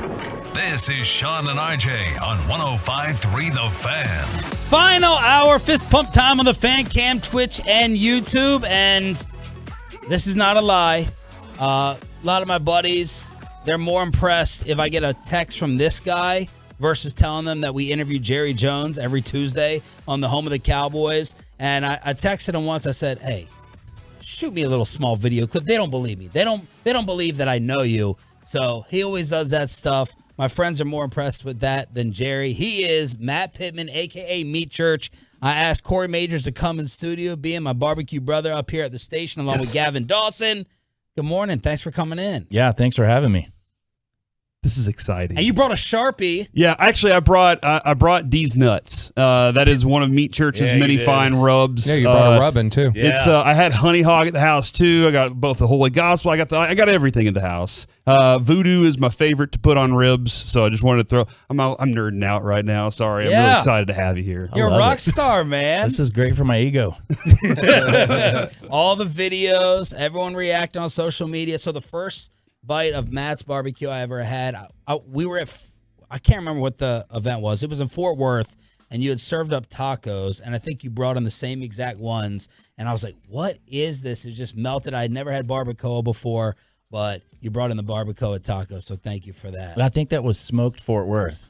This is Sean and RJ on 105.3 The Fan. Final hour, fist pump time on the Fan Cam, Twitch, and YouTube. And this is not a lie. A lot of my buddies, they're more impressed if I get a text from this guy versus telling them that we interview Jerry Jones every Tuesday on the home of the Cowboys. And I texted him once. I said, hey, shoot me a little small video clip. They don't believe me. They don't believe that I know you. So he always does that stuff. My friends are more impressed with that than Jerry. He is Matt Pittman, a.k.a. Meat Church. I asked Corey Majors to come in studio, being my barbecue brother up here at the station, along with Gavin Dawson. Good morning. Thanks for coming in. Yeah, thanks for having me. This is exciting. And you brought a Sharpie. Yeah, actually, I brought D's Nuts. That is one of Meat Church's many fine rubs. Yeah, you brought a rubbin too. Yeah. It's I had Honey Hog at the house too. I got both the Holy Gospel. I got everything at the house. Voodoo is my favorite to put on ribs, so I just wanted to throw. I'm nerding out right now. Sorry, I'm really excited to have you here. You're a rock star, man. This is great for my ego. All the videos, everyone reacting on social media. So the first bite of Matt's barbecue I ever had, we were at, I can't remember what the event was. It was in Fort Worth, and you had served up tacos, and I think you brought in the same exact ones, and I was like, what is this? It just melted. I had never had barbacoa before, but you brought in the barbacoa tacos, so thank you for that. I think that was smoked Fort Worth.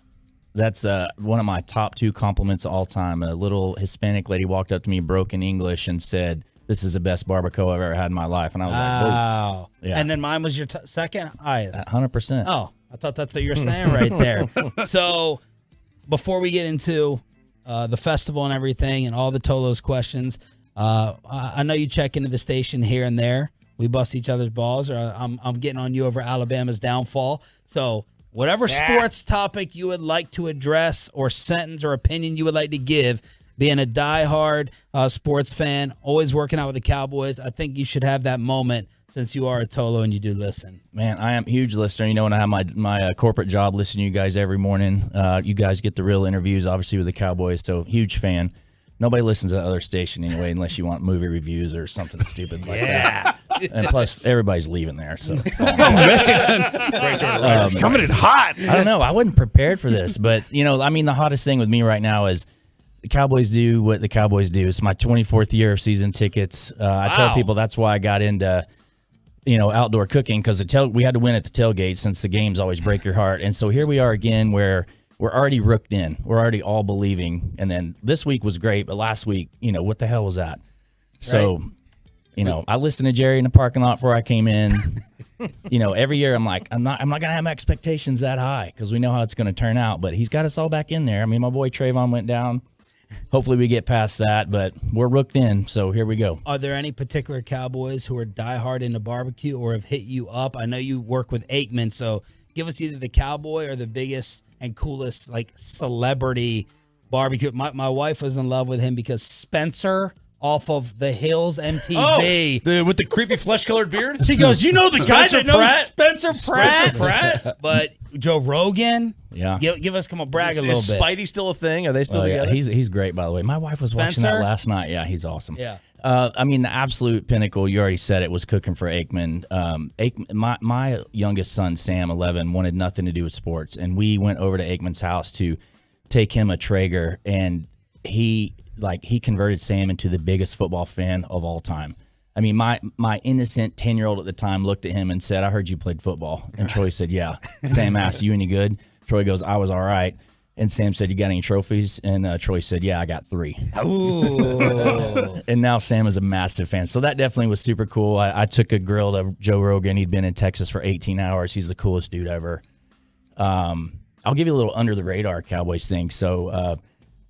That's one of my top 2 compliments of all time. A little Hispanic lady walked up to me, broken English, and said, this is the best barbacoa I've ever had in my life. And I was like, wow. Yeah. And then mine was your second highest. 100%. Oh, I thought that's what you were saying right there. So before we get into the festival and everything and all the Tolos questions, I know you check into the station here and there. We bust each other's balls, or I'm getting on you over Alabama's downfall. So whatever sports topic you would like to address or sentence or opinion you would like to give, being a diehard sports fan, always working out with the Cowboys, I think you should have that moment since you are a Tolo and you do listen. Man, I am a huge listener. You know, when I have my corporate job, listening to you guys every morning. You guys get the real interviews, obviously, with the Cowboys, so huge fan. Nobody listens to the other station anyway, unless you want movie reviews or something stupid like that. And plus, everybody's leaving there, so it's fine. Coming in hot. I don't know. I wasn't prepared for this, but, you know, I mean, the hottest thing with me right now is the Cowboys do what the Cowboys do. It's my 24th year of season tickets. I tell people that's why I got into, outdoor cooking, because we had to win at the tailgate since the games always break your heart. And so here we are again where we're already rooked in. We're already all believing. And then this week was great, but last week, what the hell was that? So, I listened to Jerry in the parking lot before I came in. Every year I'm like, I'm not going to have my expectations that high because we know how it's going to turn out. But he's got us all back in there. I mean, my boy Trayvon went down. Hopefully we get past that, but we're rooked in, so here we go. Are there any particular Cowboys who are diehard into barbecue or have hit you up? I know you work with Aikman, so give us either the Cowboy or the biggest and coolest celebrity barbecue. My wife was in love with him because Spencer off of The Hills MTV. With the creepy flesh-colored beard? She goes, you know the guy that knows Spencer Pratt? But Joe Rogan? Yeah. Give us, come on, brag a little Is bit. Spidey still a thing? Are they still together? He's great, by the way. My wife was watching that last night. Yeah, he's awesome. Yeah. I mean, the absolute pinnacle, you already said it, was cooking for Aikman. My youngest son, Sam, 11, wanted nothing to do with sports, and we went over to Aikman's house to take him a Traeger, and he converted Sam into the biggest football fan of all time. I mean, my innocent 10-year-old at the time looked at him and said, I heard you played football. And Troy said, yeah. Sam asked, you any good? Troy goes, I was all right. And Sam said, you got any trophies? And Troy said, yeah, I got 3. Ooh. And now Sam is a massive fan. So that definitely was super cool. I took a grill to Joe Rogan. He'd been in Texas for 18 hours. He's the coolest dude ever. I'll give you a little under-the-radar Cowboys thing. So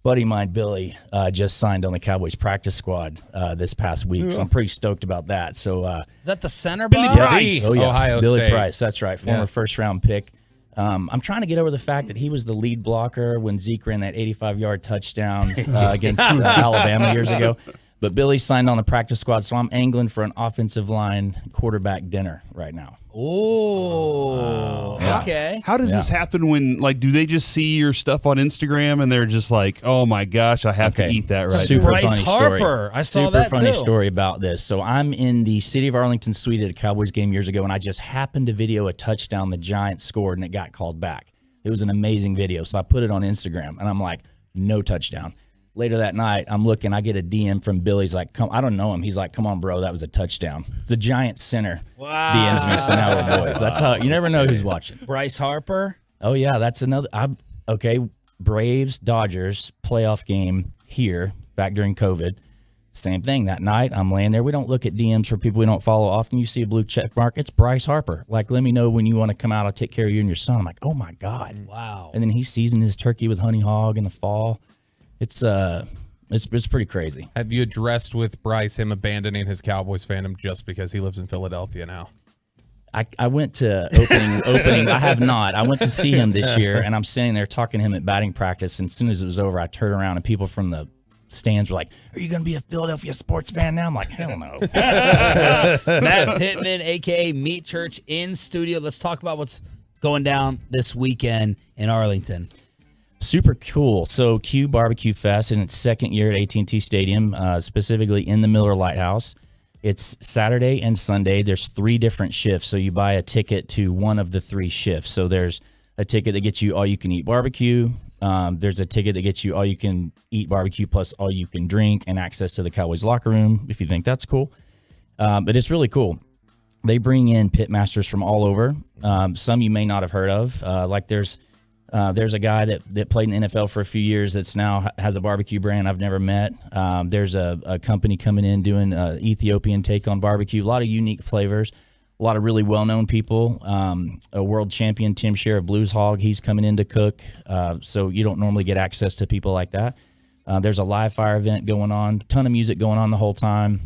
buddy of mine, Billy, just signed on the Cowboys practice squad this past week. So I'm pretty stoked about that. So is that the center? Billy Price? Oh, yeah. Ohio Billy State. Price, that's right. Former first-round pick. I'm trying to get over the fact that he was the lead blocker when Zeke ran that 85-yard touchdown against Alabama years ago. But Billy signed on the practice squad, so I'm angling for an offensive line quarterback dinner right now. Oh, okay. How does this happen when, like, do they just see your stuff on Instagram and they're just like, oh my gosh, I have to eat that right Super now? funny story. I saw Super that funny too. story about this. So I'm in the city of Arlington suite at a Cowboys game years ago, and I just happened to video a touchdown the Giants scored, and it got called back. It was an amazing video. So I put it on Instagram, and I'm like, no touchdown. Later that night, I'm looking, I get a DM from Billy. He's like, I don't know him. He's like, come on, bro, that was a touchdown. The Giants center DMs me some Howard boys. That's how, you never know who's watching. Bryce Harper. Oh, yeah, that's another. Okay, Braves, Dodgers, playoff game here, back during COVID. Same thing that night. I'm laying there. We don't look at DMs for people we don't follow often. You see a blue check mark. It's Bryce Harper. Like, let me know when you want to come out. I'll take care of you and your son. I'm like, oh, my God. Wow. And then he seasoned his turkey with honey hog in the fall. It's pretty crazy. Have you addressed with Bryce him abandoning his Cowboys fandom just because he lives in Philadelphia now? I went to opening. I have not. I went to see him this year, and I'm sitting there talking to him at batting practice. And as soon as it was over, I turned around, and people from the stands were like, "Are you going to be a Philadelphia sports fan now?" I'm like, "Hell no." Matt Pittman, a.k.a. Meat Church, in studio. Let's talk about what's going down this weekend in Arlington. Super cool. So Q Barbecue Fest in its second year at AT&T Stadium, specifically in the Miller Lighthouse. It's Saturday and Sunday. There's 3 different shifts, so you buy a ticket to one of the 3 shifts. So there's a ticket that gets you all-you-can-eat barbecue. There's a ticket that gets you all-you-can-eat barbecue plus all-you-can-drink and access to the Cowboys locker room, if you think that's cool. But it's really cool. They bring in pit masters from all over. Some you may not have heard of. Like there's a guy that played in the NFL for a few years that's now has a barbecue brand I've never met. There's a company coming in doing Ethiopian take on barbecue. A lot of unique flavors. A lot of really well-known people. A world champion, Tim Sheriff Blues Hog, he's coming in to cook. So you don't normally get access to people like that. There's a live fire event going on. Ton of music going on the whole time.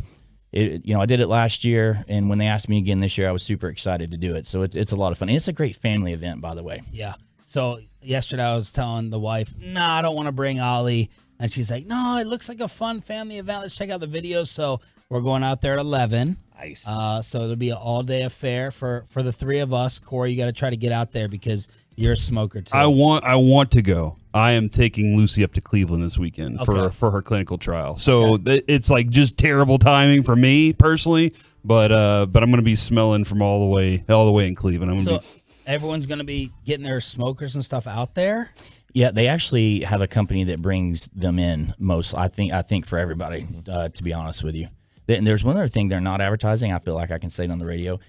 I did it last year, and when they asked me again this year, I was super excited to do it. So it's a lot of fun. And it's a great family event, by the way. Yeah. So yesterday I was telling the wife, I don't want to bring Ollie. And she's like, no, it looks like a fun family event. Let's check out the videos. So we're going out there at 11. Nice. So it'll be an all-day affair for the 3 of us. Corey, you got to try to get out there because you're a smoker too. I want to go. I am taking Lucy up to Cleveland this weekend for her clinical trial. So it's like just terrible timing for me personally, but I'm going to be smelling from all the way in Cleveland. Everyone's going to be getting their smokers and stuff out there? Yeah, they actually have a company that brings them in I think for everybody, to be honest with you. And there's one other thing they're not advertising. I feel like I can say it on the radio.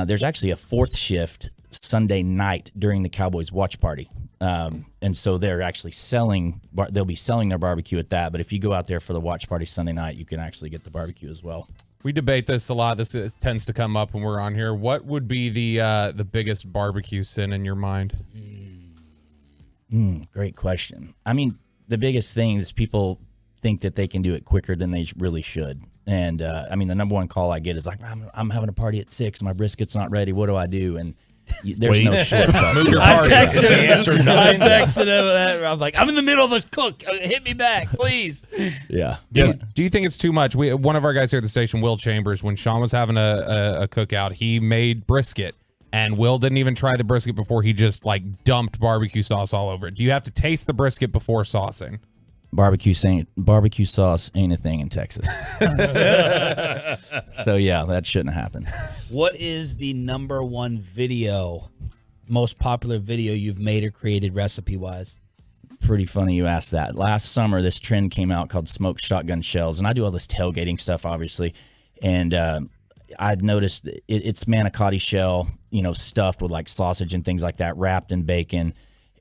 There's actually a 4th shift Sunday night during the Cowboys watch party. And so they're actually they'll be selling their barbecue at that. But if you go out there for the watch party Sunday night, you can actually get the barbecue as well. We debate this a lot. This tends to come up when we're on here. What would be the biggest barbecue sin in your mind? Great question. I mean, the biggest thing is people think that they can do it quicker than they really should. And the number one call I get is like, I'm having a party at 6. My brisket's not ready. What do I do? And there's no shortcuts. I texted him that. I'm like, I'm in the middle of the cook. Hit me back, please. Yeah. Do you think it's too much? One of our guys here at the station, Will Chambers, when Sean was having a cookout, he made brisket, and Will didn't even try the brisket before. He just dumped barbecue sauce all over it. Do you have to taste the brisket before saucing? Barbecue sauce ain't a thing in Texas. So yeah, that shouldn't happen. What is the number one most popular video you've made or created recipe wise? Pretty funny you asked that. Last summer, this trend came out called smoked shotgun shells, and I do all this tailgating stuff, obviously. And I'd noticed it's manicotti shell, stuffed with sausage and things like that, wrapped in bacon.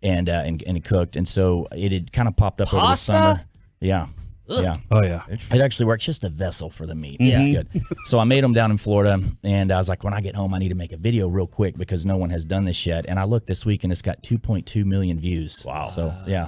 And cooked, and so it had kind of popped up over the summer. Yeah. Ugh. Yeah. Oh yeah. It actually worked. Just a vessel for the meat. Yeah, it's good. So I made them down in Florida, and I was like, when I get home, I need to make a video real quick because no one has done this yet. And I looked this week, and it's got 2.2 million views. Wow. So yeah.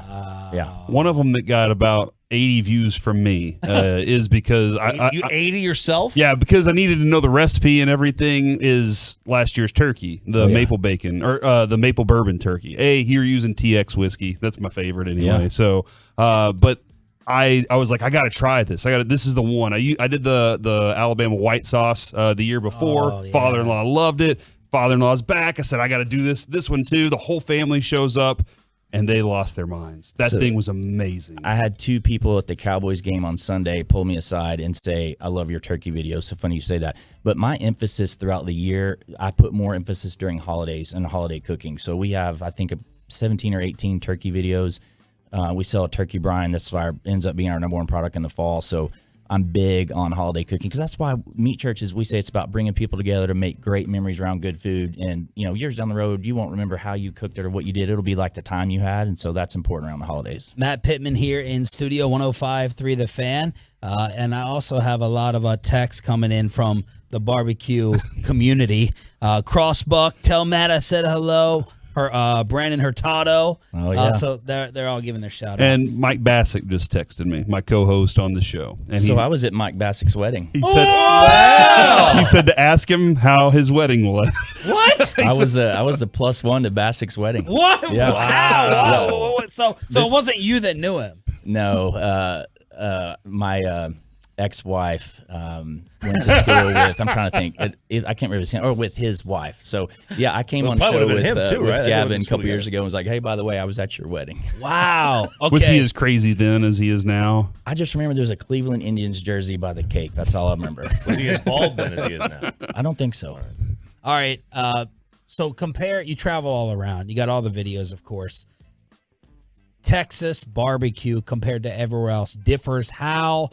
One of them that got about 80 views from me is because you 80 yourself? Yeah, because I needed to know the recipe and everything. Is last year's turkey, the maple bacon or the maple bourbon turkey. You're using TX whiskey. That's my favorite anyway. Yeah. So, but I was like, I got to try this. This is the one. I did the Alabama white sauce the year before. Oh, yeah. Father-in-law loved it. father-in-law's back. I said, I got to do this one too. The whole family shows up, and they lost their minds. That thing was amazing. I had 2 people at the Cowboys game on Sunday pull me aside and say, I love your turkey video. So funny you say that. But my emphasis throughout the year, I put more emphasis during holidays and holiday cooking. So we have, I think, 17 or 18 turkey videos. We sell a turkey brine. That's ends up being our number 1 product in the fall. So I'm big on holiday cooking because that's why Meat Churches, we say it's about bringing people together to make great memories around good food. And, years down the road, you won't remember how you cooked it or what you did. It'll be like the time you had. And so that's important around the holidays. Matt Pittman here in Studio 105.3 The Fan. And I also have a lot of texts coming in from the barbecue community. Crossbuck, tell Matt I said hello. Brandon Hurtado. Oh, yeah. So they're all giving their shout outs. And Mike Bassick just texted me, my co-host on the show. And so I was at Mike Bassick's wedding. He said, he said to ask him how his wedding was. What? I was the +1 to Bassick's wedding. What? Yeah. Wow. So it wasn't you that knew him. No. My ex-wife went to school with, I'm trying to think, I can't remember his name, or with his wife. So, yeah, I came on the show with, him too, with right? Gavin a couple years ago and was like, hey, by the way, I was at your wedding. Wow. Okay. Was he as crazy then as he is now? I just remember there was a Cleveland Indians jersey by the cake. That's all I remember. Was he as bald then as he is now? I don't think so. All right. So compare, you travel all around. You got all the videos, of course. Texas barbecue compared to everywhere else differs how,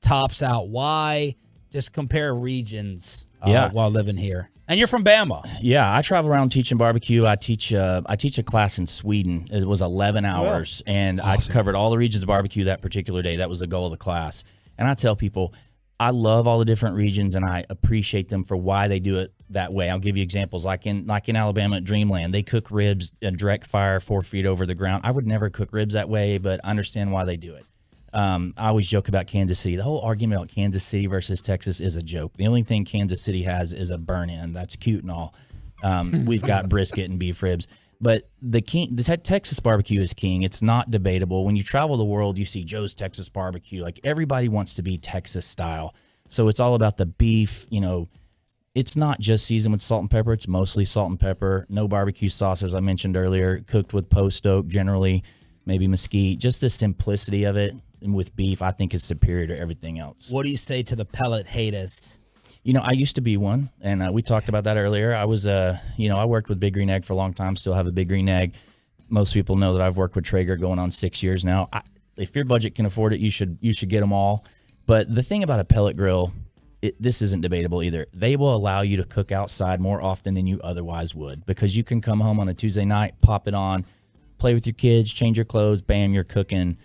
tops out why. Just compare regions while living here. And you're from Bama. Yeah, I travel around teaching barbecue. I teach a class in Sweden. It was 11 hours, and awesome. I covered all the regions of barbecue that particular day. That was the goal of the class. And I tell people, I love all the different regions, and I appreciate them for why they do it that way. I'll give you examples. Like in Alabama at Dreamland, they cook ribs at direct fire 4 feet over the ground. I would never cook ribs that way, but I understand why they do it. I always joke about Kansas City. The whole argument about Kansas City versus Texas is a joke. The only thing Kansas City has is a burn-in. That's cute and all. We've got brisket and beef ribs. But the Texas barbecue is king. It's not debatable. When you travel the world, you see Joe's Texas barbecue. Like, everybody wants to be Texas style. So it's all about the beef. It's not just seasoned with salt and pepper. It's mostly salt and pepper. No barbecue sauce, as I mentioned earlier. Cooked with post oak, generally, maybe mesquite. Just the simplicity of it. And with beef, I think is superior to everything else. What do you say to the pellet haters? I used to be one, and we talked about that earlier. I was, I worked with Big Green Egg for a long time, still have a Big Green Egg. Most people know that I've worked with Traeger going on 6 years now. If your budget can afford it, you should get them all. But the thing about a pellet grill, this isn't debatable either. They will allow you to cook outside more often than you otherwise would, because you can come home on a Tuesday night, pop it on, play with your kids, change your clothes, bam, you're cooking.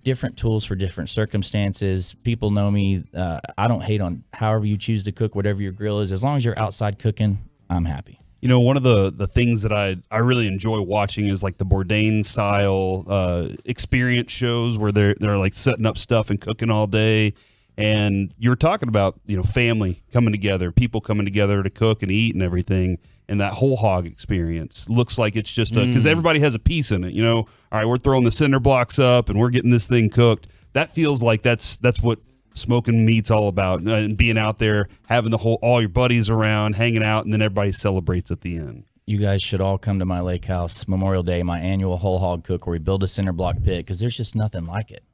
Different tools for different circumstances. People know me. I don't hate on however you choose to cook, whatever your grill is. As long as you're outside cooking, I'm happy. One of the things that I really enjoy watching is like the Bourdain style experience shows where they're like setting up stuff and cooking all day. And you're talking about, family coming together, people coming together to cook and eat and everything. And that whole hog experience looks like it's just because everybody has a piece in it. All right, we're throwing the cinder blocks up and we're getting this thing cooked. That feels like that's what smoking meat's all about, and being out there, having all your buddies around, hanging out, and then everybody celebrates at the end. You guys should all come to my lake house Memorial Day, my annual whole hog cook, where we build a cinder block pit, because there's just nothing like it.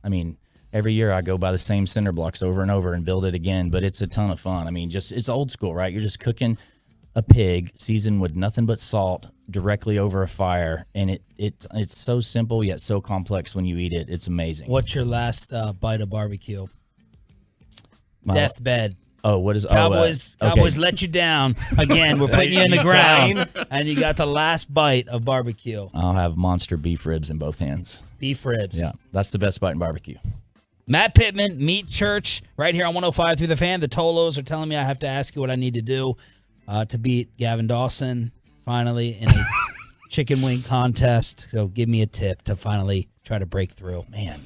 I mean, every year I go by the same cinder blocks over and over and build it again, but it's a ton of fun. I mean, it's old school, right? You're just cooking a pig seasoned with nothing but salt directly over a fire, and it's so simple yet so complex when you eat it. It's amazing. What's your last bite of barbecue? Deathbed. Oh, what is Cowboys? Cowboys let you down again. We're putting you in the ground, and you got the last bite of barbecue. I'll have monster beef ribs in both hands. Beef ribs. Yeah, that's the best bite in barbecue. Matt Pittman, Meat Church, right here on 105 through the Fan. The Tolos are telling me I have to ask you what I need to do to beat Gavin Dawson finally in a chicken wing contest. So give me a tip to finally try to break through. Man,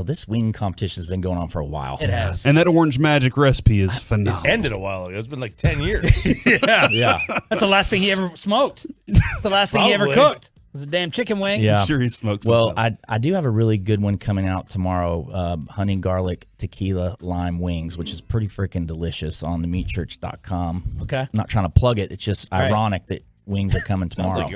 this wing competition has been going on for a while. It has. And that orange magic recipe is phenomenal. It ended a while ago. It's been like 10 years. Yeah. That's the last thing he ever smoked. It's the last thing he ever cooked. was a damn chicken wing. Yeah. I'm sure he smokes. Well, I do have a really good one coming out tomorrow. Honey garlic tequila lime wings, which is pretty freaking delicious on themeatchurch.com. Okay. I'm not trying to plug it. It's just ironic that wings are coming tomorrow.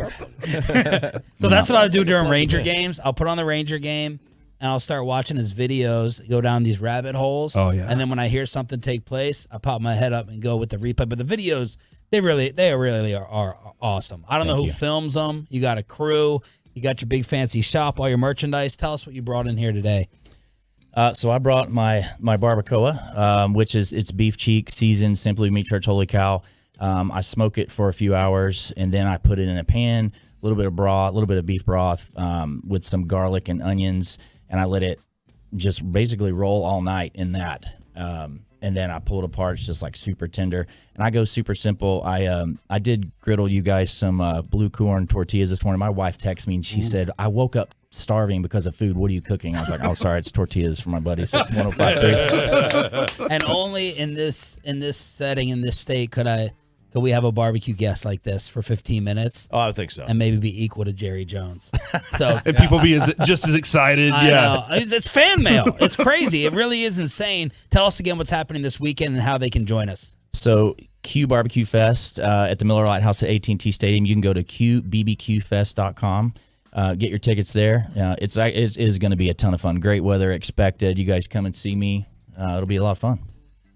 So that's what I do during Ranger games. I'll put on the Ranger game and I'll start watching his videos, go down these rabbit holes. Oh, yeah. And then when I hear something take place, I pop my head up and go with the replay. But the videos, they really are awesome. I don't know who films them. You got a crew. You got your big fancy shop, all your merchandise. Tell us what you brought in here today. So I brought my barbacoa, which is it's beef cheek seasoned Simply Meat Church Holy Cow. I smoke it for a few hours and then I put it in a pan, a little bit of broth, a little bit of beef broth with some garlic and onions, and I let it just basically roll all night in that. And then I pull it apart. It's just like super tender. And I go super simple. I did griddle you guys some blue corn tortillas this morning. My wife texted me and she said, I woke up starving because of food. What are you cooking? I was like, oh, sorry, it's tortillas for my buddies at 105.3. And only in this setting, in this state, could we have a barbecue guest like this for 15 minutes? Oh, I think so. And maybe be equal to Jerry Jones. So and people be just as excited. I know. It's fan mail. It's crazy. It really is insane. Tell us again what's happening this weekend and how they can join us. So Q Barbecue Fest at the Miller Lite House at AT&T Stadium. You can go to qbbqfest.com. Get your tickets there. It is going to be a ton of fun. Great weather expected. You guys come and see me. It'll be a lot of fun.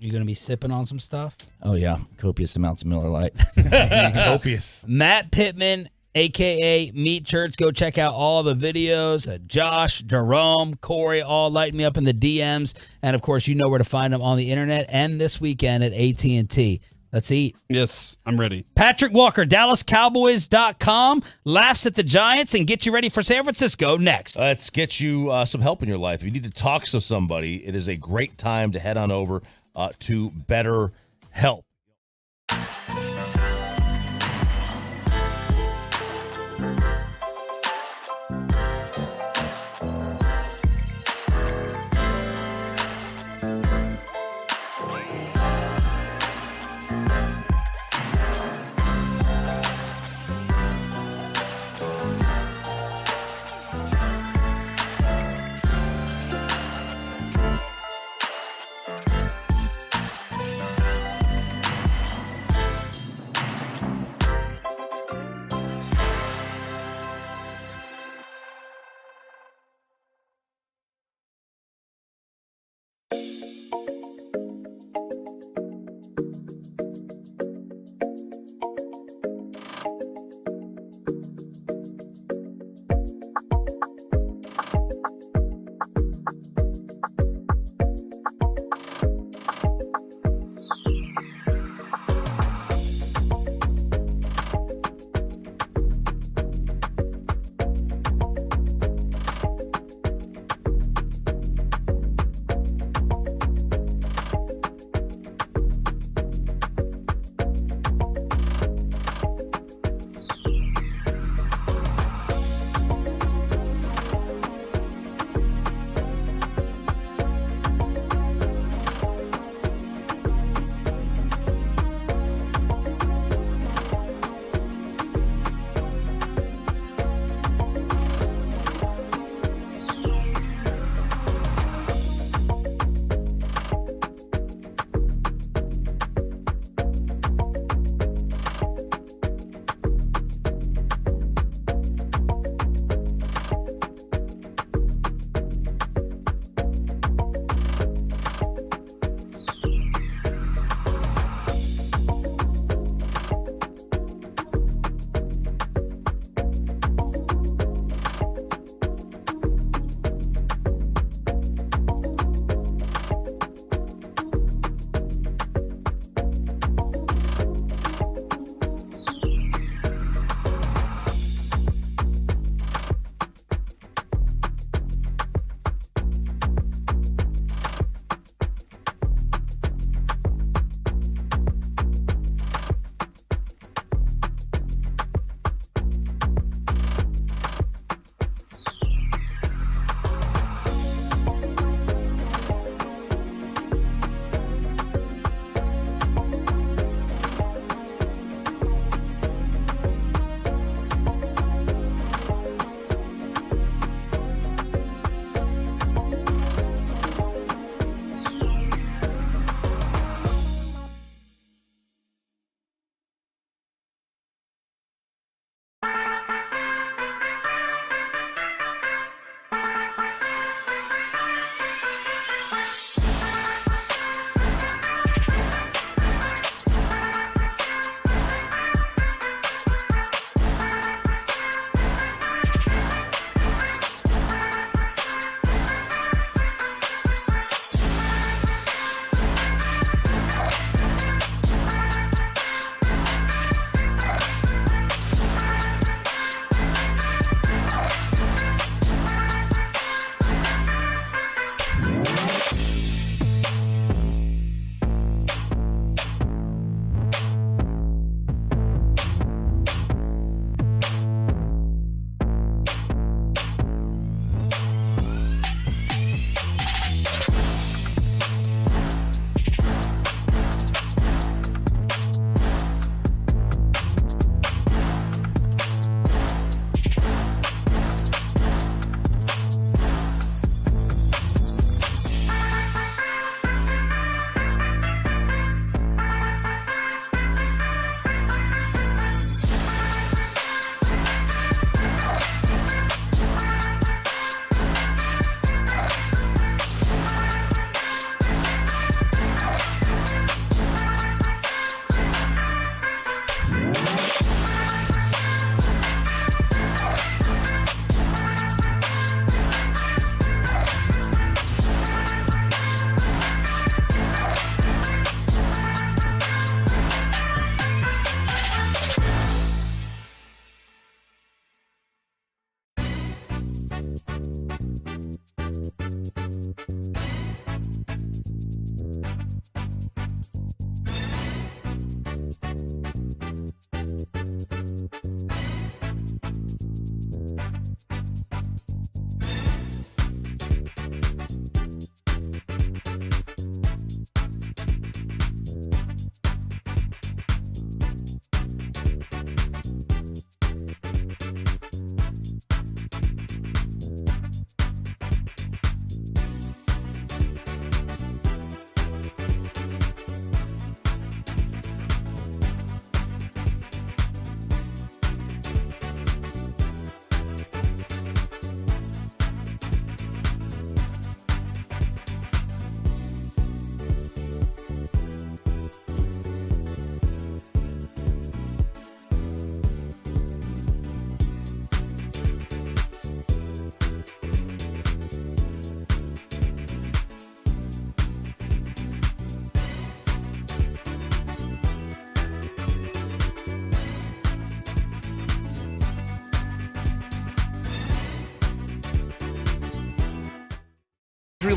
You're going to be sipping on some stuff? Oh, yeah. Copious amounts of Miller Lite. Copious. Matt Pittman, a.k.a. Meat Church. Go check out all the videos. Josh, Jerome, Corey, all lighting me up in the DMs. And, of course, you know where to find them on the internet and this weekend at AT&T. Let's eat. Yes, I'm ready. Patrick Walker, DallasCowboys.com, laughs at the Giants and get you ready for San Francisco next. Let's get you some help in your life. If you need to talk to somebody, it is a great time to head on over to BetterHelp.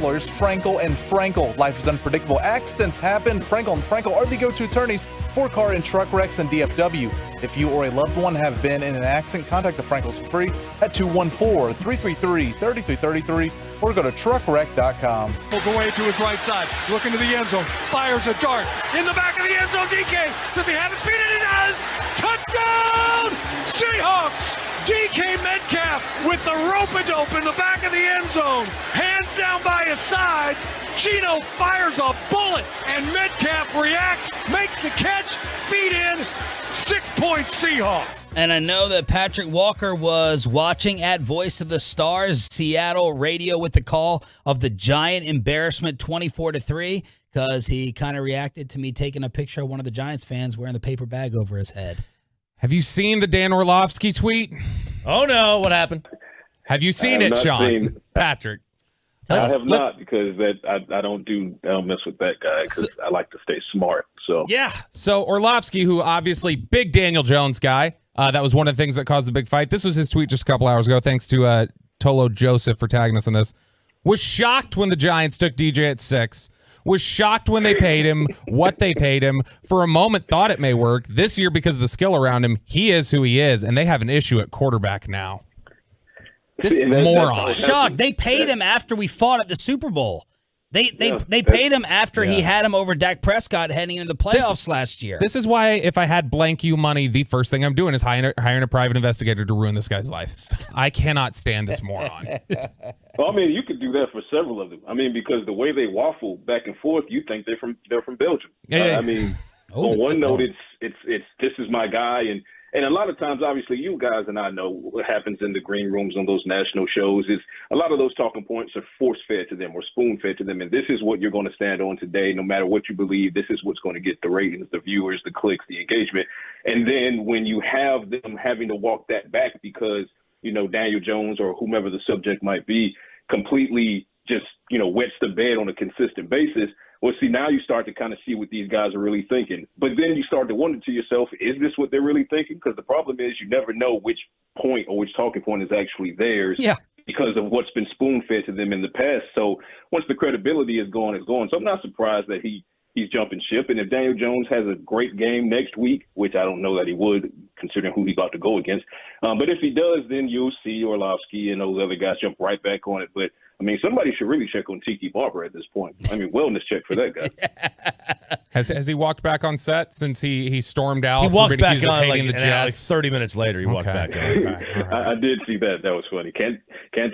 lawyers Frankel and Frankel. Life is unpredictable. Accidents happen. Frankel and Frankel are the go-to attorneys for car and truck wrecks and DFW. If you or a loved one have been in an accident, contact the Frankels for free at 214-333-3333 or go to truckwreck.com. Pulls away to his right side, looking to the end zone, fires a dart in the back of the end zone. DK, does he have his feet in? He does! Touchdown! Seahawks! DK Metcalf with the rope-a-dope in the back of the end zone. Hands down by his sides. Gino fires a bullet, and Metcalf reacts, makes the catch, feet in, 6-point Seahawks. And I know that Patrick Walker was watching at Voice of the Stars, Seattle radio, with the call of the Giant embarrassment 24-3, because he kind of reacted to me taking a picture of one of the Giants fans wearing the paper bag over his head. Have you seen the Dan Orlovsky tweet? Oh, no. What happened? Have you seen it, Sean? Patrick. I have not, because I don't mess with that guy, because I like to stay smart. So yeah. So Orlovsky, who obviously big Daniel Jones guy, that was one of the things that caused the big fight. This was his tweet just a couple hours ago. Thanks to Tolo Joseph for tagging us on this. Was shocked when the Giants took DJ at 6. Was shocked when they paid him, what they paid him. For a moment, thought it may work. This year, because of the skill around him, he is who he is, and they have an issue at quarterback now. This moron. Shocked. They paid him after we fought at the Super Bowl. They paid him after he had him over Dak Prescott heading into the playoffs last year. This is why, if I had blank you money, the first thing I'm doing is hiring a private investigator to ruin this guy's life. I cannot stand this moron. Well, I mean, you could do that for several of them. I mean, because the way they waffle back and forth, you think they're from Belgium. Yeah. I mean, on one note, it's this is my guy, and a lot of times, obviously, you guys and I know what happens in the green rooms on those national shows is a lot of those talking points are force-fed to them or spoon-fed to them, and this is what you're going to stand on today, no matter what you believe. This is what's going to get the ratings, the viewers, the clicks, the engagement. And then when you have them having to walk that back because, Daniel Jones or whomever the subject might be completely just, wets the bed on a consistent basis, well, see, now you start to kind of see what these guys are really thinking. But then you start to wonder to yourself, is this what they're really thinking? Because the problem is you never know which point or which talking point is actually theirs because of what's been spoon-fed to them in the past. So once the credibility is gone, it's gone. So I'm not surprised that he's jumping ship. And if Daniel Jones has a great game next week, which I don't know that he would, considering who he's about to go against, but if he does, then you'll see Orlovsky and those other guys jump right back on it. But I mean, somebody should really check on Tiki Barber at this point. I mean, wellness check for that guy. Has he walked back on set since he stormed out? He walked back on the Jets? 30 minutes later. He walked back on. Okay. I did see that. That was funny. Can't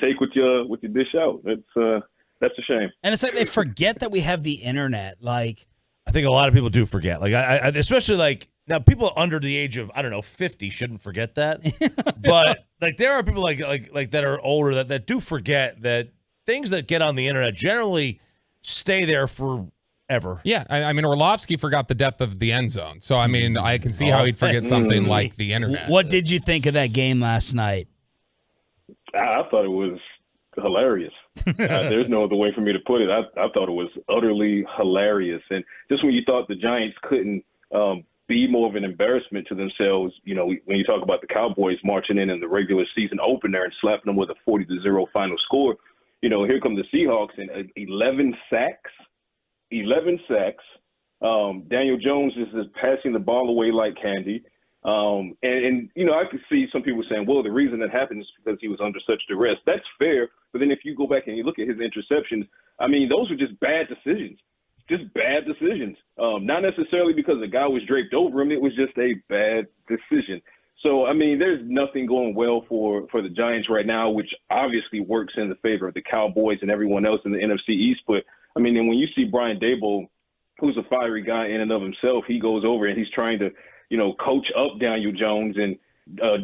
take what you dish out. That's a shame. And it's like they forget that we have the internet. Like, I think a lot of people do forget. Like, I especially like now, people under the age of 50 shouldn't forget that. But like, there are people like that are older that do forget that things that get on the internet generally stay there forever. Yeah, I mean, Orlovsky forgot the depth of the end zone. So, I mean, I can see how he'd forget something like the internet. What did you think of that game last night? I thought it was hilarious. There's no other way for me to put it. I thought it was utterly hilarious. And just when you thought the Giants couldn't be more of an embarrassment to themselves, when you talk about the Cowboys marching in the regular season opener and slapping them with a 40-0 final score, here come the Seahawks and 11 sacks. 11 sacks. Daniel Jones is just passing the ball away like candy. And I could see some people saying, well, the reason that happened is because he was under such duress. That's fair. But then if you go back and you look at his interceptions, I mean, those were just bad decisions. Just bad decisions. Not necessarily because the guy was draped over him. It was just a bad decision. So, I mean, there's nothing going well for the Giants right now, which obviously works in the favor of the Cowboys and everyone else in the NFC East. But, I mean, and when you see Brian Daboll, who's a fiery guy in and of himself, he goes over and he's trying to, coach up Daniel Jones, and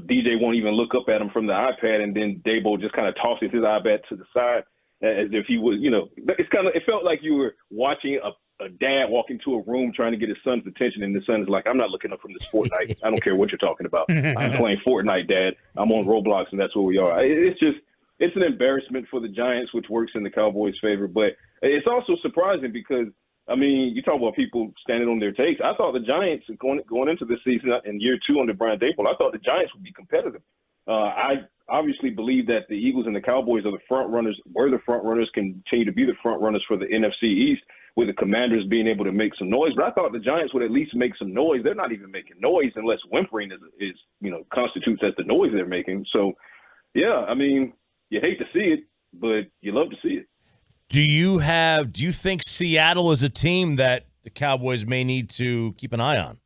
DJ won't even look up at him from the iPad, and then Daboll just kind of tosses his iPad to the side as if he was, it felt like you were watching a dad walk into a room trying to get his son's attention, and the son is like, I'm not looking up from this Fortnite. I don't care what you're talking about. I'm playing Fortnite, Dad. I'm on Roblox, and that's where we are. It's an embarrassment for the Giants, which works in the Cowboys' favor. But it's also surprising because, I mean, you talk about people standing on their takes. I thought the Giants, going into this season in year 2 under Brian Daboll, I thought the Giants would be competitive. I obviously believe that the Eagles and the Cowboys are the front runners, continue to be the front runners for the NFC East, with the Commanders being able to make some noise. But I thought the Giants would at least make some noise. They're not even making noise unless whimpering is constitutes as the noise they're making. So, yeah, I mean, you hate to see it, but you love to see it. Do you think Seattle is a team that the Cowboys may need to keep an eye on?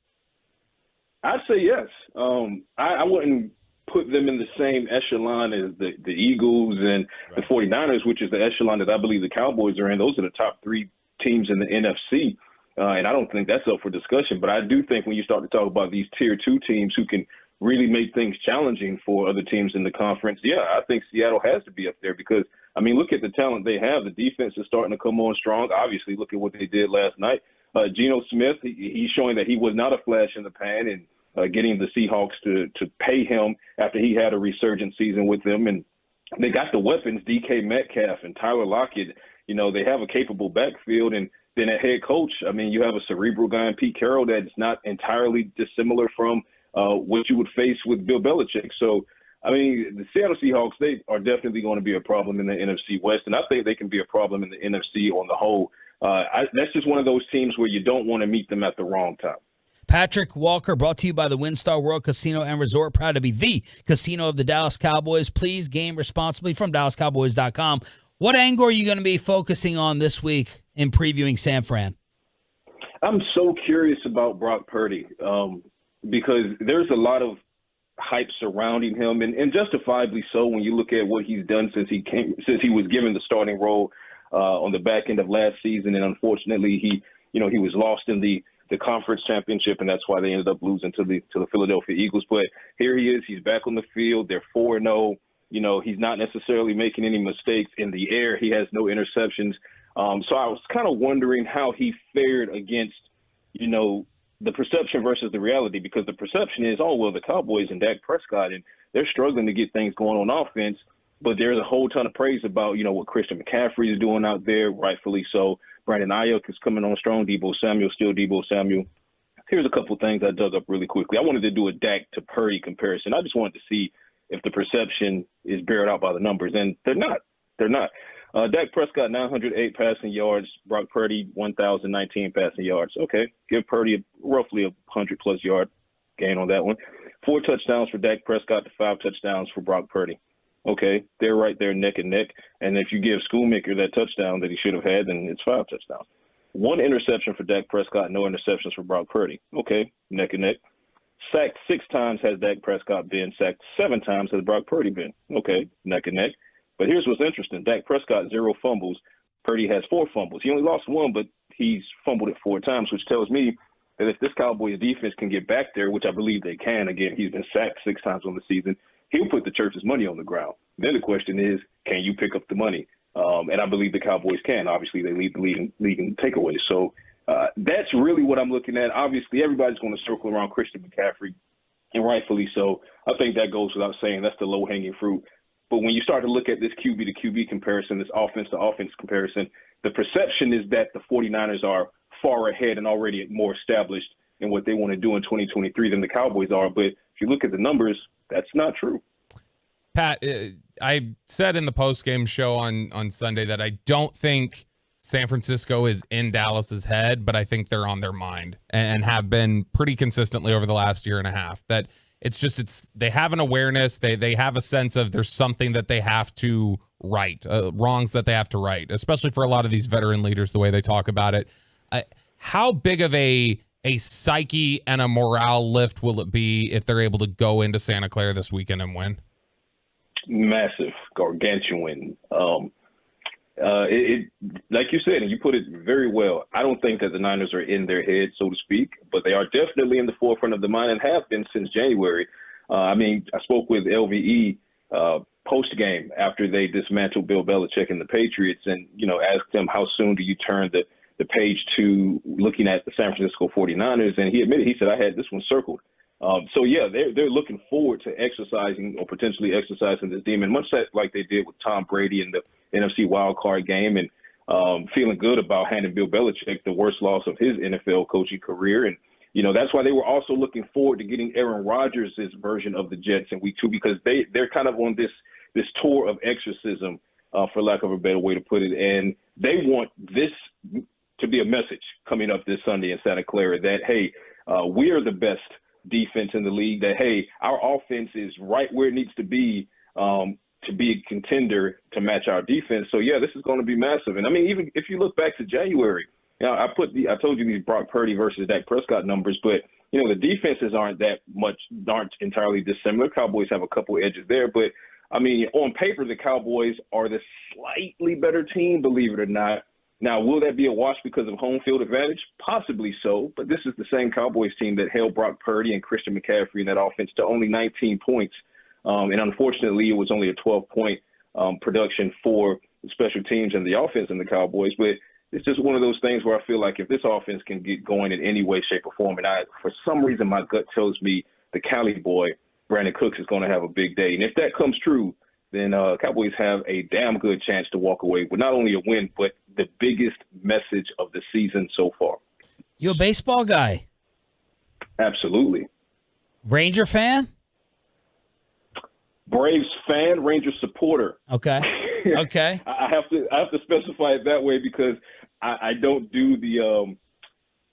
I'd say yes. I wouldn't put them in the same echelon as the Eagles and the 49ers, which is the echelon that I believe the Cowboys are in. Those are the top three teams in the NFC. And I don't think that's up for discussion. But I do think when you start to talk about these tier 2 teams who can really make things challenging for other teams in the conference, yeah, I think Seattle has to be up there because, I mean, look at the talent they have. The defense is starting to come on strong. Obviously, look at what they did last night. Geno Smith, he's showing that he was not a flash in the pan and getting the Seahawks to pay him after he had a resurgent season with them. And they got the weapons, DK Metcalf and Tyler Lockett. You know, they have a capable backfield. And then at head coach, I mean, you have a cerebral guy in Pete Carroll that's not entirely dissimilar from what you would face with Bill Belichick. So, I mean, the Seattle Seahawks, they are definitely going to be a problem in the NFC West. And I think they can be a problem in the NFC on the whole. That's just one of those teams where you don't want to meet them at the wrong time. Patrick Walker, brought to you by the WinStar World Casino and Resort. Proud to be the casino of the Dallas Cowboys. Please game responsibly from DallasCowboys.com. What angle are you going to be focusing on this week in previewing San Fran? I'm so curious about Brock Purdy because there's a lot of hype surrounding him, and justifiably so when you look at what he's done since he was given the starting role on the back end of last season. And unfortunately, he was lost in the conference championship, and that's why they ended up losing to the Philadelphia Eagles. But here he is. He's back on the field. They're 4-0. You know, he's not necessarily making any mistakes in the air. He has no interceptions. So I was kind of wondering how he fared against, the perception versus the reality, because the perception is, the Cowboys and Dak Prescott, and they're struggling to get things going on offense. But there's a whole ton of praise about, what Christian McCaffrey is doing out there, rightfully so. Brandon Ayuk is coming on strong. Deebo Samuel, still Deebo Samuel. Here's a couple things I dug up really quickly. I wanted to do a Dak to Purdy comparison. I just wanted to see if the perception is bared out by the numbers, and they're not. They're not. Dak Prescott, 908 passing yards. Brock Purdy, 1,019 passing yards. Okay, give Purdy roughly a 100-plus yard gain on that one. 4 touchdowns for Dak Prescott to 5 touchdowns for Brock Purdy. Okay, they're right there neck and neck. And if you give Schoonmaker that touchdown that he should have had, then it's 5 touchdowns. 1 interception for Dak Prescott, no interceptions for Brock Purdy. Okay, neck and neck. Sacked 6 times has Dak Prescott been. Sacked 7 times has Brock Purdy been. Okay, neck and neck. But here's what's interesting. Dak Prescott, 0 fumbles. Purdy has 4 fumbles. He only lost 1, but he's fumbled it 4 times, which tells me that if this Cowboys defense can get back there, which I believe they can, again, he's been sacked 6 times on the season, he'll put the church's money on the ground. Then the question is, can you pick up the money? And I believe the Cowboys can. Obviously, they lead the league in takeaways. So that's really what I'm looking at. Obviously, everybody's going to circle around Christian McCaffrey, and rightfully so. I think that goes without saying. That's the low-hanging fruit. But when you start to look at this QB to QB comparison, this offense to offense comparison, the perception is that the 49ers are far ahead and already more established in what they want to do in 2023 than the Cowboys are. But if you look at the numbers, that's not true. Pat, I said in the post-game show on Sunday that I don't think San Francisco is in Dallas's head, but I think they're on their mind and have been pretty consistently over the last year and a half. That they have an awareness. They have a sense of there's something that they have to right, wrongs that they have to right, especially for a lot of these veteran leaders, the way they talk about it. How big of a psyche and a morale lift will it be if they're able to go into Santa Clara this weekend and win? Massive, gargantuan. Like you said, and you put it very well, I don't think that the Niners are in their head, so to speak, but they are definitely in the forefront of the mind and have been since January. I spoke with LVE post-game after they dismantled Bill Belichick and the Patriots and, asked him how soon do you turn the page to looking at the San Francisco 49ers, and he admitted, he said, I had this one circled. They're looking forward to exercising or potentially exercising this demon, much like they did with Tom Brady in the NFC wildcard game, and feeling good about handing Bill Belichick the worst loss of his NFL coaching career. And that's why they were also looking forward to getting Aaron Rodgers' version of the Jets in week 2, because they're kind of on this tour of exorcism, for lack of a better way to put it. And they want this to be a message coming up this Sunday in Santa Clara that, hey, we are the best defense in the league, that, hey, our offense is right where it needs to be a contender to match our defense. So, yeah, this is going to be massive. And, I mean, even if you look back to January, I told you these Brock Purdy versus Dak Prescott numbers, but, the defenses aren't entirely dissimilar. Cowboys have a couple edges there. But, I mean, on paper, the Cowboys are the slightly better team, believe it or not. Now, will that be a wash because of home field advantage? Possibly so, but this is the same Cowboys team that held Brock Purdy and Christian McCaffrey in that offense to only 19 points. And unfortunately, it was only a 12-point production for the special teams and the offense in the Cowboys. But it's just one of those things where I feel like if this offense can get going in any way, shape, or form, and for some reason my gut tells me the Cali boy, Brandon Cooks, is going to have a big day. And if that comes true, then Cowboys have a damn good chance to walk away with not only a win, but the biggest message of the season so far. You a baseball guy? Absolutely. Ranger fan? Braves fan, Ranger supporter. Okay. Okay. I have to specify it that way because I don't do the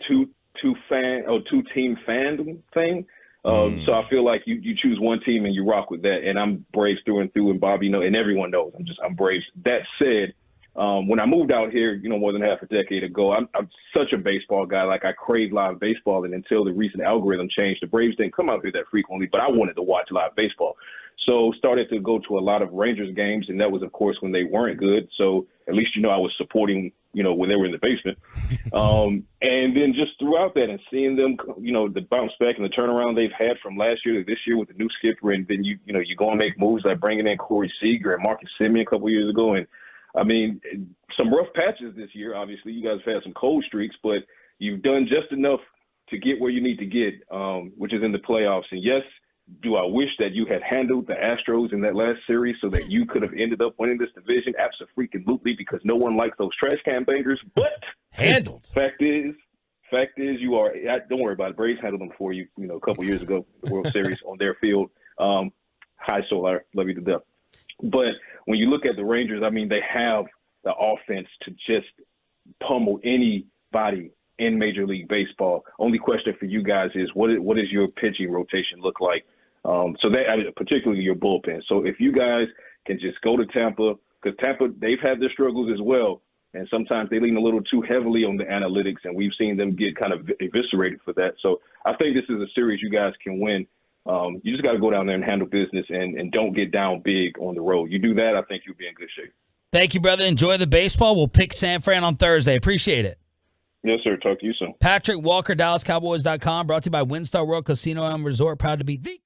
two team fandom thing. So I feel like you choose one team and you rock with that. And I'm Braves through and through, and Bobby and everyone knows I'm Braves. That said, when I moved out here, more than half a decade ago, I'm such a baseball guy. Like, I crave live baseball, and until the recent algorithm changed, the Braves didn't come out here that frequently, but I wanted to watch live baseball. So started to go to a lot of Rangers games, and that was, of course, when they weren't good. So at least, I was supporting, when they were in the basement. And then just throughout that and seeing them, the bounce back and the turnaround they've had from last year to this year with the new skipper, and then you go and make moves like bringing in Corey Seager and Marcus Semien a couple years ago. And, I mean, some rough patches this year. Obviously, you guys have had some cold streaks, but you've done just enough to get where you need to get, which is in the playoffs. And, yes, do I wish that you had handled the Astros in that last series so that you could have ended up winning this division? Absolutely, because no one likes those trash can bangers. But handled. Fact is, you are. Don't worry about it. Braves handled them for you. A couple years ago, the World Series on their field. Hi, Solar, love you to death. But when you look at the Rangers, I mean, they have the offense to just pummel anybody in Major League Baseball. Only question for you guys is what does your pitching rotation look like? So particularly your bullpen. So if you guys can just go to Tampa, because Tampa, they've had their struggles as well, and sometimes they lean a little too heavily on the analytics, and we've seen them get kind of eviscerated for that. So I think this is a series you guys can win. You just got to go down there and handle business and don't get down big on the road. You do that, I think you'll be in good shape. Thank you, brother. Enjoy the baseball. We'll pick San Fran on Thursday. Appreciate it. Yes, sir. Talk to you soon. Patrick Walker, DallasCowboys.com, brought to you by WinStar World Casino and Resort, proud to be the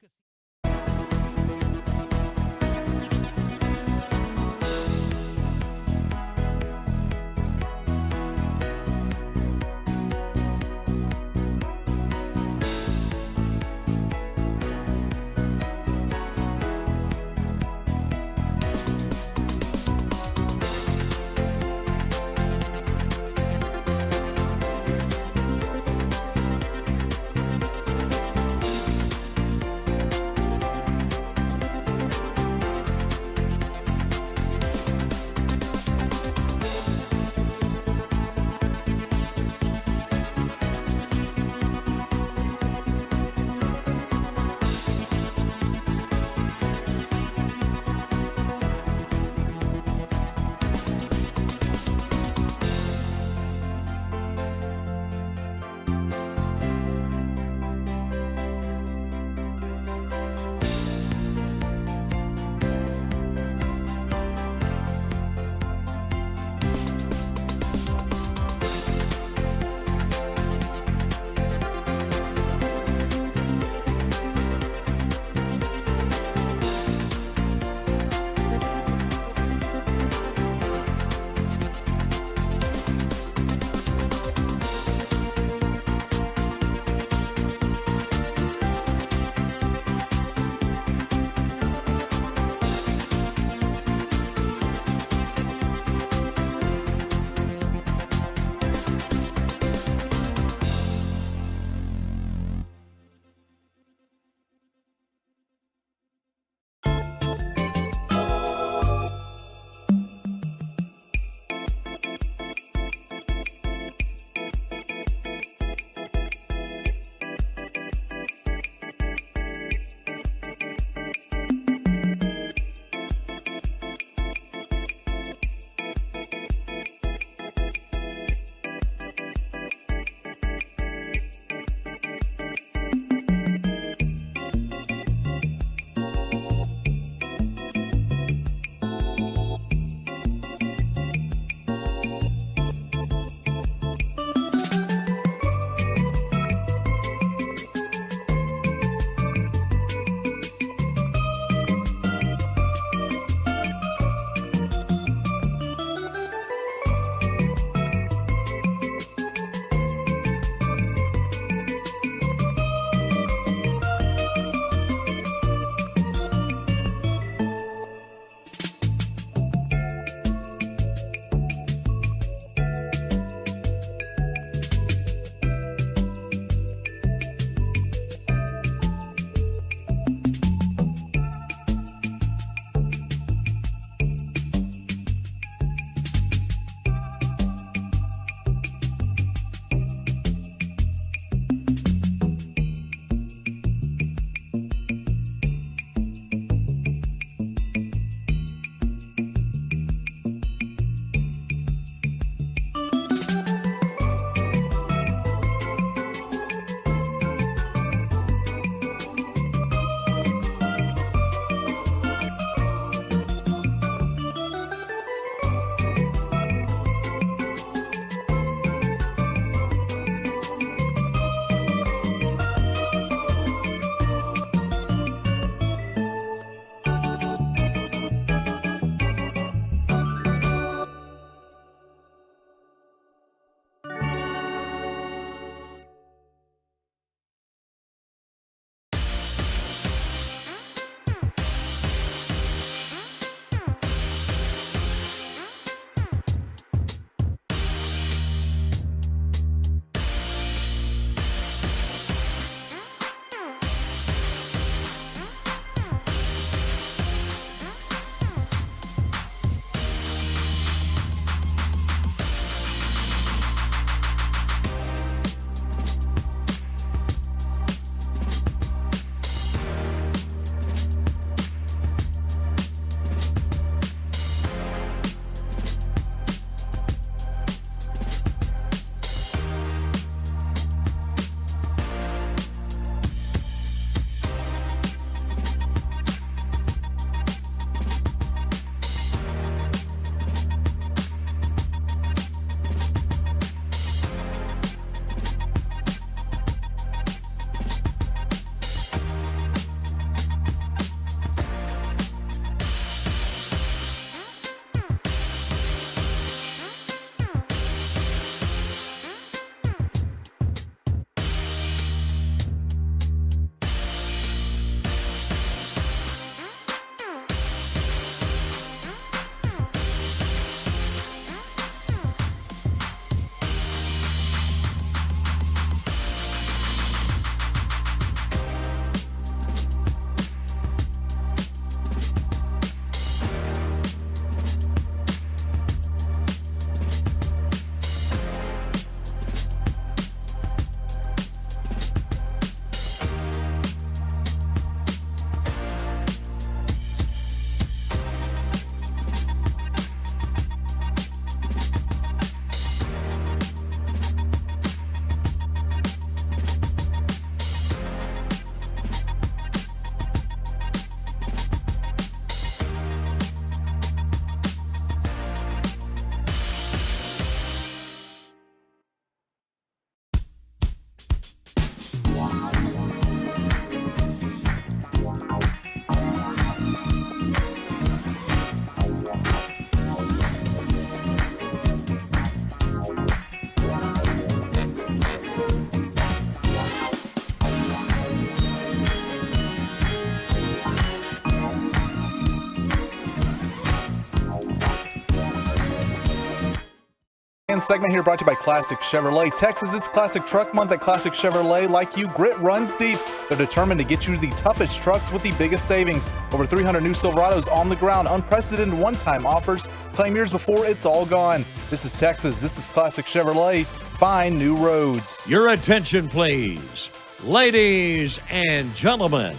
And segment here brought to you by Classic Chevrolet. Texas, it's Classic Truck Month at Classic Chevrolet. Like you, grit runs deep. They're determined to get you the toughest trucks with the biggest savings. Over 300 new Silverados on the ground. Unprecedented one-time offers. Claim yours before it's all gone. This is Texas. This is Classic Chevrolet. Find new roads. Your attention, please. Ladies and gentlemen,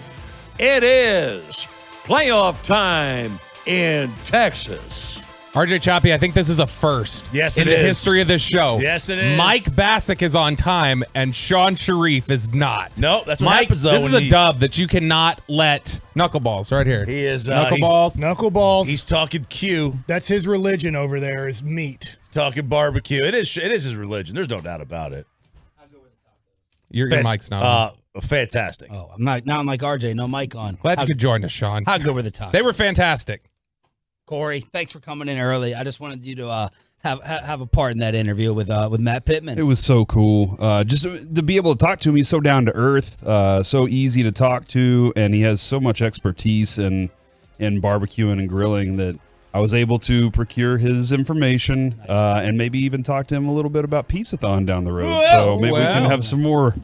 it is playoff time in Texas. RJ Choppy, I think this is a first in the history of this show. Yes, it is. Mike Bassick is on time, and Sean Sharif is not. No, that's what Mike, happens, though. This is a dub that you cannot let. Knuckleballs right here. He is. Knuckleballs. He's talking Q. That's his religion over there is meat. He's talking barbecue. It is his religion. There's no doubt about it. Your mic's not on. Fantastic. Oh, I'm not like RJ. No mic on. Glad you could join us, Sean. How good were the tacos? They were fantastic. Corey, thanks for coming in early. I just wanted you to have a part in that interview with Matt Pittman. It was so cool. Just to be able to talk to him. He's so down to earth, so easy to talk to, and he has so much expertise in barbecuing and grilling that I was able to procure his information and maybe even talk to him a little bit about Peace-a-thon down the road. So maybe we can have some more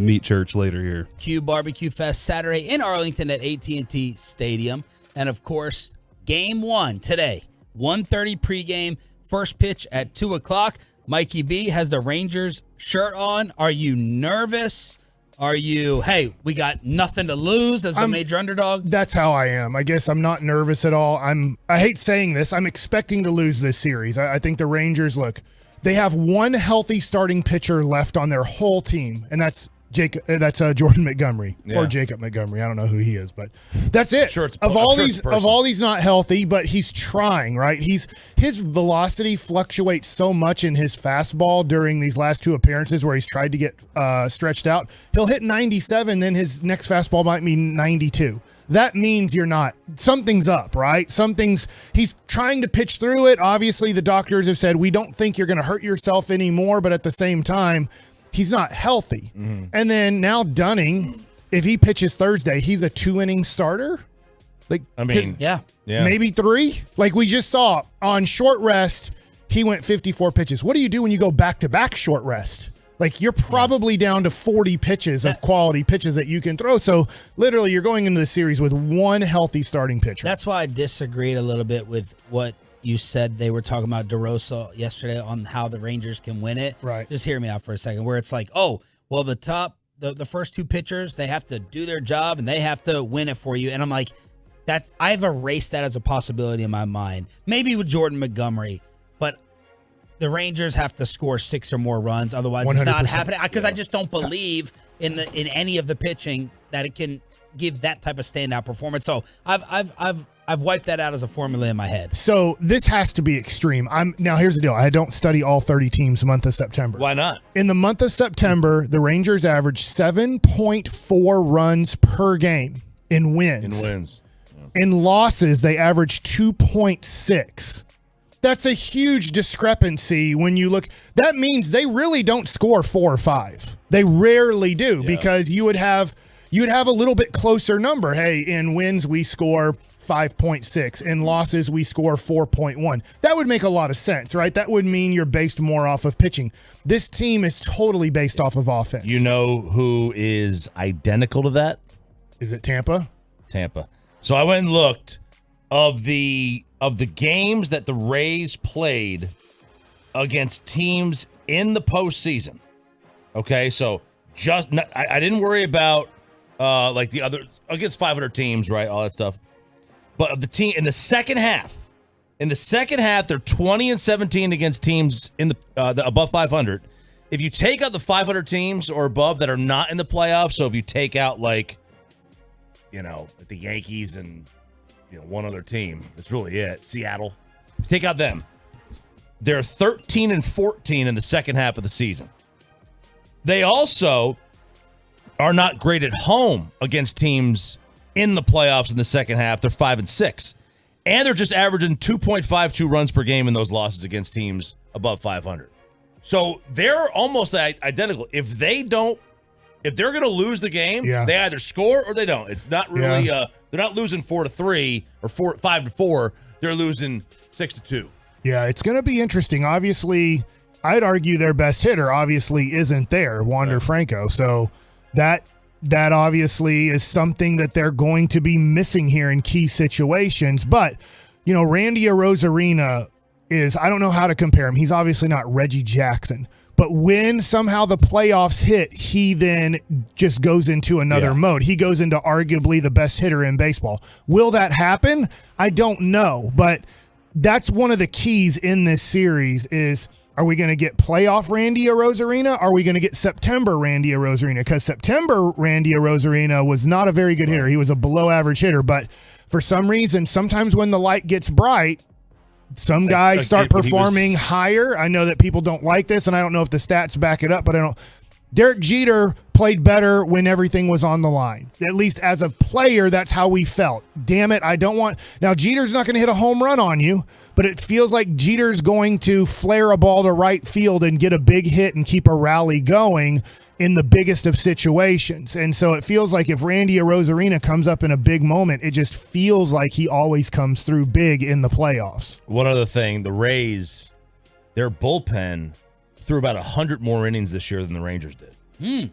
meat church later here. Q Barbecue Fest Saturday in Arlington at AT&T Stadium, and of course, Game 1 today, 1:30 pregame, first pitch at 2 o'clock. Mikey B has the Rangers shirt on. Are you nervous? Are you, hey, we got nothing to lose as the major underdog? That's how I am. I guess I'm not nervous at all. I hate saying this. I'm expecting to lose this series. I think the Rangers, look, they have one healthy starting pitcher left on their whole team, and that's Jordan Montgomery or Jacob Montgomery. I don't know who he is, but that's it. Sure, it's of all these not healthy, but he's trying, right? His velocity fluctuates so much in his fastball during these last two appearances where he's tried to get stretched out. He'll hit 97, then his next fastball might be 92. That means something's up, right? He's trying to pitch through it. Obviously, the doctors have said, we don't think you're going to hurt yourself anymore, but at the same time, he's not healthy. Mm-hmm. And then now Dunning, if he pitches Thursday, he's a 2-inning starter. Maybe 3. Like we just saw on short rest, he went 54 pitches. What do you do when you go back-to-back short rest? Like you're probably down to 40 pitches of quality pitches that you can throw. So literally you're going into the series with one healthy starting pitcher. That's why I disagreed a little bit with what you said they were talking about DeRosa yesterday on how the Rangers can win it. Right. Just hear me out for a second, where it's like, oh, well, the first two pitchers, they have to do their job and they have to win it for you. And I'm like, I've erased that as a possibility in my mind. Maybe with Jordan Montgomery, but the Rangers have to score 6 or more runs. Otherwise, 100%. It's not happening. Because I just don't believe in any of the pitching that it can give that type of standout performance. So I've wiped that out as a formula in my head. So this has to be extreme. Now here's the deal. I don't study all 30 teams month of September. Why not? In the month of September, the Rangers averaged 7.4 runs per game in wins. In losses, they averaged 2.6. That's a huge discrepancy when you look. That means they really don't score 4 or 5. They rarely do because you would have a little bit closer number. Hey, in wins, we score 5.6. In losses, we score 4.1. That would make a lot of sense, right? That would mean you're based more off of pitching. This team is totally based off of offense. You know who is identical to that? Is it Tampa? Tampa. So I went and looked of the games that the Rays played against teams in the postseason. Okay, so I didn't worry about like the other against 500 teams, right? All that stuff. But of the team in the second half, they're 20-17 against teams in the above 500. If you take out the 500 teams or above that are not in the playoffs, so if you take out like the Yankees and one other team, that's really it. Seattle, take out them. They're 13-14 in the second half of the season. They also are not great at home against teams in the playoffs in the second half. They're 5-6. And they're just averaging 2.52 runs per game in those losses against teams above 500. So they're almost identical. If they're going to lose the game, they either score or they don't. It's not really they're not losing 4-3 or 5-4. They're losing 6-2. Yeah, it's going to be interesting. Obviously, I'd argue their best hitter obviously isn't there, Wander Franco. So that obviously is something that they're going to be missing here in key situations. But, Randy Arozarena is, I don't know how to compare him. He's obviously not Reggie Jackson. But when somehow the playoffs hit, he then just goes into another mode. He goes into arguably the best hitter in baseball. Will that happen? I don't know. But that's one of the keys in this series is, are we going to get playoff Randy Arozarena? Are we going to get September Randy Arozarena? Because September Randy Arozarena was not a very good hitter. He was a below average hitter. But for some reason, sometimes when the light gets bright, some guys start performing higher. I know that people don't like this, and I don't know if the stats back it up, but Derek Jeter played better when everything was on the line. At least as a player, that's how we felt. Damn it, now Jeter's not going to hit a home run on you, but it feels like Jeter's going to flare a ball to right field and get a big hit and keep a rally going in the biggest of situations. And so it feels like if Randy Arozarena comes up in a big moment, it just feels like he always comes through big in the playoffs. One other thing, the Rays, their bullpen threw about 100 more innings this year than the Rangers did.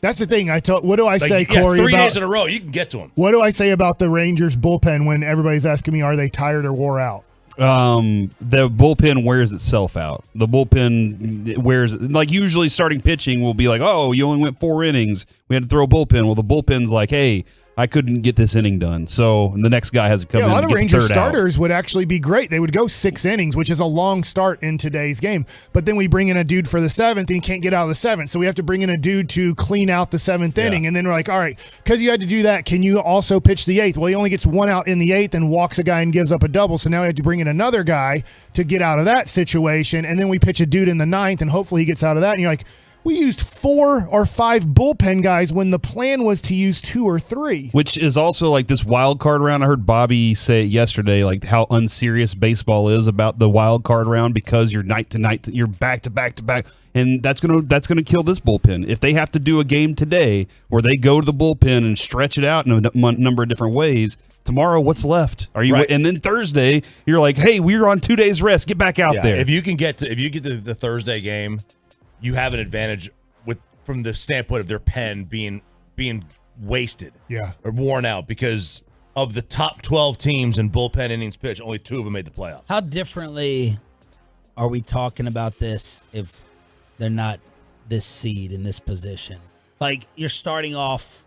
That's the thing. What do I say, Corey? 3 days in a row, you can get to them. What do I say about the Rangers bullpen when everybody's asking me, are they tired or wore out? The bullpen wears itself out. The bullpen wears, like usually starting pitching will be like, oh, you only went 4 innings. We had to throw a bullpen. Well, the bullpen's like, hey, I couldn't get this inning done. So the next guy has to come in. A lot and of get Ranger the third starters would actually be great. They would go 6 innings, which is a long start in today's game. But then we bring in a dude for the 7th, and he can't get out of the 7th. So we have to bring in a dude to clean out the 7th inning. And then we're like, all right, because you had to do that, can you also pitch the 8th? Well, he only gets 1 out in the 8th and walks a guy and gives up a double. So now we have to bring in another guy to get out of that situation. And then we pitch a dude in the 9th, and hopefully he gets out of that. And you're like, we used 4 or 5 bullpen guys when the plan was to use 2 or 3. Which is also like this wild card round. I heard Bobby say it yesterday, like how unserious baseball is about the wild card round because you're night to night, you're back to back to back, and that's gonna kill this bullpen. If they have to do a game today where they go to the bullpen and stretch it out in a number of different ways. Tomorrow, what's left? Are you? Right. And then Thursday, you're like, hey, we're on 2 days rest. Get back out there. If you get to the Thursday game, you have an advantage from the standpoint of their pen being wasted, or worn out because of the top 12 teams in bullpen innings pitch. Only 2 of them made the playoffs. How differently are we talking about this if they're not this seed in this position? Like you're starting off.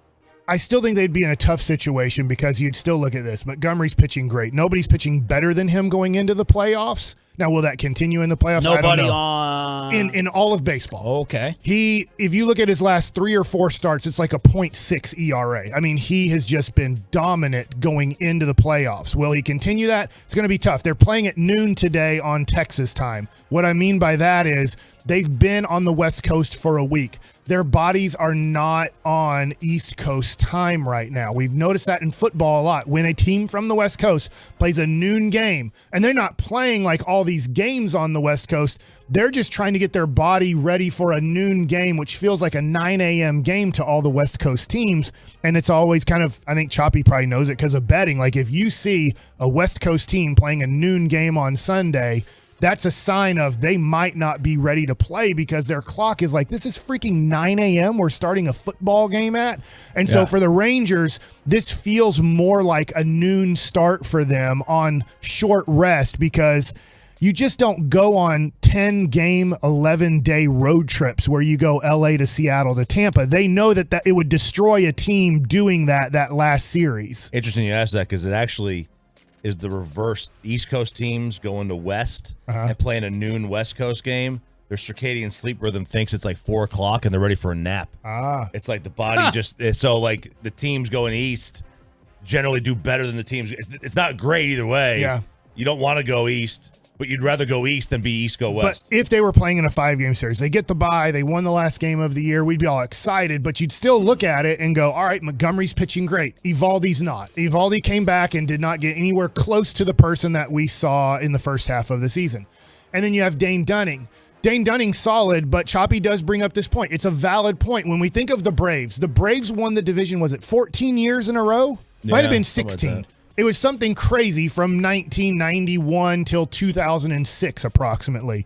I still think they'd be in a tough situation because you'd still look at this. Montgomery's pitching great. Nobody's pitching better than him going into the playoffs. Now, will that continue in the playoffs? Nobody I don't know. In all of baseball. Okay. If you look at his last 3 or 4 starts, it's like a 0.6 ERA. I mean, he has just been dominant going into the playoffs. Will he continue that? It's going to be tough. They're playing at noon today on Texas time. What I mean by that is they've been on the West Coast for a week. Their bodies are not on East Coast time right now. We've noticed that in football a lot. When a team from the West Coast plays a noon game, and they're not playing like all these games on the West Coast, they're just trying to get their body ready for a noon game, which feels like a 9 a.m. game to all the West Coast teams. And it's always kind of, I think Choppy probably knows it because of betting. Like if you see a West Coast team playing a noon game on Sunday, that's a sign of they might not be ready to play because their clock is like, this is freaking 9 a.m. we're starting a football game at. And so for the Rangers, this feels more like a noon start for them on short rest because you just don't go on 10-game, 11-day road trips where you go L.A. to Seattle to Tampa. They know that it would destroy a team doing that last series. Interesting you asked that because it actually is the reverse. East Coast teams going to West and playing a noon West Coast game. Their circadian sleep rhythm thinks it's like 4 o'clock and they're ready for a nap. It's like the body so like the teams going East generally do better than the teams. It's not great either way. Yeah. You don't want to go East, but you'd rather go East than be East, go West. But if they were playing in a 5-game series, they get the bye, they won the last game of the year, we'd be all excited, but you'd still look at it and go, all right, Montgomery's pitching great. Evaldi's not. Evaldi came back and did not get anywhere close to the person that we saw in the first half of the season. And then you have Dane Dunning. Dane Dunning's solid, but Choppy does bring up this point. It's a valid point. When we think of the Braves won the division, was it 14 years in a row? Might have been 16. Like it was something crazy from 1991 till 2006 approximately.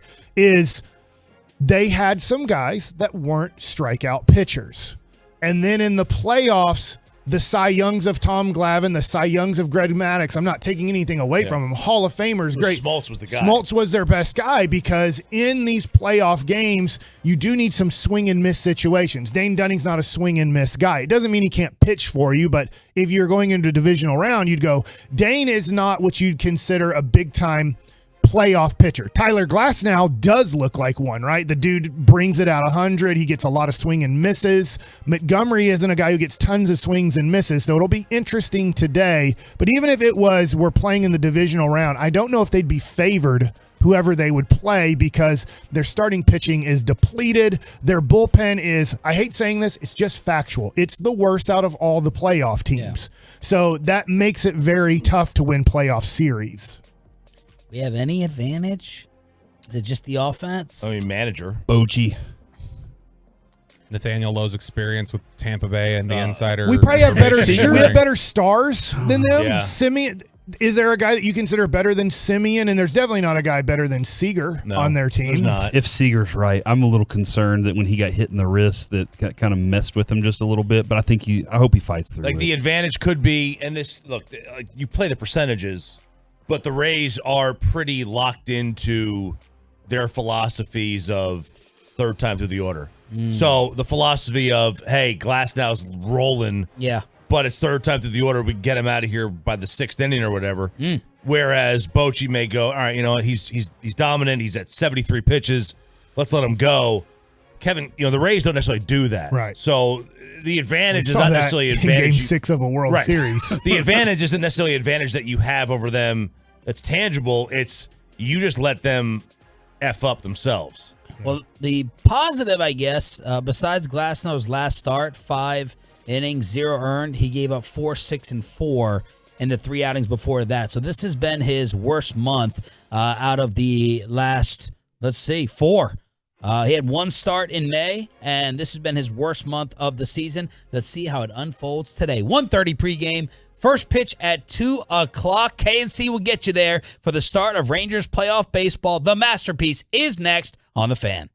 they had some guys that weren't strikeout pitchers. And then in the playoffs, the Cy Youngs of Tom Glavine, the Cy Youngs of Greg Maddux, I'm not taking anything away from them. Hall of Famers, great. Smoltz was the guy. Smoltz was their best guy because in these playoff games, you do need some swing and miss situations. Dane Dunning's not a swing and miss guy. It doesn't mean he can't pitch for you, but if you're going into a divisional round, you'd go, Dane is not what you'd consider a big-time playoff pitcher. Tyler Glasnow does look like one, right? The dude brings it out 100. He gets a lot of swing and misses. Montgomery isn't a guy who gets tons of swings and misses, so it'll be interesting today. But even if it was, we're playing in the divisional round, I don't know if they'd be favored whoever they would play because their starting pitching is depleted. Their bullpen is, I hate saying this, it's just factual. It's the worst out of all the playoff teams. So that makes it very tough to win playoff series. We have any advantage? Is it just the offense? I mean, manager. Bochy. Nathaniel Lowe's experience with Tampa Bay and the insider. We probably have better stars than them. Yeah. Simeon, is there a guy that you consider better than Simeon? And there's definitely not a guy better than Seager on their team. There's not. If Seager's right, I'm a little concerned that when he got hit in the wrist, that kind of messed with him just a little bit. But I hope he fights through it. Like the advantage could be, and this look, like you play the percentages. But the Rays are pretty locked into their philosophies of third time through the order. So the philosophy of, hey, Glasnow's rolling. Yeah. But it's third time through the order. We can get him out of here by the 6th inning or whatever. Whereas Bochy may go, all right, you know what? He's dominant. He's at 73 pitches. Let's let him go. Kevin, you know, the Rays don't necessarily do that. Right. So the advantage is not necessarily an advantage. In Game 6 of a World Series. The advantage isn't necessarily an advantage that you have over them that's tangible. It's you just let them F up themselves. Well, the positive, I guess, besides Glasnow's last start, 5 innings, 0 earned, he gave up 4, 6, and 4 in the 3 outings before that. So this has been his worst month out of the last, 4. He had 1 start in May, and this has been his worst month of the season. Let's see how it unfolds today. 1:30 pregame. First pitch at 2 o'clock. K&C will get you there for the start of Rangers playoff baseball. The Masterpiece is next on The Fan.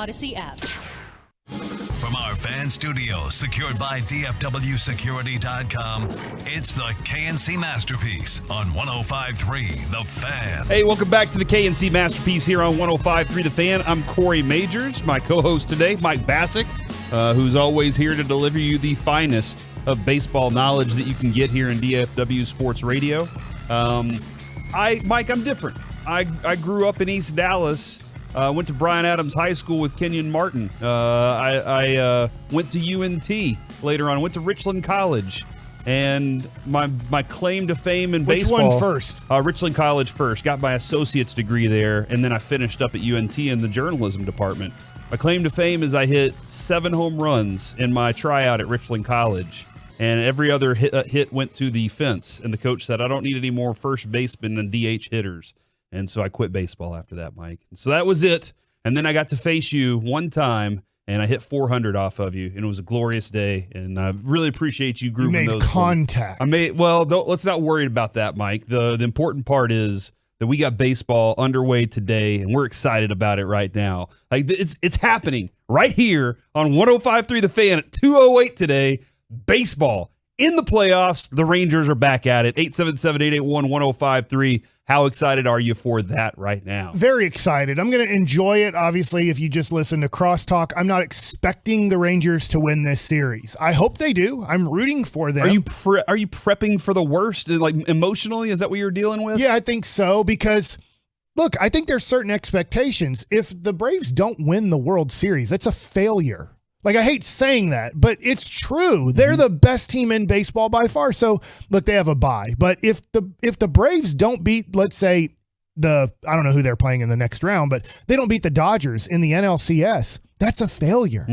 Odyssey app. From our fan studio, secured by DFWsecurity.com, it's the KNC Masterpiece on 105.3 The Fan. Hey, welcome back to the KNC Masterpiece here on 105.3 The Fan. I'm Corey Majors. My co-host today, Mike Bassick, who's always here to deliver you the finest of baseball knowledge that you can get here in DFW Sports Radio. Mike, I'm different. I grew up in East Dallas. Went to Bryan Adams High School with Kenyon Martin. I went to UNT later on. Went to Richland College. And my claim to fame in baseball. Which one first? Richland College first. Got my associate's degree there. And then I finished up at UNT in the journalism department. My claim to fame is I hit 7 home runs in my tryout at Richland College. And every other hit went to the fence. And the coach said, I don't need any more first basemen and DH hitters. And so I quit baseball after that, Mike. And so that was it. And then I got to face you one time, and I hit 400 off of you, and it was a glorious day. And I really appreciate you grooving those. You made contact. Let's not worry about that, Mike. The important part is that we got baseball underway today, and we're excited about it right now. Like it's happening right here on 105.3 The Fan at 2:08 today. Baseball in the playoffs. The Rangers are back at it. 877-881-1053. How excited are you for that right now? Very excited. I'm going to enjoy it. Obviously, if you just listen to Crosstalk, I'm not expecting the Rangers to win this series. I hope they do. I'm rooting for them. Are you prepping for the worst, like emotionally? Is that what you're dealing with? Yeah, I think so, because look, I think there's certain expectations. If the Braves don't win the World Series, that's a failure. Like, I hate saying that, but it's true. They're the best team in baseball by far. So, look, they have a bye. But if the Braves don't beat, let's say, I don't know who they're playing in the next round, but they don't beat the Dodgers in the NLCS, that's a failure.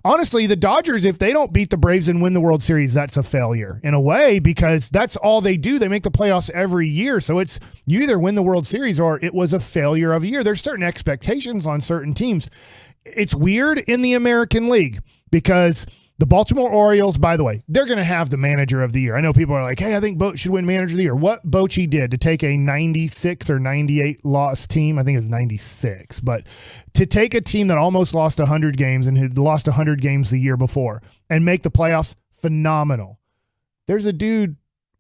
Honestly, the Dodgers, if they don't beat the Braves and win the World Series, that's a failure in a way, because that's all they do. They make the playoffs every year. So it's you either win the World Series or it was a failure of a year. There's certain expectations on certain teams. It's weird in the American League because the Baltimore Orioles, by the way, they're going to have the manager of the year. I know people are like, hey, I think Boch should win manager of the year. What Bochy did to take a 96 or 98 loss team, I think it's 96, but to take a team that almost lost 100 games and had lost 100 games the year before and make the playoffs, phenomenal. There's a dude,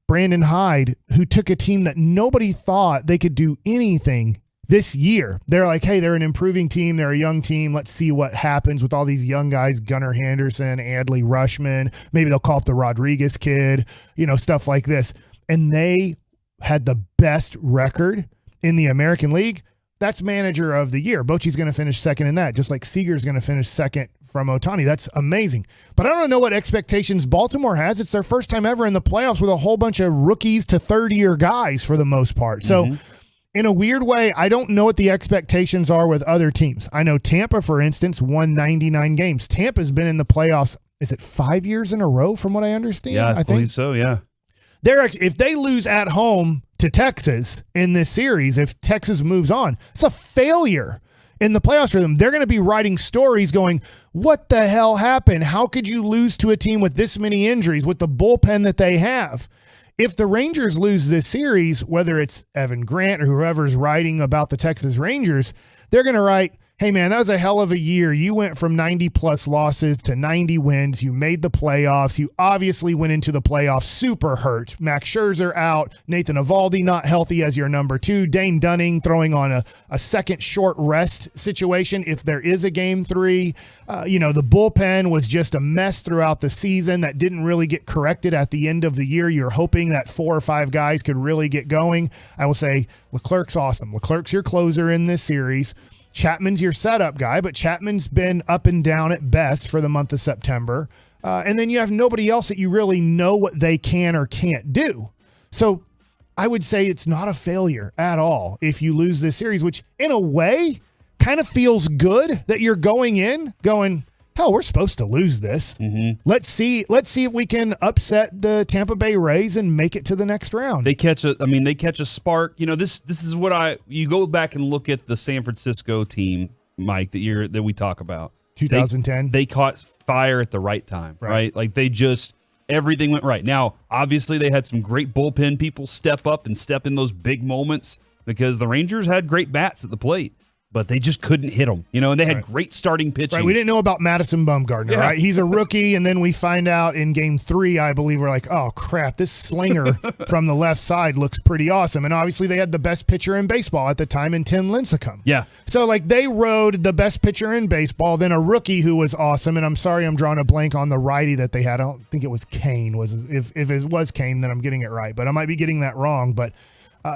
Brandon Hyde, who took a team that nobody thought they could do anything this year. They're like, hey, they're an improving team. They're a young team. Let's see what happens with all these young guys, Gunnar Henderson, Adley Rushman. Maybe they'll call up the Rodriguez kid, stuff like this. And they had the best record in the American League. That's manager of the year. Bochy's going to finish second in that, just like Seager's going to finish second from Ohtani. That's amazing. But I don't know what expectations Baltimore has. It's their first time ever in the playoffs with a whole bunch of rookies to third-year guys for the most part. So, in a weird way, I don't know what the expectations are with other teams. I know Tampa, for instance, won 99 games. Tampa's been in the playoffs, is it 5 years in a row from what I understand? Yeah, I believe so, yeah. If they lose at home to Texas in this series, if Texas moves on, it's a failure in the playoffs for them. They're going to be writing stories going, what the hell happened? How could you lose to a team with this many injuries with the bullpen that they have? If the Rangers lose this series, whether it's Evan Grant or whoever's writing about the Texas Rangers, they're going to write, hey, man, that was a hell of a year. You went from 90-plus losses to 90 wins. You made the playoffs. You obviously went into the playoffs super hurt. Max Scherzer out. Nathan Eovaldi not healthy as your number 2. Dane Dunning throwing on a second short rest situation if there is a game 3. The bullpen was just a mess throughout the season that didn't really get corrected at the end of the year. You're hoping that 4 or 5 guys could really get going. I will say Leclerc's awesome. Leclerc's your closer in this series. Chapman's your setup guy, but Chapman's been up and down at best for the month of September. And then you have nobody else that you really know what they can or can't do. So I would say it's not a failure at all if you lose this series, which in a way kind of feels good that you're going in going, hell, we're supposed to lose this. Let's see if we can upset the Tampa Bay Rays and make it to the next round. They catch a spark. This is what you go back and look at the San Francisco team, Mike, that we talk about. 2010. They caught fire at the right time, right? Like everything went right. Now, obviously they had some great bullpen people step up and step in those big moments because the Rangers had great bats at the plate. but they just couldn't hit them, and they had great starting pitching. Right, we didn't know about Madison Bumgarner, right? He's a rookie, and then we find out in Game 3, I believe, we're like, oh, crap, this slinger from the left side looks pretty awesome. And obviously they had the best pitcher in baseball at the time in Tim Lincecum. Yeah. So, they rode the best pitcher in baseball, then a rookie who was awesome, and I'm sorry I'm drawing a blank on the righty that they had. I don't think it was Kane. If it was Kane, then I'm getting it right, but I might be getting that wrong, but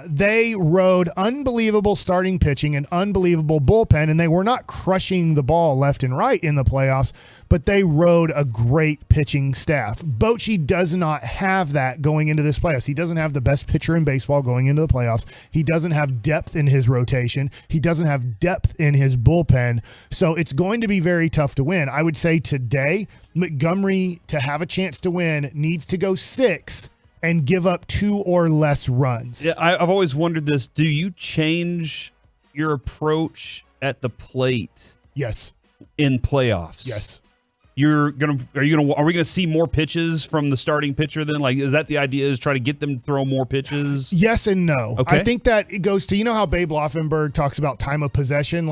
they rode unbelievable starting pitching and unbelievable bullpen, and they were not crushing the ball left and right in the playoffs, but they rode a great pitching staff. Bochy does not have that going into this playoffs. He doesn't have the best pitcher in baseball going into the playoffs. He doesn't have depth in his rotation. He doesn't have depth in his bullpen, so it's going to be very tough to win. I would say today, Montgomery, to have a chance to win, needs to go 6 and give up 2 or less runs. Yeah, I've always wondered this. Do you change your approach at the plate? Yes. In playoffs? Yes. Are we gonna see more pitches from the starting pitcher then? Is that the idea, is try to get them to throw more pitches? Yes and no. Okay. I think that it goes to, how Babe Loffenberg talks about time of possession?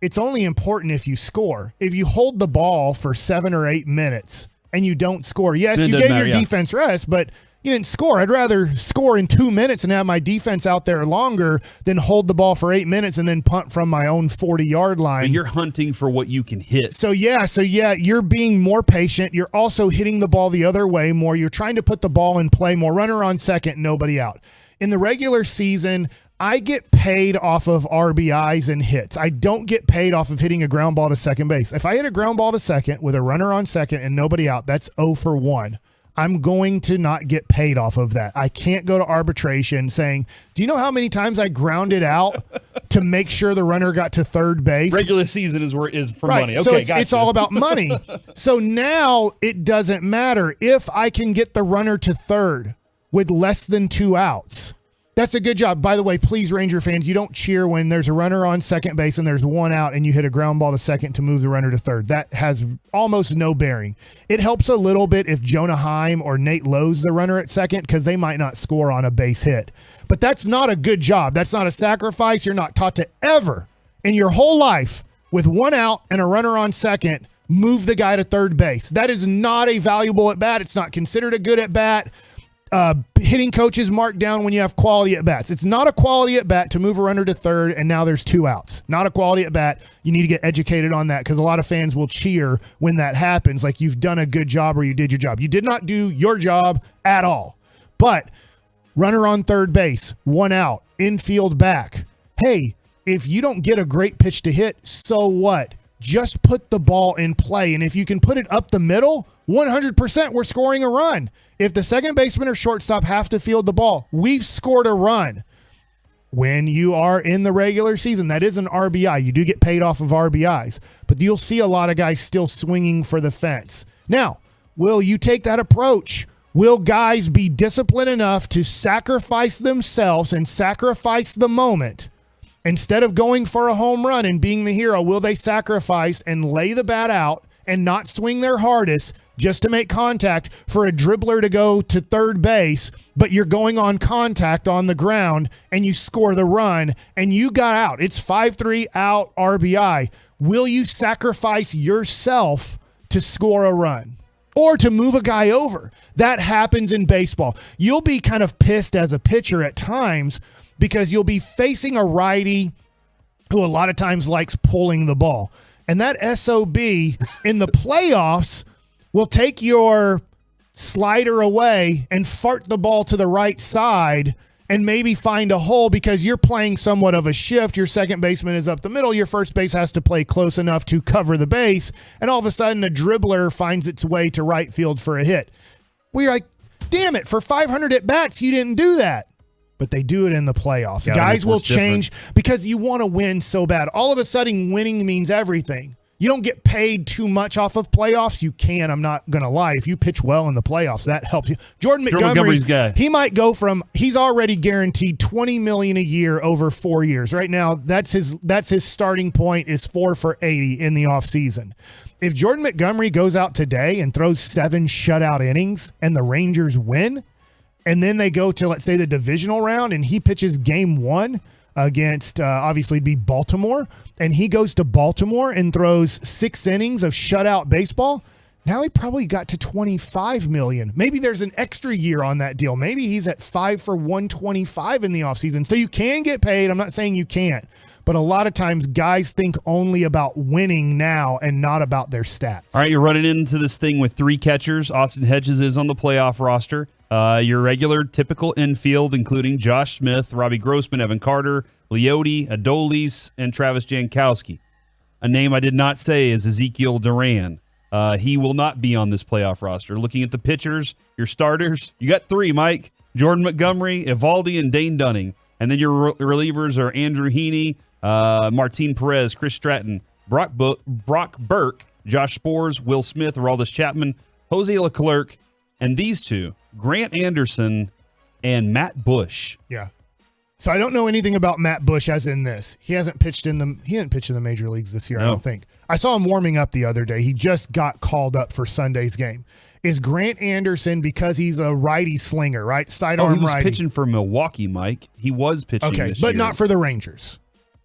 It's only important if you score. If you hold the ball for 7 or 8 minutes and you don't score, yes, you gave your defense rest, but you didn't score. I'd rather score in 2 minutes and have my defense out there longer than hold the ball for 8 minutes and then punt from my own 40-yard line. But you're hunting for what you can hit. So you're being more patient. You're also hitting the ball the other way more. You're trying to put the ball in play more. Runner on second, nobody out. In the regular season, I get paid off of RBIs and hits. I don't get paid off of hitting a ground ball to second base. If I hit a ground ball to second with a runner on second and nobody out, that's 0 for 1. I'm going to not get paid off of that. I can't go to arbitration saying, do you know how many times I grounded out to make sure the runner got to third base? Regular season is for money. Okay, so it's all about money. So now it doesn't matter if I can get the runner to third with less than 2 outs. That's a good job. By the way, please, Ranger fans, you don't cheer when there's a runner on second base and there's 1 out and you hit a ground ball to second to move the runner to third. That has almost no bearing. It helps a little bit if Jonah Heim or Nate Lowe's the runner at second because they might not score on a base hit. But that's not a good job. That's not a sacrifice. You're not taught to ever in your whole life with 1 out and a runner on second move the guy to third base. That is not a valuable at bat. It's not considered a good at bat. Hitting coaches mark down when you have quality at bats. It's not a quality at bat to move a runner to third and now there's 2 outs. Not a quality at bat. You need to get educated on that because a lot of fans will cheer when that happens, like you've done a good job or you did your job. You did not do your job at all. But runner on third base, 1 out, infield back. Hey, if you don't get a great pitch to hit, so what? Just put the ball in play. And if you can put it up the middle, 100% we're scoring a run. If the second baseman or shortstop have to field the ball, we've scored a run. When you are in the regular season, that is an RBI. You do get paid off of RBIs, but you'll see a lot of guys still swinging for the fence. Now, will you take that approach? Will guys be disciplined enough to sacrifice themselves and sacrifice the moment? Instead of going for a home run and being the hero, will they sacrifice and lay the bat out and not swing their hardest just to make contact for a dribbler to go to third base, but you're going on contact on the ground and you score the run and you got out? It's 5-3 out RBI. Will you sacrifice yourself to score a run or to move a guy over? That happens in baseball. You'll be kind of pissed as a pitcher at times because you'll be facing a righty who a lot of times likes pulling the ball. And that SOB in the playoffs will take your slider away and fart the ball to the right side and maybe find a hole because you're playing somewhat of a shift. Your second baseman is up the middle. Your first base has to play close enough to cover the base. And all of a sudden, a dribbler finds its way to right field for a hit. We're like, damn it, for 500 at-bats, you didn't do that. But they do it in the playoffs. Yeah, guys will change because you want to win so bad. All of a sudden, winning means everything. You don't get paid too much off of playoffs. You can, I'm not going to lie. If you pitch well in the playoffs, that helps you. Jordan Montgomery's guy. He might go from, he's already guaranteed $20 million a year over 4 years. Right now, that's his starting point is 4 for 80 in the offseason. If Jordan Montgomery goes out today and throws 7 shutout innings and the Rangers win, and then they go to, let's say, the divisional round and he pitches game 1, against, obviously, it'd be Baltimore. And he goes to Baltimore and throws 6 innings of shutout baseball. Now he probably got to $25 million. Maybe there's an extra year on that deal. Maybe he's at 5 for $125 in the offseason. So you can get paid. I'm not saying you can't. But a lot of times guys think only about winning now and not about their stats. All right, you're running into this thing with 3 catchers. Austin Hedges is on the playoff roster. Your regular, typical infield, including Josh Smith, Robbie Grossman, Evan Carter, Leote, Adolis, and Travis Jankowski. A name I did not say is Ezekiel Duran. He will not be on this playoff roster. Looking at the pitchers, your starters, you got 3, Mike. Jordan Montgomery, Evaldi, and Dane Dunning. And then your relievers are Andrew Heaney, Martin Perez, Chris Stratton, Brock Burke, Josh Spores, Will Smith, Aroldis Chapman, Jose Leclerc, and these 2, Grant Anderson and Matt Bush. Yeah. So I don't know anything about Matt Bush as in this. He hasn't pitched in the major leagues this year, I don't think. I saw him warming up the other day. He just got called up for Sunday's game. Is Grant Anderson, because he's a righty slinger, right? Sidearm righty. He was pitching for Milwaukee, Mike. He was pitching this but year. not for the Rangers.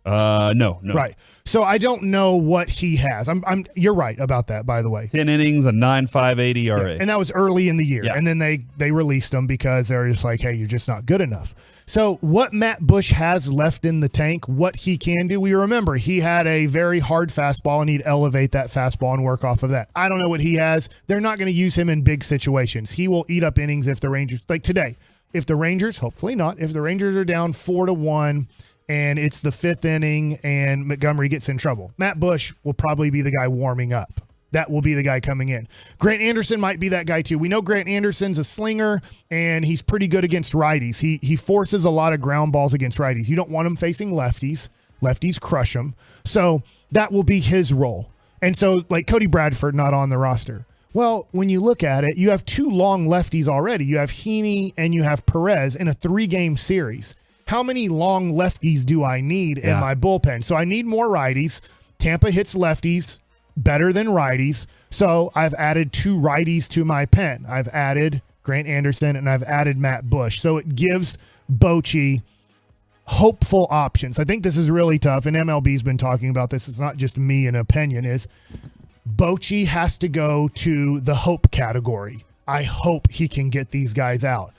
No. Right. So I don't know what he has. You're right about that, by the way. 10 innings, a 9.58 ERA. Yeah, and that was early in the year. Yeah. And then they released him because they're just like, hey, you're just not good enough. So what Matt Bush has left in the tank, what he can do, we remember he had a very hard fastball and he'd elevate that fastball and work off of that. I don't know what he has. They're not going to use him in big situations. He will eat up innings if the Rangers, like today, if the Rangers, hopefully not, if the Rangers are down 4-1, and it's the 5th inning and Montgomery gets in trouble, Matt Bush will probably be the guy warming up. That will be the guy coming in. Grant Anderson might be that guy too. We know Grant Anderson's a slinger, and he's pretty good against righties. He forces a lot of ground balls against righties. You don't want him facing lefties. Lefties crush him. So that will be his role. And so, like Cody Bradford not on the roster. Well, when you look at it, you have 2 long lefties already. You have Heaney and you have Perez in a 3-game series. How many long lefties do I need in my bullpen? So I need more righties. Tampa hits lefties better than righties. So I've added 2 righties to my pen. I've added Grant Anderson and I've added Matt Bush. So it gives Bochy hopeful options. I think this is really tough, and MLB's been talking about this. It's not just me, an opinion, is Bochy has to go to the hope category. I hope he can get these guys out.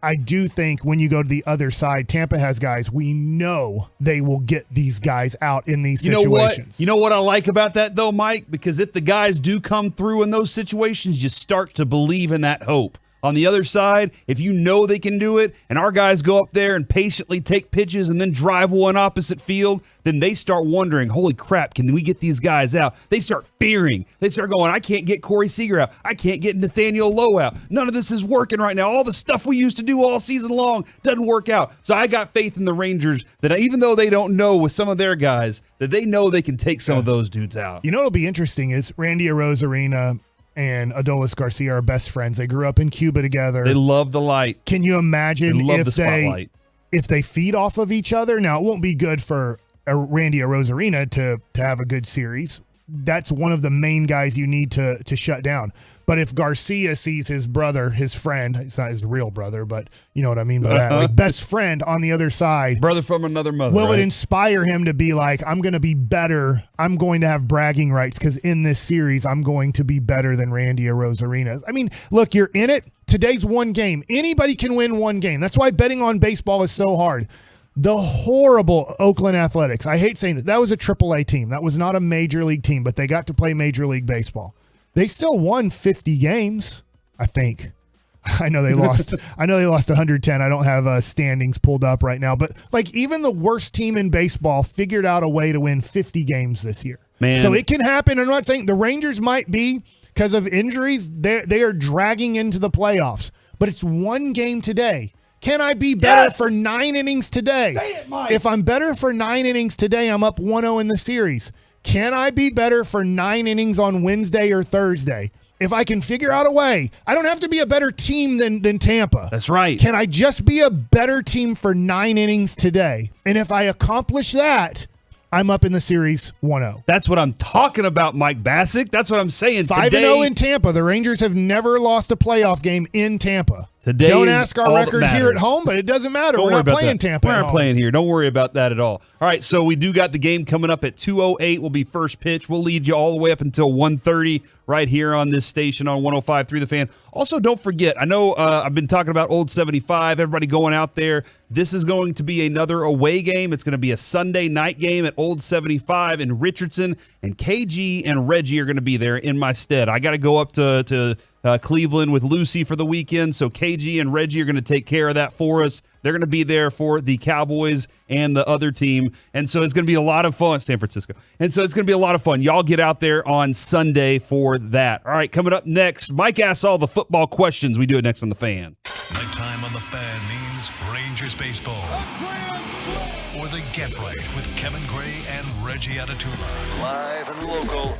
I do think when you go to the other side, Tampa has guys, we know they will get these guys out in these situations. You know what I like about that, though, Mike? Because if the guys do come through in those situations, you start to believe in that hope. On the other side, if you know they can do it and our guys go up there and patiently take pitches and then drive one opposite field, then they start wondering, holy crap, can we get these guys out? They start fearing. They start going, I can't get Corey Seager out. I can't get Nathaniel Lowe out. None of this is working right now. All the stuff we used to do all season long doesn't work out. So I got faith in the Rangers that even though they don't know with some of their guys, that they know they can take some of those dudes out. You know what'll be interesting is Randy Arozarena and Adolis Garcia are best friends. They grew up in Cuba together. They love the light. Can you imagine if they feed off of each other? Now, it won't be good for Randy Arozarena to have a good series. That's one of the main guys you need to shut down. But if Garcia sees his brother, his friend, it's not his real brother, but you know what I mean by that, like best friend on the other side. Brother from another mother. Will it inspire him to be like, I'm going to be better. I'm going to have bragging rights because in this series, I'm going to be better than Randy Arozarena. I mean, look, you're in it. Today's one game. Anybody can win one game. That's why betting on baseball is so hard. The horrible Oakland Athletics. I hate saying that. That was a AAA team. That was not a major league team, but they got to play Major League Baseball. They still won 50 games, I think. I know they lost. I know they lost 110. I don't have standings pulled up right now, but like even the worst team in baseball figured out a way to win 50 games this year. Man. So it can happen. I'm not saying the Rangers might be because of injuries. They are dragging into the playoffs, but it's one game today. Can I be better for 9 innings today? Say it, Mike. If I'm better for 9 innings today, I'm up 1-0 in the series. Can I be better for 9 innings on Wednesday or Thursday? If I can figure out a way, I don't have to be a better team than Tampa. That's right. Can I just be a better team for 9 innings today? And if I accomplish that, I'm up in the series 1-0. That's what I'm talking about, Mike Bassick. That's what I'm saying. 5-0 in Tampa. The Rangers have never lost a playoff game in Tampa. Today Don't is ask our all that record here at matters. home, but it doesn't matter. Don't We're worry not about playing that. Tampa. We're at not home. playing here. Don't worry about that at all. All right, so we do got the game coming up at 2:08. Will be first pitch. We'll lead you all the way up until 1:30 right here on this station on 105.3 The Fan. Also, don't forget, I know I've been talking about Old 75. Everybody going out there. This is going to be another away game. It's going to be a Sunday night game at Old 75 in Richardson, and KG and Reggie are going to be there in my stead. I got to go up to Cleveland with Lucy for the weekend, so KG and Reggie are going to take care of that for us. They're going to be there for the Cowboys and the other team, and so it's going to be a lot of fun. San Francisco. And so it's going to be a lot of fun. Y'all get out there on Sunday for that. All right, coming up next, Mike asks all the football questions. We do it next on The Fan. Nighttime on The Fan means Rangers baseball. Or the Get Right with Kevin Gray and Reggie Atatula. Live and local.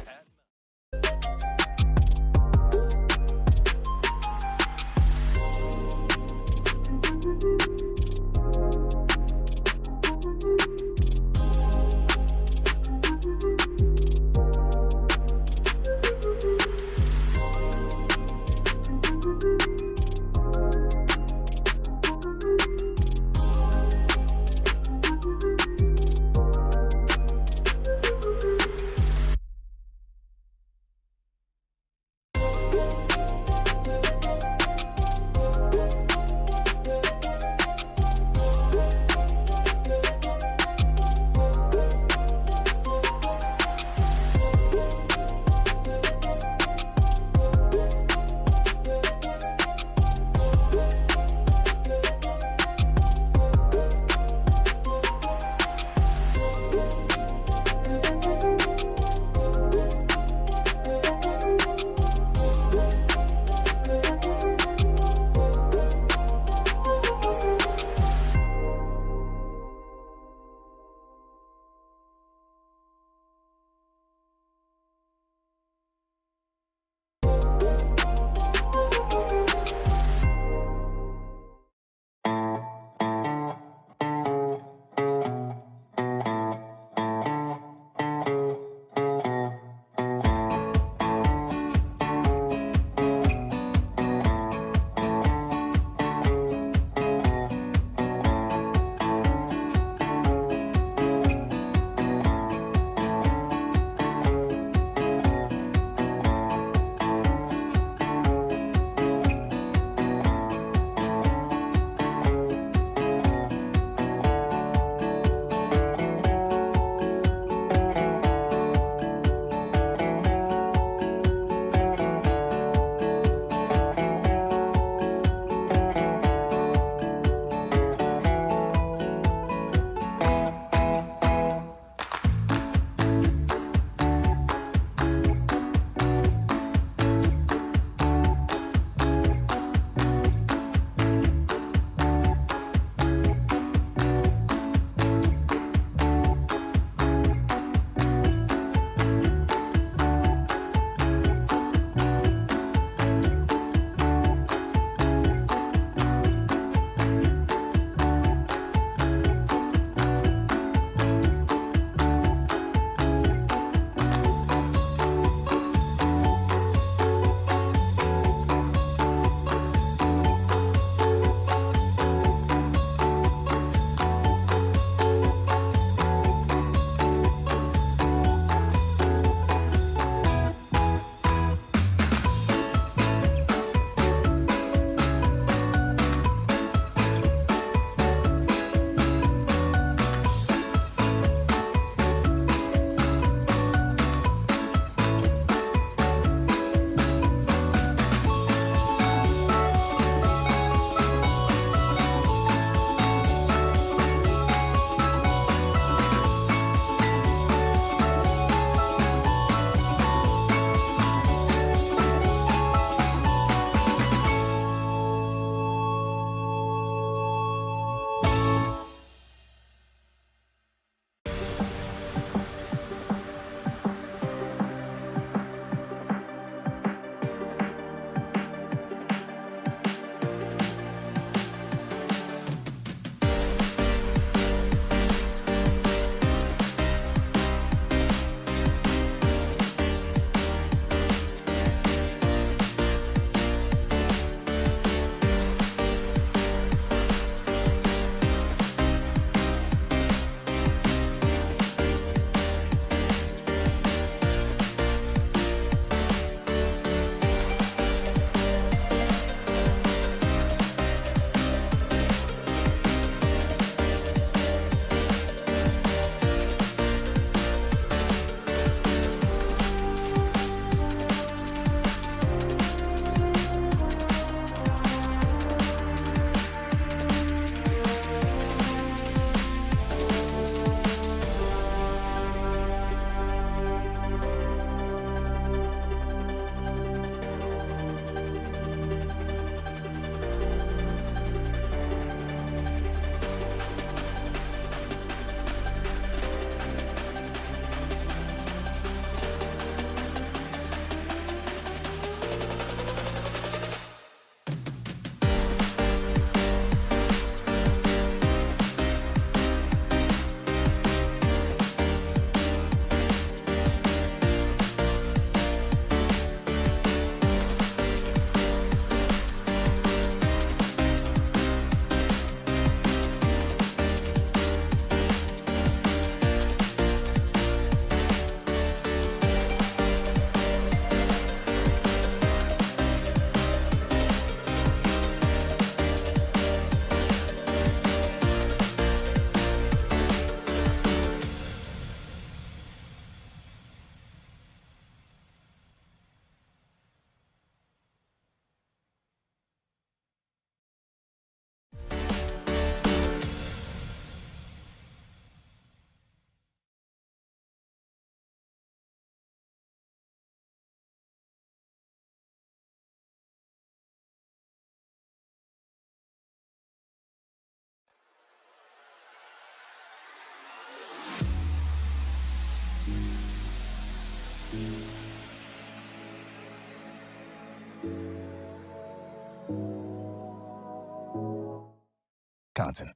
Wisconsin.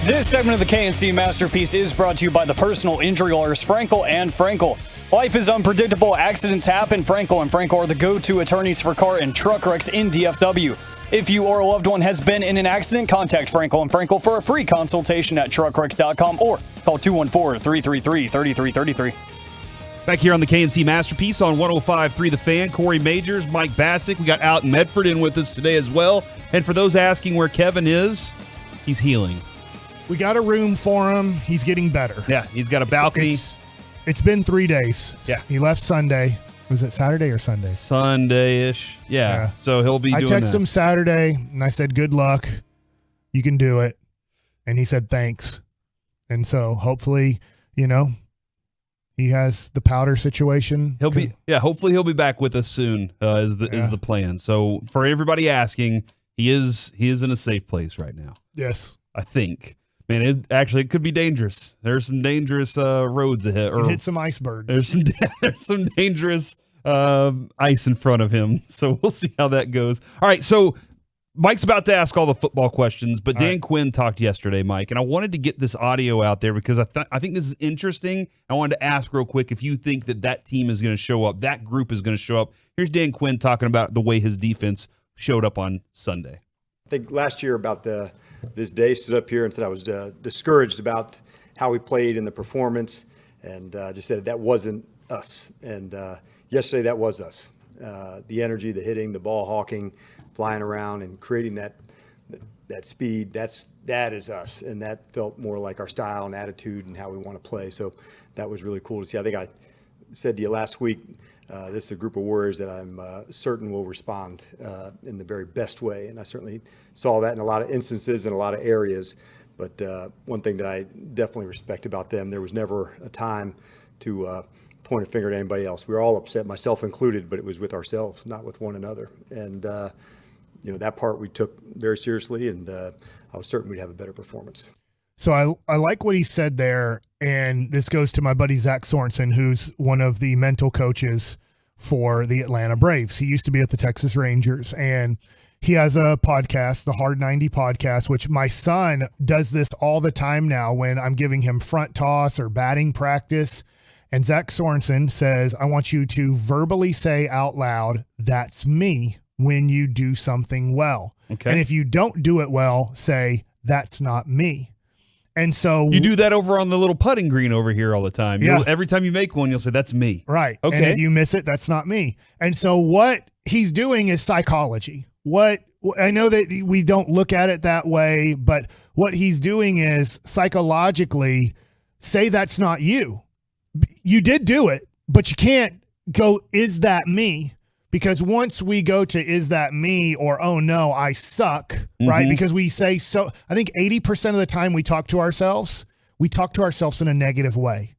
This segment of the KNC Masterpiece is brought to you by the personal injury lawyers Frankel and Frankel. Life is unpredictable. Accidents happen. Frankel and Frankel are the go-to attorneys for car and truck wrecks in DFW. If you or a loved one has been in an accident, contact Frankel and Frankel for a free consultation at truckwreck.com or call 214-333-3333. Back here on the KNC Masterpiece on 105.3 The Fan, Corey Majors, Mike Bassick. We got Alton Medford in with us today as well. And for those asking where Kevin is, he's healing. We got a room for him. He's getting better. Yeah, he's got a balcony. It's been 3 days. Yeah. He left Sunday. Was it Saturday or Sunday? Sunday-ish. Yeah. So he'll be doing that. I texted him Saturday, and I said, good luck. You can do it. And he said, thanks. And so hopefully, he has the powder situation. Hopefully he'll be back with us soon is the plan. So for everybody asking, he is in a safe place right now. Yes. I think. Man, it could be dangerous. There's some dangerous roads ahead. Or hit some icebergs. There's some dangerous ice in front of him. So we'll see how that goes. All right, so Mike's about to ask all the football questions, but Dan Quinn talked yesterday, Mike, and I wanted to get this audio out there because I think this is interesting. I wanted to ask real quick if you think that team is going to show up, that group is going to show up. Here's Dan Quinn talking about the way his defense showed up on Sunday. I think last year about this day stood up here and said I was discouraged about how we played in the performance, and just said that wasn't us. And yesterday that was us. The energy, the hitting, the ball hawking, flying around and creating that speed, that is us. And that felt more like our style and attitude and how we want to play. So that was really cool to see. I think I said to you last week, this is a group of warriors that I'm certain will respond in the very best way. And I certainly saw that in a lot of instances in a lot of areas. But one thing that I definitely respect about them, there was never a time to point a finger at anybody else. We were all upset, myself included, but it was with ourselves, not with one another. And, that part we took very seriously, and I was certain we'd have a better performance. So I like what he said there, and this goes to my buddy Zach Sorensen, who's one of the mental coaches for the Atlanta Braves. He used to be at the Texas Rangers, and he has a podcast, the Hard 90 podcast, which my son does this all the time now when I'm giving him front toss or batting practice. And Zach Sorensen says, I want you to verbally say out loud, that's me, when you do something well. Okay. And if you don't do it well, say, that's not me. And so you do that over on the little putting green over here all the time. Yeah. Every time you make one, you'll say, that's me. Right. Okay. And if you miss it, that's not me. And so what he's doing is psychology. I know that we don't look at it that way, but what he's doing is psychologically say that's not you. You did do it, but you can't go, is that me? Because once we go to, is that me, or, oh no, I suck, right? Because we say, so I think 80% of the time we talk to ourselves in a negative way.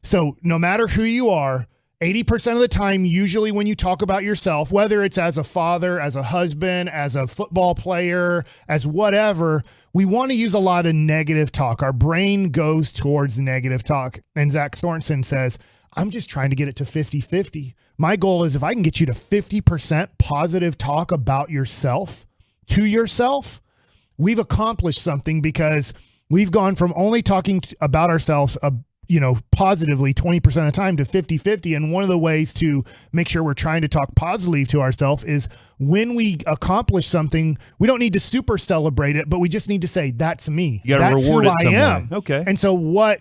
So no matter who you are, 80% of the time, usually when you talk about yourself, whether it's as a father, as a husband, as a football player, as whatever, we want to use a lot of negative talk. Our brain goes towards negative talk. And Zach Sorensen says, I'm just trying to get it to 50-50. My goal is if I can get you to 50% positive talk about yourself, to yourself, we've accomplished something, because we've gone from only talking about ourselves positively 20% of the time to 50-50. And one of the ways to make sure we're trying to talk positively to ourselves is when we accomplish something, we don't need to super celebrate it, but we just need to say, that's me. You got to reward it some way. Okay. And so what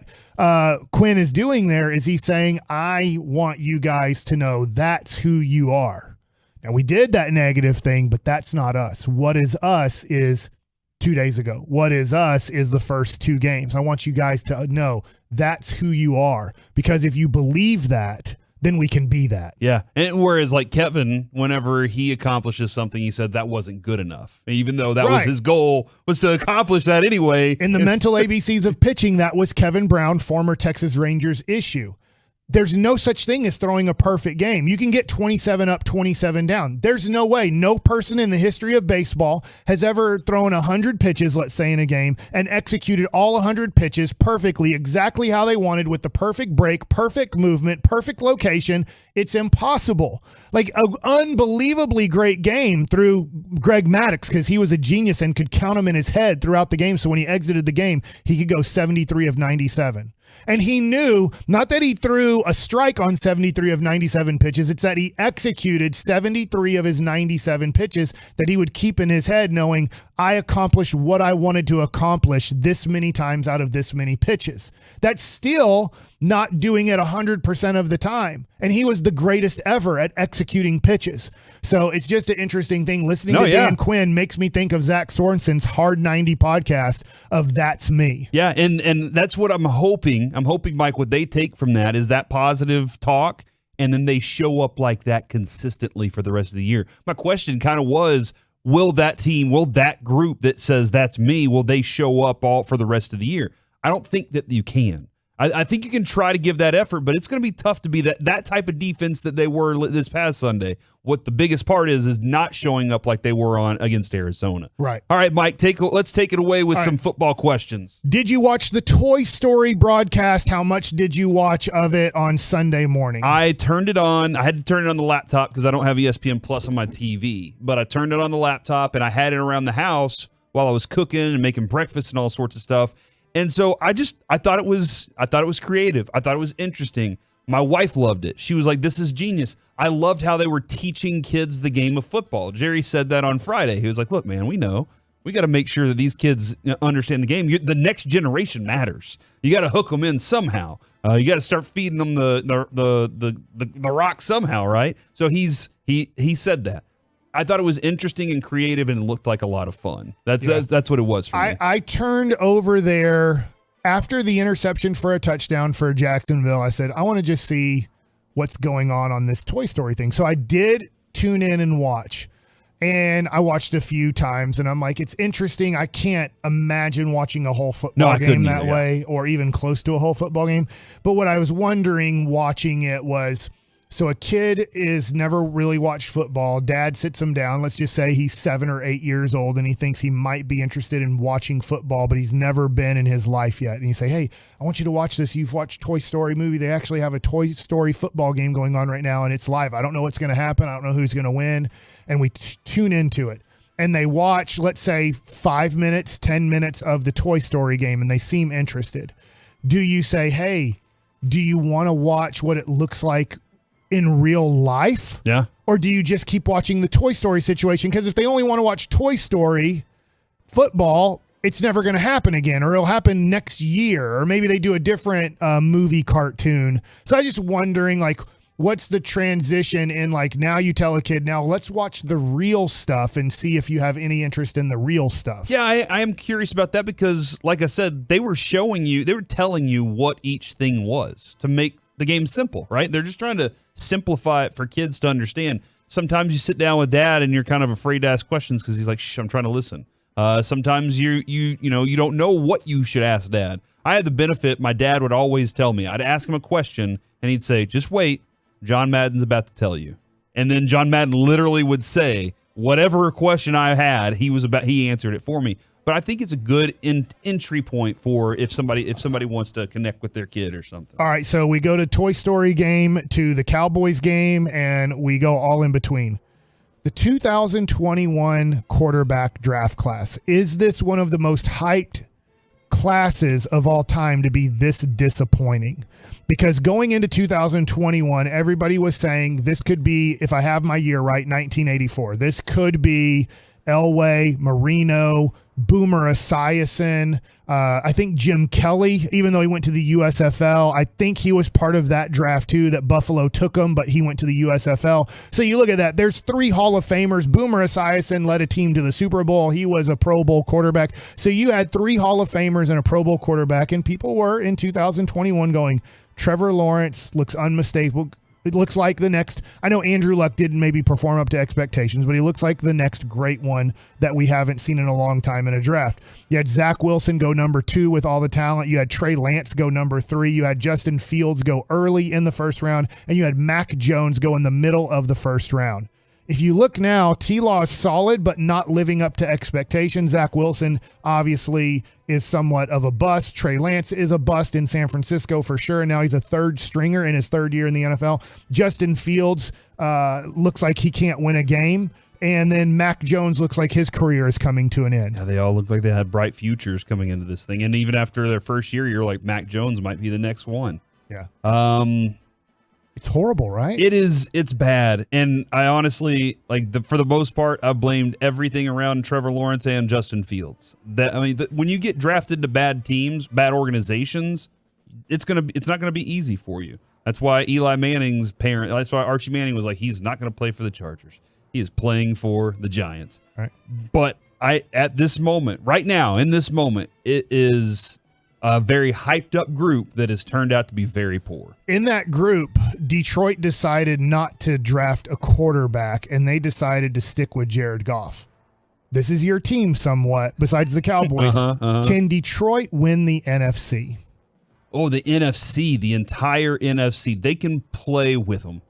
Quinn is doing there is he's saying, I want you guys to know that's who you are. Now, we did that negative thing, but that's not us. What is us is 2 days ago. What is us is the first 2 games. I want you guys to know that's who you are, because if you believe that, then we can be that. Yeah. And whereas like Kevin, whenever he accomplishes something, he said that wasn't good enough, even though that was his goal, was to accomplish that anyway. In the mental ABCs of pitching, that was Kevin Brown, former Texas Rangers issue. there's no such thing as throwing a perfect game. You can get 27 up, 27 down. There's no way. No person in the history of baseball has ever thrown 100 pitches, let's say, in a game and executed all 100 pitches perfectly, exactly how they wanted, with the perfect break, perfect movement, perfect location. It's impossible. Like an unbelievably great game through Greg Maddux, because he was a genius and could count them in his head throughout the game. So when he exited the game, he could go 73 of 97. And he knew, not that he threw a strike on 73 of 97 pitches, it's that he executed 73 of his 97 pitches that he would keep in his head, knowing I accomplished what I wanted to accomplish this many times out of this many pitches. That's still not doing it 100% of the time. And he was the greatest ever at executing pitches. So it's just an interesting thing. Listening to Dan Quinn makes me think of Zach Sorensen's Hard 90 podcast of That's Me. Yeah, and that's what I'm hoping. I'm hoping, Mike, what they take from that is that positive talk, and then they show up like that consistently for the rest of the year. My question kind of was, will that team, will that group that says that's me, will they show up all for the rest of the year? I don't think that you can. I think you can try to give that effort, but it's going to be tough to be that type of defense that they were this past Sunday. What the biggest part is not showing up like they were on against Arizona. Right. All right, Mike, let's take it away with some football questions. Did you watch the Toy Story broadcast? How much did you watch of it on Sunday morning? I turned it on. I had to turn it on the laptop because I don't have ESPN Plus on my TV, but I turned it on the laptop and I had it around the house while I was cooking and making breakfast and all sorts of stuff. And so I thought it was creative. I thought it was interesting. My wife loved it. She was like, "This is genius." I loved how they were teaching kids the game of football. Jerry said that on Friday. He was like, "Look, man, we know. We got to make sure that these kids understand the game. The next generation matters. You got to hook them in somehow. You got to start feeding them the rock somehow, right?" So he said that. I thought it was interesting and creative, and it looked like a lot of fun. That's what it was for me. I turned over there after the interception for a touchdown for Jacksonville. I said, I want to just see what's going on this Toy Story thing. So I did tune in and watch, and I watched a few times, and I'm like, it's interesting. I can't imagine watching a whole football game that way, or even close to a whole football game. But what I was wondering watching it was, so a kid is never really watched football. Dad sits him down. Let's just say he's 7 or 8 years old, and he thinks he might be interested in watching football, but he's never been in his life yet. And you say, "Hey, I want you to watch this. You've watched Toy Story movie. They actually have a Toy Story football game going on right now, and it's live. I don't know what's going to happen. I don't know who's going to win." And we tune into it. And they watch, let's say, 5 minutes, 10 minutes of the Toy Story game, and they seem interested. Do you say, "Hey, do you want to watch what it looks like in real life?" Yeah. Or do you just keep watching the Toy Story situation? Because if they only want to watch Toy Story football, it's never going to happen again, or it'll happen next year, or maybe they do a different movie cartoon. So I'm just wondering, like, what's the transition in, like, now you tell a kid, now let's watch the real stuff and see if you have any interest in the real stuff. Yeah, I am curious about that because, like I said, they were telling you what each thing was to make the game simple, right? They're just trying to simplify it for kids to understand. Sometimes you sit down with dad and you're kind of afraid to ask questions because he's like, "Shh, I'm trying to listen." Sometimes you don't know what you should ask dad. I had the benefit, my dad would always tell me. I'd ask him a question and he'd say, "Just wait, John Madden's about to tell you." And then John Madden literally would say whatever question I had, he answered it for me. But I think it's a good entry point for if somebody wants to connect with their kid or something. All right, so we go to Toy Story game, to the Cowboys game, and we go all in between. The 2021 quarterback draft class. Is this one of the most hyped classes of all time to be this disappointing? Because going into 2021, everybody was saying this could be, if I have my year right, 1984. This could be Elway, Marino, Boomer Esiason. I think Jim Kelly, even though he went to the USFL, I think he was part of that draft too, that Buffalo took him, but he went to the USFL. So you look at that, there's 3 Hall of Famers. Boomer Esiason led a team to the Super Bowl. He was a Pro Bowl quarterback. So you had 3 Hall of Famers and a Pro Bowl quarterback, and people were in 2021 going, Trevor Lawrence looks unmistakable. It looks like the next, I know Andrew Luck didn't maybe perform up to expectations, but he looks like the next great one that we haven't seen in a long time in a draft. You had Zach Wilson go number 2 with all the talent. You had Trey Lance go number 3. You had Justin Fields go early in the first round, and you had Mac Jones go in the middle of the first round. If you look now, T-Law is solid, but not living up to expectations. Zach Wilson obviously is somewhat of a bust. Trey Lance is a bust in San Francisco for sure. And now he's a third stringer in his third year in the NFL. Justin Fields looks like he can't win a game. And then Mac Jones looks like his career is coming to an end. Yeah, they all look like they had bright futures coming into this thing. And even after their first year, you're like, Mac Jones might be the next one. Yeah. It's horrible, right? It is. It's bad. And I honestly, for the most part, I've blamed everything around Trevor Lawrence and Justin Fields. When you get drafted to bad teams, bad organizations, it's not gonna be easy for you. That's why Eli Manning's parent. That's why Archie Manning was like, he's not gonna play for the Chargers. He is playing for the Giants. Right. But at this moment, right now, in this moment, it is a very hyped up group that has turned out to be very poor. In that group, Detroit decided not to draft a quarterback, and they decided to stick with Jared Goff. This is your team somewhat, besides the Cowboys. Can Detroit win the NFC? Oh, the NFC, the entire NFC. They can play with them.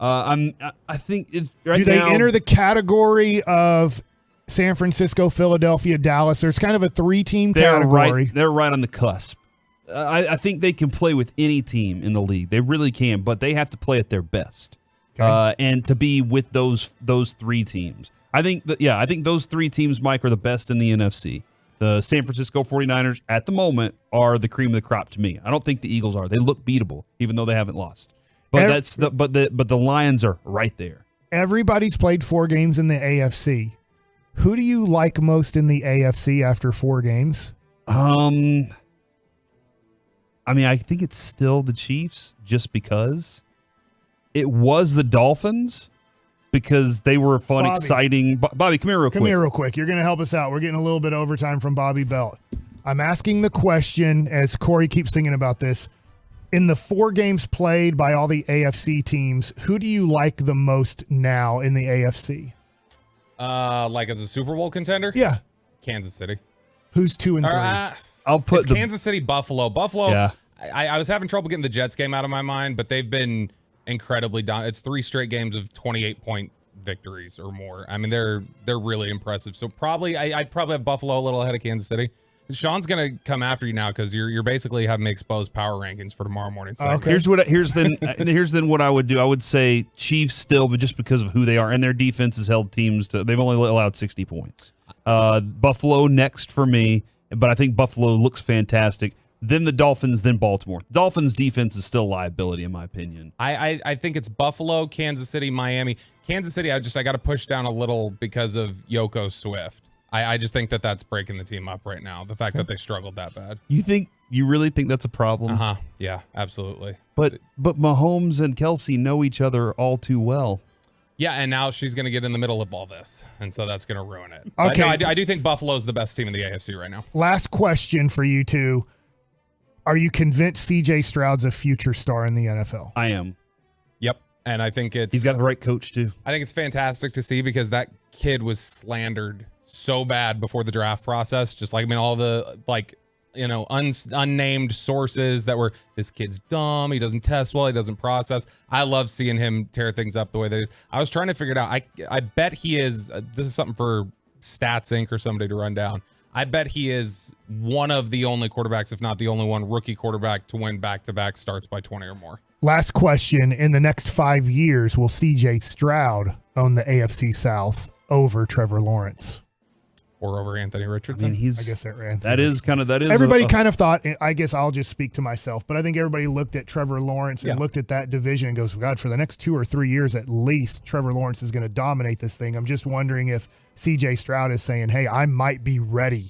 I think it's right Do they now, enter the category of San Francisco, Philadelphia, Dallas? There's kind of a 3-team category. They're right on the cusp. I think they can play with any team in the league. They really can, but they have to play at their best. Okay. And to be with those 3 teams. I think those 3 teams, Mike, are the best in the NFC. The San Francisco 49ers at the moment are the cream of the crop to me. I don't think the Eagles are. They look beatable, even though they haven't lost. But the Lions are right there. Everybody's played 4 games in the AFC. Who do you like most in the AFC after 4 games? I think it's still the Chiefs just because it was the Dolphins because they were fun, exciting. Bobby, come here real quick. Come here real quick. You're going to help us out. We're getting a little bit overtime from Bobby Belt. I'm asking the question, as Corey keeps singing about this. In the 4 games played by all the AFC teams, who do you like the most now in the AFC? Like as a Super Bowl contender? Yeah. Kansas City. Who's 2 and 3? I'll put it's Kansas City, Buffalo. Buffalo, yeah. I was having trouble getting the Jets game out of my mind, but they've been incredibly down. It's 3 straight games of 28-point victories or more. I mean, they're really impressive. So I'd probably have Buffalo a little ahead of Kansas City. Sean's gonna come after you now because you're basically having me expose power rankings for tomorrow morning. Okay. Here's then what I would do. I would say Chiefs still, but just because of who they are and their defense has held teams to. They've only allowed 60 points. Buffalo next for me, but I think Buffalo looks fantastic. Then the Dolphins, then Baltimore. Dolphins defense is still a liability in my opinion. I think it's Buffalo, Kansas City, Miami. Kansas City, I got to push down a little because of Yoko Swift. I just think that's breaking the team up right now. The fact that they struggled that bad. You really think that's a problem? Yeah, absolutely. But Mahomes and Kelsey know each other all too well. Yeah, and now she's going to get in the middle of all this, and so that's going to ruin it. Okay. No, I do think Buffalo's the best team in the AFC right now. Last question for you two. Are you convinced C.J. Stroud's a future star in the NFL? I am. Yep. And I think he's got the right coach too. I think it's fantastic to see because that kid was slandered so bad before the draft process. Just like, all the unnamed sources that were, this kid's dumb. He doesn't test well. He doesn't process. I love seeing him tear things up the way that he is. I was trying to figure it out. I bet he is, this is something for Stats Inc. or somebody to run down. I bet he is one of the only quarterbacks, if not the only one, rookie quarterback to win back-to-back starts by 20 or more. Last question. In the next 5 years, will C.J. Stroud own the AFC South over Trevor Lawrence? Or over Anthony Richardson? I guess Anthony. That is kind of everybody kind of thought, I guess I'll just speak to myself, but I think everybody looked at Trevor Lawrence and looked at that division and goes, God, for the next 2 or 3 years at least, Trevor Lawrence is going to dominate this thing. I'm just wondering if C.J. Stroud is saying, hey, I might be ready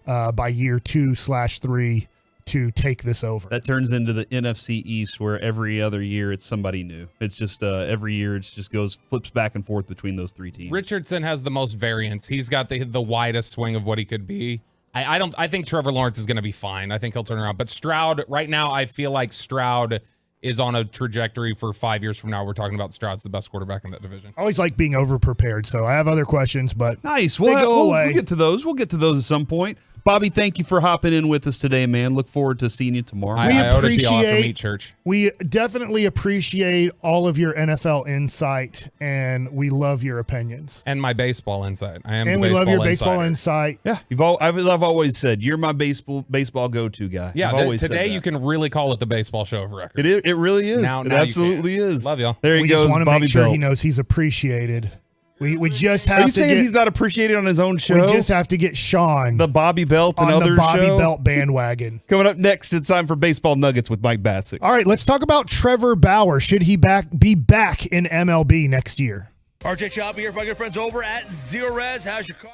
by year 2/3 to take this over. That turns into the NFC East where every other year it's somebody new. It's just every year it just flips back and forth between those 3 teams. Richardson has the most variance. He's got the widest swing of what he could be. I think Trevor Lawrence is going to be fine. I think he'll turn around. But Stroud, right now, I feel like Stroud is on a trajectory for 5 years from now. We're talking about Stroud's the best quarterback in that division. I always like being over-prepared, so I have other questions, but nice. we'll get to those. We'll get to those at some point. Bobby, thank you for hopping in with us today, man. Look forward to seeing you tomorrow. We definitely appreciate all of your NFL insight, and we love your opinions. And my baseball insight. And we love your baseball insight. Yeah, I've always said you're my baseball go-to guy. Yeah, always today you can really call it the baseball show of record. It really is. Now it absolutely is. Love y'all. There he we goes. just want to Bobby make sure Belt. he knows he's appreciated. We just have Are you to saying get, he's not appreciated on his own show? We just have to get Sean the Bobby Belt and on other the Bobby show? Belt bandwagon. Coming up next, it's time for Baseball Nuggets with Mike Bassick. All right, let's talk about Trevor Bauer. Should he be back in MLB next year? RJ Chop here, my good friends over at Zero Res. How's your car?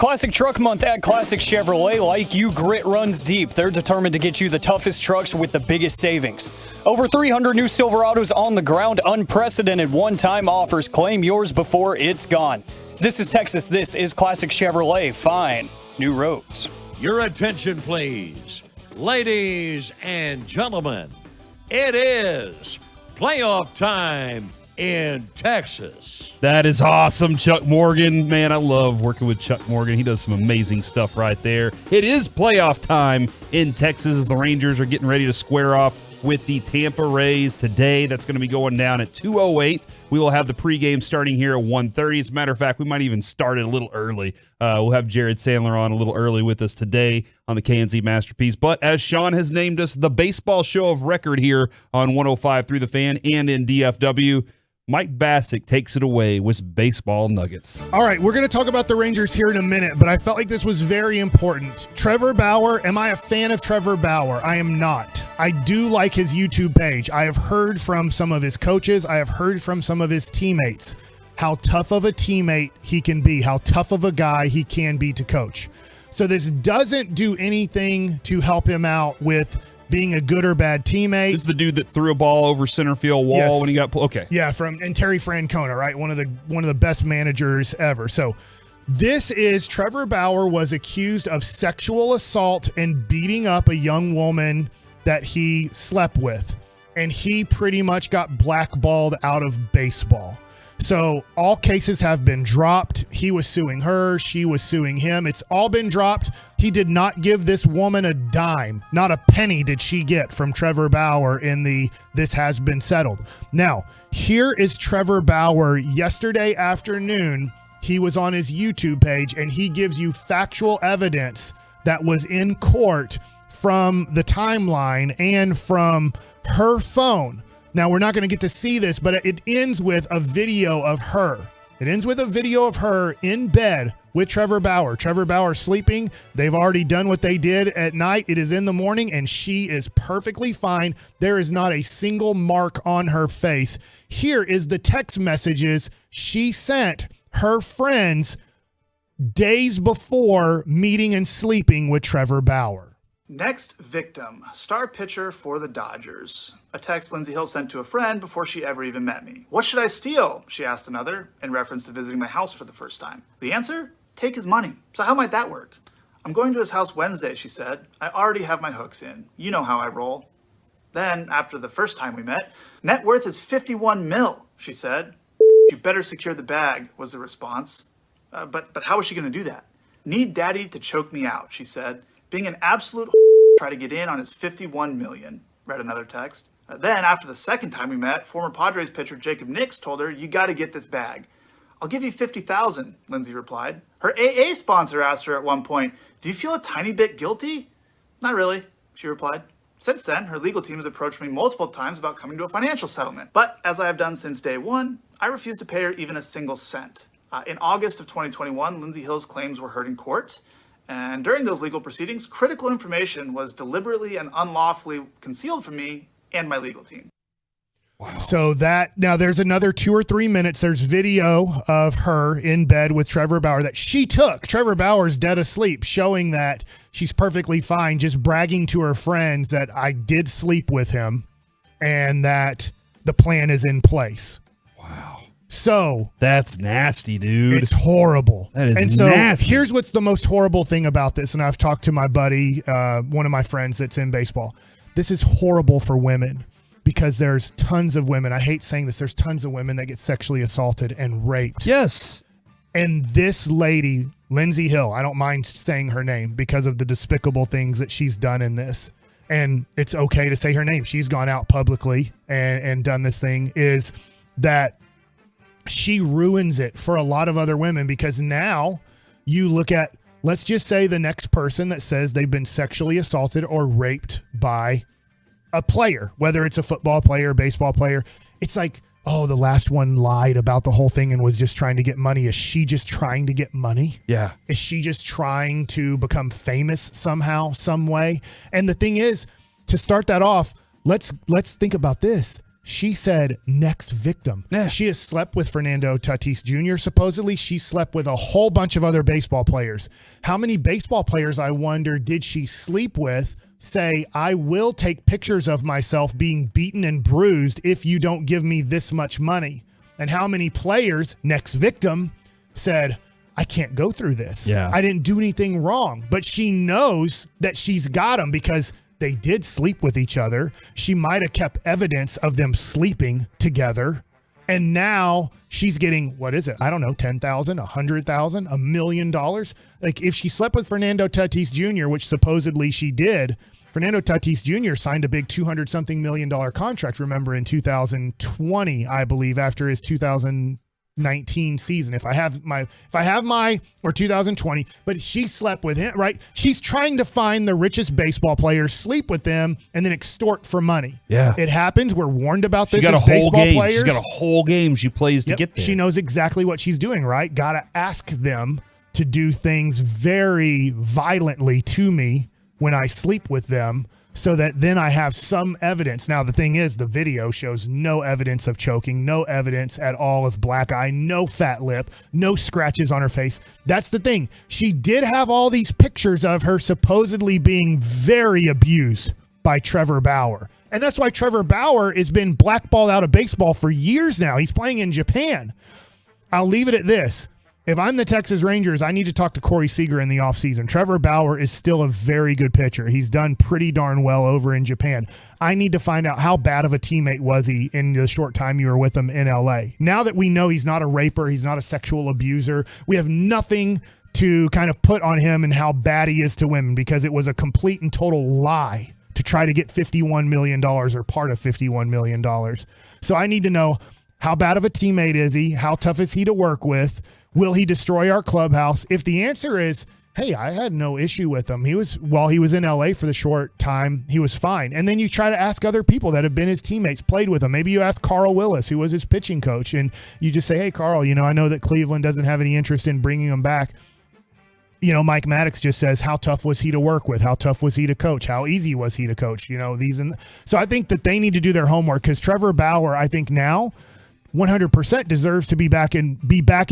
Classic Truck Month at Classic Chevrolet. Like you, grit runs deep. They're determined to get you the toughest trucks with the biggest savings. Over 300 new Silverados on the ground. Unprecedented one-time offers. Claim yours before it's gone. This is Texas. This is Classic Chevrolet. Fine new roads. Your attention, please. Ladies and gentlemen, it is playoff time in Texas. That is awesome, Chuck Morgan. Man, I love working with Chuck Morgan. He does some amazing stuff right there. It is playoff time in Texas as the Rangers are getting ready to square off with the Tampa Rays today. That's going to be going down at 2:08. We will have the pregame starting here at 1:30. As a matter of fact, we might even start it a little early. We'll have Jared Sandler on a little early with us today on the KNC Masterpiece. But as Sean has named us the baseball show of record here on 105 through the Fan and in DFW, Mike Bassick takes it away with baseball nuggets. All right, we're going to talk about the Rangers here in a minute, but I felt like this was very important. Trevor Bauer, am I a fan of Trevor Bauer? I am not. I do like his YouTube page. I have heard from some of his coaches. I have heard from some of his teammates how tough of a teammate he can be, how tough of a guy he can be to coach. So this doesn't do anything to help him out with being a good or bad teammate. This is the dude that threw a ball over center field wall when he got okay. Yeah, and Terry Francona, right? One of the best managers ever. So this is Trevor Bauer was accused of sexual assault and beating up a young woman that he slept with, and he pretty much got blackballed out of baseball. So all cases have been dropped. He was suing her. She was suing him. It's all been dropped. He did not give this woman a dime. Not a penny did she get from Trevor Bauer in the "this has been settled." Now, here is Trevor Bauer yesterday afternoon. He was on his YouTube page, and he gives you factual evidence that was in court from the timeline and from her phone. Now, we're not going to get to see this, but it ends with a video of her. It ends with a video of her in bed with Trevor Bauer. Trevor Bauer sleeping. They've already done what they did at night. It is in the morning, and she is perfectly fine. There is not a single mark on her face. Here is the text messages she sent her friends days before meeting and sleeping with Trevor Bauer. Next victim, star pitcher for the Dodgers. A text Lindsey Hill sent to a friend before she ever even met me. "What should I steal?" she asked another, in reference to visiting my house for the first time. The answer? Take his money. So how might that work? "I'm going to his house Wednesday," she said. "I already have my hooks in. You know how I roll." Then, after the first time we met, "Net worth is 51 mil, she said. "You better secure the bag," was the response. But how is she going to do that? "Need daddy to choke me out," she said. "Being an absolute try to get in on his 51 million, read another text. Then, after the second time we met, former Padres pitcher Jacob Nix told her, "You got to get this bag." "I'll give you 50,000, Lindsay replied. Her AA sponsor asked her at one point, "Do you feel a tiny bit guilty?" "Not really," she replied. Since then, her legal team has approached me multiple times about coming to a financial settlement. But, as I have done since day one, I refuse to pay her even a single cent. In August of 2021, Lindsey Hill's claims were heard in court. And during those legal proceedings, critical information was deliberately and unlawfully concealed from me and my legal team. Wow. So now there's another 2 or 3 minutes. There's video of her in bed with Trevor Bauer that she took. Trevor Bauer's dead asleep, showing that she's perfectly fine, just bragging to her friends that I did sleep with him and that the plan is in place. So that's nasty, dude. It's horrible. That is and so nasty. Here's what's the most horrible thing about this. And I've talked to my buddy, one of my friends that's in baseball. This is horrible for women because there's tons of women. I hate saying this. There's tons of women that get sexually assaulted and raped. Yes. And this lady, Lindsey Hill, I don't mind saying her name because of the despicable things that she's done in this. And it's okay to say her name. She's gone out publicly and done this thing, is that she ruins it for a lot of other women, because now you look at, let's just say the next person that says they've been sexually assaulted or raped by a player, whether it's a football player, baseball player. It's like, oh, the last one lied about the whole thing and was just trying to get money. Is she just trying to get money? Yeah. Is she just trying to become famous somehow, some way? And the thing is, to start that off, let's think about this. She said next victim. Yeah. She has slept with Fernando Tatis Jr. Supposedly, she slept with a whole bunch of other baseball players. How many baseball players, I wonder, did she sleep with? Say, I will take pictures of myself being beaten and bruised if you don't give me this much money. And how many players, next victim, said, I can't go through this. Yeah. I didn't do anything wrong. But she knows that she's got them because they did sleep with each other. She might have kept evidence of them sleeping together. And now she's getting, what is it? I don't know, $10,000, $100,000, $1 million. Like if she slept with Fernando Tatis Jr., which supposedly she did, Fernando Tatis Jr. signed a big $200-something million contract, remember, in 2020, I believe, after his 2019 season. If I have my, or 2020, but she slept with him, right? She's trying to find the richest baseball players, sleep with them, and then extort for money. Yeah. It happens. We're warned about this She got as a whole baseball game. players. She's got a whole game she plays to get there. She knows exactly what she's doing, right? Got to ask them to do things very violently to me when I sleep with them, so that then I have some evidence. Now, the thing is, the video shows no evidence of choking, no evidence at all of black eye, no fat lip, no scratches on her face. That's the thing. She did have all these pictures of her supposedly being very abused by Trevor Bauer. And that's why Trevor Bauer has been blackballed out of baseball for years now. He's playing in Japan. I'll leave it at this. If I'm the Texas Rangers, I need to talk to Corey Seager in the offseason. Trevor Bauer is still a very good pitcher. He's done pretty darn well over in Japan. I need to find out how bad of a teammate was he in the short time you were with him in L.A. Now that we know he's not a raper, he's not a sexual abuser, we have nothing to kind of put on him and how bad he is to women, because it was a complete and total lie to try to get $51 million or part of $51 million. So I need to know, how bad of a teammate is he? How tough is he to work with? Will he destroy our clubhouse? If the answer is, hey, I had no issue with him. While he was in LA for the short time, he was fine. And then you try to ask other people that have been his teammates, played with him. Maybe you ask Carl Willis, who was his pitching coach, and you just say, hey, Carl, I know that Cleveland doesn't have any interest in bringing him back. Mike Maddox just says, how tough was he to work with? How tough was he to coach? How easy was he to coach? So I think that they need to do their homework, because Trevor Bauer, I think now, 100% deserves to be back in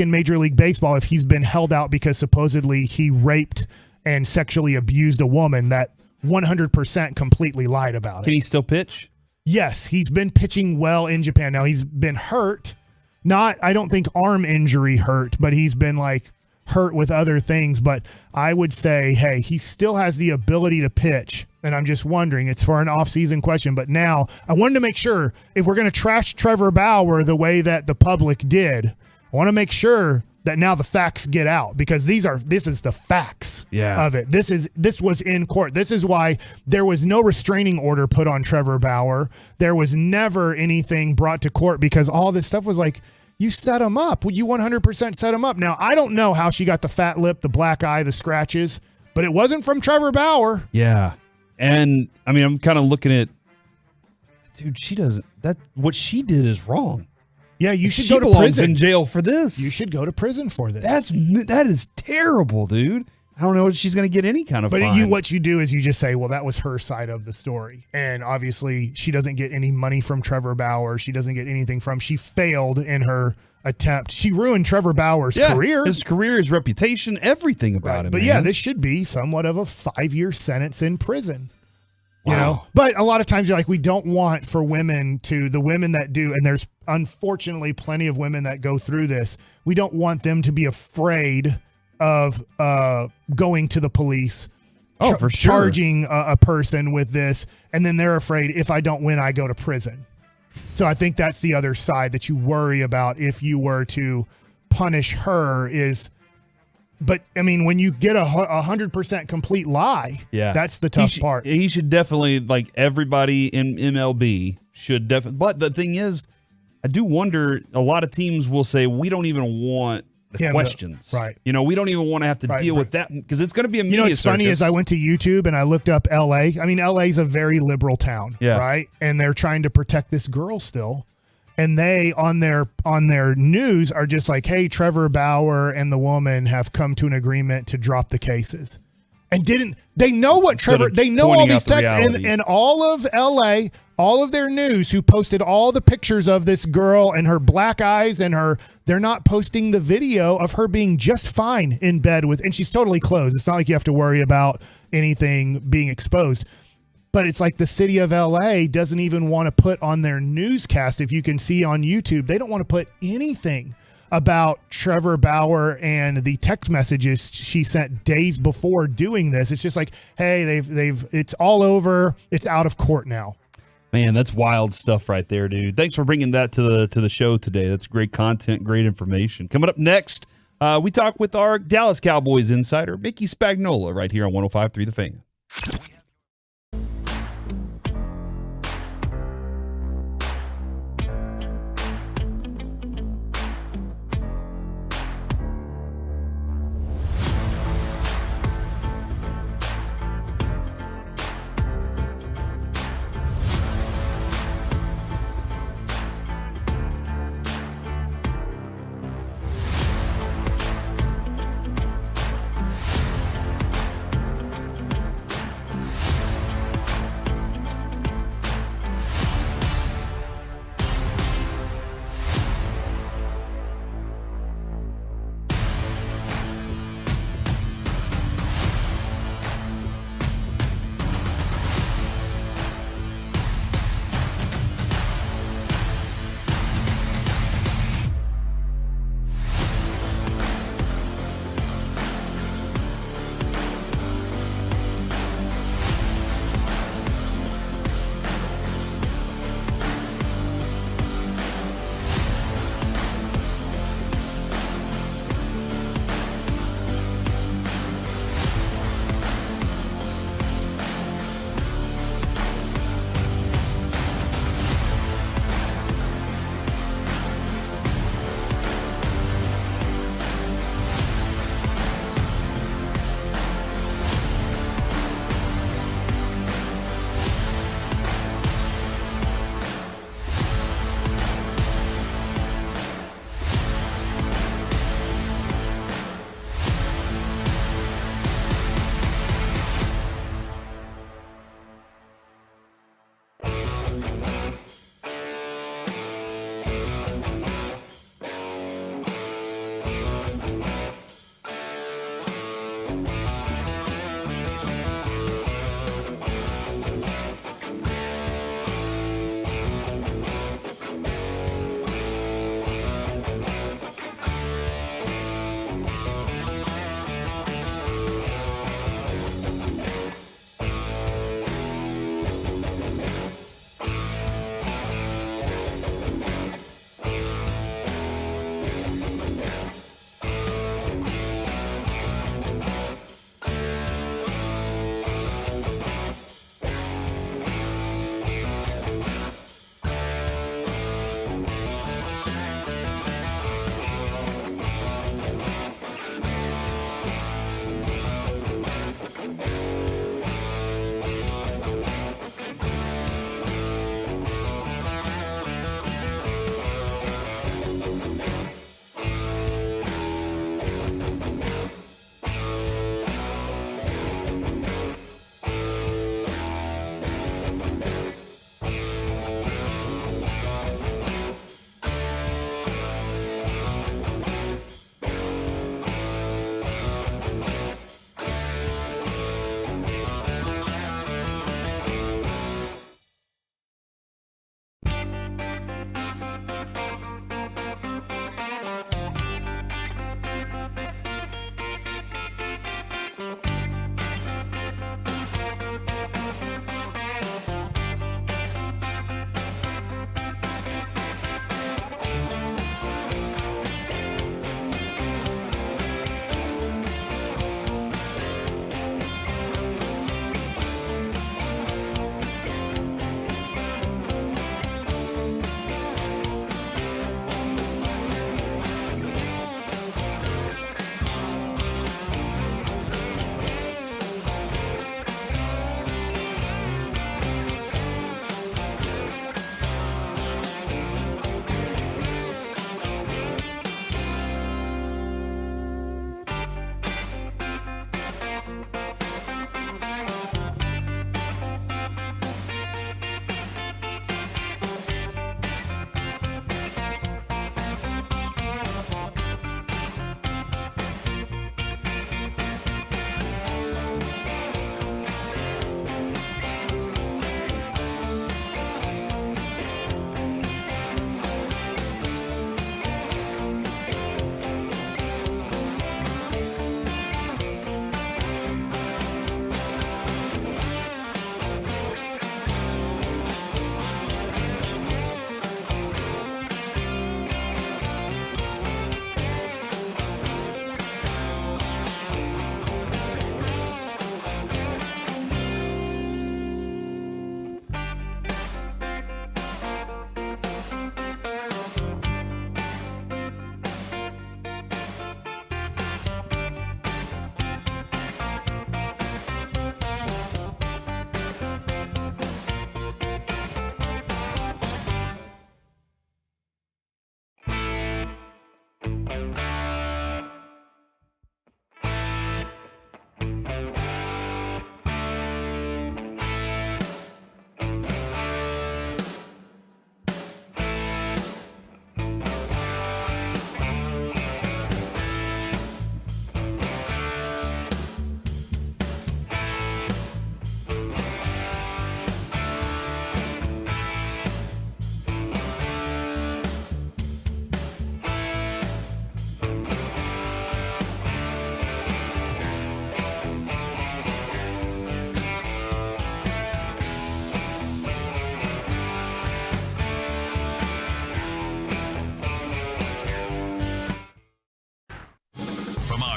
Major League Baseball if he's been held out because supposedly he raped and sexually abused a woman that 100% completely lied about it. Can he still pitch? Yes, he's been pitching well in Japan. Now he's been hurt, I don't think arm injury hurt, but he's been hurt with other things. But I would say, hey, he still has the ability to pitch. And I'm just wondering, it's for an off-season question, but now I wanted to make sure, if we're going to trash Trevor Bauer the way that the public did, I want to make sure that now the facts get out, because this is the facts of it. This was in court. This is why there was no restraining order put on Trevor Bauer. There was never anything brought to court, because all this stuff was you set him up. You 100% set him up. Now, I don't know how she got the fat lip, the black eye, the scratches, but it wasn't from Trevor Bauer. Yeah. And I'm kind of looking at, dude, what she did is wrong. Yeah, you should go to prison. In jail for this. You should go to prison for this. That is terrible, dude. I don't know if she's going to get any kind of fine. What you do is you just say, well, that was her side of the story. And obviously she doesn't get any money from Trevor Bauer. She doesn't get anything she failed in her attempt. She ruined Trevor Bauer's career. His career, his reputation, everything about him. But man. This should be somewhat of a 5-year sentence in prison. But a lot of times you're we don't want for the women that do, and there's unfortunately plenty of women that go through this, we don't want them to be afraid of going to the police, for sure, charging a person with this, and then they're afraid, if I don't win, I go to prison. So I think that's the other side that you worry about if you were to punish her is, but when you get a 100% complete lie, that's the tough part. He should definitely, everybody in MLB should definitely, but the thing is, I do wonder, a lot of teams will say, we don't even want the questions. Right. We don't even want to have to deal with that, because it's going to be a media what's funny is I went to YouTube and I looked up LA. LA's a very liberal town, right? And they're trying to protect this girl still. And they, on their news, are just hey, Trevor Bauer and the woman have come to an agreement to drop the cases. And they know what Trevor, they know all these texts and all of LA, all of their news who posted all the pictures of this girl and her black eyes and they're not posting the video of her being just fine in bed and she's totally closed. It's not like you have to worry about anything being exposed. But it's like the city of LA doesn't even want to put on their newscast. If you can see on YouTube, they don't want to put anything about Trevor Bauer and the text messages she sent days before doing this. It's just like, hey, it's all over. It's out of court now. Man, that's wild stuff right there, dude. Thanks for bringing that to the show today. That's great content, great information. Coming up next, we talk with our Dallas Cowboys insider, Mickey Spagnola, right here on 105.3 The Fan.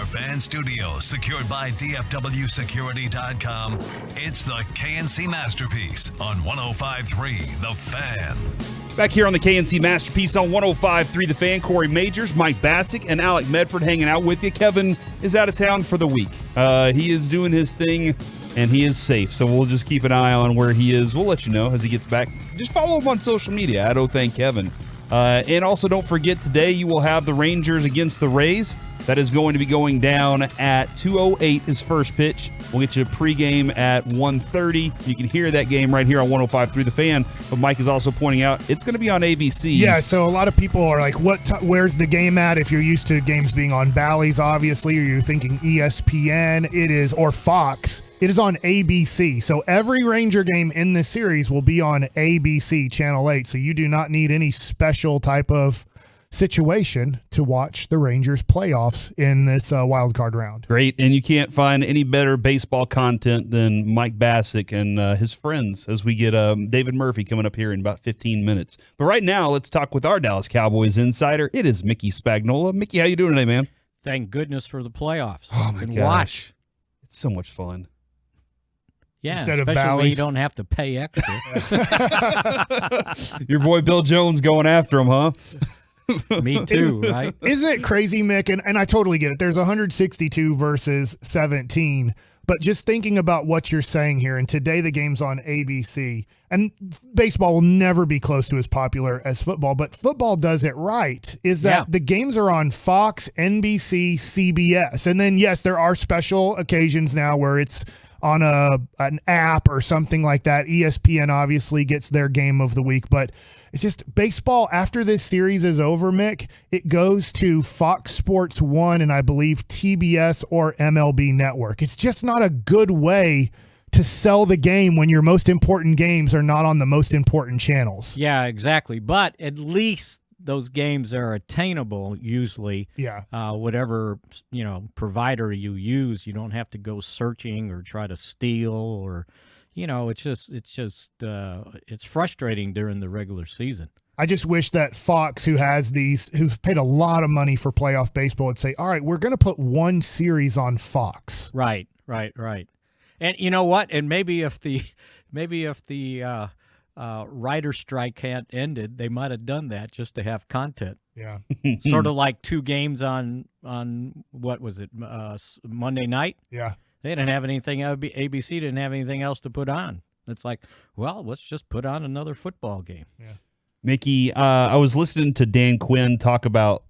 our fan studio, secured by DFWsecurity.com, it's the KNC Masterpiece on 105.3 The Fan. Back here on the KNC Masterpiece on 105.3 The Fan, Corey Majors, Mike Bassick, and Alec Medford hanging out with you. Kevin is out of town for the week. He is doing his thing, and he is safe, so we'll just keep an eye on where he is. We'll let you know as he gets back. Just follow him on social media at @OThankKevin. And also, don't forget, today you will have the Rangers against the Rays. That is going to be going down at 2:08 his first pitch. We'll get you a pregame at 1:30. You can hear that game right here on 105.3 The Fan. But Mike is also pointing out it's going to be on ABC. Yeah, so a lot of people are like, where's the game at? If you're used to games being on Bally's, obviously, or you're thinking ESPN, it is, or Fox. It is on ABC. So every Ranger game in this series will be on ABC Channel 8. So you do not need any special type of situation to watch the Rangers playoffs in this wild card round. Great, and you can't find any better baseball content than Mike Bassick and his friends as we get David Murphy coming up here in about 15 minutes. But right now, let's talk with our Dallas Cowboys insider. It is Mickey Spagnola. Mickey, how you doing today, man? Thank goodness for the playoffs. Oh, my gosh. Watch. It's so much fun. Yeah, Instead of especially when Bally's. you don't have to pay extra. Your boy Bill Jones going after him, huh? Me too, right? Isn't it crazy, Mick? And I totally get it. There's 162 versus 17. But just thinking about what you're saying here, and today the game's on ABC, and baseball will never be close to as popular as football, but football does it right, is that the games are on Fox, NBC, CBS. And then, yes, there are special occasions now where it's on an app or something like that. ESPN obviously gets their game of the week, but it's just baseball after this series is over, Mick, it goes to Fox Sports 1 and I believe TBS or MLB Network. It's just not a good way to sell the game when your most important games are not on the most important channels. Yeah, exactly. But at least those games are attainable usually. Yeah. Whatever, provider you use, you don't have to go searching or try to steal or it's frustrating during the regular season. I just wish that Fox, who've paid a lot of money for playoff baseball, would say, all right, we're going to put one series on Fox. Right. And you know what? And maybe if the writer strike had ended, they might have done that just to have content. Yeah. Sort of like two games on what was it, Monday night? Yeah. They didn't have anything. ABC didn't have anything else to put on. It's like, well, let's just put on another football game. Yeah. Mickey, I was listening to Dan Quinn talk about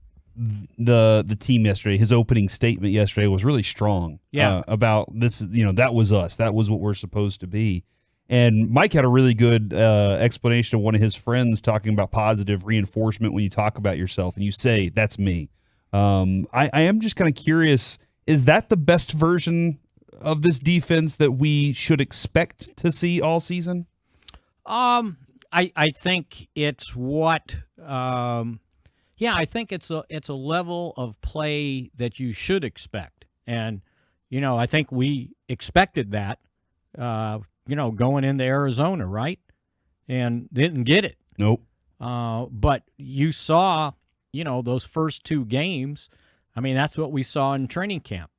the team yesterday. His opening statement yesterday was really strong. Yeah. About this, that was us. That was what we're supposed to be. And Mike had a really good explanation of one of his friends talking about positive reinforcement when you talk about yourself and you say, that's me. I am just kind of curious, is that the best version of this defense that we should expect to see all season? I think it's what I think it's a level of play that you should expect. And I think we expected that going into Arizona, right? And didn't get it. Nope. But you saw, those first two games, I mean, that's what we saw in training camp.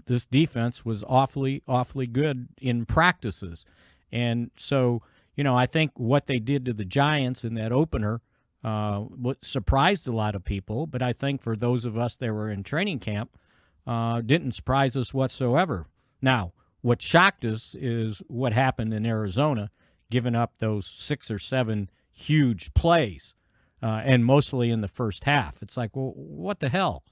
This defense was awfully good in practices. And so, I think what they did to the Giants in that opener what surprised a lot of people, but I think for those of us that were in training camp, didn't surprise us whatsoever. Now, what shocked us is what happened in Arizona, giving up those 6 or 7 huge plays, and mostly in the first half. It's like, well, what the hell?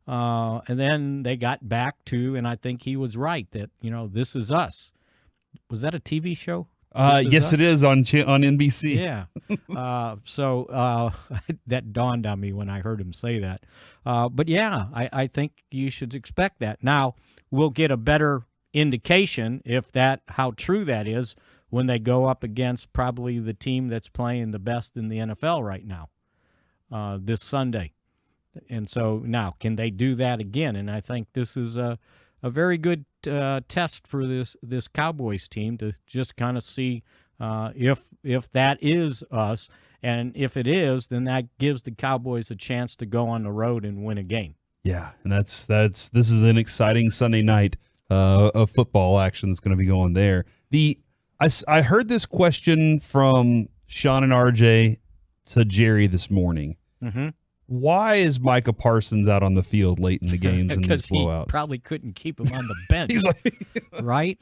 And then they got back to, and I think he was right, that, this is us. Was that a TV show? Yes, it is on NBC. Yeah. So that dawned on me when I heard him say that. But yeah, I think you should expect that. Now, we'll get a better indication how true that is when they go up against probably the team that's playing the best in the NFL right now, this Sunday. And so now, can they do that again? And I think this is a very good test for this Cowboys team to just kind of see if that is us. And if it is, then that gives the Cowboys a chance to go on the road and win a game. Yeah, and this is an exciting Sunday night of football action that's going to be going there. I heard this question from Sean and RJ to Jerry this morning. Mm-hmm. Why is Micah Parsons out on the field late in the games and these Because he blowouts? probably couldn't keep him on the bench. Right?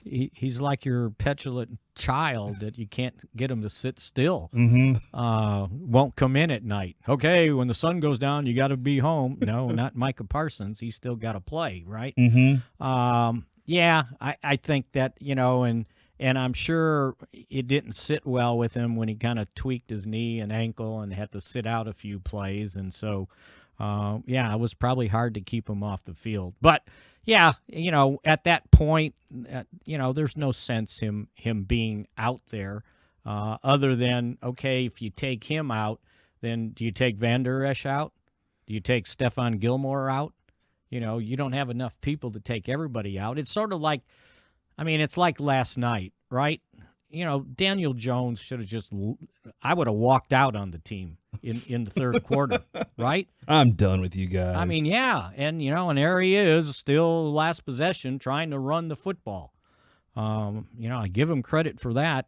He's like your petulant child that you can't get him to sit still. Mm-hmm. Won't come in at night. Okay, when the sun goes down, you got to be home. No, not Micah Parsons. He's still got to play, right? Mm-hmm. Yeah, I think that, and I'm sure it didn't sit well with him when he kind of tweaked his knee and ankle and had to sit out a few plays. And so, it was probably hard to keep him off the field. But, yeah, at that point, there's no sense him being out there other than, okay, if you take him out, then do you take Van Der Esch out? Do you take Stephon Gilmore out? You don't have enough people to take everybody out. It's sort of like, it's like last night, right? Daniel Jones should have I would have walked out on the team in the third quarter, right? I'm done with you guys. Yeah. And, and there he is, still last possession, trying to run the football. I give him credit for that,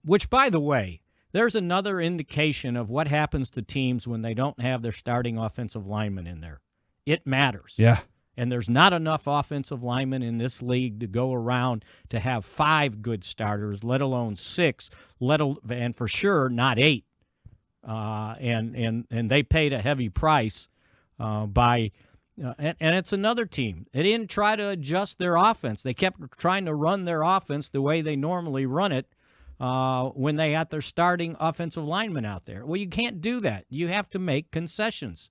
which, by the way, there's another indication of what happens to teams when they don't have their starting offensive lineman in there. It matters. Yeah. And there's not enough offensive linemen in this league to go around to have 5 good starters, let alone 6, and for sure not 8. And they paid a heavy price and it's another team. They didn't try to adjust their offense. They kept trying to run their offense the way they normally run it when they had their starting offensive lineman out there. Well, you can't do that. You have to make concessions.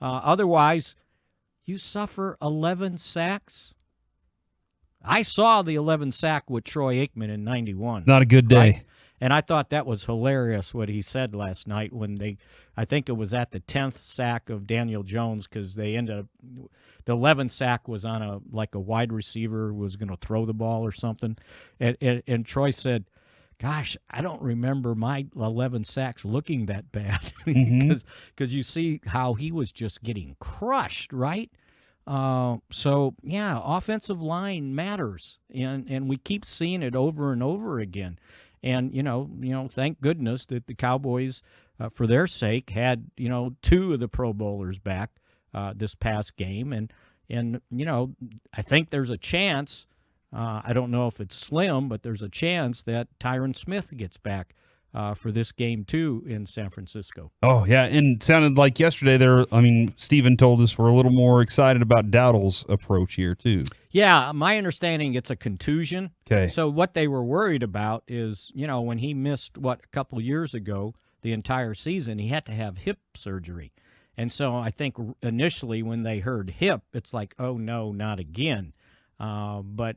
Otherwise, you suffer 11 sacks. I saw the 11 sack with Troy Aikman in 91. Not a good day. Right? And I thought that was hilarious what he said last night when I think it was at the 10th sack of Daniel Jones because they ended up, the 11th sack was on a wide receiver who was going to throw the ball or something. And Troy said, gosh, I don't remember my 11 sacks looking that bad because you see how he was just getting crushed, right? So, yeah, offensive line matters, and we keep seeing it over and over again. And, thank goodness that the Cowboys, for their sake, had, 2 of the Pro Bowlers back this past game. And I think there's a chance, I don't know if it's slim, but there's a chance that Tyron Smith gets back for this game, too, in San Francisco. Oh, yeah, and it sounded like yesterday Steven told us we're a little more excited about Dowdle's approach here, too. Yeah, my understanding, it's a contusion. Okay. So what they were worried about is, when he missed, a couple years ago, the entire season, he had to have hip surgery. And so I think initially when they heard hip, it's like, oh, no, not again. But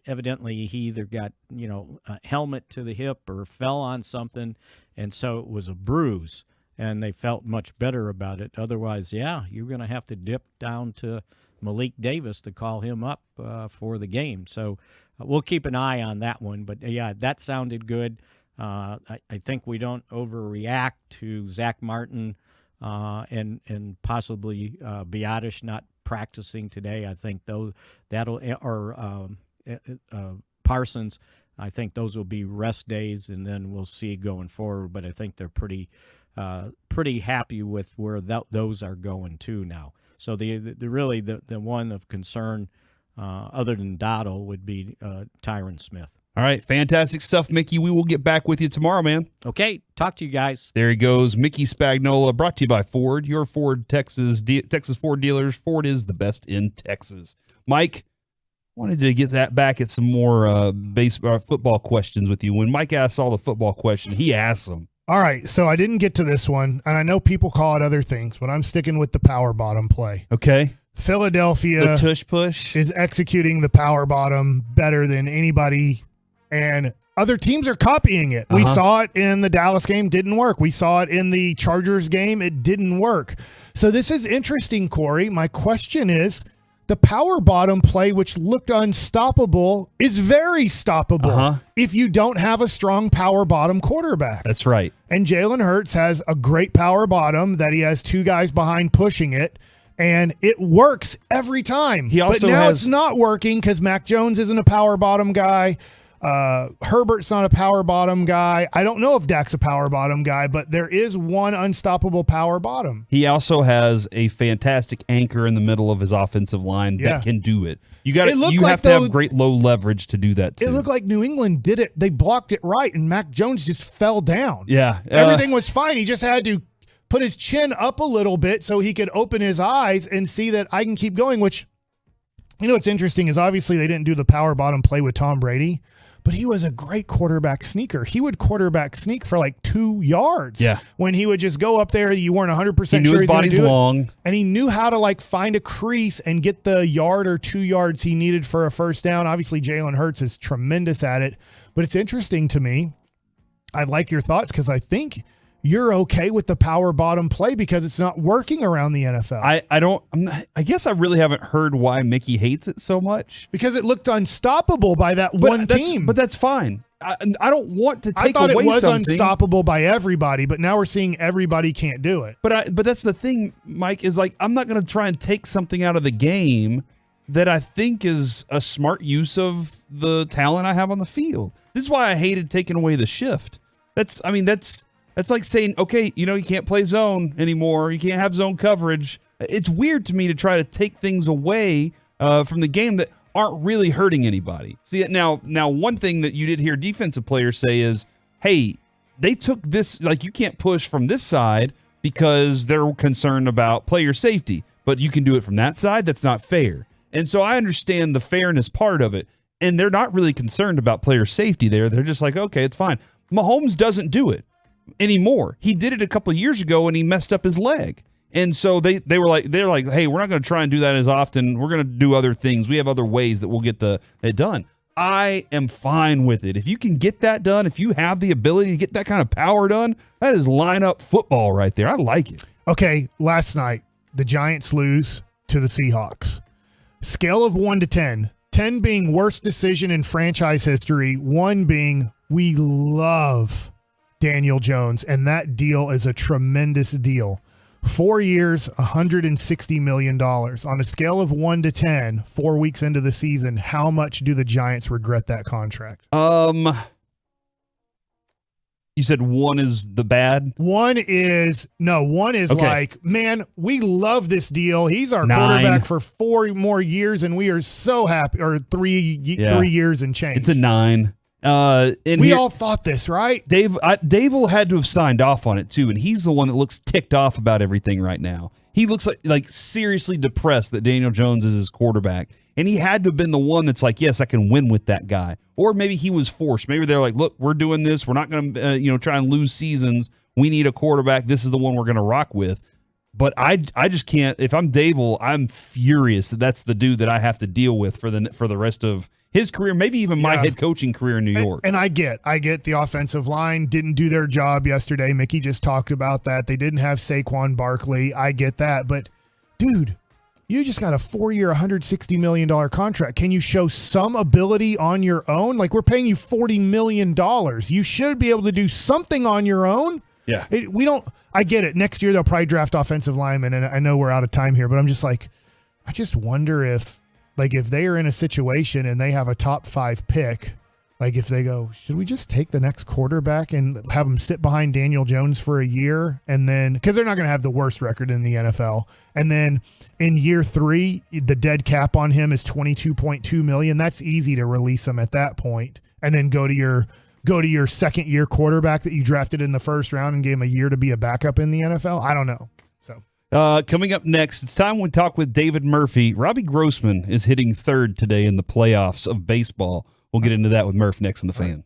evidently he either got, a helmet to the hip or fell on something, and so it was a bruise, and they felt much better about it. Otherwise, yeah, you're going to have to dip down to Malik Davis to call him up for the game. So we'll keep an eye on that one. But, yeah, that sounded good. I think we don't overreact to Zach Martin and possibly Biadasz not practicing today. I think Parsons, I think those will be rest days, and then we'll see going forward. But I think they're pretty happy with where those are going too now. So the one of concern, other than Dowdle, would be Tyron Smith. All right, fantastic stuff, Mickey. We will get back with you tomorrow, man. Okay, talk to you guys. There he goes, Mickey Spagnola, brought to you by Ford, your Ford Texas Ford dealers. Ford is the best in Texas. Mike, wanted to get that back at some more football questions with you. When Mike asks all the football questions, he asks them. All right, so I didn't get to this one, and I know people call it other things, but I'm sticking with the power bottom play. Okay. Philadelphia the tush push is executing the power bottom better than anybody, and other teams are copying it. We saw it in the Dallas game, didn't work. We saw it in the Chargers game, it didn't work. So this is interesting, Corey. My question is, the power bottom play, which looked unstoppable, is very stoppable if you don't have a strong power bottom quarterback. That's right. And Jalen Hurts has a great power bottom that he has 2 guys behind pushing it. And it works every time. But now it's not working because Mac Jones isn't a power bottom guy. Herbert's not a power bottom guy. I don't know if Dak's a power bottom guy, but there is one unstoppable power bottom. He also has a fantastic anchor in the middle of his offensive line that can do it. You have to have great low leverage to do that too. It looked like New England did it. They blocked it right, and Mac Jones just fell down. Yeah. Everything was fine. He just had to put his chin up a little bit so he could open his eyes and see that I can keep going, which, what's interesting is obviously they didn't do the power bottom play with Tom Brady, but he was a great quarterback sneaker. He would quarterback sneak for like 2 yards. Yeah. When he would just go up there, you weren't 100% sure he knew his body's long. And he knew how to find a crease and get the yard or 2 yards he needed for a first down. Obviously, Jalen Hurts is tremendous at it. But it's interesting to me. I like your thoughts because I think you're okay with the power bottom play because it's not working around the NFL. I guess I really haven't heard why Mickey hates it so much. Because it looked unstoppable by that one team. But that's fine. I don't want to take away I thought it was something. Unstoppable by everybody, but now we're seeing everybody can't do it. But that's the thing, Mike, is I'm not going to try and take something out of the game that I think is a smart use of the talent I have on the field. This is why I hated taking away the shift. That's like saying, okay, you can't play zone anymore. You can't have zone coverage. It's weird to me to try to take things away from the game that aren't really hurting anybody. See, now one thing that you did hear defensive players say is, hey, they took this, you can't push from this side because they're concerned about player safety, but you can do it from that side. That's not fair. And so I understand the fairness part of it. And they're not really concerned about player safety there. They're just like, okay, it's fine. Mahomes doesn't do it anymore. He did it a couple of years ago and he messed up his leg. And so they're like, hey, we're not going to try and do that as often. We're going to do other things. We have other ways that we'll get it done. I am fine with it. If you can get that done, if you have the ability to get that kind of power done, that is lineup football right there. I like it. Okay, last night, the Giants lose to the Seahawks. Scale of 1 to 10. 10 being worst decision in franchise history. 1 being we love Daniel Jones, and that deal is a tremendous deal. 4 years, $160 million. On a scale of 1 to 10, 4 weeks into the season, how much do the Giants regret that contract? You said 1 is the bad? 1 is okay. Like, man, we love this deal. He's our 9. quarterback for 4 more years, and we are so happy. Or 3 years and change. It's a 9. We all thought this, right? Dable had to have signed off on it too, and he's the one that looks ticked off about everything right now. He looks like seriously depressed that Daniel Jones is his quarterback, and he had to have been the one that's like, yes, I can win with that guy. Or maybe he was forced. Maybe they're like, look, we're doing this. We're not going to try and lose seasons. We need a quarterback. This is the one we're going to rock with. But I just can't. If I'm Dable, I'm furious that that's the dude that I have to deal with for the rest of his career, maybe even my head coaching career in New York. And I get the offensive line didn't do their job yesterday. Mickey just talked about that. They didn't have Saquon Barkley. I get that. But, dude, you just got a 4-year, $160 million contract. Can you show some ability on your own? Like, we're paying you $40 million. You should be able to do something on your own. Yeah. I get it. Next year, they'll probably draft offensive linemen, and I know we're out of time here, but I'm just like, I just wonder if they are in a situation and they have a top 5 pick, like if they go, should we just take the next quarterback and have him sit behind Daniel Jones for a year? And then, because they're not going to have the worst record in the NFL. And then in year 3, the dead cap on him is $22.2 million. That's easy to release him at that point. And then go to your second year quarterback that you drafted in the first round and gave him a year to be a backup in the NFL. I don't know. Coming up next, it's time we talk with David Murphy. Robbie Grossman is hitting 3rd today in the playoffs of baseball. We'll get into that with Murph next on The Fan.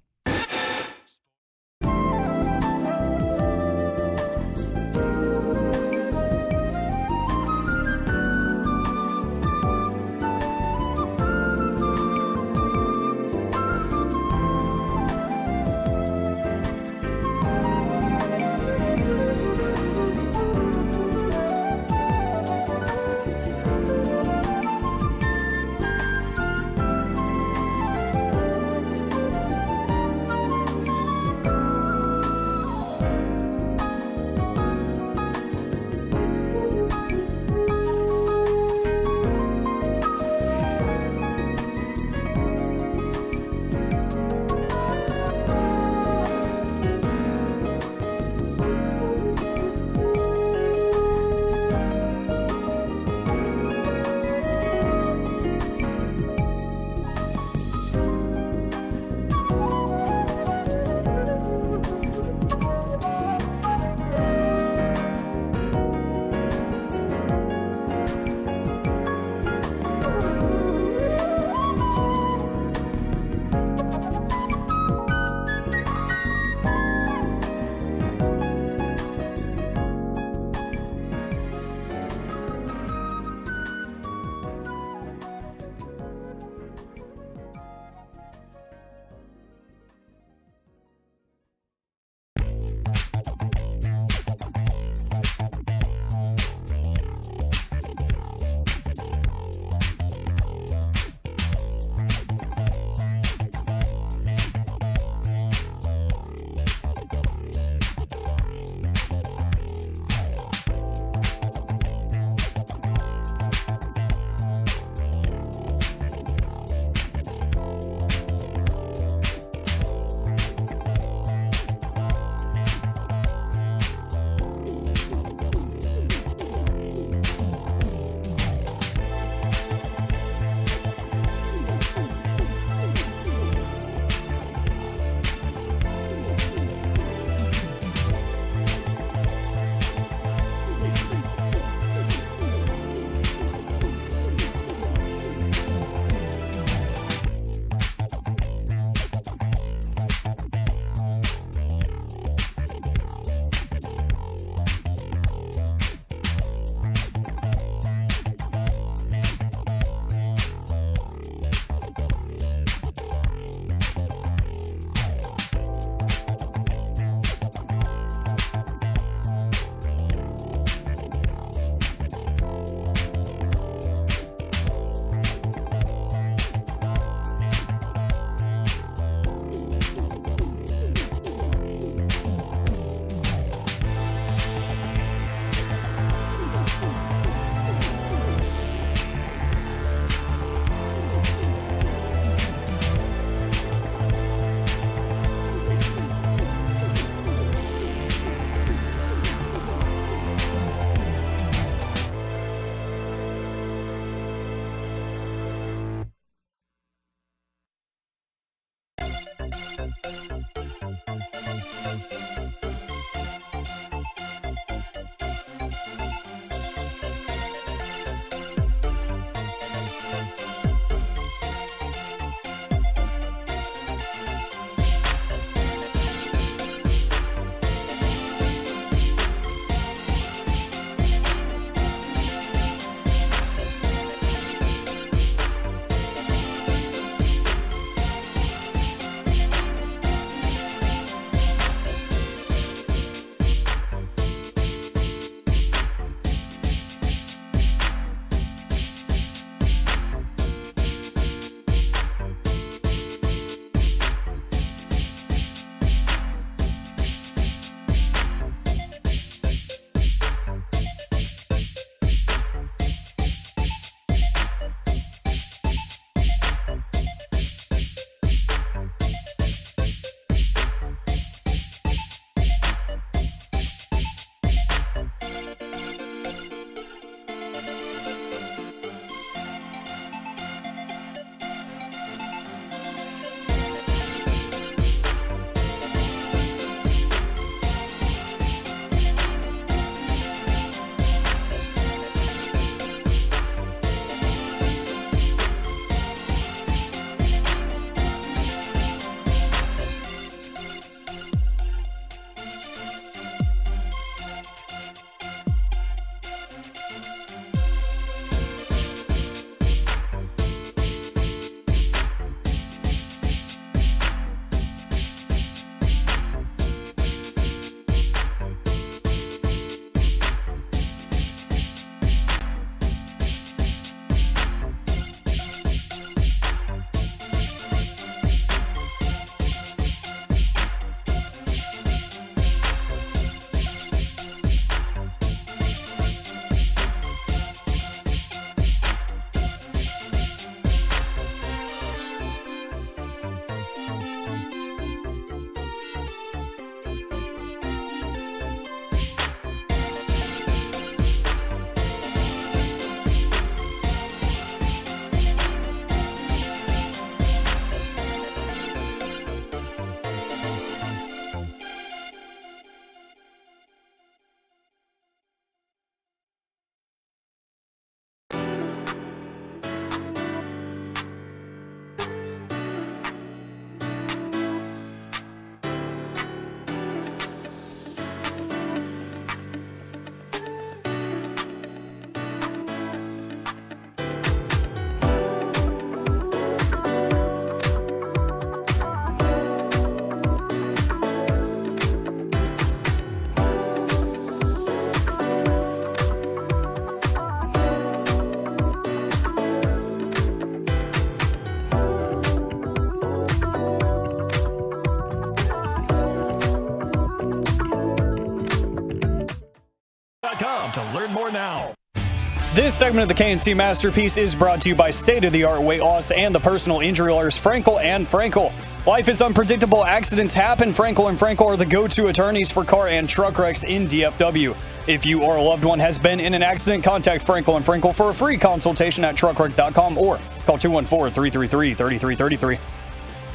This segment of the KNC Masterpiece is brought to you by state-of-the-art weight loss and the personal injury lawyers Frankel and Frankel. Life is unpredictable. Accidents happen. Frankel and Frankel are the go-to attorneys for car and truck wrecks in DFW. If you or a loved one has been in an accident, contact Frankel and Frankel for a free consultation at truckwreck.com or call 214-333-3333.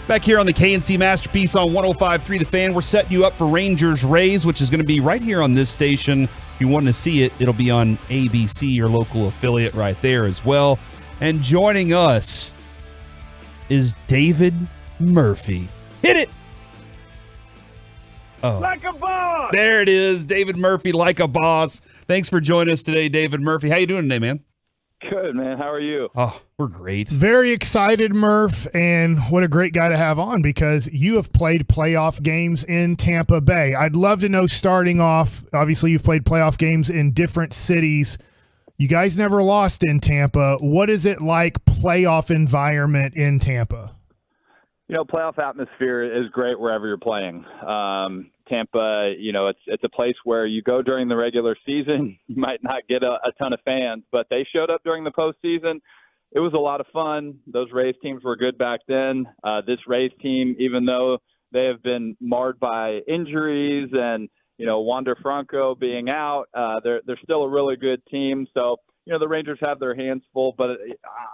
Back here on the KNC Masterpiece on 105.3 The Fan, we're setting you up for Rangers-Rays, which is going to be right here on this station. If you want to see it, it'll be on ABC, your local affiliate right there as well. And joining us is David Murphy. Hit it! Oh. Like a boss! There it is, David Murphy, like a boss. Thanks for joining us today, David Murphy. How you doing today, man? Good, man. How are you? Oh, we're great. Very excited, Murph, and what a great guy to have on because you have played playoff games in Tampa Bay. I'd love to know, starting off, obviously you've played playoff games in different cities. You guys never lost in Tampa. What is it like, playoff environment in Tampa? You know, playoff atmosphere is great wherever you're playing. Tampa, you know, it's a place where you go during the regular season. You might not get a ton of fans, but they showed up during the postseason. It was a lot of fun. Those Rays teams were good back then. This Rays team, even though they have been marred by injuries and, you know, Wander Franco being out, they're still a really good team. So, you know, the Rangers have their hands full, but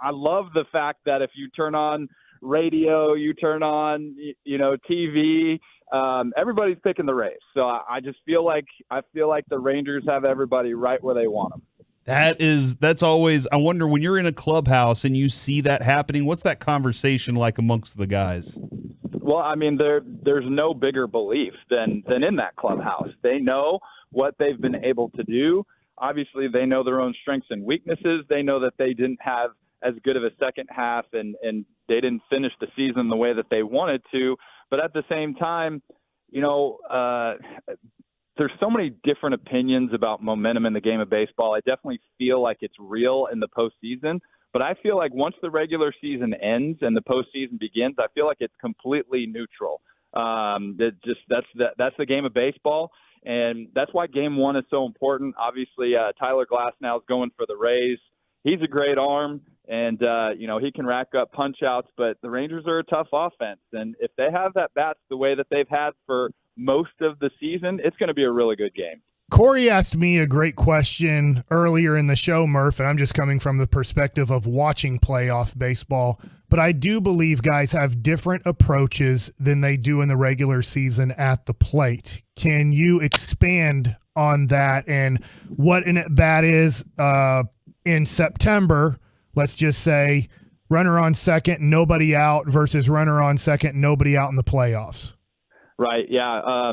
I love the fact that if you turn on radio, you turn on, you know, TV, everybody's picking the Rays. So I just feel like the Rangers have everybody right where they want them. That's always, I wonder, when you're in a clubhouse and you see that happening, what's that conversation like amongst the guys? Well, I mean, there's no bigger belief than in that clubhouse. They know what they've been able to do. Obviously, they know their own strengths and weaknesses. They know that they didn't have as good of a second half and they didn't finish the season the way that they wanted to. But at the same time, you know, there's so many different opinions about momentum in the game of baseball. I definitely feel like it's real in the postseason, but I feel like once the regular season ends and the postseason begins, I feel like it's completely neutral. That's the game of baseball, and that's why Game 1 is so important. Obviously, Tyler Glasnow is going for the Rays. He's a great arm, and, you know, he can rack up punch-outs, but the Rangers are a tough offense. And if they have that bats the way that they've had for most of the season, it's going to be a really good game. Corey asked me a great question earlier in the show, Murph, and I'm just coming from the perspective of watching playoff baseball. But I do believe guys have different approaches than they do in the regular season at the plate. Can you expand on that and what an at-bat is in September? Let's just say runner on second, nobody out versus runner on second, nobody out in the playoffs. Right. Yeah.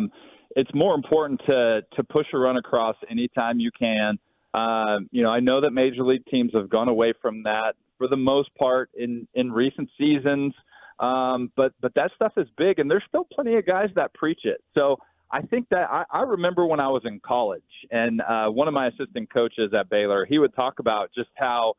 It's more important to push a run across anytime you can. You know, I know that major league teams have gone away from that for the most part in recent seasons. But that stuff is big, and there's still plenty of guys that preach it. So I think that I remember when I was in college, and one of my assistant coaches at Baylor, he would talk about just how,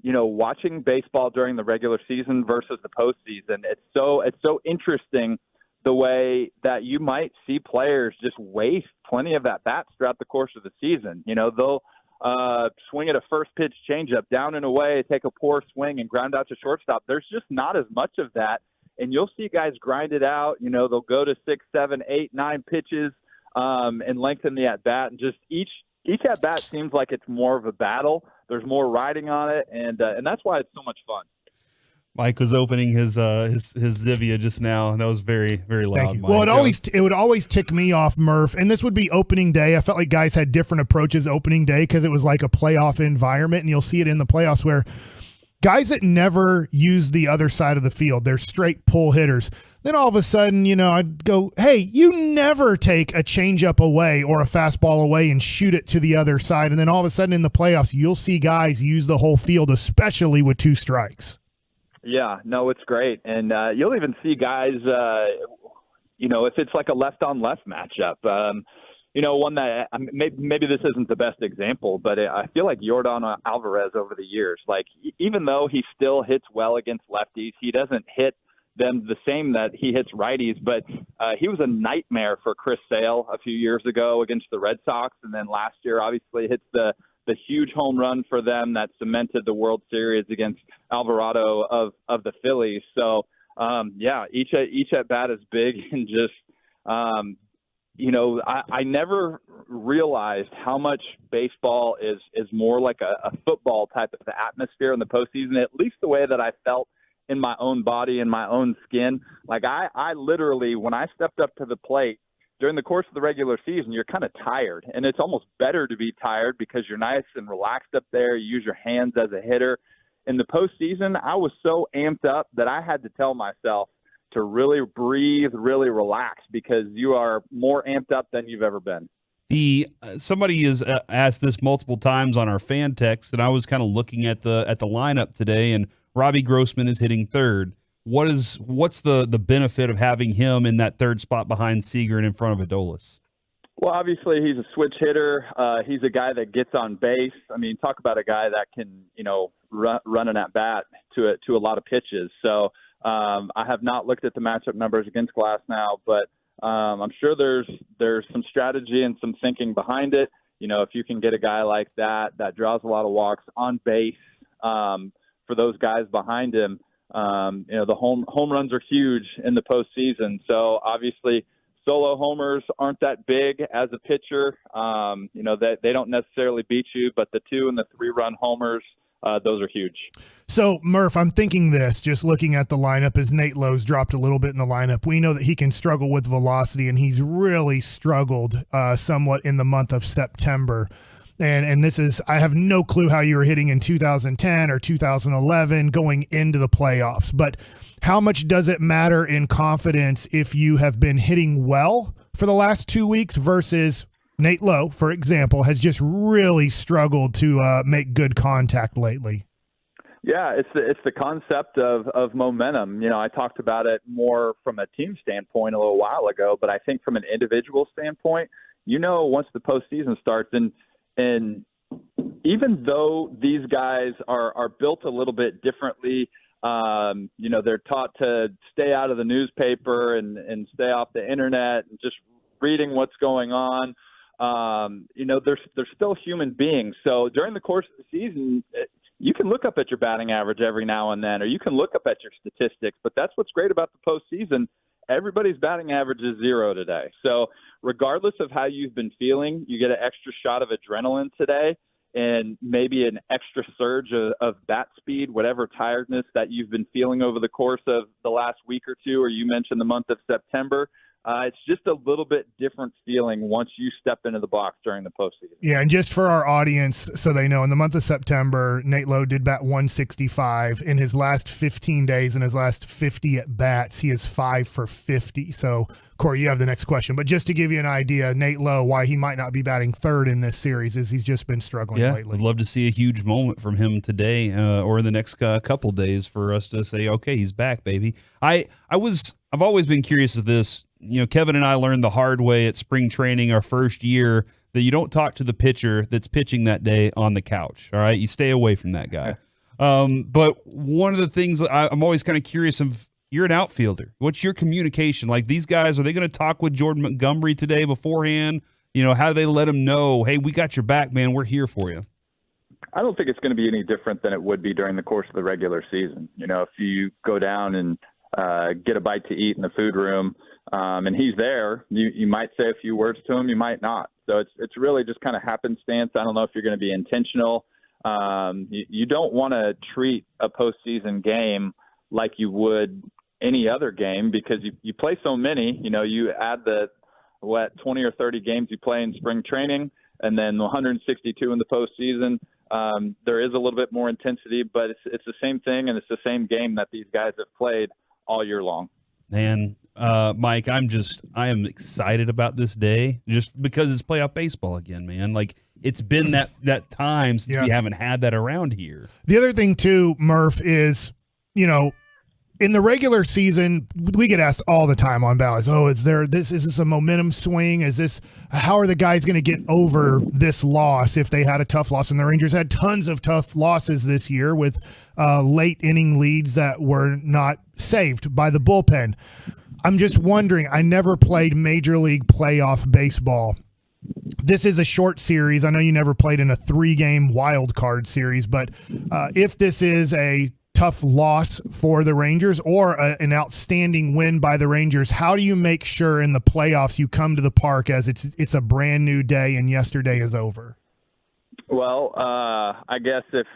you know, watching baseball during the regular season versus the postseason, it's so interesting the way that you might see players just waste plenty of at-bats throughout the course of the season. You know, they'll swing at a first pitch changeup down and away, take a poor swing and ground out to shortstop. There's just not as much of that. And you'll see guys grind it out. You know, they'll go to 6, 7, 8, 9 pitches and lengthen the at-bat. And just each at-bat seems like it's more of a battle. There's more riding on it. And that's why it's so much fun. Mike was opening his Zivia just now, and that was very, very loud. Thank you. Well, it would always tick me off, Murph, and this would be opening day. I felt like guys had different approaches opening day because it was like a playoff environment, and you'll see it in the playoffs where guys that never use the other side of the field, they're straight pull hitters. Then all of a sudden, you know, I'd go, hey, you never take a changeup away or a fastball away and shoot it to the other side. And then all of a sudden in the playoffs, you'll see guys use the whole field, especially with 2 strikes. Yeah, no, it's great. And you'll even see guys, you know, if it's like a left-on-left matchup, you know, one that maybe this isn't the best example, but I feel like Yordan Alvarez over the years, like even though he still hits well against lefties, he doesn't hit them the same that he hits righties, but he was a nightmare for Chris Sale a few years ago against the Red Sox. And then last year, obviously hits the a huge home run for them that cemented the World Series against Alvarado of the Phillies. So, each at bat is big, and just, I never realized how much baseball is more like a football type of atmosphere in the postseason, at least the way that I felt in my own body and my own skin. Like I literally, when I stepped up to the plate during the course of the regular season, you're kind of tired, and it's almost better to be tired because you're nice and relaxed up there. You use your hands as a hitter. In the postseason, I was so amped up that I had to tell myself to really breathe, really relax, because you are more amped up than you've ever been. Somebody has asked this multiple times on our fan text, and I was kind of looking at the lineup today, and Robbie Grossman is hitting third. What's the benefit of having him in that third spot behind Seager and in front of Adolis? Well, obviously he's a switch hitter. He's a guy that gets on base. I mean, talk about a guy that can, run an at bat to a lot of pitches. So I have not looked at the matchup numbers against Glasnow, but I'm sure there's some strategy and some thinking behind it. If you can get a guy like that draws a lot of walks on base for those guys behind him, the home runs are huge in the postseason. So obviously solo homers aren't that big as a pitcher. They don't necessarily beat you, but the 2 and the 3-run homers, those are huge. So, Murph, I'm thinking this, just looking at the lineup, as Nate Lowe's dropped a little bit in the lineup. We know that he can struggle with velocity, and he's really struggled somewhat in the month of September. And this is, I have no clue how you were hitting in 2010 or 2011 going into the playoffs, but how much does it matter in confidence if you have been hitting well for the last 2 weeks versus Nate Lowe, for example, has just really struggled to make good contact lately? Yeah, it's the concept of momentum. I talked about it more from a team standpoint a little while ago, but I think from an individual standpoint, once the postseason starts, and even though these guys are built a little bit differently, they're taught to stay out of the newspaper and stay off the internet and just reading what's going on. They're still human beings. So during the course of the season, you can look up at your batting average every now and then, or you can look up at your statistics. But that's what's great about the postseason. Everybody's batting average is 0 today. So regardless of how you've been feeling, you get an extra shot of adrenaline today and maybe an extra surge of bat speed, whatever tiredness that you've been feeling over the course of the last week or two, or you mentioned the month of September. It's just a little bit different feeling once you step into the box during the postseason. Yeah, and just for our audience, so they know, in the month of September, Nate Lowe did bat 165. In his last 15 days, in his last 50 at-bats, he is 5 for 50. So, Corey, you have the next question. But just to give you an idea, Nate Lowe, why he might not be batting third in this series is he's just been struggling lately. I'd love to see a huge moment from him today or in the next couple days for us to say, okay, he's back, baby. I've always been curious of this. Kevin and I learned the hard way at spring training our first year that you don't talk to the pitcher that's pitching that day on the couch. All right. You stay away from that guy. But one of the things I'm always kind of curious of, you're an outfielder. What's your communication? Like, these guys, are they going to talk with Jordan Montgomery today beforehand? How do they let him know, hey, we got your back, man. We're here for you. I don't think it's going to be any different than it would be during the course of the regular season. If you go down and get a bite to eat in the food room, and he's there, you might say a few words to him, you might not. So it's really just kind of happenstance. I don't know if you're going to be intentional. You don't want to treat a postseason game like you would any other game, because you play so many. You add the 20 or 30 games you play in spring training, and then 162 in the postseason. There is a little bit more intensity, but it's the same thing, and it's the same game that these guys have played all year long. Man, Mike, I am excited about this day just because it's playoff baseball again, man. Like, it's been that time since we haven't had that around here. The other thing too, Murph, is, in the regular season, we get asked all the time on ballots, is this a momentum swing? How are the guys going to get over this loss if they had a tough loss? And the Rangers had tons of tough losses this year with late inning leads that were not saved by the bullpen. I'm just wondering, I never played Major League playoff baseball. this is a short series. I know you never played in a 3-game wild card series, but if this is a tough loss for the Rangers or an outstanding win by the Rangers, how do you make sure in the playoffs you come to the park as it's a brand new day and yesterday is over? Well, I guess if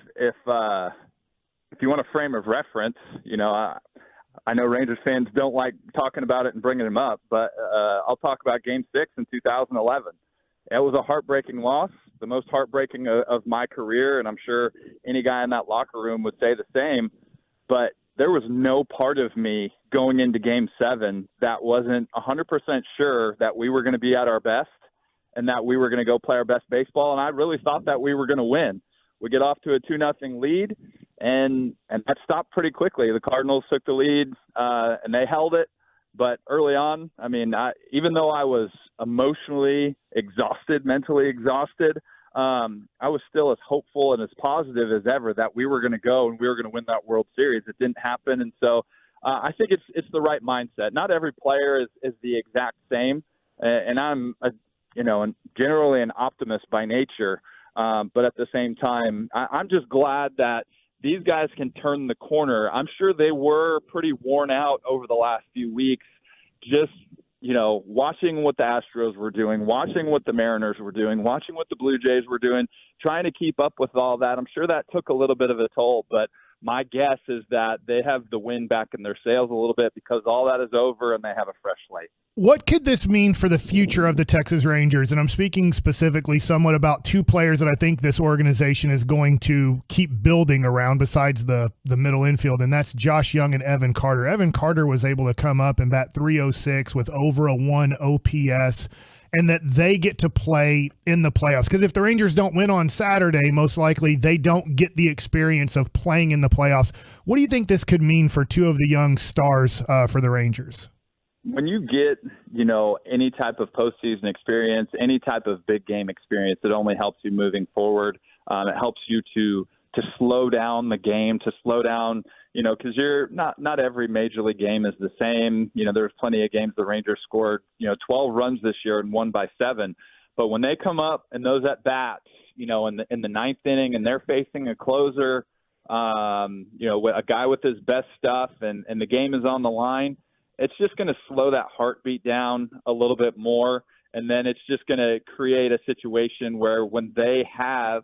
you want a frame of reference, I know Rangers fans don't like talking about it and bringing them up, but I'll talk about Game 6 in 2011. It was a heartbreaking loss, the most heartbreaking of my career, and I'm sure any guy in that locker room would say the same. But there was no part of me going into Game 7 that wasn't 100% sure that we were going to be at our best and that we were going to go play our best baseball, and I really thought that we were going to win. We get off to a 2-0 lead, and that stopped pretty quickly. The Cardinals took the lead, and they held it. But early on, even though I was emotionally exhausted, mentally exhausted, I was still as hopeful and as positive as ever that we were going to go and we were going to win that World Series. It didn't happen, and so I think it's the right mindset. Not every player is the exact same, and I'm generally an optimist by nature. But at the same time, I'm just glad that these guys can turn the corner. I'm sure they were pretty worn out over the last few weeks, just, watching what the Astros were doing, watching what the Mariners were doing, watching what the Blue Jays were doing, trying to keep up with all that. I'm sure that took a little bit of a toll, but my guess is that they have the wind back in their sails a little bit because all that is over and they have a fresh slate. What could this mean for the future of the Texas Rangers? And I'm speaking specifically somewhat about two players that I think this organization is going to keep building around besides the middle infield, and that's Josh Young and Evan Carter. Evan Carter was able to come up and bat .306 with over a 1 OPS, and that they get to play in the playoffs. Because if the Rangers don't win on Saturday, most likely they don't get the experience of playing in the playoffs. What do you think this could mean for two of the young stars for the Rangers? When you get, any type of postseason experience, any type of big game experience, it only helps you moving forward. It helps you to slow down the game, to slow down, because you're not every major league game is the same. There's plenty of games the Rangers scored, 12 runs this year and won by 7. But when they come up and those at bats, in the ninth inning and they're facing a closer, a guy with his best stuff and the game is on the line, it's just going to slow that heartbeat down a little bit more. And then it's just going to create a situation where when they have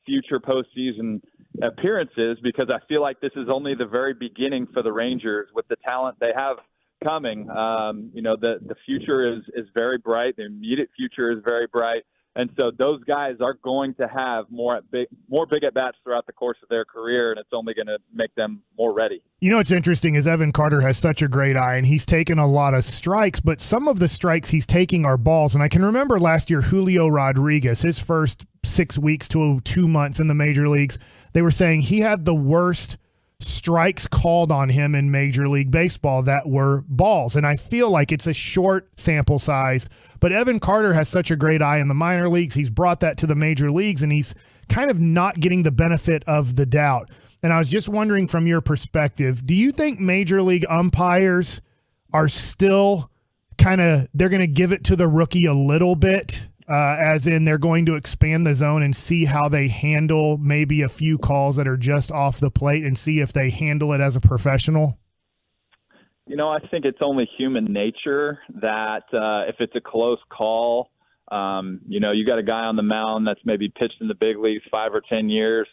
future postseason appearances, because I feel like this is only the very beginning for the Rangers with the talent they have coming. The future is very bright. The immediate future is very bright. And so those guys are going to have more big at-bats throughout the course of their career, and it's only going to make them more ready. What's interesting is Evan Carter has such a great eye, and he's taken a lot of strikes, but some of the strikes he's taking are balls. And I can remember last year Julio Rodriguez, his first 6 weeks to 2 months in the major leagues, they were saying he had the worst strikes called on him in Major League Baseball that were balls. And I feel like it's a short sample size, but Evan Carter has such a great eye in the minor leagues. He's brought that to the major leagues, and he's kind of not getting the benefit of the doubt. And I was just wondering from your perspective, do you think major league umpires are still they're going to give it to the rookie a little bit? As in they're going to expand the zone and see how they handle maybe a few calls that are just off the plate and see if they handle it as a professional? I think it's only human nature that if it's a close call, you got a guy on the mound that's maybe pitched in the big leagues 5 or 10 years.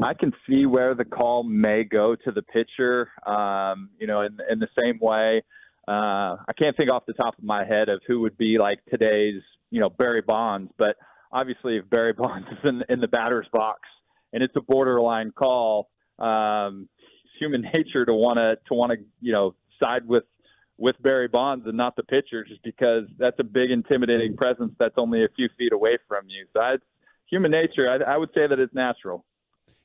I can see where the call may go to the pitcher, in the same way. I can't think off the top of my head of who would be like today's Barry Bonds, but obviously if Barry Bonds is in the batter's box and it's a borderline call, it's human nature to want to side with Barry Bonds and not the pitcher, just because that's a big intimidating presence that's only a few feet away from you. So it's human nature. I would say that it's natural.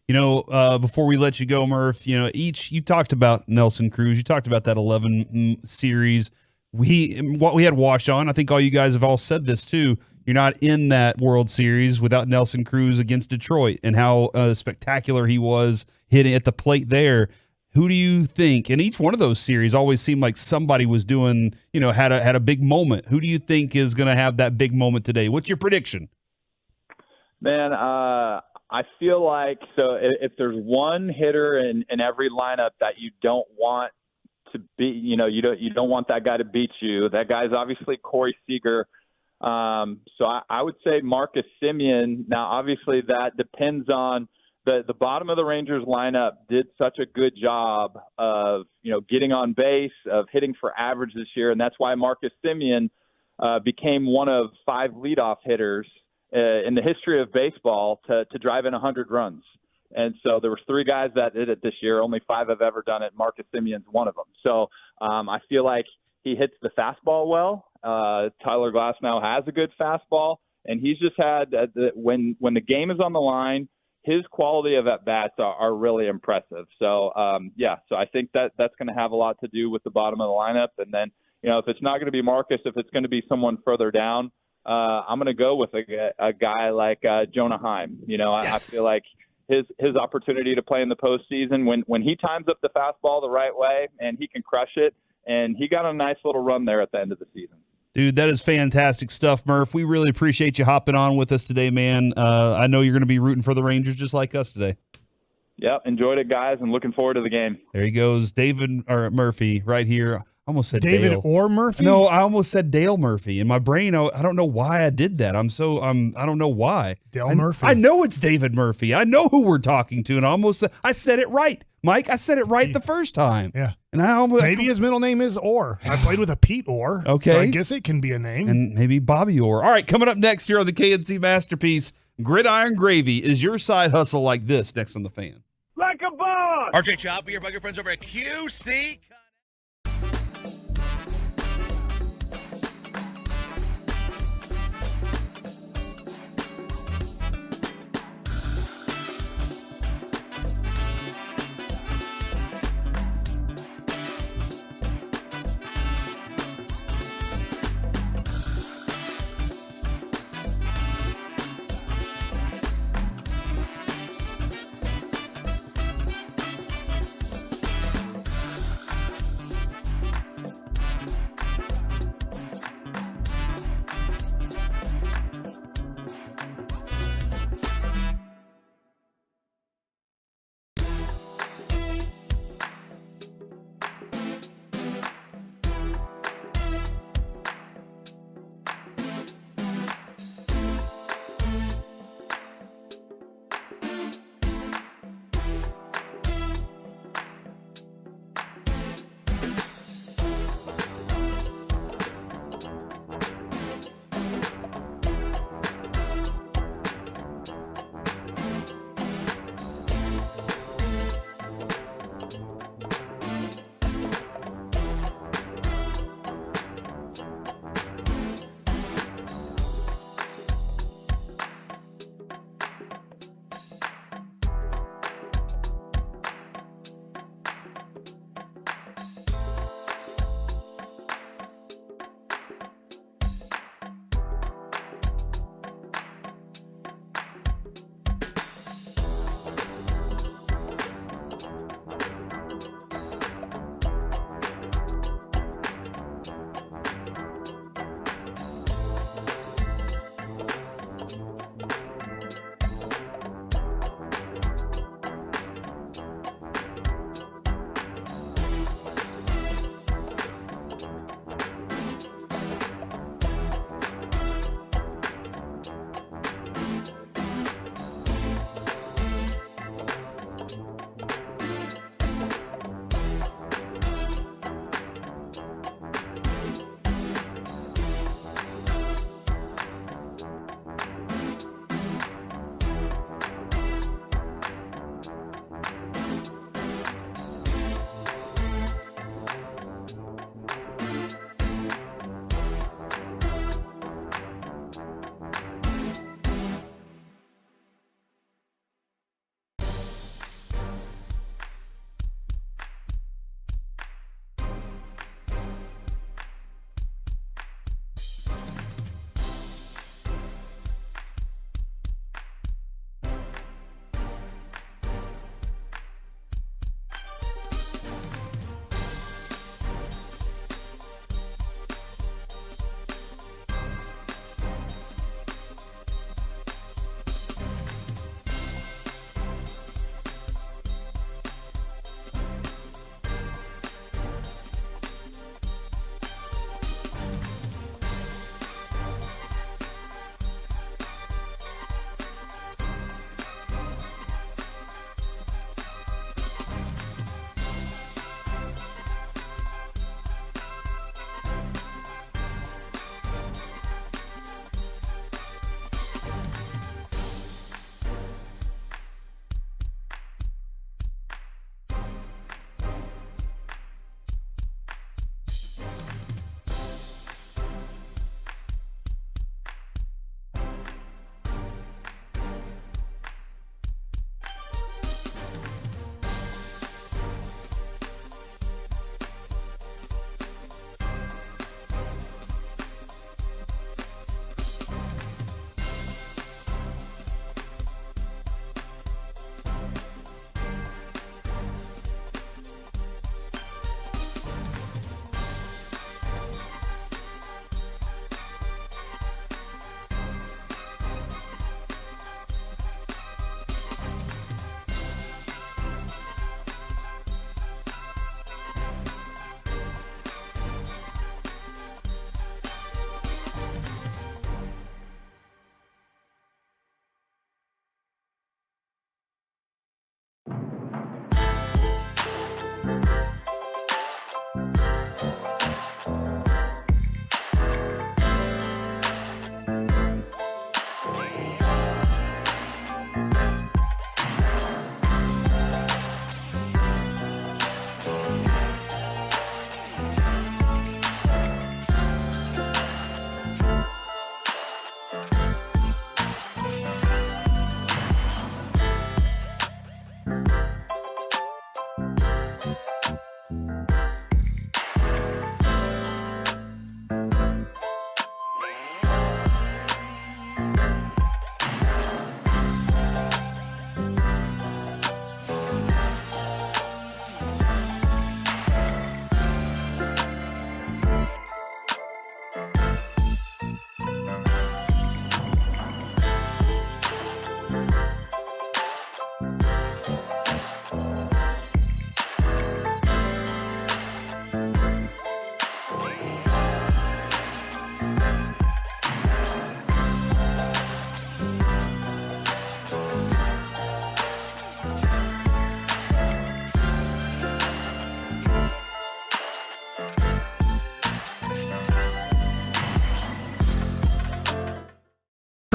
Before we let you go, Murph, you talked about Nelson Cruz. You talked about that 11 series. What we had Wash on, I think all you guys have all said this too. You're not in that World Series without Nelson Cruz against Detroit and how spectacular he was hitting at the plate there. Who do you think? And each one of those series always seemed like somebody was doing, had a big moment. Who do you think is going to have that big moment today? What's your prediction? Man, I feel like if there's one hitter in every lineup that you don't want to be, you don't want that guy to beat you. That guy's obviously Corey Seager. So I would say Marcus Semien. Now, obviously, that depends on the bottom of the Rangers lineup did such a good job of, getting on base, of hitting for average this year. And that's why Marcus Semien became one of 5 leadoff hitters in the history of baseball to drive in 100 runs. And so there was 3 guys that did it this year. Only 5 have ever done it. Marcus Semien's one of them. So I feel like he hits the fastball well. Tyler Glasnow has a good fastball, and he's just had when the game is on the line, his quality of at-bats are really impressive. So, so I think that's going to have a lot to do with the bottom of the lineup. And then, if it's not going to be Marcus, if it's going to be someone further down, I'm going to go with a guy like Jonah Heim. Yes. I feel like his opportunity to play in the postseason, when he times up the fastball the right way and he can crush it, and he got a nice little run there at the end of the season. Dude, that is fantastic stuff, Murph. We really appreciate you hopping on with us today, man. I know you're going to be rooting for the Rangers just like us today. Yep, enjoyed it, guys, and looking forward to the game. There he goes, Murphy, right here. I almost said David Dale. or Murphy? No, I almost said Dale Murphy. In my brain, I don't know why I did that. I don't know why. Dale Murphy. I know it's David Murphy. I know who we're talking to, and I said it right. Mike, I said it right the first time. Yeah. And maybe his middle name is Orr. I played with a Pete Orr. Okay. So I guess it can be a name. And maybe Bobby Orr. All right, coming up next here on the KNC Masterpiece, Gridiron Gravy. Is your side hustle like this next on The Fan? Like a boss! RJ Chop here by your friends over at QC.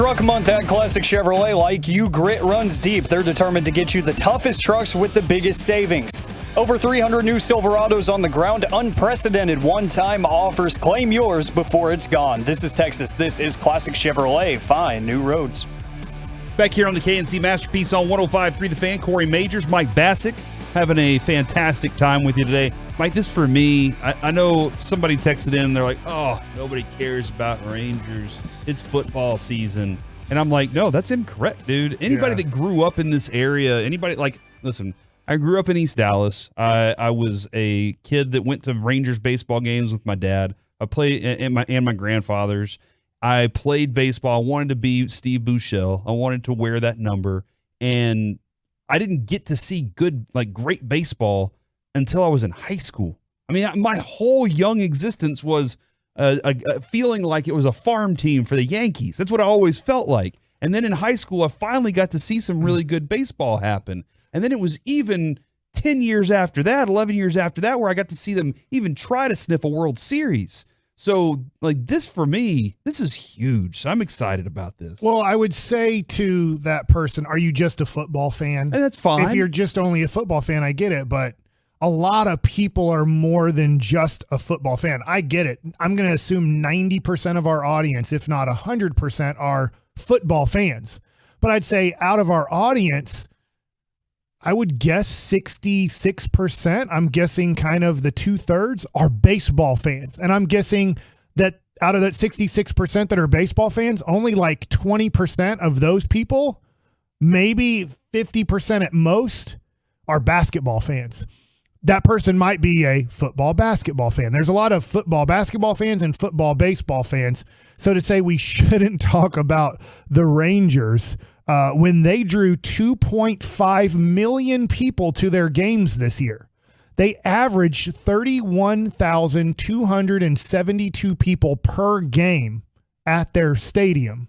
Truck Month at Classic Chevrolet. Like you, grit runs deep. They're determined to get you the toughest trucks with the biggest savings. Over 300 new Silverados on the ground. Unprecedented one-time offers. Claim yours before it's gone. This is Texas. This is Classic Chevrolet. Find new roads. Back here on the KNC Masterpiece on 105.3 The Fan, Corey Majors, Mike Bassick, having a fantastic time with you today. Mike, this for me, I know somebody texted in, they're like, oh, nobody cares about Rangers. It's football season. And I'm like, no, that's incorrect, dude. Anybody that grew up in this area, listen, I grew up in East Dallas. I was a kid that went to Rangers baseball games with my dad. I played, and my grandfathers. I played baseball. I wanted to be Steve Buechele. I wanted to wear that number. And I didn't get to see great baseball until I was in high school. I mean, my whole young existence was a feeling like it was a farm team for the Yankees. That's what I always felt like. And then in high school, I finally got to see some really good baseball happen. And then it was even 10 years after that, 11 years after that, where I got to see them even try to sniff a World Series. So, this for me, this is huge. So I'm excited about this. Well, I would say to that person, are you just a football fan? And that's fine. If you're just only a football fan, I get it. But a lot of people are more than just a football fan. I get it. I'm going to assume 90% of our audience, if not 100%, are football fans. But I'd say out of our audience, I would guess 66%, I'm guessing kind of the 2/3 are baseball fans. And I'm guessing that out of that 66% that are baseball fans, only like 20% of those people, maybe 50% at most, are basketball fans. That person might be a football basketball fan. There's a lot of football basketball fans and football baseball fans. So to say we shouldn't talk about the Rangers when they drew 2.5 million people to their games this year. They averaged 31,272 people per game at their stadium.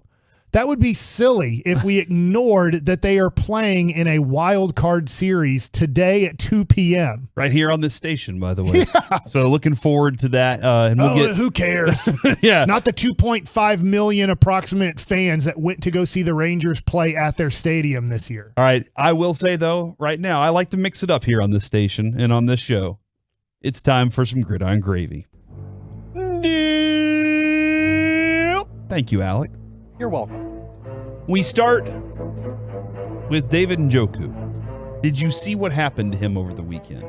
That would be silly if we ignored that they are playing in a wild card series today at 2 p.m. Right here on this station, by the way. Yeah. So looking forward to that. And who cares? Yeah. Not the 2.5 million approximate fans that went to go see the Rangers play at their stadium this year. All right. I will say, though, right now, I like to mix it up here on this station and on this show. It's time for some gridiron gravy. Thank you, Alec. You're welcome. We start with David Njoku. Did you see what happened to him over the weekend?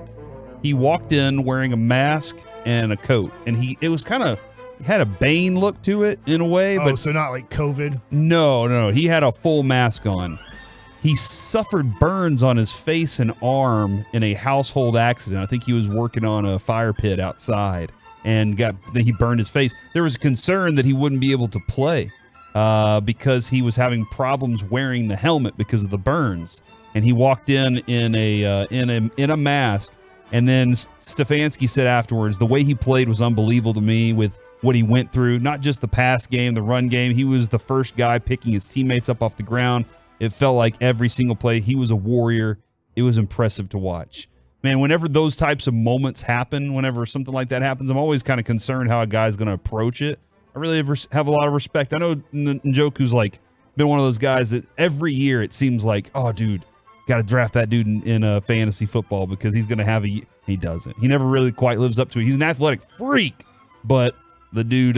He walked in wearing a mask and a coat, and it was kind of had a Bane look to it in a way. But so not like COVID? No. He had a full mask on. He suffered burns on his face and arm in a household accident. I think he was working on a fire pit outside and he burned his face. There was concern that he wouldn't be able to play. Because he was having problems wearing the helmet because of the burns, and he walked in a mask. And then Stefanski said afterwards, the way he played was unbelievable to me with what he went through. Not just the pass game, the run game. He was the first guy picking his teammates up off the ground. It felt like every single play he was a warrior. It was impressive to watch. Man, whenever those types of moments happen, whenever something like that happens, I'm always kind of concerned how a guy's going to approach it. I really have a lot of respect. I know Njoku's been one of those guys that every year it seems like, oh, dude, got to draft that dude in fantasy football because he's going to have he doesn't. He never really quite lives up to it. He's an athletic freak, but the dude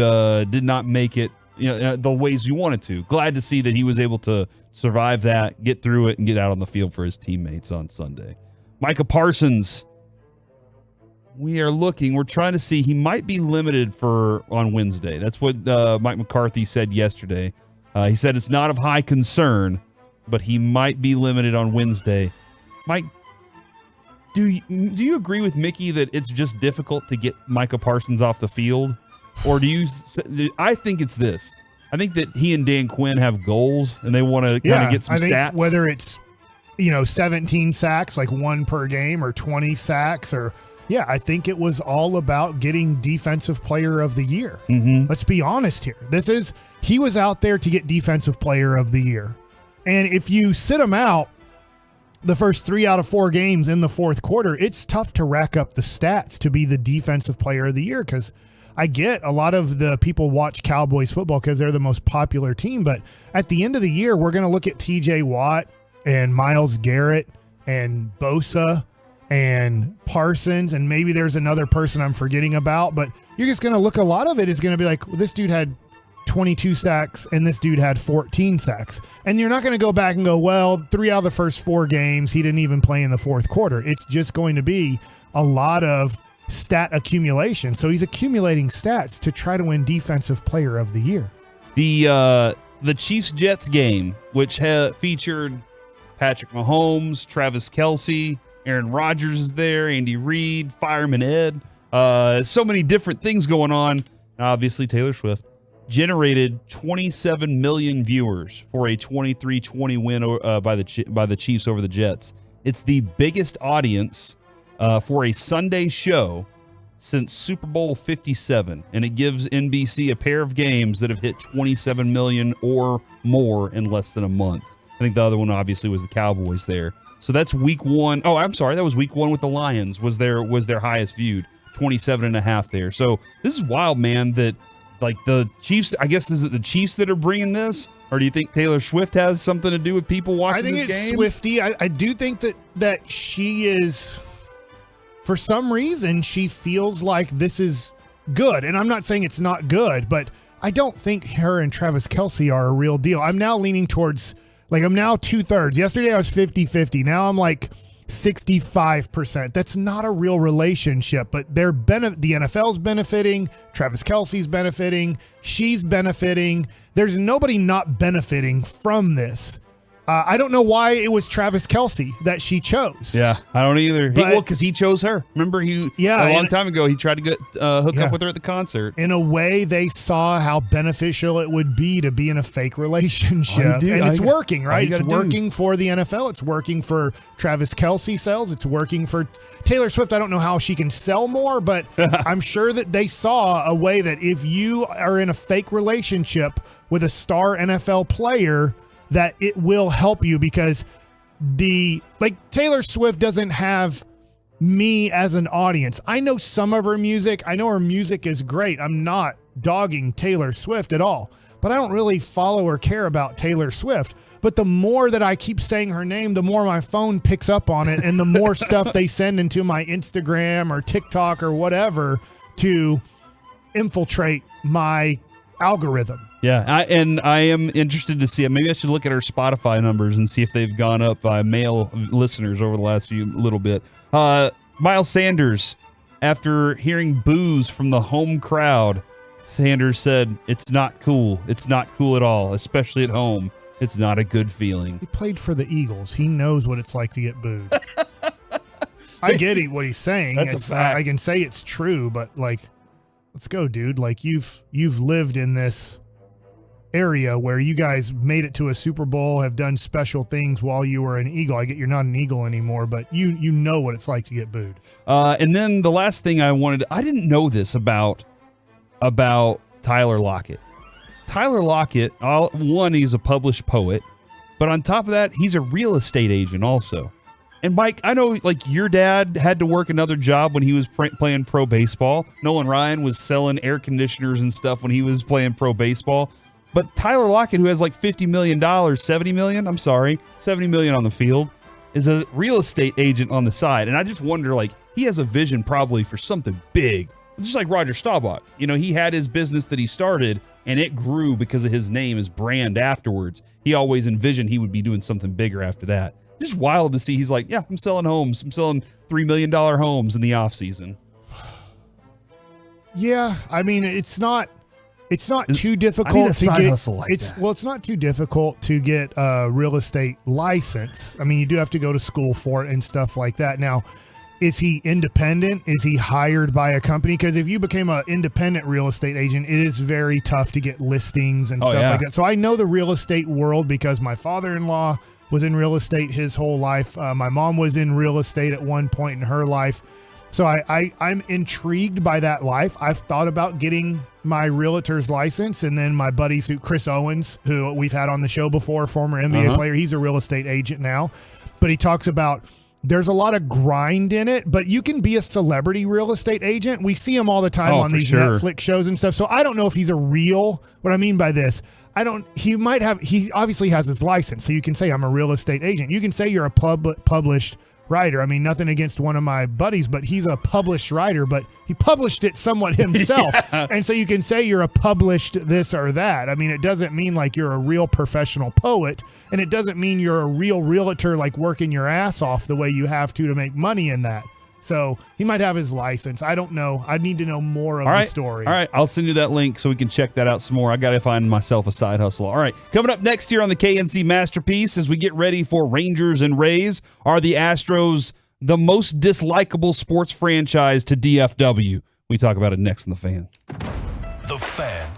did not make it the ways you wanted to. Glad to see that he was able to survive that, get through it, and get out on the field for his teammates on Sunday. Micah Parsons. We're trying to see. He might be limited on Wednesday. That's what Mike McCarthy said yesterday. He said it's not of high concern, but he might be limited on Wednesday. Mike, do you agree with Mickey that it's just difficult to get Micah Parsons off the field? Or I think it's this. I think that he and Dan Quinn have goals, and they want to kind of get some stats. Whether it's 17 sacks, like one per game, or 20 sacks, or I think it was all about getting Defensive Player of the Year. Mm-hmm. Let's be honest here. He was out there to get Defensive Player of the Year. And if you sit him out the first 3 out of 4 games in the fourth quarter, it's tough to rack up the stats to be the Defensive Player of the Year because I get a lot of the people watch Cowboys football because they're the most popular team. But at the end of the year, we're going to look at TJ Watt and Myles Garrett and Bosa and Parsons, and maybe there's another person I'm forgetting about. But you're just going to look, a lot of it is going to be like, well, this dude had 22 sacks and this dude had 14 sacks. And you're not going to go back and go, well, 3 out of the first 4 games, he didn't even play in the fourth quarter. It's just going to be a lot of stat accumulation. So he's accumulating stats to try to win Defensive Player of the Year. The Chiefs-Jets game, which featured Patrick Mahomes, Travis Kelce, Aaron Rodgers is there, Andy Reid, Fireman Ed. So many different things going on. Obviously, Taylor Swift generated 27 million viewers for a 23-20 win by the Chiefs over the Jets. It's the biggest audience for a Sunday show since Super Bowl 57, and it gives NBC a pair of games that have hit 27 million or more in less than a month. I think the other one obviously was the Cowboys there. So that's week 1. Oh, I'm sorry, that was week 1 with the Lions was their highest viewed, 27.5 there. So this is wild, man, that like the Chiefs, I guess, is it the Chiefs that are bringing this? Or do you think Taylor Swift has something to do with people watching this game? I think it's Swiftie. I do think that she is, for some reason, she feels like this is good. And I'm not saying it's not good, but I don't think her and Travis Kelce are a real deal. I'm now leaning towards, like, I'm now 2/3. Yesterday I was 50-50. Now I'm like 65%. That's not a real relationship, but the NFL's benefiting. Travis Kelce's benefiting. She's benefiting. There's nobody not benefiting from this. I don't know why it was Travis Kelce that she chose. Yeah, I don't either. Because he chose her. Remember, a long time ago, he tried to get hook up with her at the concert. In a way, they saw how beneficial it would be to be in a fake relationship. And it's working, right? It's working for the NFL. It's working for Travis Kelce sales. It's working for Taylor Swift. I don't know how she can sell more, but I'm sure that they saw a way that if you are in a fake relationship with a star NFL player, that it will help you, because Taylor Swift doesn't have me as an audience. I know some of her music. I know her music is great. I'm not dogging Taylor Swift at all, but I don't really follow or care about Taylor Swift. But the more that I keep saying her name, the more my phone picks up on it, and the more stuff they send into my Instagram or TikTok or whatever to infiltrate my algorithm. Yeah, I am interested to see it. Maybe I should look at our Spotify numbers and see if they've gone up by male listeners over the last little bit. Miles Sanders, after hearing boos from the home crowd, Sanders said, "It's not cool. It's not cool at all, especially at home. It's not a good feeling." He played for the Eagles. He knows what it's like to get booed. I get what he's saying. That's a fact. I can say it's true, but let's go, dude. You've lived in this area where you guys made it to a Super Bowl, have done special things while you were an Eagle. I get you're not an Eagle anymore, but you know what it's like to get booed. And then the last thing I didn't know this about Tyler Lockett. Tyler Lockett, one, he's a published poet, but on top of that, he's a real estate agent also. And Mike, I know your dad had to work another job when he was playing pro baseball. Nolan Ryan was selling air conditioners and stuff when he was playing pro baseball. But Tyler Lockett, who has $50 million, $70 million on the field, is a real estate agent on the side. And I just wonder, he has a vision probably for something big, just like Roger Staubach. He had his business that he started, and it grew because of his name, his brand afterwards. He always envisioned he would be doing something bigger after that. Just wild to see. He's like, yeah, I'm selling homes. I'm selling $3 million homes in the offseason. Yeah, I mean, it's not too difficult to get. It's not too difficult to get a real estate license. I mean, you do have to go to school for it and stuff like that. Now, is he independent? Is he hired by a company? Because if you became an independent real estate agent, it is very tough to get listings and stuff like that. So I know the real estate world because my father-in-law was in real estate his whole life. My mom was in real estate at one point in her life. So I'm intrigued by that life. I've thought about getting my realtor's license, and then my buddies, Chris Owens, who we've had on the show before, former NBA player, he's a real estate agent now. But he talks about there's a lot of grind in it, but you can be a celebrity real estate agent. We see him all the time on these Netflix shows and stuff. So I don't know if he's a real, what I mean by this, he obviously has his license. So you can say I'm a real estate agent. You can say you're a published writer. I mean, nothing against one of my buddies, but he's a published writer, but he published it somewhat himself. Yeah. And so you can say you're a published this or that. I mean, it doesn't mean like you're a real professional poet, and it doesn't mean you're a real realtor, like working your ass off the way you have to make money in that. So he might have his license. I don't know. I need to know more of the story. All right. I'll send you that link so we can check that out some more. I got to find myself a side hustle. All right. Coming up next here on the KNC Masterpiece as we get ready for Rangers and Rays, are the Astros the most dislikable sports franchise to DFW? We talk about it next on The Fan. The Fan.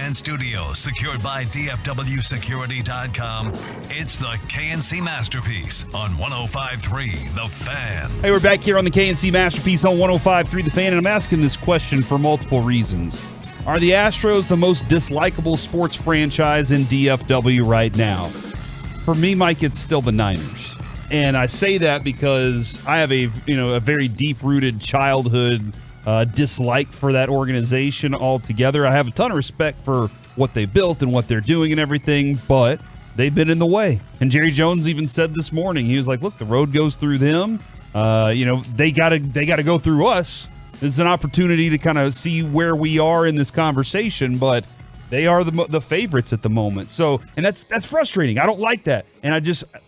and studios secured by DFWsecurity.com. It's the KNC Masterpiece on 105.3 The Fan. Hey, we're back here on the KNC Masterpiece on 105.3 The Fan, and I'm asking this question for multiple reasons. Are the Astros the most dislikable sports franchise in DFW right now? For me, Mike, it's still the Niners. And I say that because I have a very deep-rooted childhood dislike for that organization altogether. I have a ton of respect for what they built and what they're doing and everything, but they've been in the way. And Jerry Jones even said this morning, he was like, look, the road goes through them. They gotta go through us. This is an opportunity to kind of see where we are in this conversation, but they are the favorites at the moment. So, and that's frustrating. I don't like that. And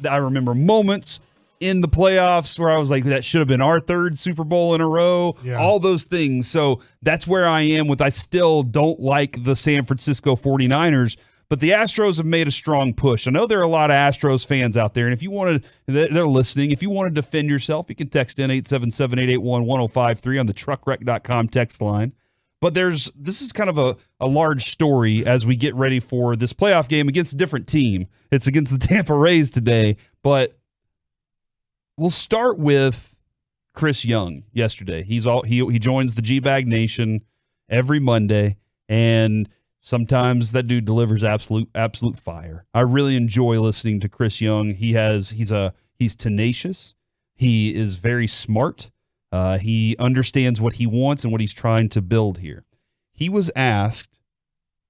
I remember moments in the playoffs where I was like, that should have been our third Super Bowl in a row, all those things. So that's where I am with, I still don't like the San Francisco 49ers, but the Astros have made a strong push. I know there are a lot of Astros fans out there, and if you wanted, they're listening. If you want to defend yourself, you can text in 877-881-1053 on the truckwreck.com text line. But this is kind of a large story as we get ready for this playoff game against a different team. It's against the Tampa Rays today, but we'll start with Chris Young yesterday. He joins the G-Bag Nation every Monday, and sometimes that dude delivers absolute fire. I really enjoy listening to Chris Young. He's tenacious. He is very smart. He understands what he wants and what he's trying to build here. He was asked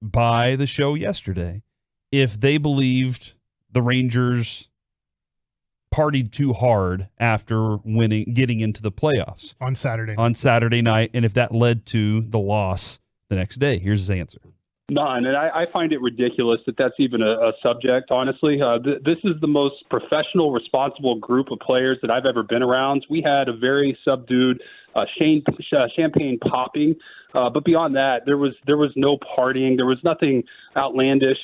by the show yesterday if they believed the Rangers partied too hard after getting into the playoffs on Saturday night, and if that led to the loss the next day. Here's his answer. None, and I find it ridiculous that that's even a subject, honestly. This is the most professional, responsible group of players that I've ever been around. We had a very subdued champagne popping, but beyond that, there was no partying. There was nothing outlandish.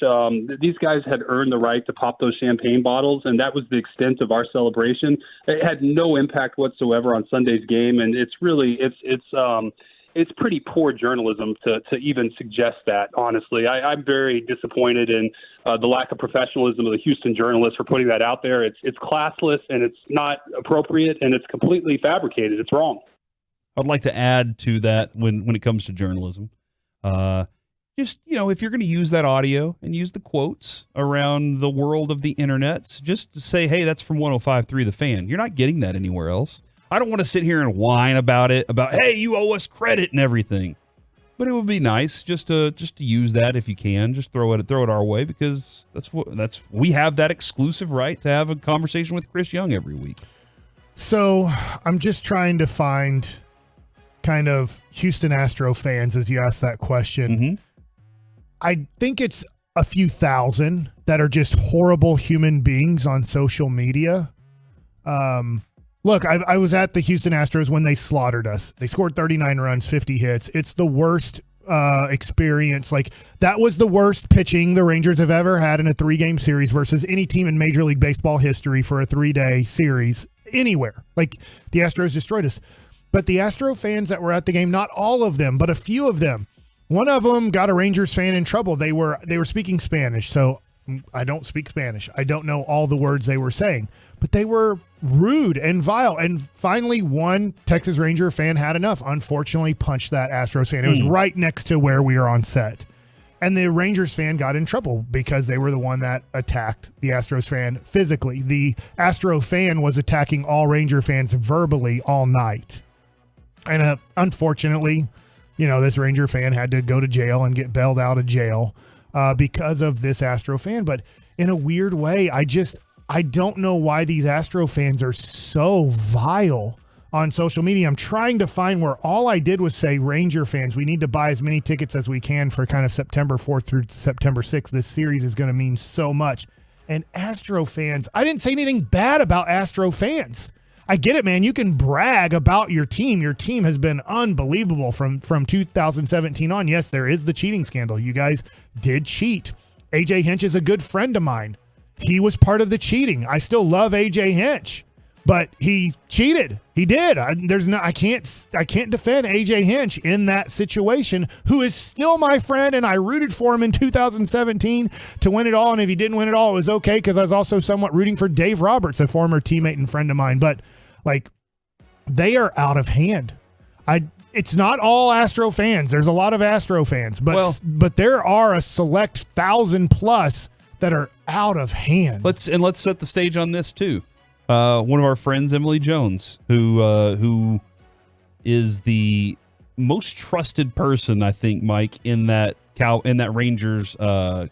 These guys had earned the right to pop those champagne bottles, and that was the extent of our celebration. It had no impact whatsoever on Sunday's game, and it's pretty poor journalism to even suggest that, honestly. I'm very disappointed in the lack of professionalism of the Houston journalists for putting that out there. It's classless, and it's not appropriate, and it's completely fabricated. It's wrong. I'd like to add to that when it comes to journalism. If you're going to use that audio and use the quotes around the world of the internet, just to say, hey, that's from 105.3 The Fan. You're not getting that anywhere else. I don't want to sit here and whine about it, hey, you owe us credit and everything. But it would be nice just to use that if you can. Just throw it our way, because we have that exclusive right to have a conversation with Chris Young every week. So I'm just trying to find kind of Houston Astro fans as you ask that question. Mm-hmm. I think it's a few thousand that are just horrible human beings on social media. Look, I was at the Houston Astros when they slaughtered us. They scored 39 runs, 50 hits. It's the worst experience. Like, that was the worst pitching the Rangers have ever had in a 3-game series versus any team in Major League Baseball history for a 3-day series anywhere. Like, the Astros destroyed us. But the Astro fans that were at the game, not all of them, but a few of them, one of them got a Rangers fan in trouble. They were speaking Spanish, so I don't speak Spanish. I don't know all the words they were saying, but they were rude and vile. And finally, one Texas Ranger fan had enough. Unfortunately, punched that Astros fan. It was right next to where we were on set. And the Rangers fan got in trouble because they were the one that attacked the Astros fan physically. The Astro fan was attacking all Ranger fans verbally all night. And unfortunately, this Ranger fan had to go to jail and get bailed out of jail because of this Astro fan. But in a weird way, I don't know why these Astro fans are so vile on social media. I'm trying to find where all I did was say, Ranger fans, we need to buy as many tickets as we can for kind of September 4th through September 6th. This series is going to mean so much. And Astro fans, I didn't say anything bad about Astro fans. I get it, man. You can brag about your team. Your team has been unbelievable from 2017 on. Yes, there is the cheating scandal. You guys did cheat. AJ Hinch is a good friend of mine. He was part of the cheating. I still love AJ Hinch, but he cheated. He did. I can't defend AJ Hinch in that situation, who is still my friend, and I rooted for him in 2017 to win it all. And if he didn't win it all, it was okay, because I was also somewhat rooting for Dave Roberts, a former teammate and friend of mine. But like, they are out of hand. It's not all Astro fans. There's a lot of Astro fans, but there are a select 1,000 plus that are out of hand. Let's set the stage on this too. One of our friends, Emily Jones, who is the most trusted person, I think, Mike, in that Rangers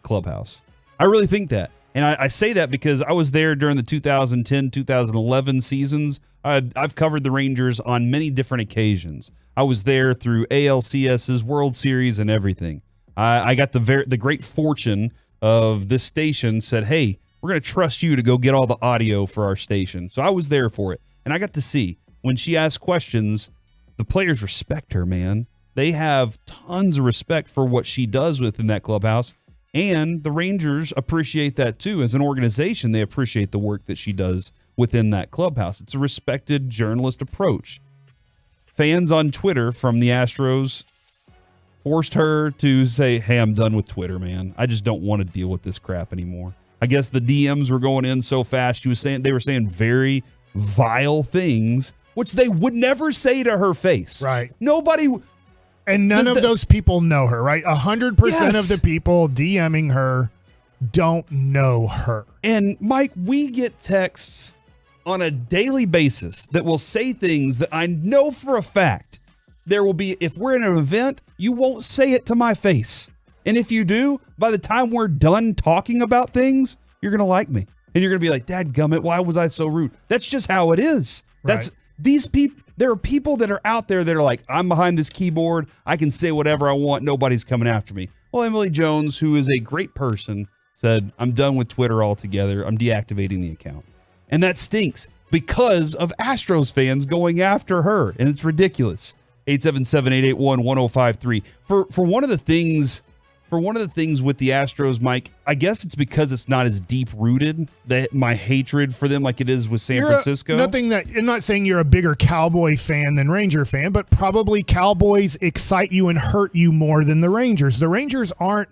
clubhouse. I really think that. And I say that because I was there during the 2010-2011 seasons. I've covered the Rangers on many different occasions. I was there through ALCS's World Series and everything. I got the great fortune of this station said, hey, we're going to trust you to go get all the audio for our station. So I was there for it. And I got to see when she asks questions, the players respect her, man. They have tons of respect for what she does within that clubhouse. And the Rangers appreciate that too. As an organization, they appreciate the work that she does within that clubhouse. It's a respected journalist approach. Fans on Twitter from the Astros forced her to say, hey, I'm done with Twitter, man. I just don't want to deal with this crap anymore. I guess the DMs were going in so fast. They were saying very vile things, which they would never say to her face. Right. Nobody. And none of those people know her, right? 100% of the people DMing her don't know her. And Mike, we get texts on a daily basis that will say things that I know for a fact there will be, if we're in an event, you won't say it to my face. And if you do, by the time we're done talking about things, you're going to like me. And you're going to be like, dadgummit, why was I so rude? That's just how it is. That's these people. There are people that are out there that are like, I'm behind this keyboard. I can say whatever I want. Nobody's coming after me. Well, Emily Jones, who is a great person, said, I'm done with Twitter altogether. I'm deactivating the account. And that stinks because of Astros fans going after her. And it's ridiculous. 877-881-1053. For one of the things with the Astros, Mike, I guess it's because it's not as deep rooted, that my hatred for them like it is with San Francisco. I'm not saying you're a bigger Cowboy fan than Ranger fan, but probably Cowboys excite you and hurt you more than the Rangers. The Rangers aren't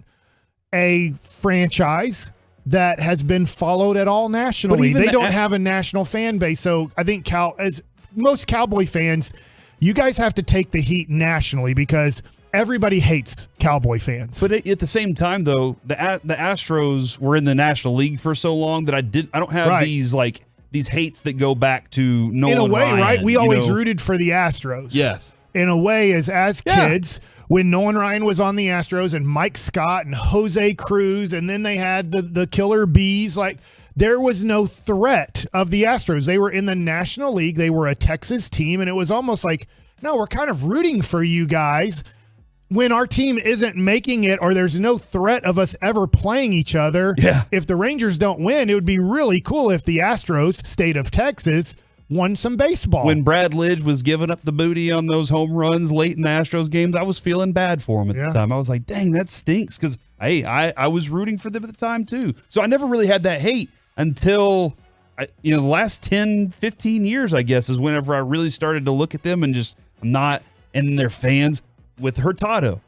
a franchise that has been followed at all nationally. They don't have a national fan base. So I think as most Cowboy fans, you guys have to take the heat nationally because everybody hates Cowboy fans. But at the same time, though, the Astros were in the National League for so long that I don't have these hates that go back to Nolan in a way, Ryan, right? We always rooted for the Astros. Yes. In a way, as kids, when Nolan Ryan was on the Astros and Mike Scott and Jose Cruz, and then they had the Killer Bees, like there was no threat of the Astros. They were in the National League. They were a Texas team, and it was almost like, no, we're kind of rooting for you guys when our team isn't making it or there's no threat of us ever playing each other. Yeah. If the Rangers don't win, it would be really cool if the Astros, state of Texas, won some baseball. When Brad Lidge was giving up the booty on those home runs late in the Astros games, I was feeling bad for him at the time. I was like, dang, that stinks, because I was rooting for them at the time too. So I never really had that hate until the last 10, 15 years, I guess, is whenever I really started to look at them and just not, and their fans with Hurtado.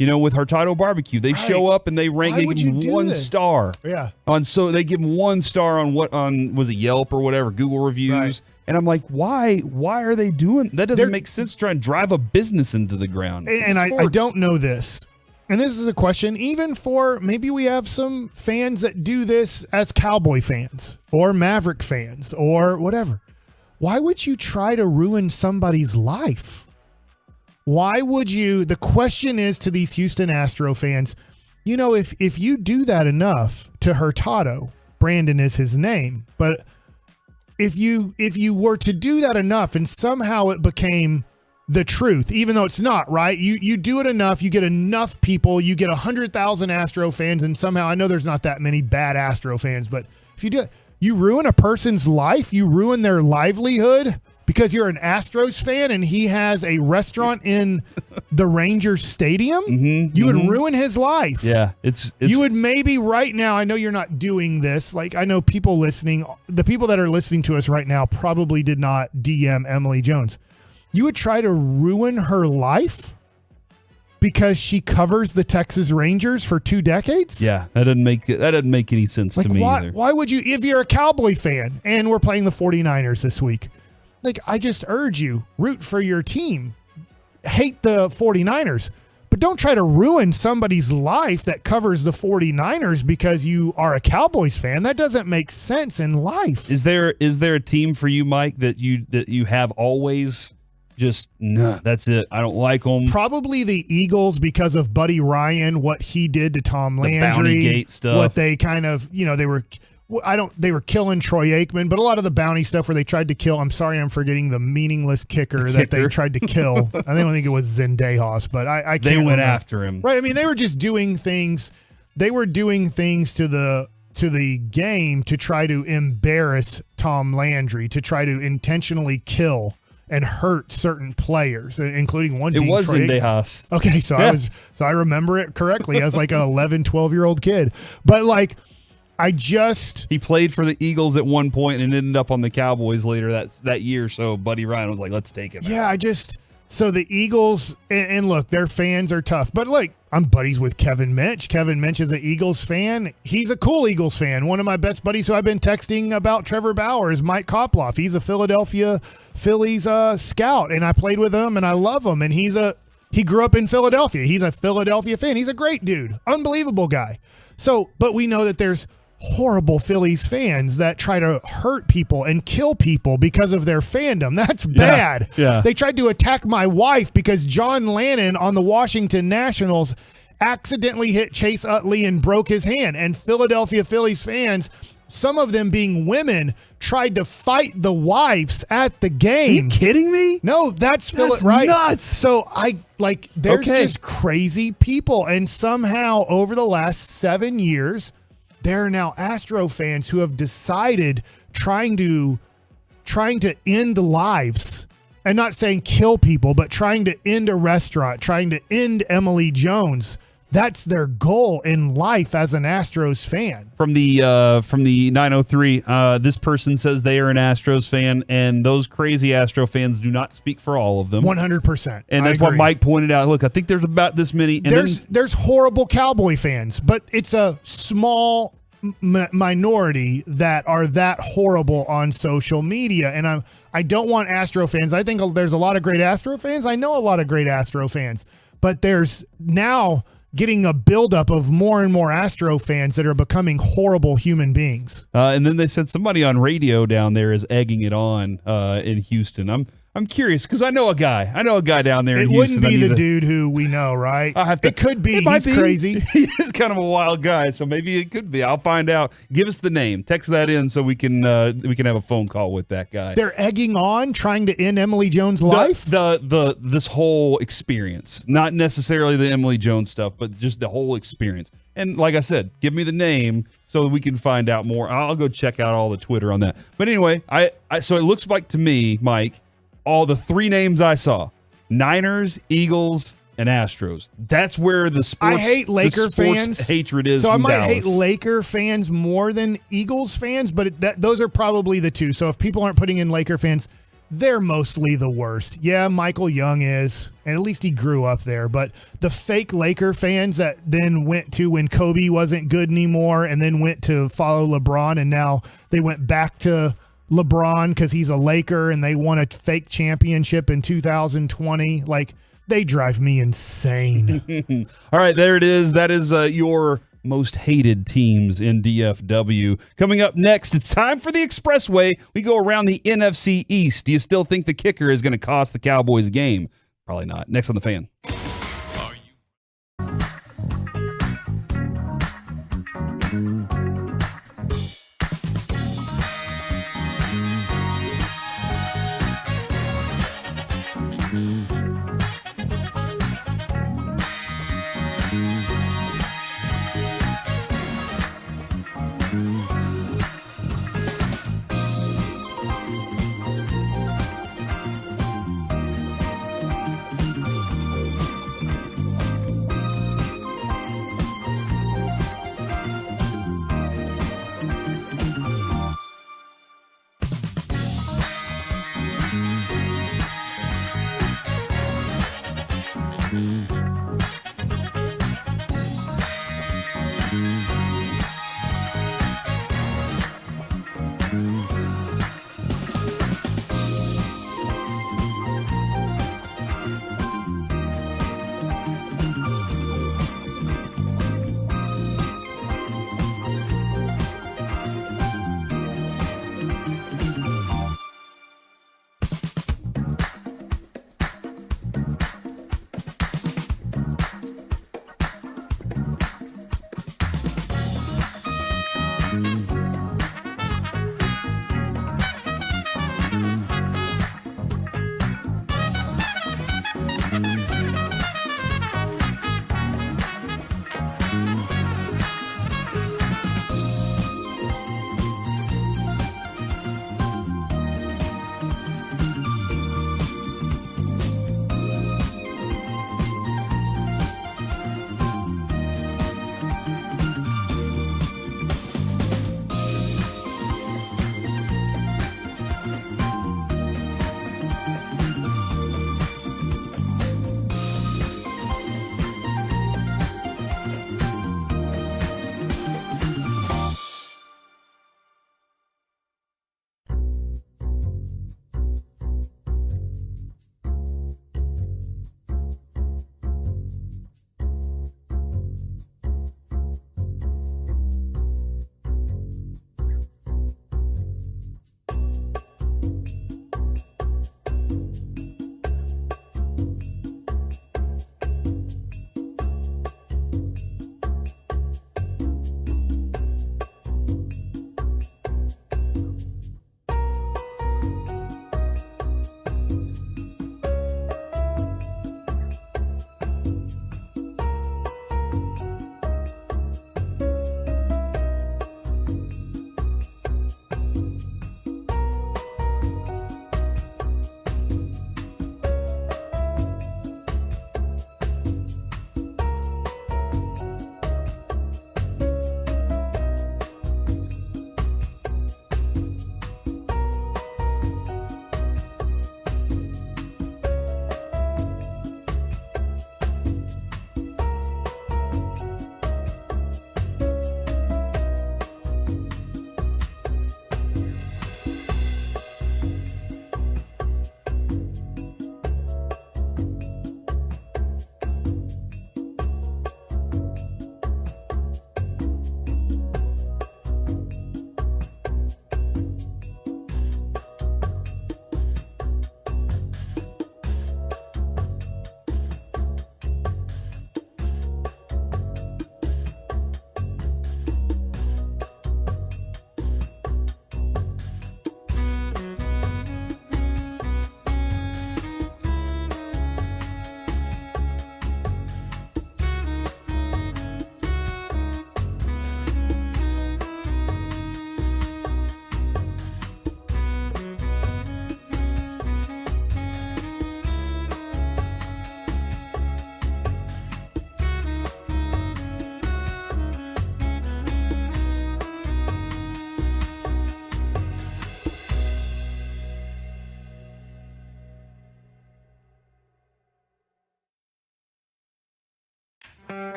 With Hurtado Barbecue, they show up and they rank. They give him 1 star. Yeah. So they give him 1 star on was it Yelp or whatever, Google reviews. Right. And I'm like, why are they doing that? Doesn't make sense to try and drive a business into the ground. And I don't know this. And this is a question, even for maybe we have some fans that do this as Cowboy fans or Maverick fans or whatever. Why would you try to ruin somebody's life? Why would you? The question is to these Houston Astro fans, if you do that enough to Hurtado, Brandon is his name, but if you were to do that enough and somehow it became the truth, even though it's not, right? You do it enough, you get enough people, you get 100,000 Astro fans, and somehow, I know there's not that many bad Astro fans, but if you do it, you ruin a person's life, you ruin their livelihood because you're an Astros fan and he has a restaurant in the Rangers stadium, you would ruin his life. Yeah, you would maybe right now, I know you're not doing this. Like, I know people listening, the people that are listening to us right now probably did not DM Emily Jones. You would try to ruin her life because she covers the Texas Rangers for 2 decades? Yeah, that doesn't make any sense to me either. Why would you, if you're a Cowboy fan and we're playing the 49ers this week, like, I just urge you, root for your team. Hate the 49ers, but don't try to ruin somebody's life that covers the 49ers because you are a Cowboys fan. That doesn't make sense in life. Is there a team for you, Mike, that you have always just, nah, that's it, I don't like them? Probably the Eagles because of Buddy Ryan, what he did to Tom Landry. The Bounty Gate stuff. What they kind of, they were killing Troy Aikman, but a lot of the bounty stuff where they tried to kill, I'm sorry, I'm forgetting the meaningless kicker that they tried to kill. I don't think it was Zendejas, but I can't They went remember. after him. Right. I mean, they were just doing things. They were doing things to the game to try to embarrass Tom Landry, to try to intentionally kill and hurt certain players, including one. It was Zendejas. Okay, so I remember it correctly as like an 11, 12-year-old kid. But like, he played for the Eagles at one point and ended up on the Cowboys later that year. So Buddy Ryan was like, let's take him. Yeah, so the Eagles, and look, their fans are tough, but like, I'm buddies with Kevin Minch. Kevin Minch is an Eagles fan. He's a cool Eagles fan. One of my best buddies who I've been texting about Trevor Bauer is Mike Koploff. He's a Philadelphia Phillies scout, and I played with him, and I love him, and he grew up in Philadelphia. He's a Philadelphia fan. He's a great dude. Unbelievable guy. So, but we know that there's horrible Phillies fans that try to hurt people and kill people because of their fandom. That's bad. Yeah. They tried to attack my wife because John Lannon on the Washington Nationals accidentally hit Chase Utley and broke his hand. And Philadelphia Phillies fans, some of them being women, tried to fight the wives at the game. Are you kidding me? No, that's right. Nuts. So there's just crazy people. And somehow over the last 7 years, there are now Astro fans who have decided trying to end lives, and not saying kill people, but trying to end a restaurant, trying to end Emily Jones. That's their goal in life as an Astros fan. From the 903, this person says they are an Astros fan, and those crazy Astro fans do not speak for all of them. 100%. And that's what Mike pointed out. Look, I think there's about this many. And there's horrible Cowboy fans, but it's a small minority that are that horrible on social media. And I don't want Astro fans. I think there's a lot of great Astro fans. I know a lot of great Astro fans, but there's now getting a buildup of more and more Astro fans that are becoming horrible human beings. And then they said somebody on radio down there is egging it on in Houston. I'm curious because I know a guy down there in Houston. It wouldn't be the dude who we know, right? It could be. He's crazy. He's kind of a wild guy, so maybe it could be. I'll find out. Give us the name. Text that in so we can have a phone call with that guy. They're egging on, trying to end Emily Jones' life. This whole experience, not necessarily the Emily Jones stuff, but just the whole experience. And like I said, give me the name so that we can find out more. I'll go check out all the Twitter on that. But anyway, so it looks like to me, Mike, all the 3 names I saw: Niners, Eagles, and Astros. That's where the sports. I hate Laker fans. Hatred is. So I might Dallas. hate Laker fans more than Eagles fans, but those are probably the two. So if people aren't putting in Laker fans, they're mostly the worst. Yeah, Michael Young is, and at least he grew up there. But the fake Laker fans that then went to when Kobe wasn't good anymore, and then went to follow LeBron, and now they went back to LeBron because he's a Laker and they won a fake championship in 2020. Like, they drive me insane. All right, there it is. That is your most hated teams in DFW. Coming up next, it's time for the Expressway. We go around the NFC East. Do you still think the kicker is going to cost the Cowboys a game? Probably not. Next on The Fan.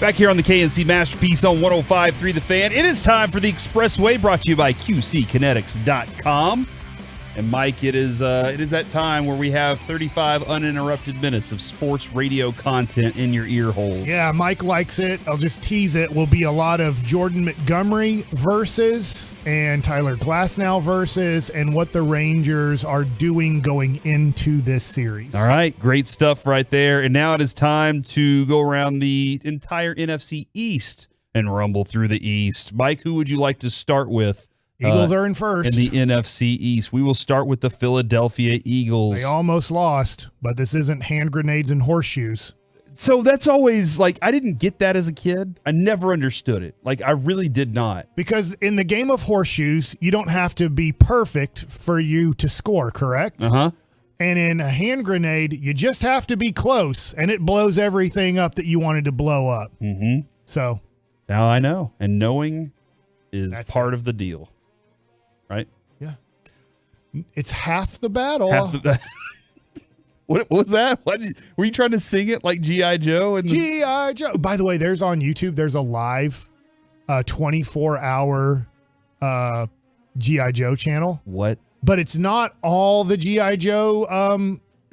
Back here on the KNC Masterpiece on 105.3 The Fan. It is time for the Expressway, brought to you by QCkinetics.com. And Mike, it is that time where we have 35 uninterrupted minutes of sports radio content in your ear holes. Yeah, Mike likes it. I'll just tease it. Will be a lot of Jordan Montgomery versus and Tyler Glasnow versus and what the Rangers are doing going into this series. All right, great stuff right there. And now it is time to go around the entire NFC East and rumble through the East. Mike, who would you like to start with? Eagles are in first. In the NFC East. We will start with the Philadelphia Eagles. They almost lost, but this isn't hand grenades and horseshoes. So that's always, like, I didn't get that as a kid. I never understood it. Like, I really did not. Because in the game of horseshoes, you don't have to be perfect for you to score, correct? Uh-huh. And in a hand grenade, you just have to be close, and it blows everything up that you wanted to blow up. Mm-hmm. So. Now I know. And knowing is part of the deal. Right? Yeah. It's half the battle. What was that? Were you trying to sing it like G.I. Joe? G.I. Joe. By the way, there's on YouTube, there's a live 24-hour G.I. Joe channel. What? But it's not all the G.I. Joe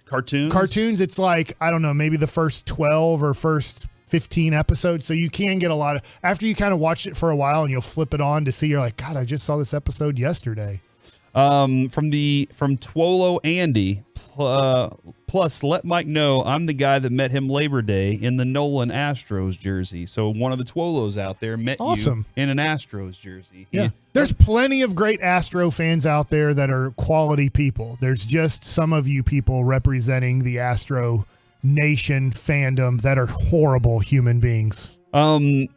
cartoons. It's like, I don't know, maybe the first 12 or first 15 episodes. So you can get a lot of, after you kind of watch it for a while and you'll flip it on to see, you're like, God, I just saw this episode yesterday. From Twolo Andy, plus let Mike know I'm the guy that met him Labor Day in the Nolan Astros jersey. So one of the Twolos out there met you in an Astros jersey. Yeah. There's plenty of great Astro fans out there that are quality people. There's just some of you people representing the Astro Nation fandom that are horrible human beings. In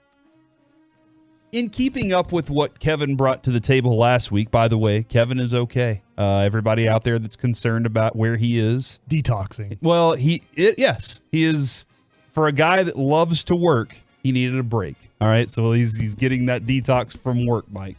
keeping up with what Kevin brought to the table last week, by the way, Kevin is okay. Everybody out there that's concerned about where he is. Detoxing. Well, yes, he is. For a guy that loves to work, he needed a break. All right, so he's getting that detox from work, Mike.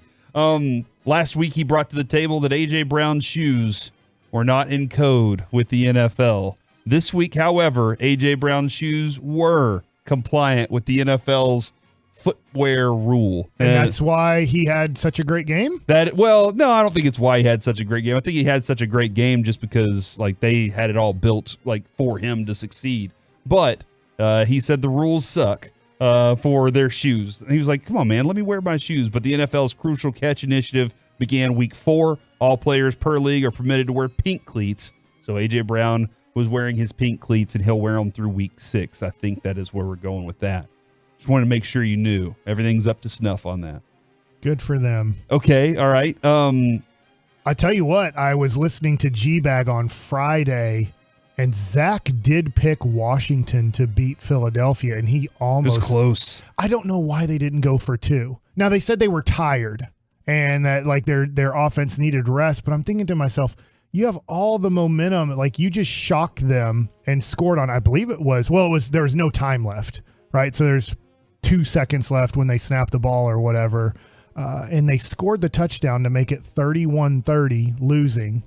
Last week he brought to the table that A.J. Brown's shoes were not in code with the NFL. This week, however, A.J. Brown's shoes were compliant with the NFL's footwear rule. And that's why he had such a great game? No, I don't think it's why he had such a great game. I think he had such a great game just because like they had it all built like for him to succeed. But he said the rules suck for their shoes. And he was like, come on, man, let me wear my shoes. But the NFL's Crucial Catch Initiative began week 4. All players per league are permitted to wear pink cleats. So A.J. Brown was wearing his pink cleats, and he'll wear them through week 6. I think that is where we're going with that. Just wanted to make sure you knew. Everything's up to snuff on that. Good for them. Okay, all right. I tell you what, I was listening to G-Bag on Friday, and Zach did pick Washington to beat Philadelphia, and he almost... It was close. I don't know why they didn't go for 2. Now, they said they were tired, and that like their offense needed rest, but I'm thinking to myself... You have all the momentum, like you just shocked them and scored on, I believe there was no time left, right? So there's 2 seconds left when they snapped the ball or whatever. And they scored the touchdown to make it 31-30 losing.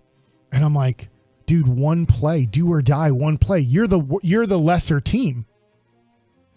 And I'm like, dude, one play, do or die, one play. You're the lesser team.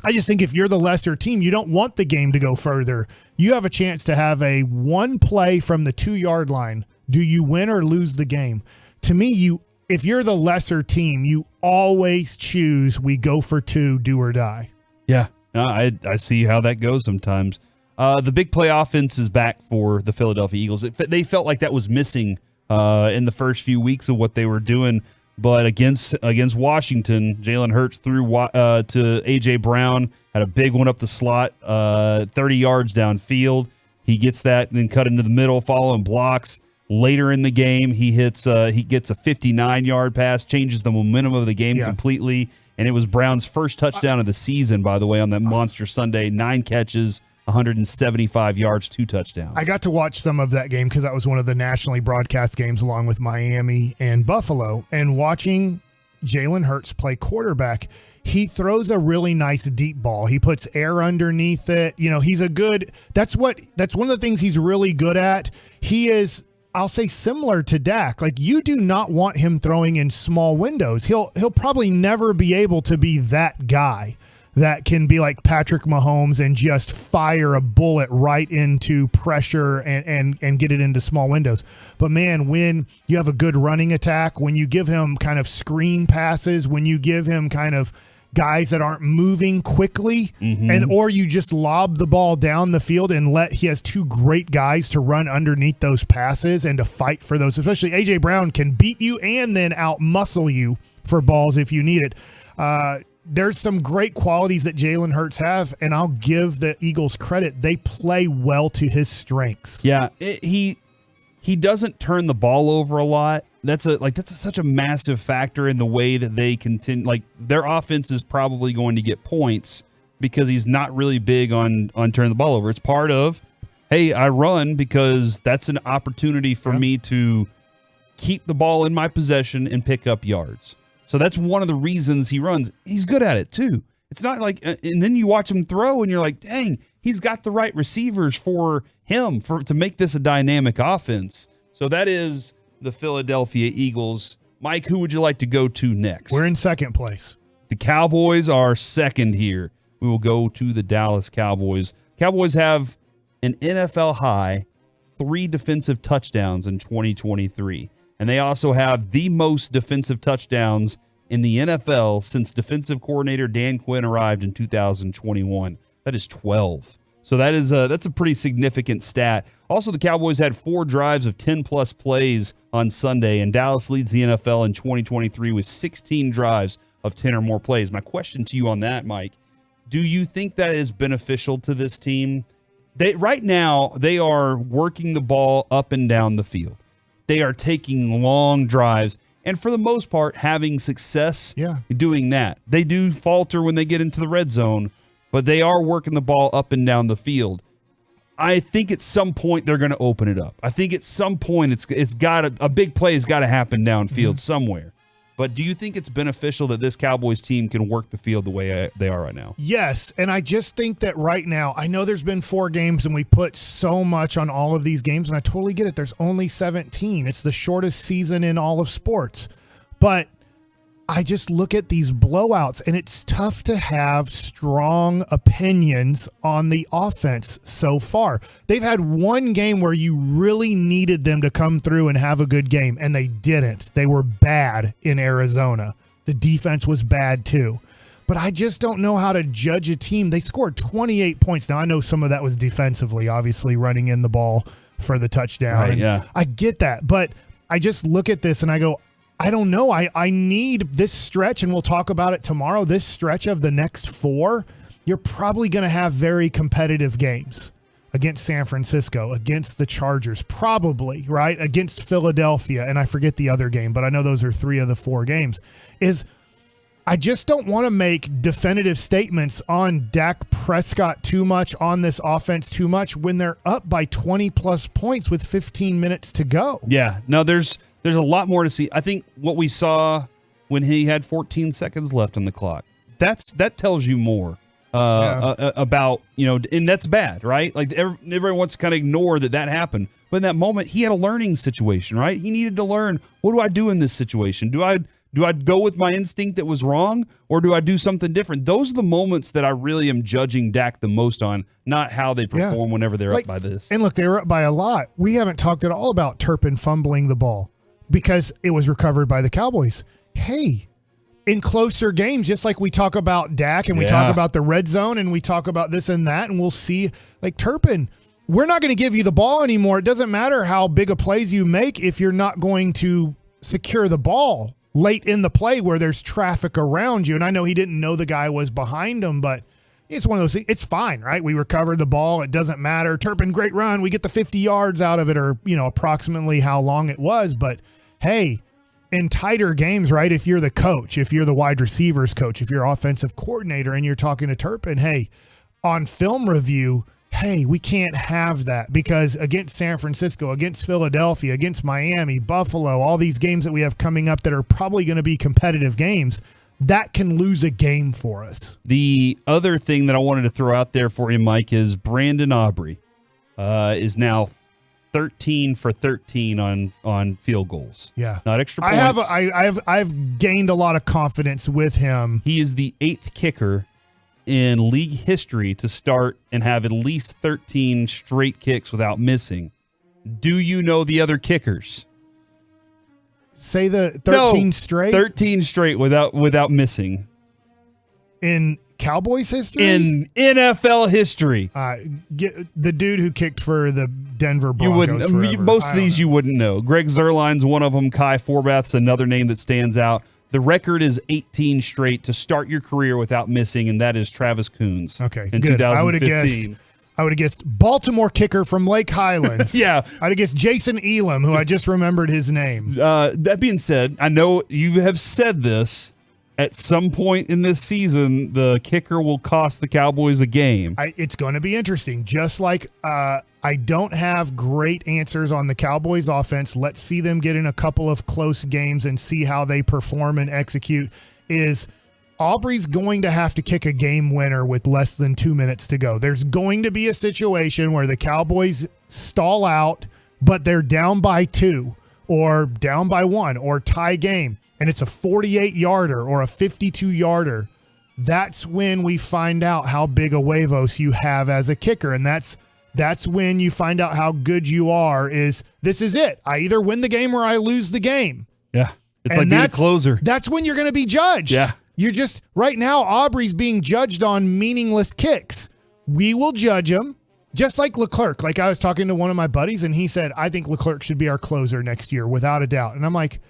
I just think if you're the lesser team, you don't want the game to go further. You have a chance to have a one play from the 2-yard line. Do you win or lose the game? To me, if you're the lesser team, you always choose we go for 2, do or die. Yeah, no, I see how that goes sometimes. The big play offense is back for the Philadelphia Eagles. They felt like that was missing in the first few weeks of what they were doing. But against Washington, Jalen Hurts threw to A.J. Brown, had a big one up the slot, 30 yards downfield. He gets that and then cut into the middle, following blocks. Later in the game, he gets a 59-yard pass, changes the momentum of the game completely, and it was Brown's first touchdown of the season, by the way, on that monster Sunday. 9 catches, 175 yards, 2 touchdowns. I got to watch some of that game because that was one of the nationally broadcast games along with Miami and Buffalo, and watching Jalen Hurts play quarterback, he throws a really nice deep ball. He puts air underneath it. You know, that's one of the things he's really good at. He is, I'll say, similar to Dak. Like, you do not want him throwing in small windows. He'll probably never be able to be that guy. that can be like Patrick Mahomes and just fire a bullet right into pressure and get it into small windows. But man, when you have a good running attack, when you give him kind of screen passes, when you give him kind of guys that aren't moving quickly, or you just lob the ball down the field and he has two great guys to run underneath those passes and to fight for those, especially A.J. Brown can beat you and then out-muscle you for balls if you need it. There's some great qualities that Jalen Hurts have, and I'll give the Eagles credit. They play well to his strengths. Yeah, he doesn't turn the ball over a lot. That's such a massive factor in the way that they continue. Like, their offense is probably going to get points because he's not really big on turning the ball over. It's part of, hey, I run because that's an opportunity for me to keep the ball in my possession and pick up yards. So that's one of the reasons he runs. He's good at it too. It's not like, and then you watch him throw and you're like, dang, he's got the right receivers for him to make this a dynamic offense. So that is the Philadelphia Eagles. Mike, who would you like to go to next? We're in second place. The Cowboys are second here. We will go to the Dallas Cowboys. Cowboys have an NFL high 3 defensive touchdowns in 2023. And they also have the most defensive touchdowns in the NFL since defensive coordinator Dan Quinn arrived in 2021. That is 12. So that's a pretty significant stat. Also, the Cowboys had 4 drives of 10-plus plays on Sunday, and Dallas leads the NFL in 2023 with 16 drives of 10 or more plays. My question to you on that, Mike, do you think that is beneficial to this team? Right now, they are working the ball up and down the field. They are taking long drives and, for the most part, having success doing that. They do falter when they get into the red zone, but they are working the ball up and down the field. I think at some point they're going to open it up. I think at some point it's got a big play has got to happen downfield somewhere. But do you think it's beneficial that this Cowboys team can work the field the way they are right now? Yes, and I just think that right now, I know there's been 4 games and we put so much on all of these games, and I totally get it. There's only 17. It's the shortest season in all of sports. But I just look at these blowouts, and it's tough to have strong opinions on the offense so far. They've had one game where you really needed them to come through and have a good game, and they didn't. They were bad in Arizona. The defense was bad too. But I just don't know how to judge a team. They scored 28 points. Now, I know some of that was defensively, obviously running in the ball for the touchdown. Right, yeah. I get that, but I just look at this and I go, I don't know. I need this stretch, and we'll talk about it tomorrow. This stretch of the next 4, you're probably going to have very competitive games against San Francisco, against the Chargers, probably, right? Against Philadelphia, and I forget the other game, but I know those are 3 of the 4 games. I just don't want to make definitive statements on Dak Prescott too much, on this offense too much, when they're up by 20-plus points with 15 minutes to go. Yeah, no, there's a lot more to see. I think what we saw when he had 14 seconds left on the clock, that tells you more about, and that's bad, right? Like everyone wants to kind of ignore that happened. But in that moment, he had a learning situation, right? He needed to learn, what do I do in this situation? Do I go with my instinct that was wrong, or do I do something different? Those are the moments that I really am judging Dak the most on, not how they perform whenever they're up by this. And look, they were up by a lot. We haven't talked at all about Turpin fumbling the ball because it was recovered by the Cowboys. Hey, in closer games, just like we talk about Dak and we talk about the red zone and we talk about this and that, and we'll see, like, Turpin, we're not going to give you the ball anymore. It doesn't matter how big a plays you make if you're not going to secure the ball late in the play where there's traffic around you. And I know he didn't know the guy was behind him, but it's one of those things. It's fine, right? We recovered the ball. It doesn't matter. Turpin, great run. We get the 50 yards out of it, or, approximately how long it was. But hey, in tighter games, right? If you're the coach, if you're the wide receivers coach, if you're offensive coordinator and you're talking to Turpin, hey, on film review, hey, we can't have that, because against San Francisco, against Philadelphia, against Miami, Buffalo, all these games that we have coming up that are probably going to be competitive games, that can lose a game for us. The other thing that I wanted to throw out there for you, Mike, is Brandon Aubrey is now 13 for 13 on field goals. Yeah, not extra points. I've gained a lot of confidence with him. He is the 8th kicker in league history to start and have at least 13 straight kicks without missing. Do you know the other kickers? Say the 13 straight? 13 straight without missing. In Cowboys history? In NFL history. The dude who kicked for the Denver Broncos forever. Most of these you wouldn't know. Greg Zuerlein's one of them. Kai Forbath's another name that stands out. The record is 18 straight to start your career without missing, and that is Travis Coons. Okay, in good. 2015. I would have guessed Baltimore kicker from Lake Highlands. Yeah. I'd have guessed Jason Elam, who I just remembered his name. That being said, I know you have said this. At some point in this season, the kicker will cost the Cowboys a game. It's going to be interesting. Just like I don't have great answers on the Cowboys offense. Let's see them get in a couple of close games and see how they perform and execute. Is Aubrey's going to have to kick a game winner with less than 2 minutes to go. There's going to be a situation where the Cowboys stall out, but they're down by 2 or down by 1 or tie game. And it's a 48-yarder or a 52-yarder, that's when we find out how big a huevos you have as a kicker. And that's when you find out how good you are. This is it. I either win the game or I lose the game. Yeah. It's like being a closer. That's when you're going to be judged. Yeah. You're just, right now, Aubrey's being judged on meaningless kicks. We will judge him. Just like Leclerc. Like, I was talking to one of my buddies, and he said, I think Leclerc should be our closer next year, without a doubt. And I'm like,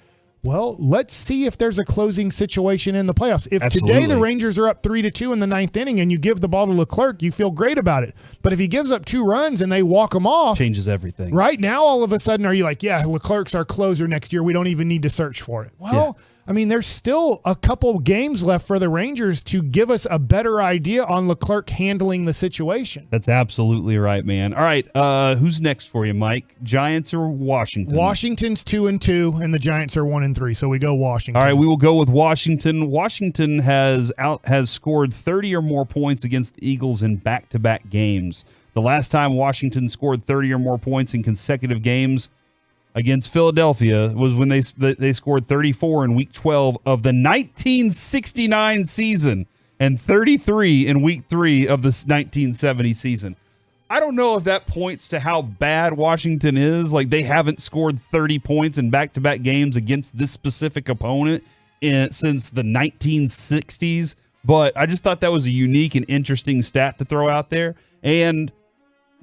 well, let's see if there's a closing situation in the playoffs. If Today the Rangers are up 3-2 in the 9th inning and you give the ball to Leclerc, you feel great about it. But if he gives up 2 runs and they walk him off, changes everything. Right now, all of a sudden, are you like, yeah, Leclerc's our closer next year. We don't even need to search for it. Well, yeah. I mean, there's still a couple games left for the Rangers to give us a better idea on Leclerc handling the situation. That's absolutely right, man. All right, who's next for you, Mike? Giants or Washington? Washington's 2-2, and the Giants are 1-3. So we go Washington. All right, we will go with Washington. Washington has scored 30 or more points against the Eagles in back-to-back games. The last time Washington scored 30 or more points in consecutive games against Philadelphia was when they scored 34 in Week 12 of the 1969 season and 33 in Week 3 of the 1970 season. I don't know if that points to how bad Washington is. Like, they haven't scored 30 points in back-to-back games against this specific opponent since the 1960s. But I just thought that was a unique and interesting stat to throw out there. And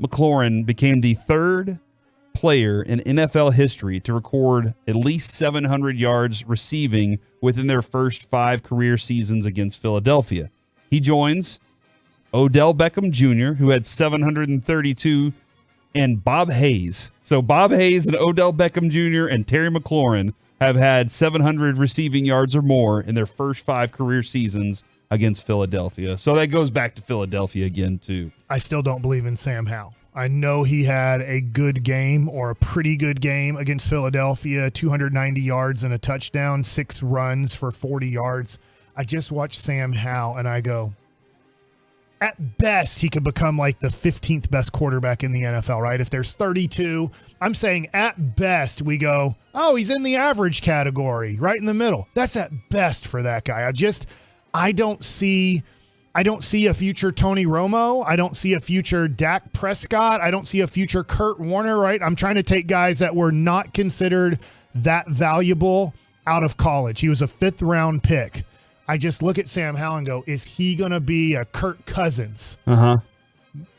McLaurin became the third player in NFL history to record at least 700 yards receiving within their first 5 career seasons against Philadelphia. He joins Odell Beckham Jr., who had 732, and Bob Hayes. So Bob Hayes and Odell Beckham Jr. and Terry McLaurin have had 700 receiving yards or more in their first 5 career seasons against Philadelphia. So that goes back to Philadelphia again, too. I still don't believe in Sam Howell. I know he had a good game or a pretty good game against Philadelphia, 290 yards and a touchdown, 6 runs for 40 yards. I just watched Sam Howell and I go, at best, he could become like the 15th best quarterback in the NFL, right? If there's 32, I'm saying at best we go, oh, he's in the average category, right in the middle. That's at best for that guy. I don't see a future Tony Romo. I don't see a future Dak Prescott. I don't see a future Kurt Warner, right? I'm trying to take guys that were not considered that valuable out of college. He was a 5th-round pick. I just look at Sam Howell and go, is he going to be a Kirk Cousins?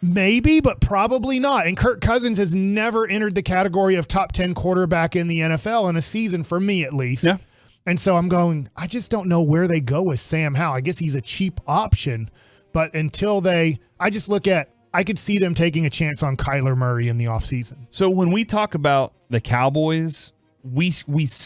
Maybe, but probably not. And Kirk Cousins has never entered the category of top 10 quarterback in the NFL in a season, for me at least. Yeah. And so I'm going, I just don't know where they go with Sam Howell. I guess he's a cheap option, but until I could see them taking a chance on Kyler Murray in the offseason. So when we talk about the Cowboys, we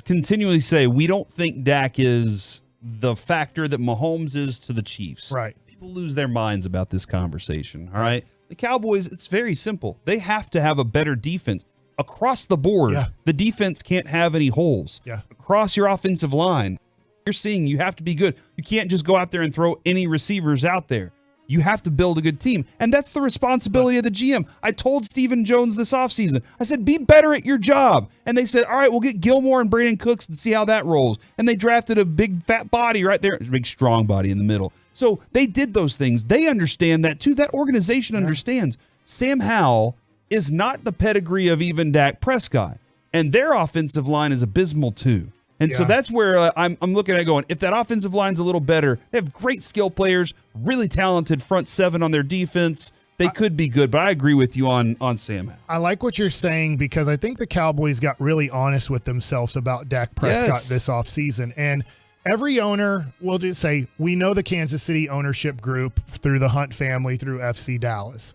continually say we don't think Dak is the factor that Mahomes is to the Chiefs. Right. People lose their minds about this conversation, all right? The Cowboys, it's very simple. They have to have a better defense. Across the board, the defense can't have any holes. Yeah. Across your offensive line, you're seeing you have to be good. You can't just go out there and throw any receivers out there. You have to build a good team. And that's the responsibility of the GM. I told Stephen Jones this offseason, I said, be better at your job. And they said, all right, we'll get Gilmore and Brandon Cooks and see how that rolls. And they drafted a big fat body right there, a big strong body in the middle. So they did those things. They understand that too. That organization understands. Sam Howell is not the pedigree of even Dak Prescott. And their offensive line is abysmal too. And so that's where I'm looking at going, if that offensive line's a little better, they have great skill players, really talented front seven on their defense. They could be good, but I agree with you on Sam Howell. I like what you're saying because I think the Cowboys got really honest with themselves about Dak Prescott this offseason. And every owner will just say, we know the Kansas City ownership group through the Hunt family, through FC Dallas.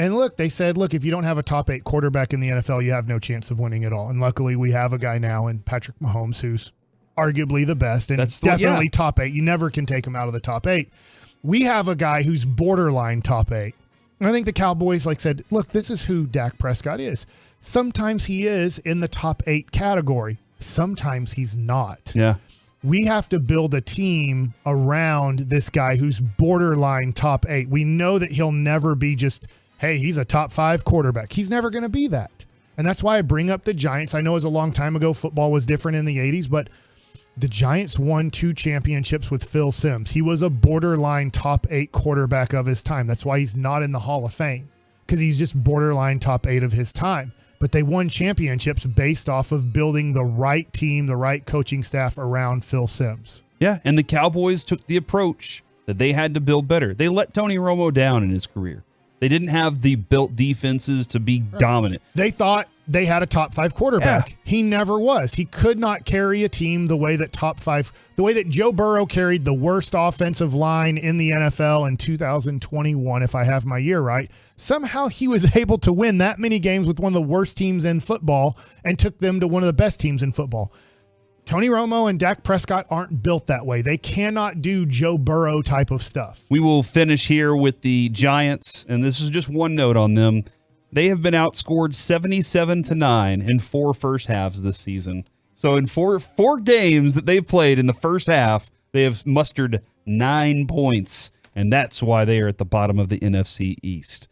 And look, they said, look, if you don't have a top 8 quarterback in the NFL, you have no chance of winning at all. And luckily, we have a guy now in Patrick Mahomes who's arguably the best and definitely top 8. You never can take him out of the top 8. We have a guy who's borderline top 8. And I think the Cowboys said, look, this is who Dak Prescott is. Sometimes he is in the top 8 category. Sometimes he's not. Yeah. We have to build a team around this guy who's borderline top 8. We know that he'll never be just, hey, he's a top 5 quarterback. He's never going to be that. And that's why I bring up the Giants. I know it was a long time ago. Football was different in the 80s, but the Giants won 2 championships with Phil Simms. He was a borderline top 8 quarterback of his time. That's why he's not in the Hall of Fame, because he's just borderline top 8 of his time. But they won championships based off of building the right team, the right coaching staff around Phil Simms. Yeah, and the Cowboys took the approach that they had to build better. They let Tony Romo down in his career. They didn't have the built defenses to be dominant. They thought they had a top 5 quarterback. Yeah. He never was. He could not carry a team the way that the way that Joe Burrow carried the worst offensive line in the NFL in 2021, if I have my year right. Somehow he was able to win that many games with one of the worst teams in football and took them to one of the best teams in football. Tony Romo and Dak Prescott aren't built that way. They cannot do Joe Burrow type of stuff. We will finish here with the Giants, and this is just one note on them. They have been outscored 77-9 in 4 first halves this season. So in four games that they've played in the first half, they have mustered 9 points, and that's why they are at the bottom of the NFC East.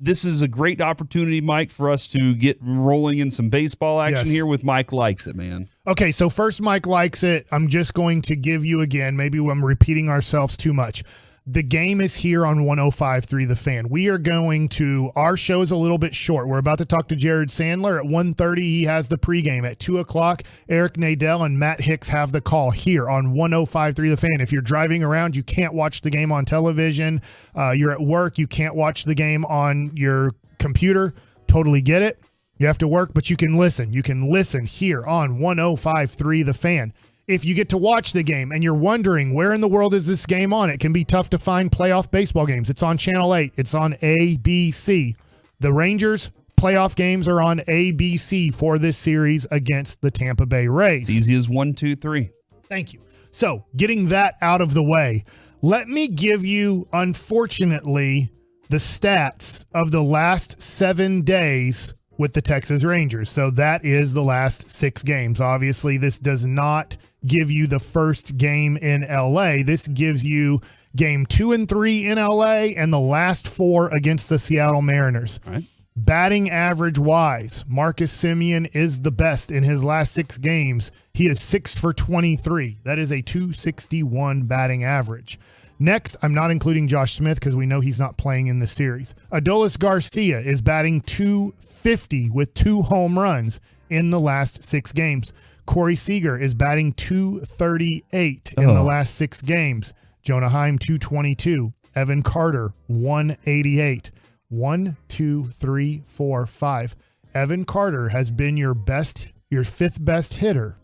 This is a great opportunity, Mike, for us to get rolling in some baseball action here with Mike Likes It, man. Okay, so first Mike Likes It. I'm just going to give you again, maybe I'm repeating ourselves too much. The game is here on 105.3 The Fan. We are going to, our show is a little bit short. We're about to talk to Jared Sandler. At 1:30, he has the pregame. At 2 o'clock, Eric Nadell and Matt Hicks have the call here on 105.3 The Fan. If you're driving around, you can't watch the game on television. You're at work, you can't watch the game on your computer. Totally get it. You have to work, but you can listen. You can listen here on 105.3 The Fan. If you get to watch the game and you're wondering where in the world is this game on, it can be tough to find playoff baseball games. It's on Channel 8. It's on ABC. The Rangers playoff games are on ABC for this series against the Tampa Bay Rays. It's easy as 1, 2, 3. Thank you. So getting that out of the way, let me give you, unfortunately, the stats of the last 7 days with the Texas Rangers. So that is the last 6 games. Obviously, this does not give you the first game in LA. This gives you game 2 and 3 in LA and the last 4 against the Seattle Mariners. All right. Batting average wise, Marcus Semien is the best in his last 6 games. He is 6 for 23. That is a 261 batting average. Next, I'm not including Josh Smith because we know he's not playing in the series. Adolis Garcia is batting 250 with 2 home runs in the last 6 games. Corey Seager is batting 238 in the last 6 games. Jonah Heim, 222. Evan Carter, 188. 1, 2, 3, 4, 5. Evan Carter has been your 5th best hitter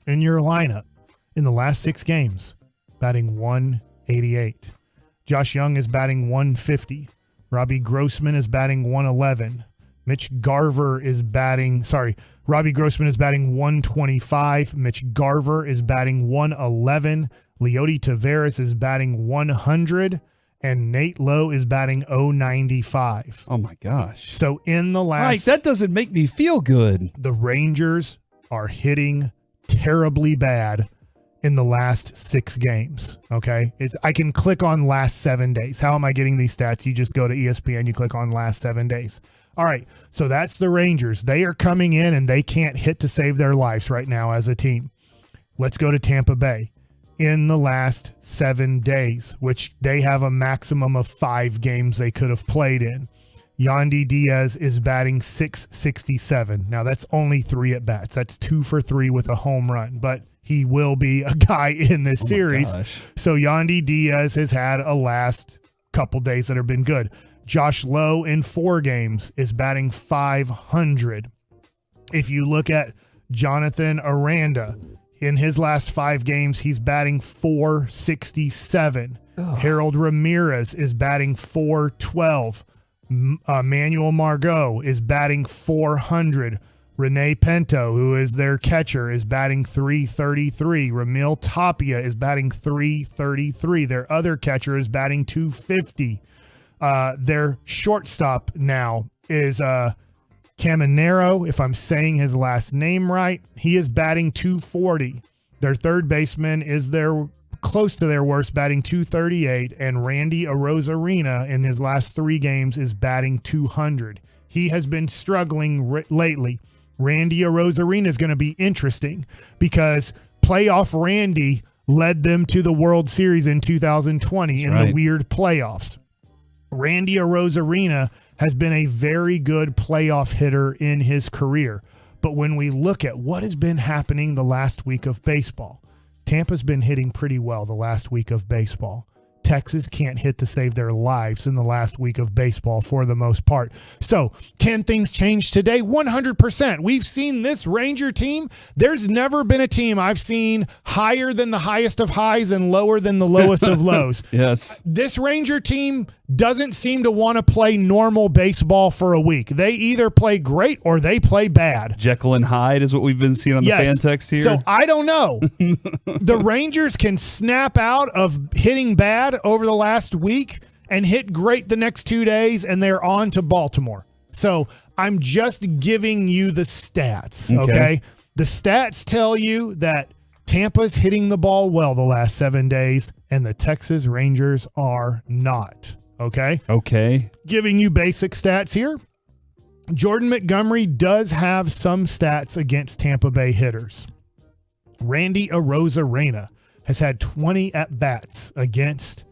in your lineup in the last 6 games, batting 188. Josh Young is batting 150. Robbie Grossman is batting 111. Robbie Grossman is batting 125. Mitch Garver is batting 111. Leody Taveras is batting 100. And Nate Lowe is batting 095. Oh, my gosh. So in the last... Mike, that doesn't make me feel good. The Rangers are hitting terribly bad in the last 6 games. Okay. I can click on last 7 days. How am I getting these stats? You just go to ESPN, you click on last 7 days. All right. So that's the Rangers. They are coming in and they can't hit to save their lives right now as a team. Let's go to Tampa Bay. In the last 7 days, which they have a maximum of 5 games they could have played in. Yandy Diaz is batting .667. Now that's only 3 at bats. That's 2 for 3 with a home run, but he will be a guy in this series. So Yandy Diaz has had a last couple days that have been good. Josh Lowe in 4 games is batting .500. If you look at Jonathan Aranda, in his last 5 games, he's batting .467. Harold Ramirez is batting .412. Manuel Margot is batting .400. Rene Pinto, who is their catcher, is batting .333. Ramil Tapia is batting .333. Their other catcher is batting .250. Their shortstop now is Caminero, if I'm saying his last name right. He is batting .240. Their third baseman is close to their worst, batting .238, and Randy Arozarena in his last 3 games is batting .200. He has been struggling lately. Randy Arozarena is going to be interesting because playoff Randy led them to the World Series in 2020 in the weird playoffs. Randy Arozarena has been a very good playoff hitter in his career. But when we look at what has been happening the last week of baseball, Tampa's been hitting pretty well the last week of baseball. Texas can't hit to save their lives in the last week of baseball for the most part. So can things change today? 100%. We've seen this Ranger team. There's never been a team I've seen higher than the highest of highs and lower than the lowest of lows. Yes. This Ranger team doesn't seem to want to play normal baseball for a week. They either play great or they play bad. Jekyll and Hyde is what we've been seeing on the fan text here. So I don't know. The Rangers can snap out of hitting bad over the last week and hit great the next 2 days, and they're on to Baltimore. So I'm just giving you the stats, okay? The stats tell you that Tampa's hitting the ball well the last 7 days, and the Texas Rangers are not. Okay. Giving you basic stats here. Jordan Montgomery does have some stats against Tampa Bay hitters. Randy Arozarena has had 20 at-bats against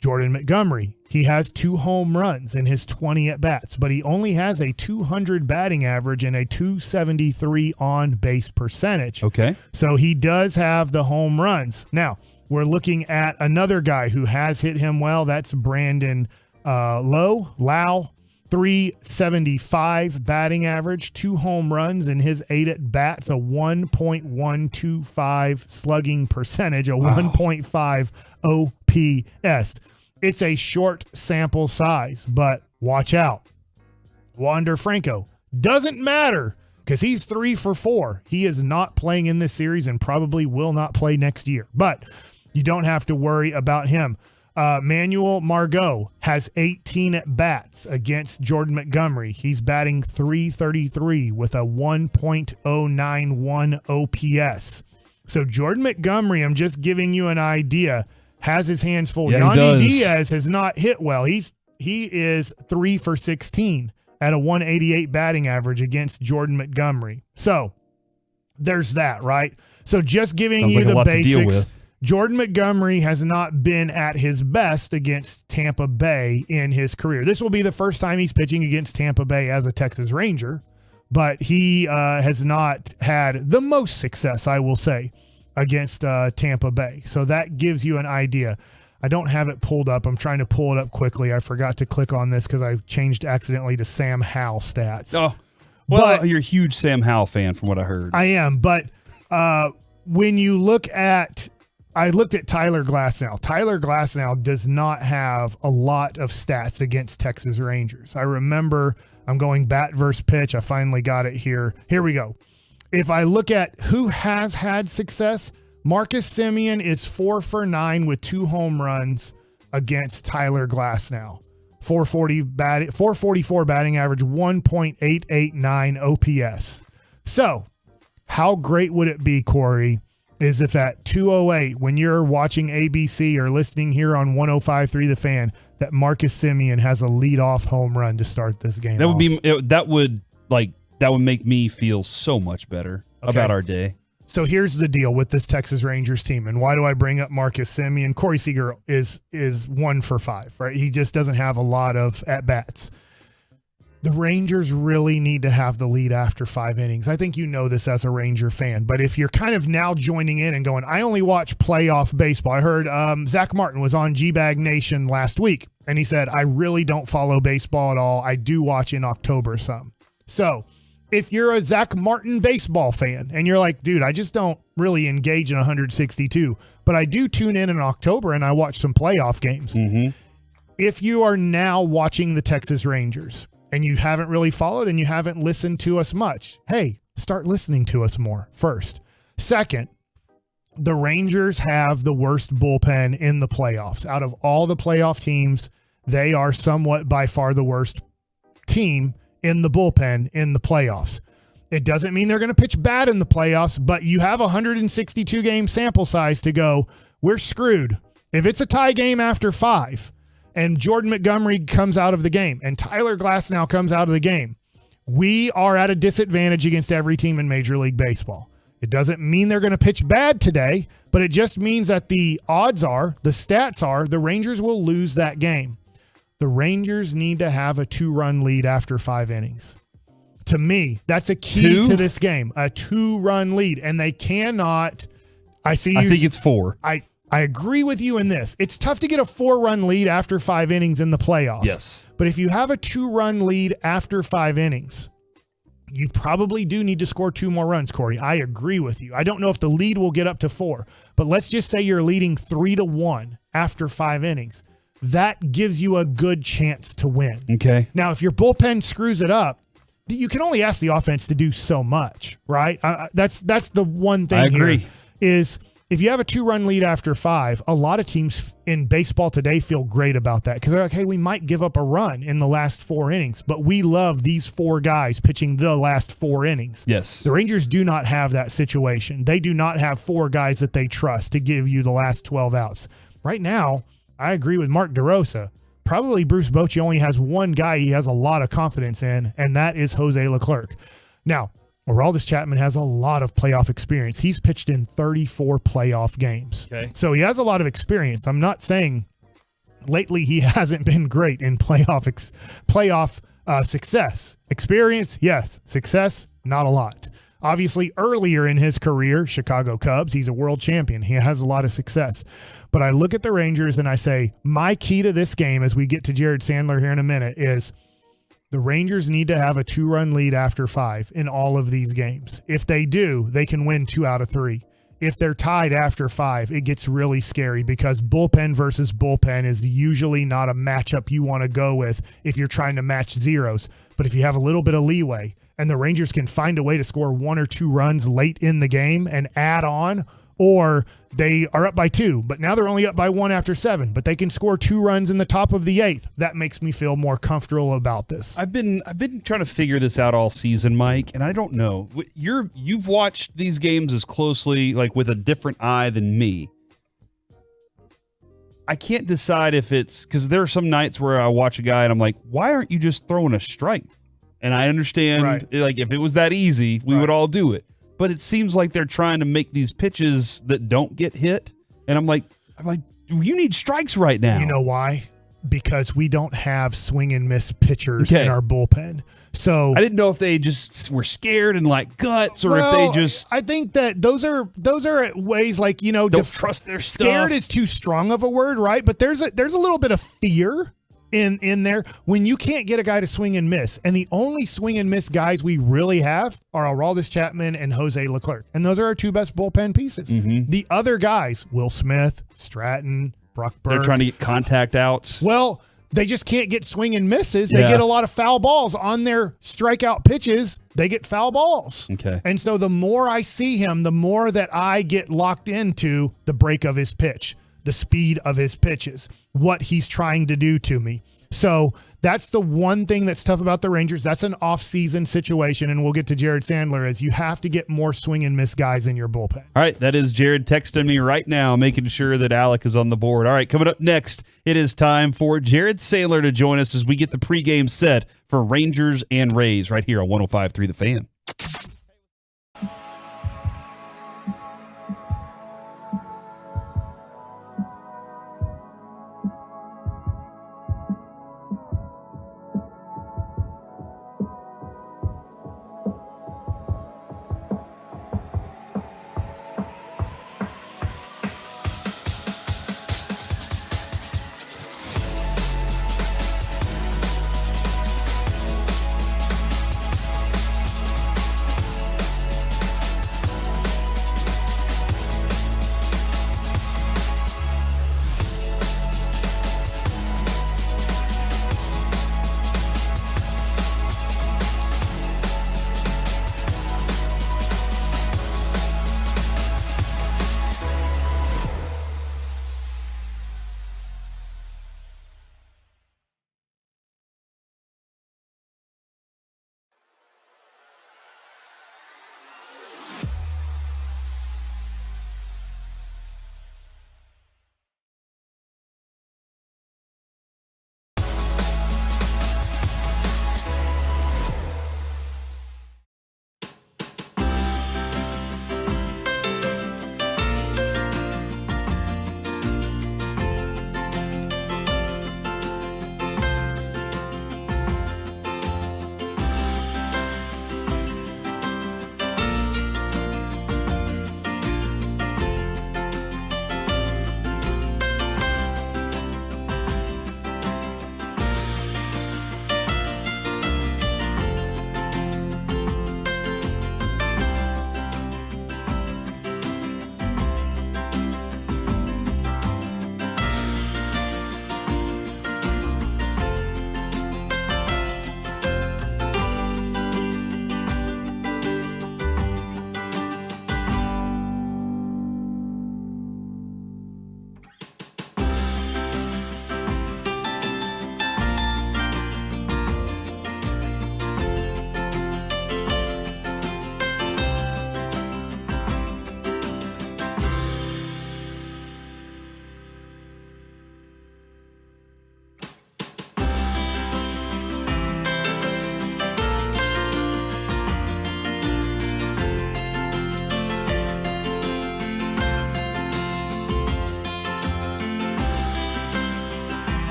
Jordan Montgomery. He has 2 home runs in his 20 at-bats, but he only has a .200 batting average and a .273 on-base percentage. Okay. So he does have the home runs. Now, we're looking at another guy who has hit him well. That's Brandon Lau, 375 batting average, 2 home runs in his 8 at-bats, a 1.125 slugging percentage, a 1.5 OPS. It's a short sample size, but watch out. Wander Franco doesn't matter because he's 3 for 4. He is not playing in this series and probably will not play next year, but you don't have to worry about him. Manuel Margot has 18 at-bats against Jordan Montgomery. He's batting .333 with a 1.091 OPS. So Jordan Montgomery, I'm just giving you an idea, has his hands full. Yandy Diaz has not hit well. He is 3 for 16 at a 188 batting average against Jordan Montgomery. So there's that, right? So just giving you the basics. Jordan Montgomery has not been at his best against Tampa Bay in his career. This will be the first time he's pitching against Tampa Bay as a Texas Ranger, but he has not had the most success, I will say, against Tampa Bay. So that gives you an idea. I don't have it pulled up. I'm trying to pull it up quickly. I forgot to click on this because I changed accidentally to Sam Howell stats. Oh, well, you're a huge Sam Howell fan from what I heard. I am, but when you look at I looked at Tyler Glasnow. Tyler Glasnow does not have a lot of stats against Texas Rangers. I remember, I'm going bat versus pitch. I finally got it here. Here we go. If I look at who has had success, Marcus Semien is 4 for 9 with 2 home runs against Tyler Glasnow. 444 batting average, 1.889 OPS. So how great would it be, Corey, is if at 2:08, when you're watching ABC or listening here on 105.3 The Fan, that Marcus Semien has a leadoff home run to start this game. That would make me feel so much better about our day. So here's the deal with this Texas Rangers team, and why do I bring up Marcus Semien? Corey Seager is 1 for 5, right? He just doesn't have a lot of at-bats. The Rangers really need to have the lead after 5 innings. I think you know this as a Ranger fan, but if you're kind of now joining in and going, I only watch playoff baseball. I heard Zach Martin was on G-Bag Nation last week, and he said, I really don't follow baseball at all. I do watch in October some. So if you're a Zach Martin baseball fan and you're like, dude, I just don't really engage in 162, but I do tune in October and I watch some playoff games. Mm-hmm. If you are now watching the Texas Rangers and you haven't really followed and you haven't listened to us much, hey, start listening to us more first. Second, the Rangers have the worst bullpen in the playoffs. Out of all the playoff teams, they are somewhat by far the worst team in the bullpen in the playoffs. It doesn't mean they're going to pitch bad in the playoffs, but you have a 162 game sample size to go, we're screwed. If it's a tie game after 5 and Jordan Montgomery comes out of the game and Tyler Glasnow comes out of the game, we are at a disadvantage against every team in Major League Baseball. It doesn't mean they're going to pitch bad today, but it just means that the odds are, the stats are, the Rangers will lose that game. The Rangers need to have a 2-run lead after 5 innings. To me, that's a key to this game, a 2-run lead. And they cannot, I think it's 4. I agree with you in this. It's tough to get a 4-run lead after 5 innings in the playoffs. Yes. But if you have a 2-run lead after 5 innings, you probably do need to score 2 more runs, Corey. I agree with you. I don't know if the lead will get up to 4, but let's just say you're leading 3-1 after 5 innings. That gives you a good chance to win. Okay. Now, if your bullpen screws it up, you can only ask the offense to do so much, right? That's the one thing I agree. here is if you have a 2-run lead after 5, a lot of teams in baseball today feel great about that because they're like, hey, we might give up a run in the last 4 innings, but we love these 4 guys pitching the last 4 innings. Yes. The Rangers do not have that situation. They do not have 4 guys that they trust to give you the last 12 outs. Right now, I agree with Mark DeRosa. Probably Bruce Bochy only has 1 guy he has a lot of confidence in, and that is Jose Leclerc. Now, Aroldis Chapman has a lot of playoff experience. He's pitched in 34 playoff games. Okay. So he has a lot of experience. I'm not saying lately he hasn't been great in playoff success. Experience, yes. Success, not a lot. Obviously, earlier in his career, Chicago Cubs, he's a world champion. He has a lot of success. But I look at the Rangers and I say, my key to this game as we get to Jared Sandler here in a minute is the Rangers need to have a 2-run lead after 5 in all of these games. If they do, they can win 2 out of 3. If they're tied after 5, it gets really scary because bullpen versus bullpen is usually not a matchup you want to go with if you're trying to match zeros. But if you have a little bit of leeway and the Rangers can find a way to score 1 or 2 runs late in the game and add on, or they are up by 2, but now they're only up by 1 after 7, but they can score 2 runs in the top of the 8th. That makes me feel more comfortable about this. I've been trying to figure this out all season, Mike, and I don't know. You've watched these games as closely, like with a different eye than me. I can't decide if it's because there are some nights where I watch a guy and I'm like, why aren't you just throwing a strike? And I understand, like, if it was that easy, we would all do it. But it seems like they're trying to make these pitches that don't get hit. And I'm like, you need strikes right now. You know why? Because we don't have swing and miss pitchers in our bullpen. So I didn't know if they just were scared and like guts, or if they just. I think that those are ways like, you know, don't trust their stuff. Scared is too strong of a word, right? But there's a little bit of fear in there when you can't get a guy to swing and miss. And the only swing and miss guys we really have are Aroldis Chapman and Jose Leclerc. And those are our 2 best bullpen pieces. Mm-hmm. The other guys, Will Smith, Stratton, Brockberg. They're trying to get contact outs. Well, they just can't get swing and misses. They get a lot of foul balls on their strikeout pitches. They get foul balls. Okay. And so the more I see him, the more that I get locked into the break of his pitch, the speed of his pitches, what he's trying to do to me. So that's the one thing that's tough about the Rangers. That's an off-season situation, and we'll get to Jared Sandler, is you have to get more swing and miss guys in your bullpen. All right, that is Jared texting me right now, making sure that Alec is on the board. All right, coming up next, it is time for Jared Sandler to join us as we get the pregame set for Rangers and Rays right here on 105.3 The Fan.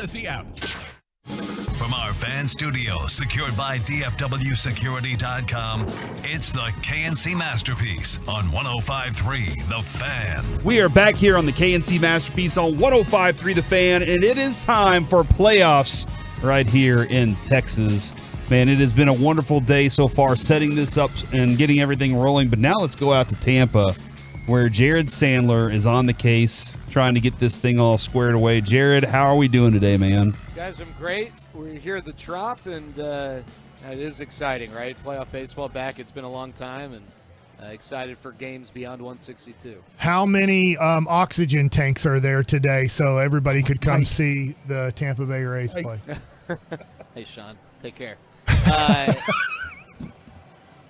Fantasy app. From our fan studio, secured by DFWsecurity.com, it's the KNC Masterpiece on 105.3 The Fan. We are back here on the KNC Masterpiece on 105.3 The Fan, and it is time for playoffs right here in Texas. Man, it has been a wonderful day so far setting this up and getting everything rolling, but now let's go out to Tampa, where Jared Sandler is on the case trying to get this thing all squared away. Jared, how are we doing today, man? Guys, I'm great. We're here at the Trop, and it is exciting, right? Playoff baseball back. It's been a long time, and excited for games beyond 162. How many oxygen tanks are there today so everybody could come see the Tampa Bay Rays play? Hey, Sean, take care.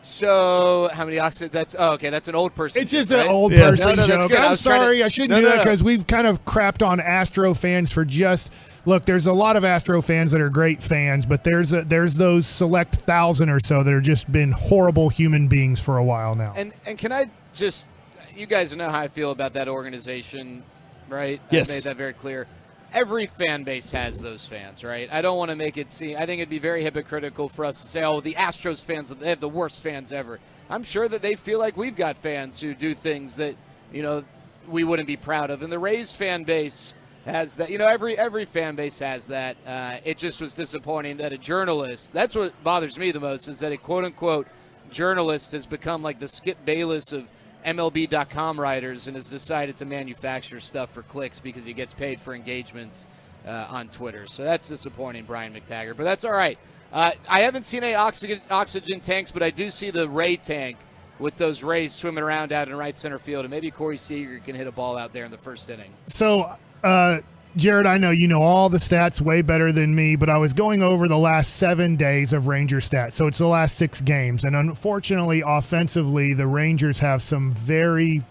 So, how many oxygen? That's an old person. It's just joke, an right? old person joke. Good. I'm sorry, I shouldn't do that because we've kind of crapped on Astro fans for just look. There's a lot of Astro fans that are great fans, but there's those select 1,000 or so that are just been horrible human beings for a while now. And can I just, you guys know how I feel about that organization, right? Yes. I made that very clear. Every fan base has those fans, right? I don't want to make it seem – I think it'd be very hypocritical for us to say, oh, the Astros fans, they have the worst fans ever. I'm sure that they feel like we've got fans who do things that, we wouldn't be proud of. And the Rays fan base has that. Every fan base has that. It just was disappointing that a journalist – that's what bothers me the most is that a quote-unquote journalist has become like the Skip Bayless of – MLB.com writers and has decided to manufacture stuff for clicks because he gets paid for engagements on Twitter. So that's disappointing, Brian McTaggart. But that's all right. I haven't seen any oxygen tanks, but I do see the Ray tank with those Rays swimming around out in right center field. And maybe Corey Seager can hit a ball out there in the first inning. So, Jared, I know you know all the stats way better than me, but I was going over the last 7 days of Ranger stats. So it's the last 6 games. And unfortunately, offensively, the Rangers have some very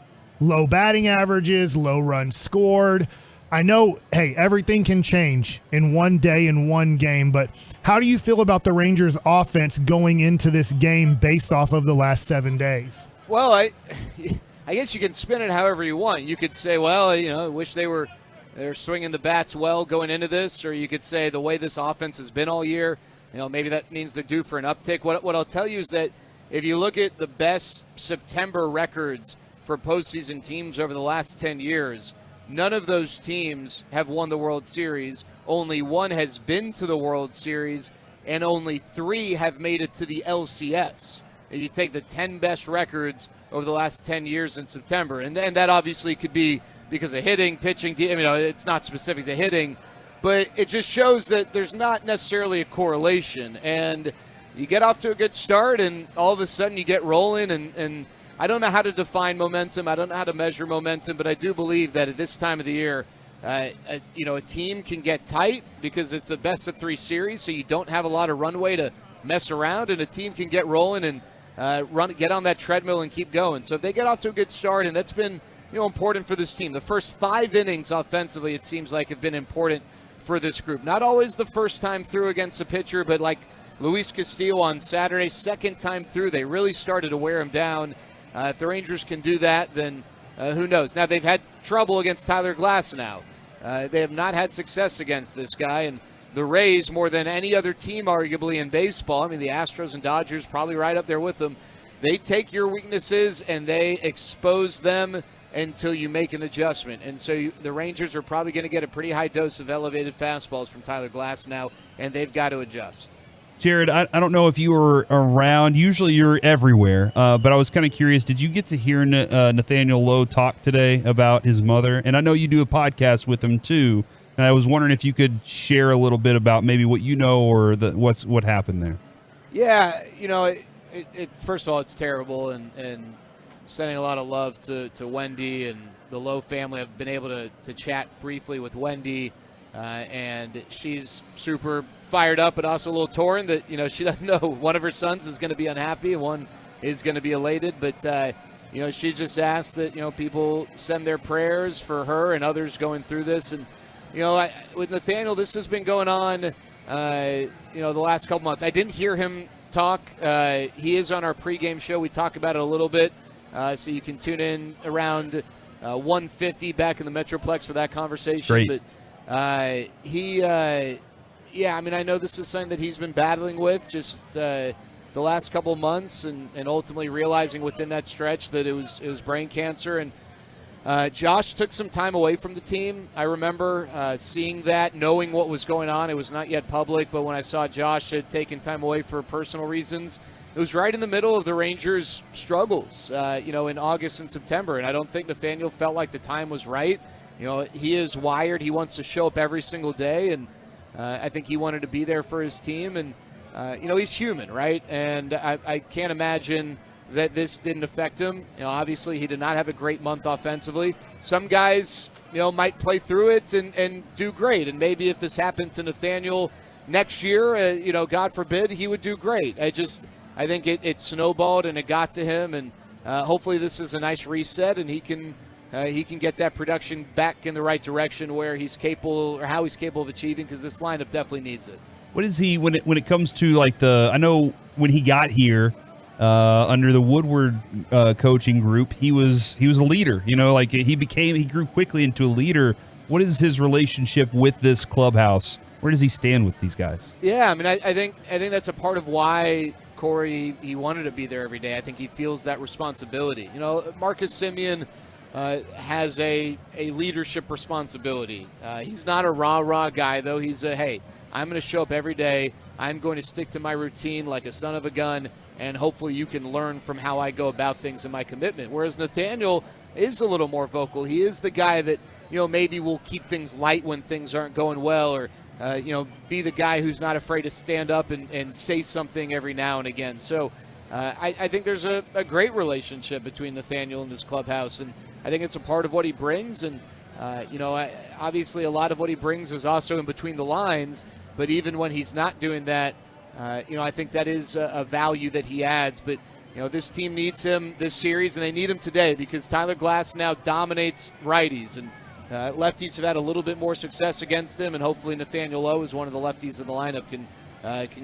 low batting averages, low runs scored. I know, hey, everything can change in one day, in one game, but how do you feel about the Rangers offense going into this game based off of the last 7 days? Well, I guess you can spin it however you want. You could say, well, I wish they're swinging the bats well going into this, or you could say the way this offense has been all year, maybe that means they're due for an uptick. What I'll tell you is that if you look at the best September records for postseason teams over the last 10 years, none of those teams have won the World Series. Only one has been to the World Series, and only 3 have made it to the LCS. If you take the 10 best records over the last 10 years in September, and that obviously could be because of hitting, pitching, it's not specific to hitting, but it just shows that there's not necessarily a correlation. And you get off to a good start, and all of a sudden you get rolling, and I don't know how to define momentum. I don't know how to measure momentum, but I do believe that at this time of the year, a team can get tight because it's a best-of-3 series, so you don't have a lot of runway to mess around, and a team can get rolling and get on that treadmill and keep going. So if they get off to a good start, and that's been important for this team. The first 5 innings offensively, it seems like, have been important for this group. Not always the first time through against a pitcher, but like Luis Castillo on Saturday, second time through, they really started to wear him down. If the Rangers can do that, then who knows? Now, they've had trouble against Tyler Glasnow. They have not had success against this guy, and the Rays, more than any other team arguably in baseball, the Astros and Dodgers probably right up there with them, they take your weaknesses and they expose them until you make an adjustment. And so the Rangers are probably going to get a pretty high dose of elevated fastballs from Tyler Glasnow, and they've got to adjust. Jared, I don't know if you were around. Usually you're everywhere, but I was kind of curious. Did you get to hear Nathaniel Lowe talk today about his mother? And I know you do a podcast with him too, and I was wondering if you could share a little bit about maybe what you know or what happened there. Yeah, first of all, it's terrible, and sending a lot of love to Wendy and the Lowe family. I've been able to chat briefly with Wendy, and she's super fired up, but also a little torn that, she doesn't know one of her sons is going to be unhappy and one is going to be elated. But, she just asked that, people send their prayers for her and others going through this. And, with Nathaniel, this has been going on, the last couple months. I didn't hear him talk. He is on our pregame show. We talk about it a little bit. So you can tune in around 1:50 back in the Metroplex for that conversation. Great. But I mean, I know this is something that he's been battling with just the last couple of months, and ultimately realizing within that stretch that it was brain cancer. And Josh took some time away from the team. I remember seeing that, knowing what was going on. It was not yet public, but when I saw Josh had taken time away for personal reasons, it was right in the middle of the Rangers' struggles, in August and September. And I don't think Nathaniel felt like the time was right. He is wired. He wants to show up every single day, and I think he wanted to be there for his team. And, he's human, right? And I can't imagine that this didn't affect him. Obviously he did not have a great month offensively. Some guys, might play through it and do great. And maybe if this happened to Nathaniel next year, God forbid, he would do great. I think it snowballed and it got to him. And hopefully this is a nice reset and he can get that production back in the right direction where he's capable, or how he's capable of achieving, because this lineup definitely needs it. What is he when it comes to I know when he got here, under the Woodward coaching group, he was a leader. He grew quickly into a leader. What is his relationship with this clubhouse? Where does he stand with these guys? Yeah, I mean, I think that's a part of why Corey, he wanted to be there every day. I think he feels that responsibility. Marcus Semien has a leadership responsibility. He's not a rah-rah guy, though. He's hey, I'm going to show up every day. I'm going to stick to my routine like a son of a gun, and hopefully you can learn from how I go about things and my commitment. Whereas Nathaniel is a little more vocal. He is the guy that, maybe will keep things light when things aren't going well, or, be the guy who's not afraid to stand up and say something every now and again. So I think there's a great relationship between Nathaniel and this clubhouse, and I think it's a part of what he brings. And, obviously a lot of what he brings is also in between the lines, but even when he's not doing that, I think that is a value that he adds. But, this team needs him this series, and they need him today because Tyler Glasnow dominates righties, and lefties have had a little bit more success against him, and hopefully Nathaniel Lowe is one of the lefties in the lineup can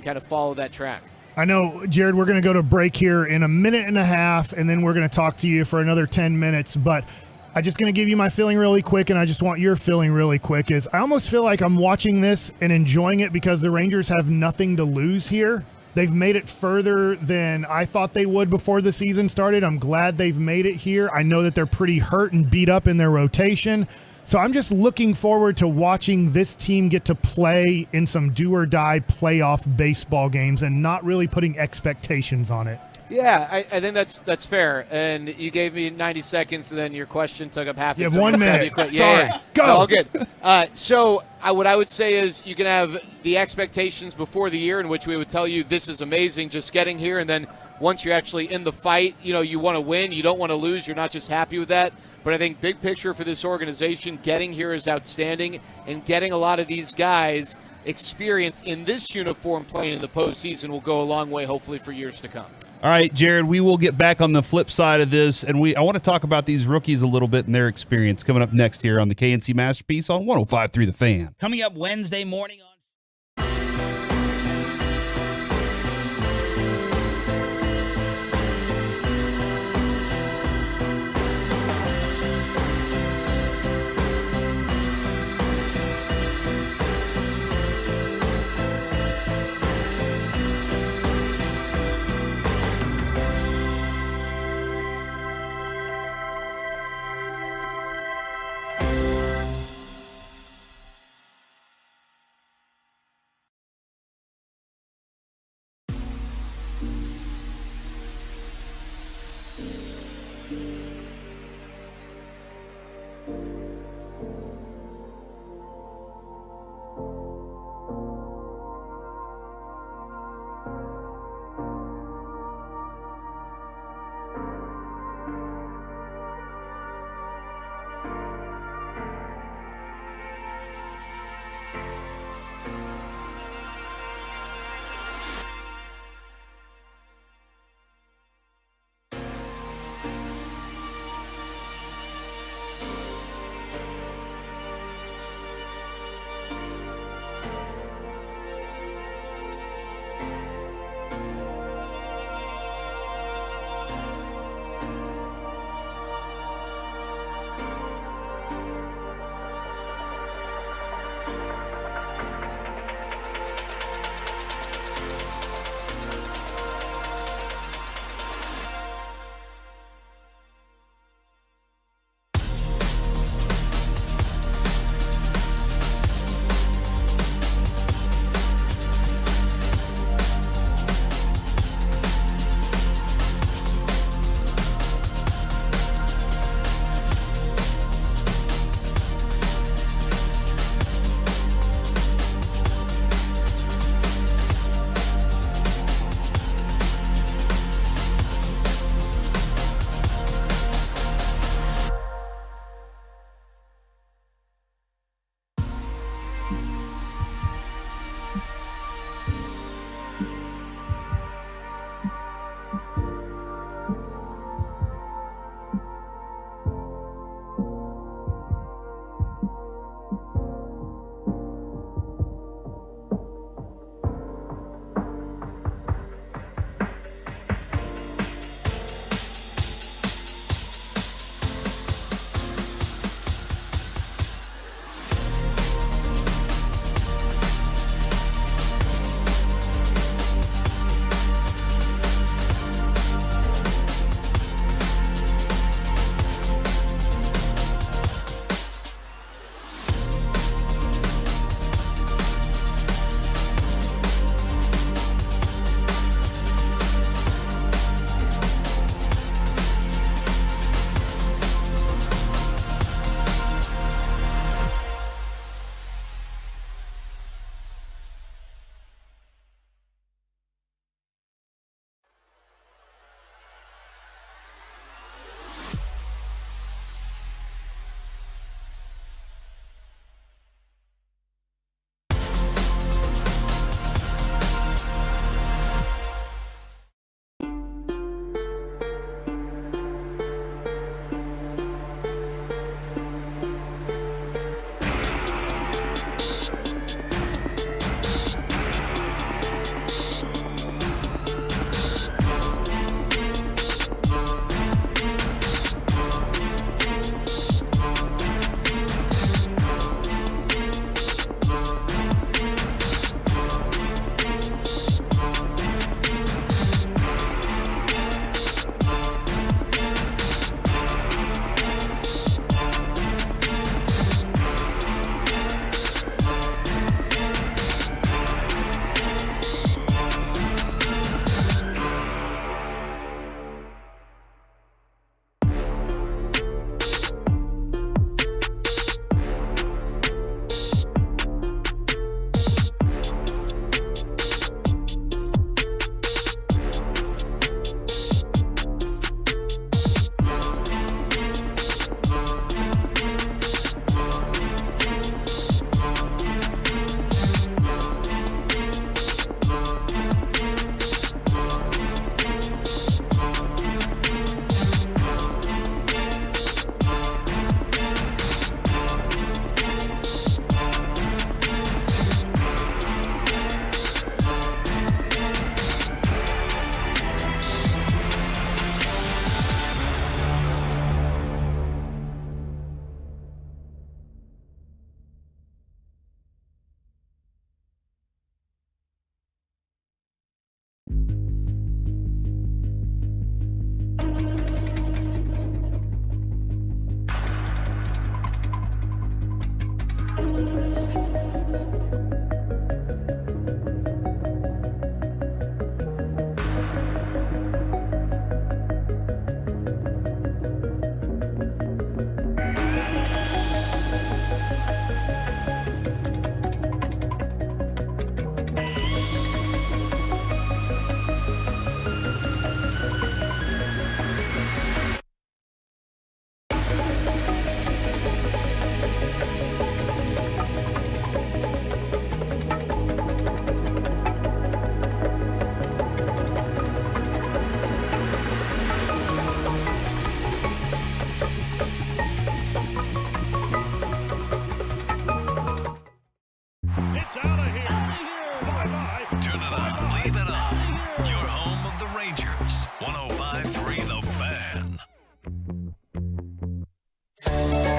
kind of follow that track. I know, Jared, we're going to go to break here in a minute and a half, and then we're going to talk to you for another 10 minutes, but I'm just going to give you my feeling really quick, and I just want your feeling really quick. Is I almost feel like I'm watching this and enjoying it because the Rangers have nothing to lose here. They've made it further than I thought they would before the season started. I'm glad they've made it here. I know that they're pretty hurt and beat up in their rotation. So I'm just looking forward to watching this team get to play in some do-or-die playoff baseball games and not really putting expectations on it. Yeah, I think that's fair. And you gave me 90 seconds, and then your question took up half. You have 1 minute. Sorry. Go. No, all good. What I would say is you can have the expectations before the year in which we would tell you this is amazing, just getting here. And then once you're actually in the fight, you want to win. You don't want to lose. You're not just happy with that. But I think big picture for this organization, getting here is outstanding, and getting a lot of these guys experience in this uniform playing in the postseason will go a long way, hopefully, for years to come. All right, Jared, we will get back on the flip side of this, and I want to talk about these rookies a little bit and their experience coming up next here on the KNC Masterpiece on 105.3 The Fan. Coming up Wednesday morning on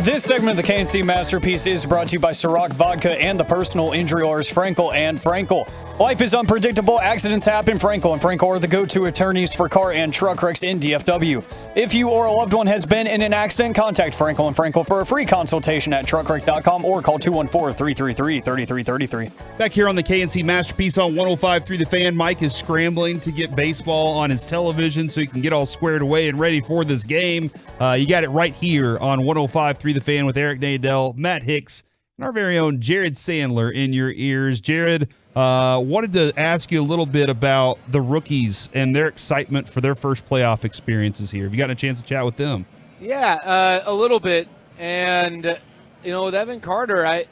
This segment of the KNC Masterpiece is brought to you by Ciroc Vodka and the personal injury lawyers Frankel and Frankel. Life is unpredictable. Accidents happen. Frankel and Frankel are the go-to attorneys for car and truck wrecks in DFW. If you or a loved one has been in an accident, contact Frankel and Frankel for a free consultation at truckwreck.com or call 214-333-3333. Back here on the KNC Masterpiece on 105.3 The Fan, Mike is scrambling to get baseball on his television so he can get all squared away and ready for this game. You got it right here on 105.3 The Fan with Eric Nadell, Matt Hicks, and our very own Jared Sandler in your ears. Jared, wanted to ask you a little bit about the rookies and their excitement for their first playoff experiences here. Have you gotten a chance to chat with them? Yeah, a little bit. And, with Evan Carter,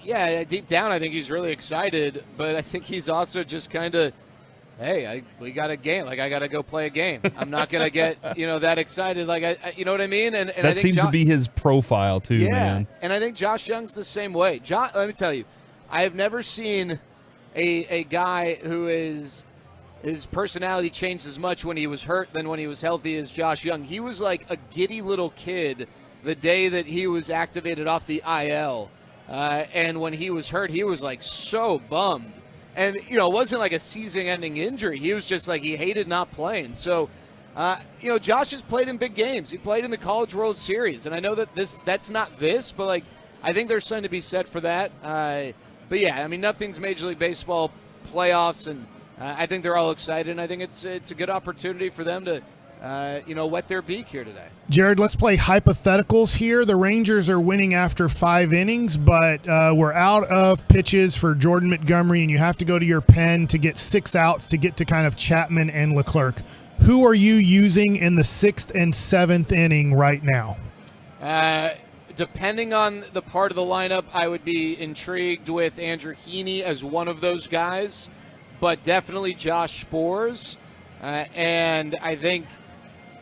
deep down, I think he's really excited, but I think he's also just kind of, hey, we got a game. Like, I got to go play a game. I'm not going to get, that excited. Like, you know what I mean? And that I think seems to be his profile, too, man. And I think Josh Young's the same way. Let me tell you, I have never seen a guy who his personality changed as much when he was hurt than when he was healthy as Josh Young. He was like a giddy little kid the day that he was activated off the IL. And when he was hurt, he was like so bummed. And, it wasn't like a season-ending injury. He was just like he hated not playing. So, Josh has played in big games. He played in the College World Series. And I know that that's not this, but, like, I think there's something to be said for that. But, yeah, I mean, nothing's Major League Baseball playoffs, and I think they're all excited. And I think it's a good opportunity for them to, wet their beak here today. Jared, let's play hypotheticals here. The Rangers are winning after 5 innings, but we're out of pitches for Jordan Montgomery, and you have to go to your pen to get 6 outs to get to kind of Chapman and Leclerc. Who are you using in the 6th and 7th inning right now? Depending on the part of the lineup, I would be intrigued with Andrew Heaney as one of those guys, but definitely Josh Sborz. And I think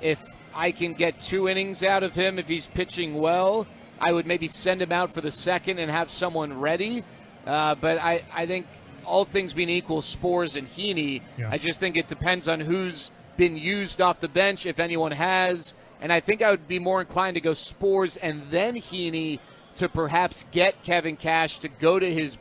if I can get 2 innings out of him, if he's pitching well, I would maybe send him out for the 2nd and have someone ready. But I think all things being equal, Sborz and Heaney, I just think it depends on who's been used off the bench, if anyone has. And I think I would be more inclined to go Sborz and then Heaney to perhaps get Kevin Cash to go to his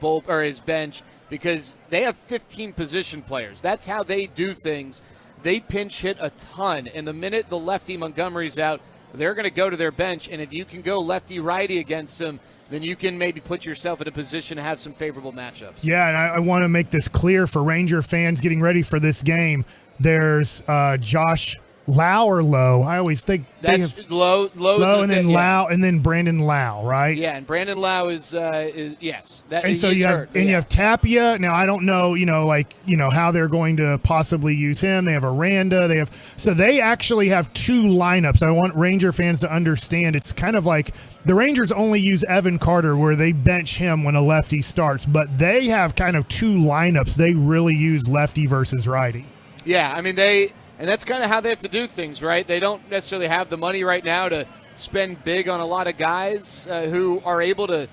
bench, because they have 15 position players. That's how they do things. They pinch hit a ton, and the minute the lefty Montgomery's out, they're going to go to their bench, and if you can go lefty-righty against them, then you can maybe put yourself in a position to have some favorable matchups. Yeah, and I want to make this clear for Ranger fans getting ready for this game. There's Josh Lau or Lowe. I always think that's Lowe, and then Lau, and then Brandon Lau, right? Yeah, and Brandon Lau is yes. And so you have Tapia. Now I don't know, how they're going to possibly use him. They have Aranda. They actually have 2 lineups. I want Ranger fans to understand. It's kind of like the Rangers only use Evan Carter, where they bench him when a lefty starts, but they have kind of 2 lineups. They really use lefty versus righty. Yeah, I mean and that's kind of how they have to do things, right? They don't necessarily have the money right now to spend big on a lot of guys who are able to,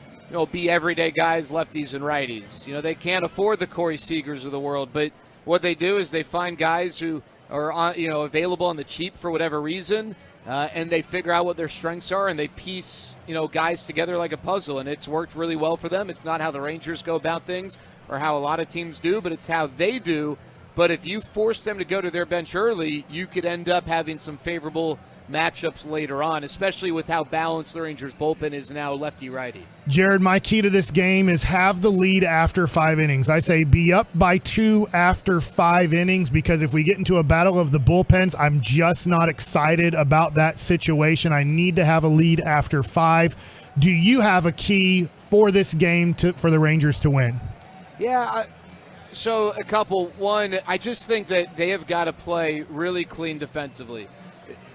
be everyday guys, lefties and righties. They can't afford the Corey Seagers of the world, but what they do is they find guys who are available on the cheap for whatever reason, and they figure out what their strengths are, and they piece guys together like a puzzle, and it's worked really well for them. It's not how the Rangers go about things or how a lot of teams do, but it's how they do. But if you force them to go to their bench early, you could end up having some favorable matchups later on, especially with how balanced the Rangers' bullpen is now lefty-righty. Jared, my key to this game is have the lead after 5 innings. I say be up by 2 after 5 innings, because if we get into a battle of the bullpens, I'm just not excited about that situation. I need to have a lead after 5. Do you have a key for this game for the Rangers to win? Yeah, so a couple. One, I just think that they have got to play really clean defensively.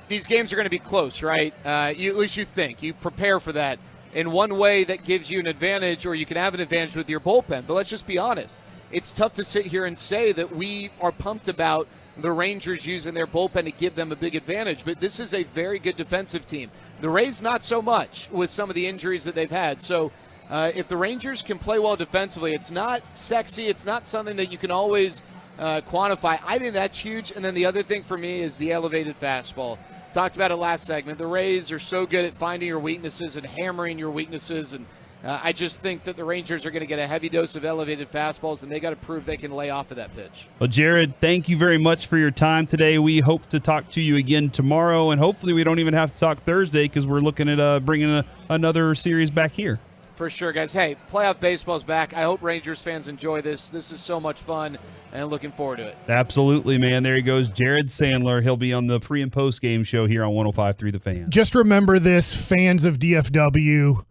These games are going to be close, right? At least you think. You prepare for that. In one way that gives you an advantage, or you can have an advantage with your bullpen. But let's just be honest. It's tough to sit here and say that we are pumped about the Rangers using their bullpen to give them a big advantage. But this is a very good defensive team. The Rays, not so much with some of the injuries that they've had. So if the Rangers can play well defensively, it's not sexy. It's not something that you can always quantify. I think that's huge. And then the other thing for me is the elevated fastball. talked about it last segment. The Rays are so good at finding your weaknesses and hammering your weaknesses, and I just think that the Rangers are going to get a heavy dose of elevated fastballs, and they got to prove they can lay off of that pitch. Well, Jared, thank you very much for your time today. We hope to talk to you again tomorrow, and hopefully we don't even have to talk Thursday because we're looking at bringing another series back here. For sure, guys. Hey, playoff baseball's back. I hope Rangers fans enjoy this. This is so much fun, and looking forward to it. Absolutely, man. There he goes, Jared Sandler. He'll be on the pre- and post-game show here on 105.3 The Fan. Just remember this, fans of DFW.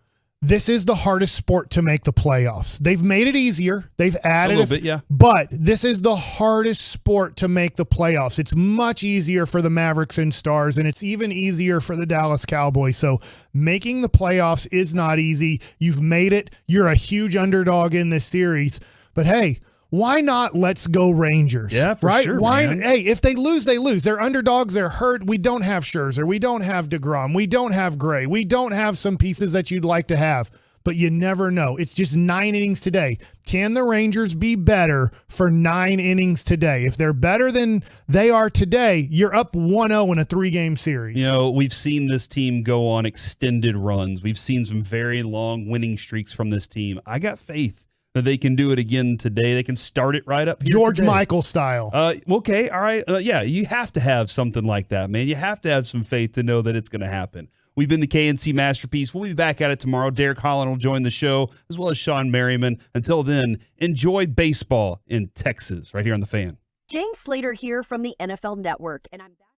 This is the hardest sport to make the playoffs. They've made it easier. They've added a little bit, yeah. But this is the hardest sport to make the playoffs. It's much easier for the Mavericks and Stars, and it's even easier for the Dallas Cowboys. So making the playoffs is not easy. You've made it. You're a huge underdog in this series. But hey, why not let's go Rangers? Yeah, for right? sure, Why? man. Hey, if they lose, they lose. They're underdogs. They're hurt. We don't have Scherzer. We don't have DeGrom. We don't have Gray. We don't have some pieces that you'd like to have. But you never know. It's just 9 innings today. Can the Rangers be better for 9 innings today? If they're better than they are today, you're up 1-0 in a 3-game series. You know, we've seen this team go on extended runs. We've seen some very long winning streaks from this team. I got faith that they can do it again today. They can start it right up here George today. Michael style. Okay, all right. Yeah, you have to have something like that, man. You have to have some faith to know that it's going to happen. We've been the KNC Masterpiece. We'll be back at it tomorrow. Derek Holland will join the show, as well as Sean Merriman. Until then, enjoy baseball in Texas, right here on The Fan. Jane Slater here from the NFL Network, and I'm back.